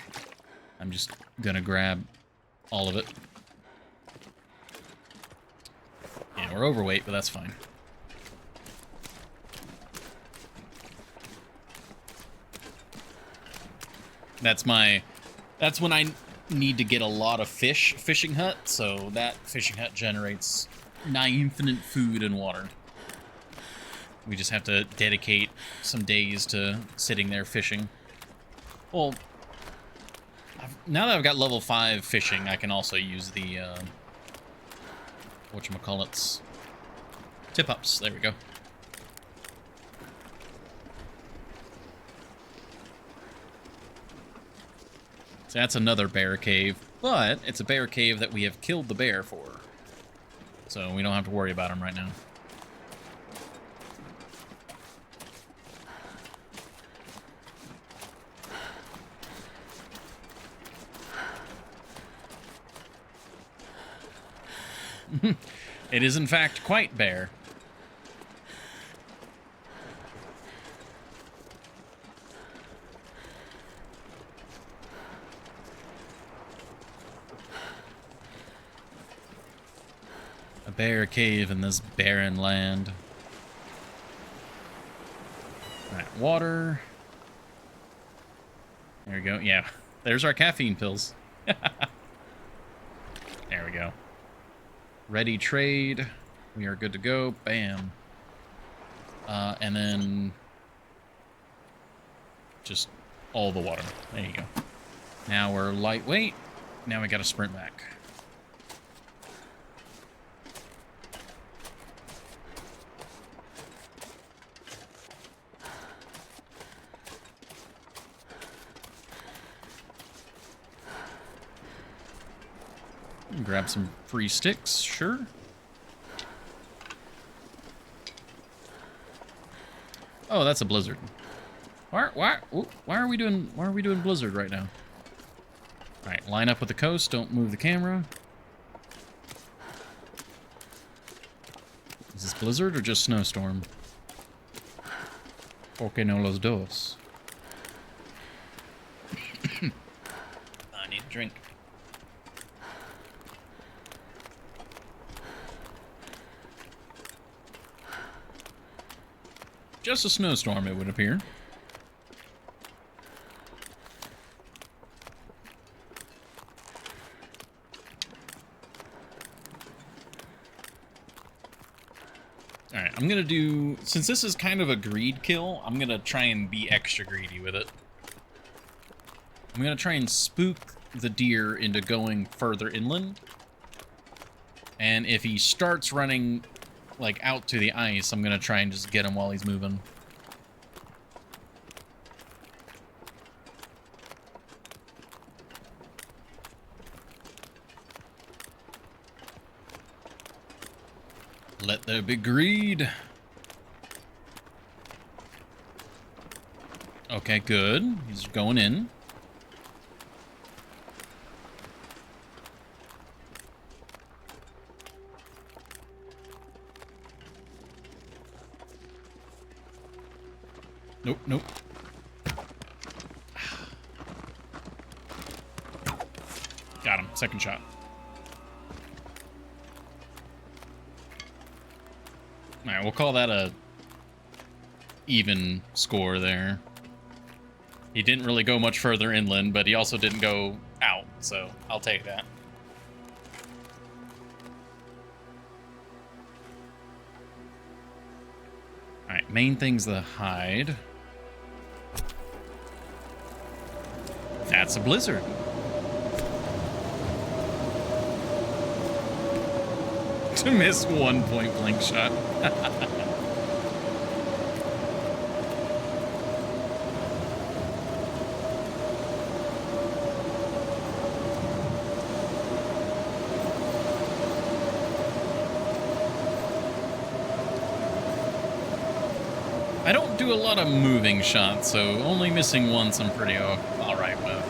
I'm just going to grab all of it. Yeah, we're overweight, but that's fine. That's when I need to get a lot of fishing hut, so that fishing hut generates nigh infinite food and water. We just have to dedicate some days to sitting there fishing. Well, now that I've got level 5 fishing, I can also use the, whatchamacallits, tip-ups. There we go. That's another bear cave, but it's a bear cave that we have killed the bear for. So we don't have to worry about him right now. It is in fact quite bare. Bear cave in this barren land. Alright, water. There we go. Yeah, there's our caffeine pills. There we go. Ready trade. We are good to go. Bam. And then just all the water. There you go. Now we're lightweight. Now we gotta sprint back. Grab some free sticks, sure. Oh, that's a blizzard. Why are we doing blizzard right now? All right, line up with the coast. Don't move the camera. Is this blizzard or just snowstorm? Porque no los dos? I need a drink. Just a snowstorm, it would appear. Alright, I'm gonna do... Since this is kind of a greed kill, I'm gonna try and be extra greedy with it. I'm gonna try and spook the deer into going further inland. And if he starts running... like out to the ice, I'm gonna try and just get him while he's moving. Let there be greed. Okay, good. He's going in. Nope, nope. Got him. Second shot. Alright, we'll call that a even score there. He didn't really go much further inland, but he also didn't go out, so I'll take that. Alright, main thing's the hide. That's a blizzard. To miss one point blank shot. I don't do a lot of moving shots, so only missing once I'm pretty alright with.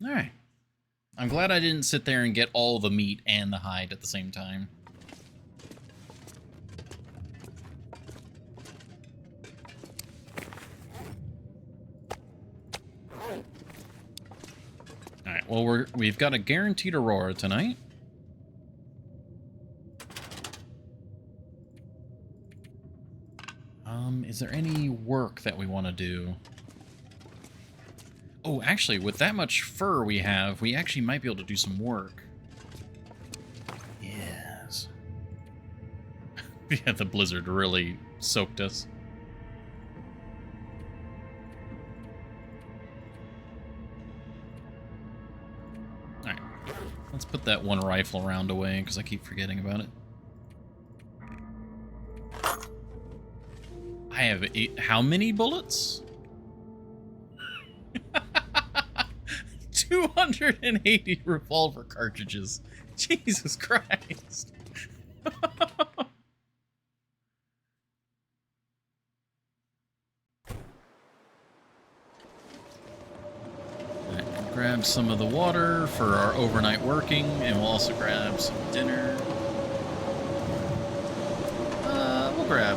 Alright. I'm glad I didn't sit there and get all the meat and the hide at the same time. Alright, well we've got a guaranteed Aurora tonight. Is there any work that we want to do? Oh, actually, with that much fur we have, we actually might be able to do some work. Yes. Yeah, the blizzard really soaked us. Alright. Let's put that one rifle round away, because I keep forgetting about it. I have how many bullets? 280 revolver cartridges. Jesus Christ. Grab some of the water for our overnight working, and we'll also grab some dinner. We'll grab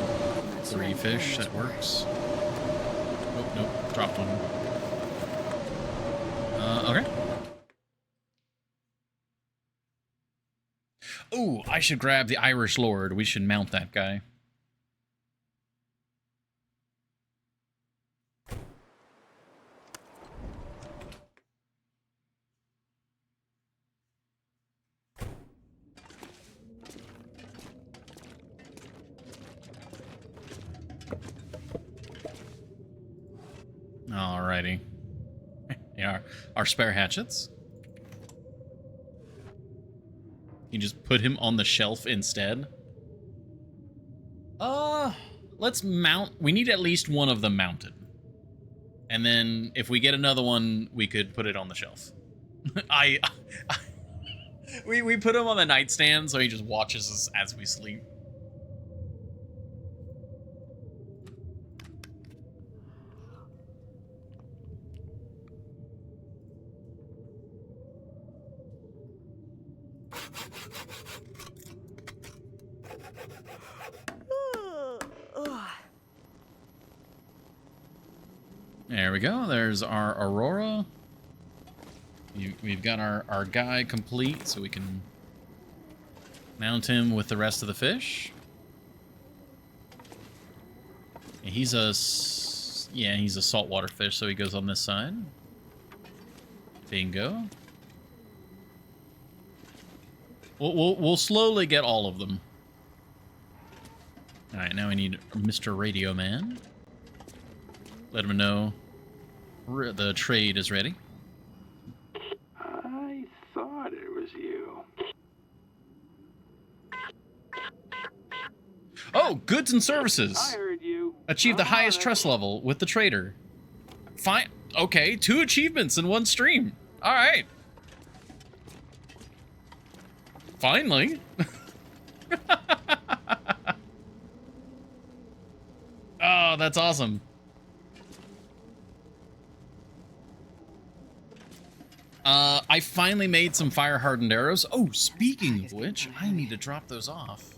3 fish, that works. Oh, nope, dropped one. Okay. Oh, I should grab the Irish Lord. We should mount that guy. Alrighty. Yeah, our spare hatchets. You just put him on the shelf instead. Let's mount. We need at least one of them mounted. And then if we get another one, we could put it on the shelf. We put him on the nightstand so he just watches us as we sleep. There we go. There's our Aurora. We've got our guy complete, so we can mount him with the rest of the fish. He's a saltwater fish, so he goes on this side. Bingo. We'll slowly get all of them. All right, now we need Mr. Radio Man. Let him know the trade is ready. I thought it was you. Oh, goods and services. I heard you. Achieve the highest trust level with the trader. Fine. Okay, 2 achievements in one stream. All right. Finally. Oh, that's awesome. I finally made some fire-hardened arrows. Oh, speaking Bag of is which, getting I kinda need to heavy. drop those off.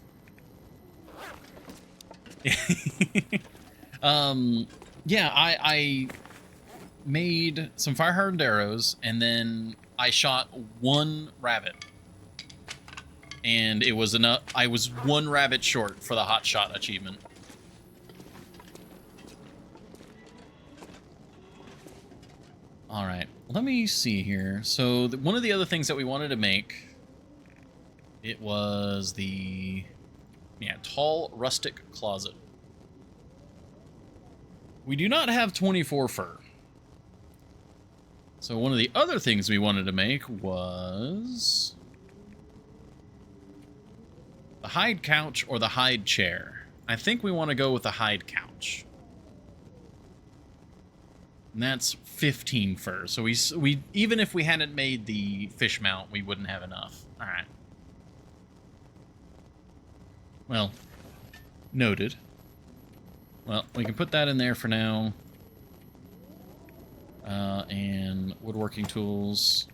Yeah, I made some fire-hardened arrows, and then I shot one rabbit. And it was enough. I was one rabbit short for the hot shot achievement. All right, let me see here. So one of the other things that we wanted to make, it was the tall rustic closet. We do not have 24 fur. So one of the other things we wanted to make was the hide couch or the hide chair. I think we want to go with the hide couch. And that's 15 fur. So we even if we hadn't made the fish mount, we wouldn't have enough. All right. Well, noted. Well, we can put that in there for now. And woodworking tools.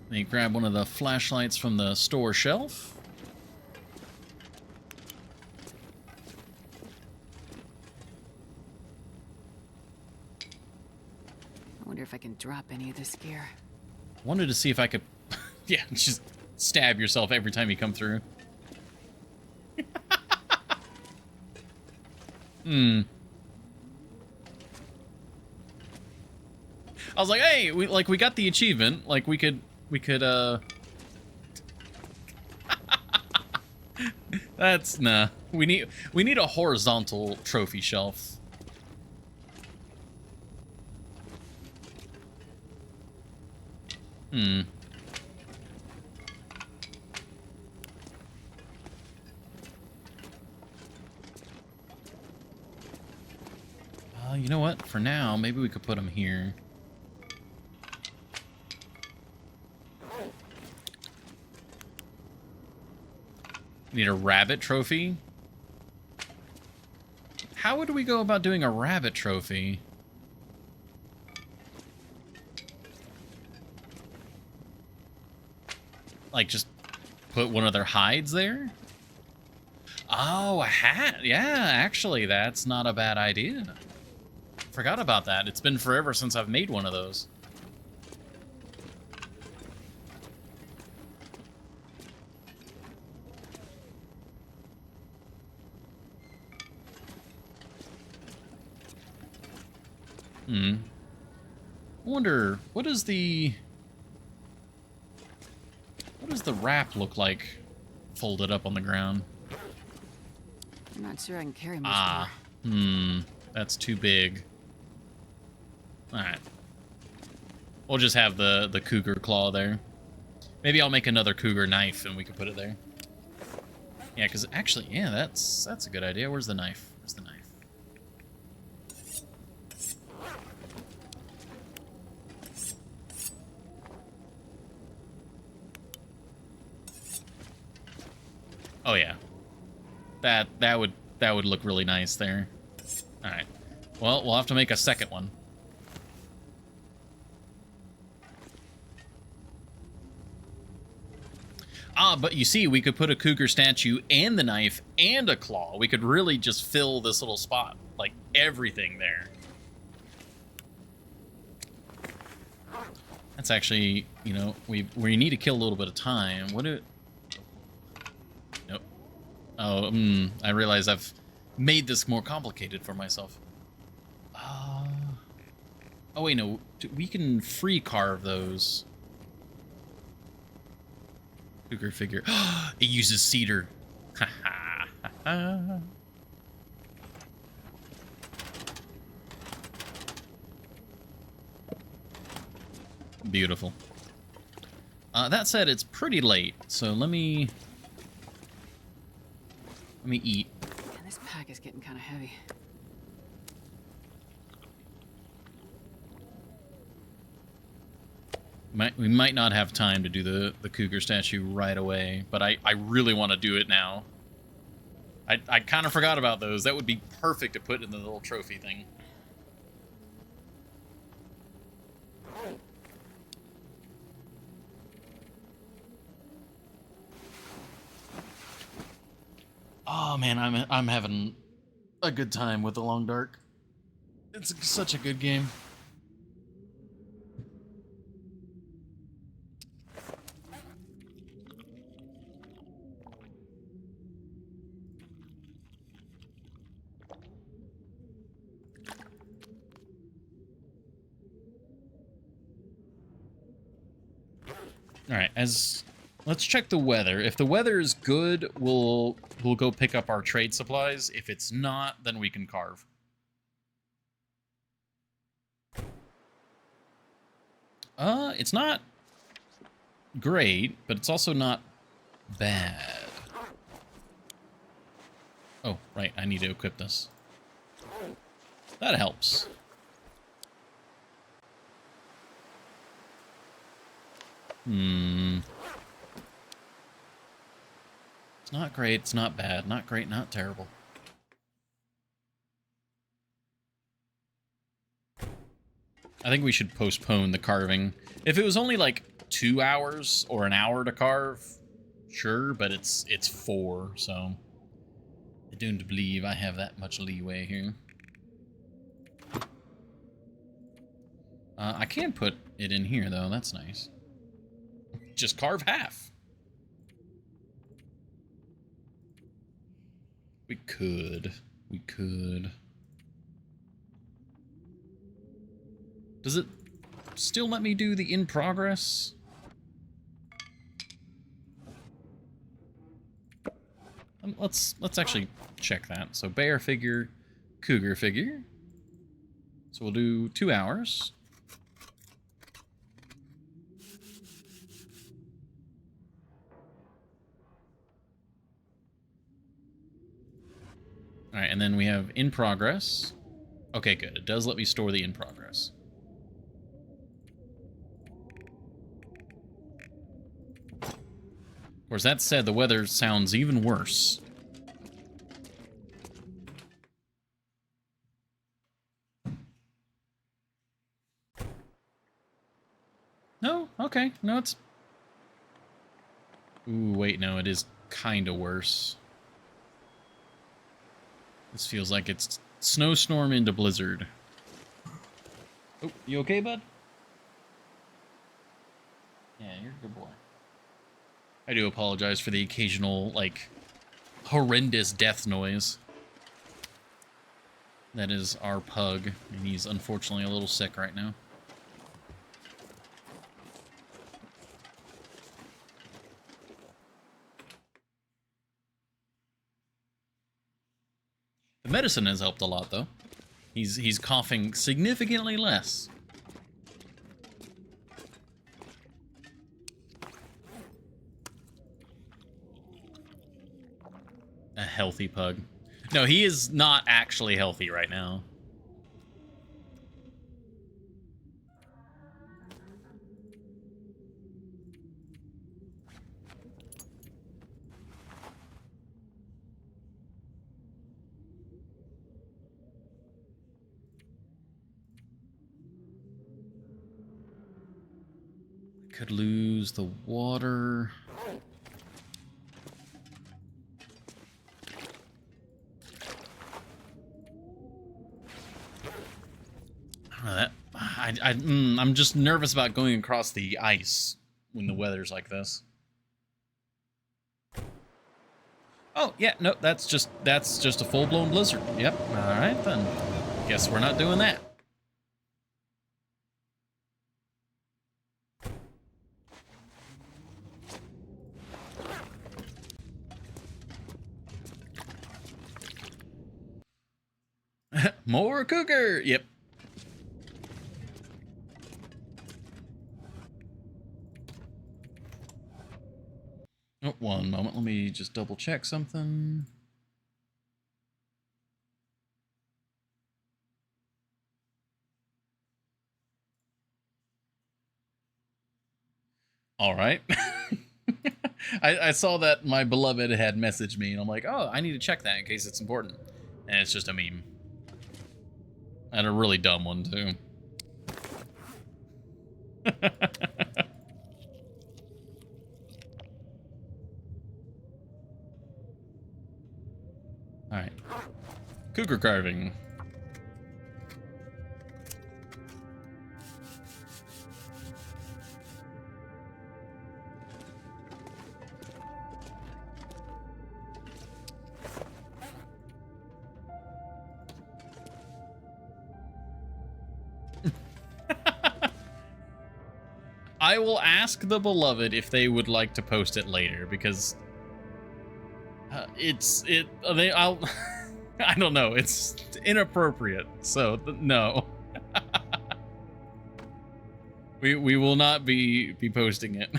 Let me grab one of the flashlights from the store shelf. I wonder if I can drop any of this gear. Wanted to see if I could, yeah, just stab yourself every time you come through. I was like, hey, we got the achievement. Like we could That's nah. We need a horizontal trophy shelf. You know what? For now, maybe we could put them here. Need a rabbit trophy? How would we go about doing a rabbit trophy? Like, just put one of their hides there? Oh, a hat. Yeah, actually, that's not a bad idea. Forgot about that. It's been forever since I've made one of those. I wonder, what does the wrap look like folded up on the ground? I'm not sure I can carry much more. That's too big. Alright. We'll just have the cougar claw there. Maybe I'll make another cougar knife and we can put it there. Yeah, because actually, yeah, that's a good idea. Where's the knife? Where's the knife? Oh yeah. That would look really nice there. Alright. Well, we'll have to make a second one. But you see, we could put a cougar statue and the knife and a claw. We could really just fill this little spot. Like, everything there. That's actually, you know, we need to kill a little bit of time. What do... Nope. Oh, I realize I've made this more complicated for myself. Oh, wait, no. We can free carve those. Cougar figure. It uses cedar. Beautiful. That said, it's pretty late, so let me eat. Man, this pack is getting kind of heavy. We might not have time to do the cougar statue right away, but I really want to do it now. I kind of forgot about those. That would be perfect to put in the little trophy thing. Oh man, I'm having a good time with The Long Dark. It's such a good game. All right, let's check the weather. If the weather is good, we'll go pick up our trade supplies. If it's not, then we can carve. It's not great, but it's also not bad. Oh, right, I need to equip this. That helps. It's not great, it's not bad. Not great, not terrible. I think we should postpone the carving. If it was only like 2 hours or an hour to carve, sure, but it's 4, so I don't believe I have that much leeway here. I can put it in here, though. That's nice. Just carve half. We could. We could. Does it still let me do the in progress? Let's actually check that. So bear figure, cougar figure. So we'll do 2 hours. All right, and then we have in progress. Okay, good. It does let me store the in progress. Of course, that said, the weather sounds even worse. No? Okay. No, it's... Ooh, wait, no, it is kind of worse. This feels like it's snowstorm into blizzard. Oh, you okay, bud? Yeah, you're a good boy. I do apologize for the occasional, like, horrendous death noise. That is our pug, and he's unfortunately a little sick right now. The medicine has helped a lot, though. He's coughing significantly less. A healthy pug. No, he is not actually healthy right now. Could lose the water. I don't know that. I'm just nervous about going across the ice when the weather's like this. Oh yeah, no, that's just a full-blown blizzard. Yep. All right then. Guess we're not doing that. More cougar. Yep. Oh, one moment. Let me just double check something. All right. I saw that my beloved had messaged me, and I'm like, oh, I need to check that in case it's important. And it's just a meme. And a really dumb one, too. Alright. Cougar carving. I will ask the beloved if they would like to post it later, because I'll I don't know, it's inappropriate, so no. we will not be posting it.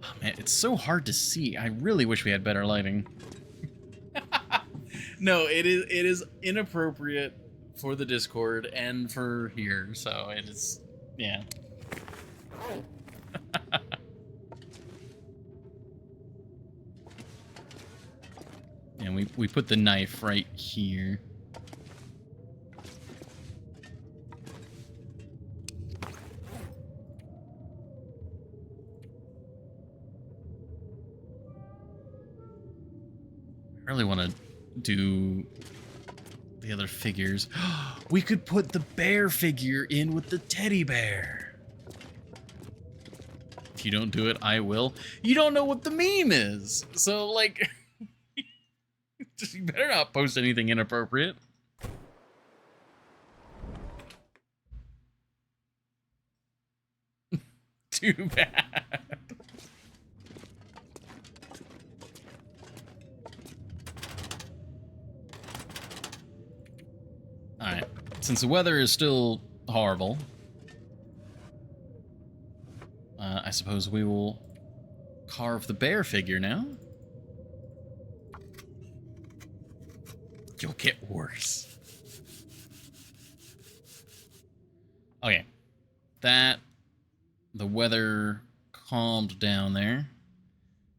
Oh man, it's so hard to see. I really wish we had better lighting. No, it is inappropriate for the Discord and for here, so it is, yeah. And we put the knife right here. I really want to do the other figures. We could put the bear figure in with the teddy bear. If you don't do it, I will. You don't know what the meme is. So, like, you better not post anything inappropriate. Too bad. Alright. Since the weather is still horrible, I suppose we will carve the bear figure now. You'll get worse. Okay. The weather calmed down there.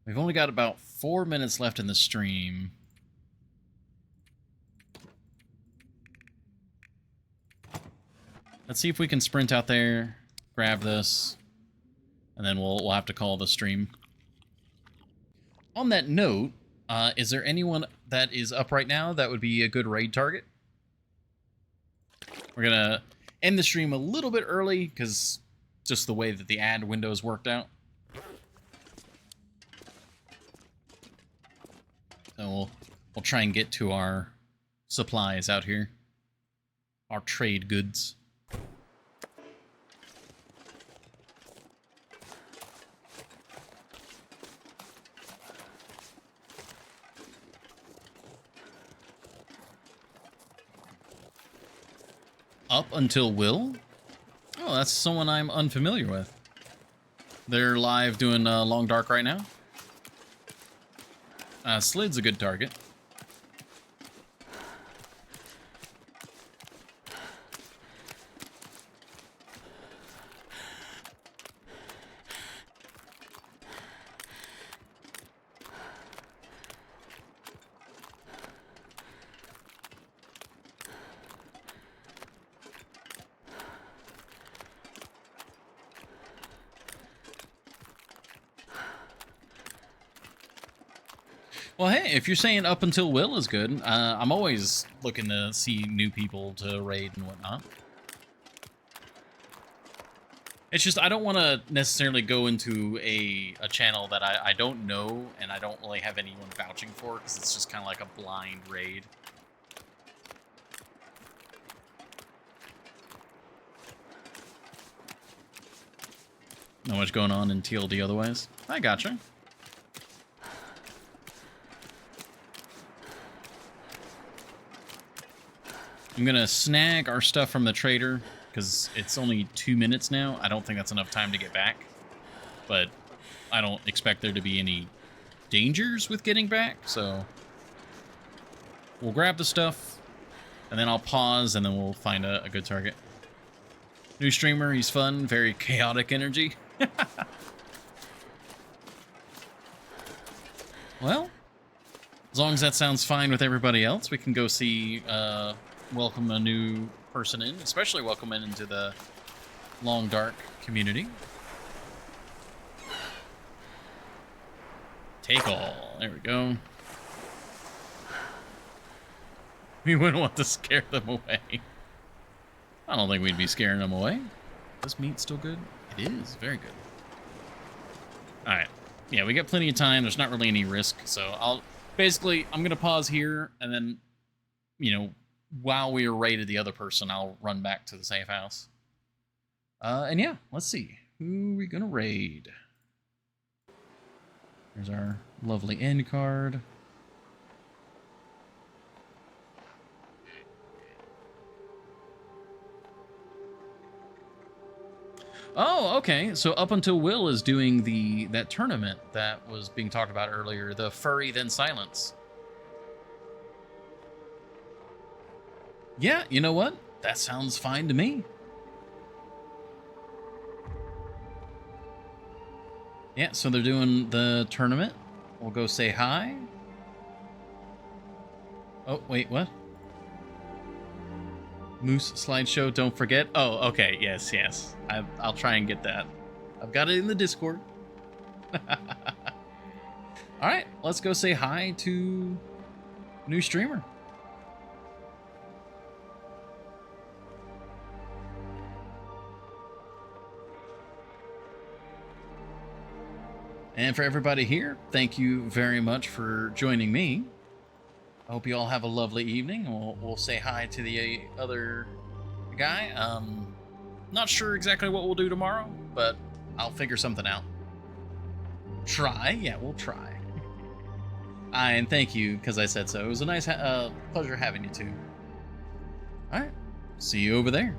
We've only got about 4 minutes left in the stream. Let's see if we can sprint out there, grab this, and then we'll have to call the stream. On that note, is there anyone that is up right now that would be a good raid target? We're gonna end the stream a little bit early because just the way that the ad windows worked out. So we'll try and get to our supplies out here, our trade goods. Up Until Will? Oh, that's someone I'm unfamiliar with. They're live doing Long Dark right now. Slid's a good target. Well, hey, if you're saying Up Until Will is good, I'm always looking to see new people to raid and whatnot. It's just I don't want to necessarily go into a channel that I don't know and I don't really have anyone vouching for, because it's just kind of like a blind raid. Not much going on in TLD otherwise. I gotcha. I'm gonna snag our stuff from the trader, because it's only 2 minutes now. I don't think that's enough time to get back. But I don't expect there to be any dangers with getting back, so we'll grab the stuff, and then I'll pause, and then we'll find a good target. New streamer, he's fun, very chaotic energy. Well, as long as that sounds fine with everybody else, we can go see, welcome a new person in, especially welcome into the Long Dark community. Take all. There we go. We wouldn't want to scare them away. I don't think we'd be scaring them away. This meat's still good? It is. Very good. Alright. Yeah, we got plenty of time. There's not really any risk. So I'm going to pause here. And then, you know, while we raided the other person, I'll run back to the safe house. And yeah, let's see. Who are we going to raid? There's our lovely end card. Oh, okay. So up until Will is doing that tournament that was being talked about earlier, the Furry Then Silence. Yeah, you know what? That sounds fine to me. Yeah, so they're doing the tournament. We'll go say hi. Oh, wait, what? Moose slideshow, don't forget. Oh, okay, yes. I'll try and get that. I've got it in the Discord. Alright, let's go say hi to new streamer. And for everybody here, thank you very much for joining me. I hope you all have a lovely evening. We'll say hi to the other guy. Not sure exactly what we'll do tomorrow, but I'll figure something out. Try? Yeah, we'll try. And thank you, because I said so. It was a nice pleasure having you two. All right. See you over there.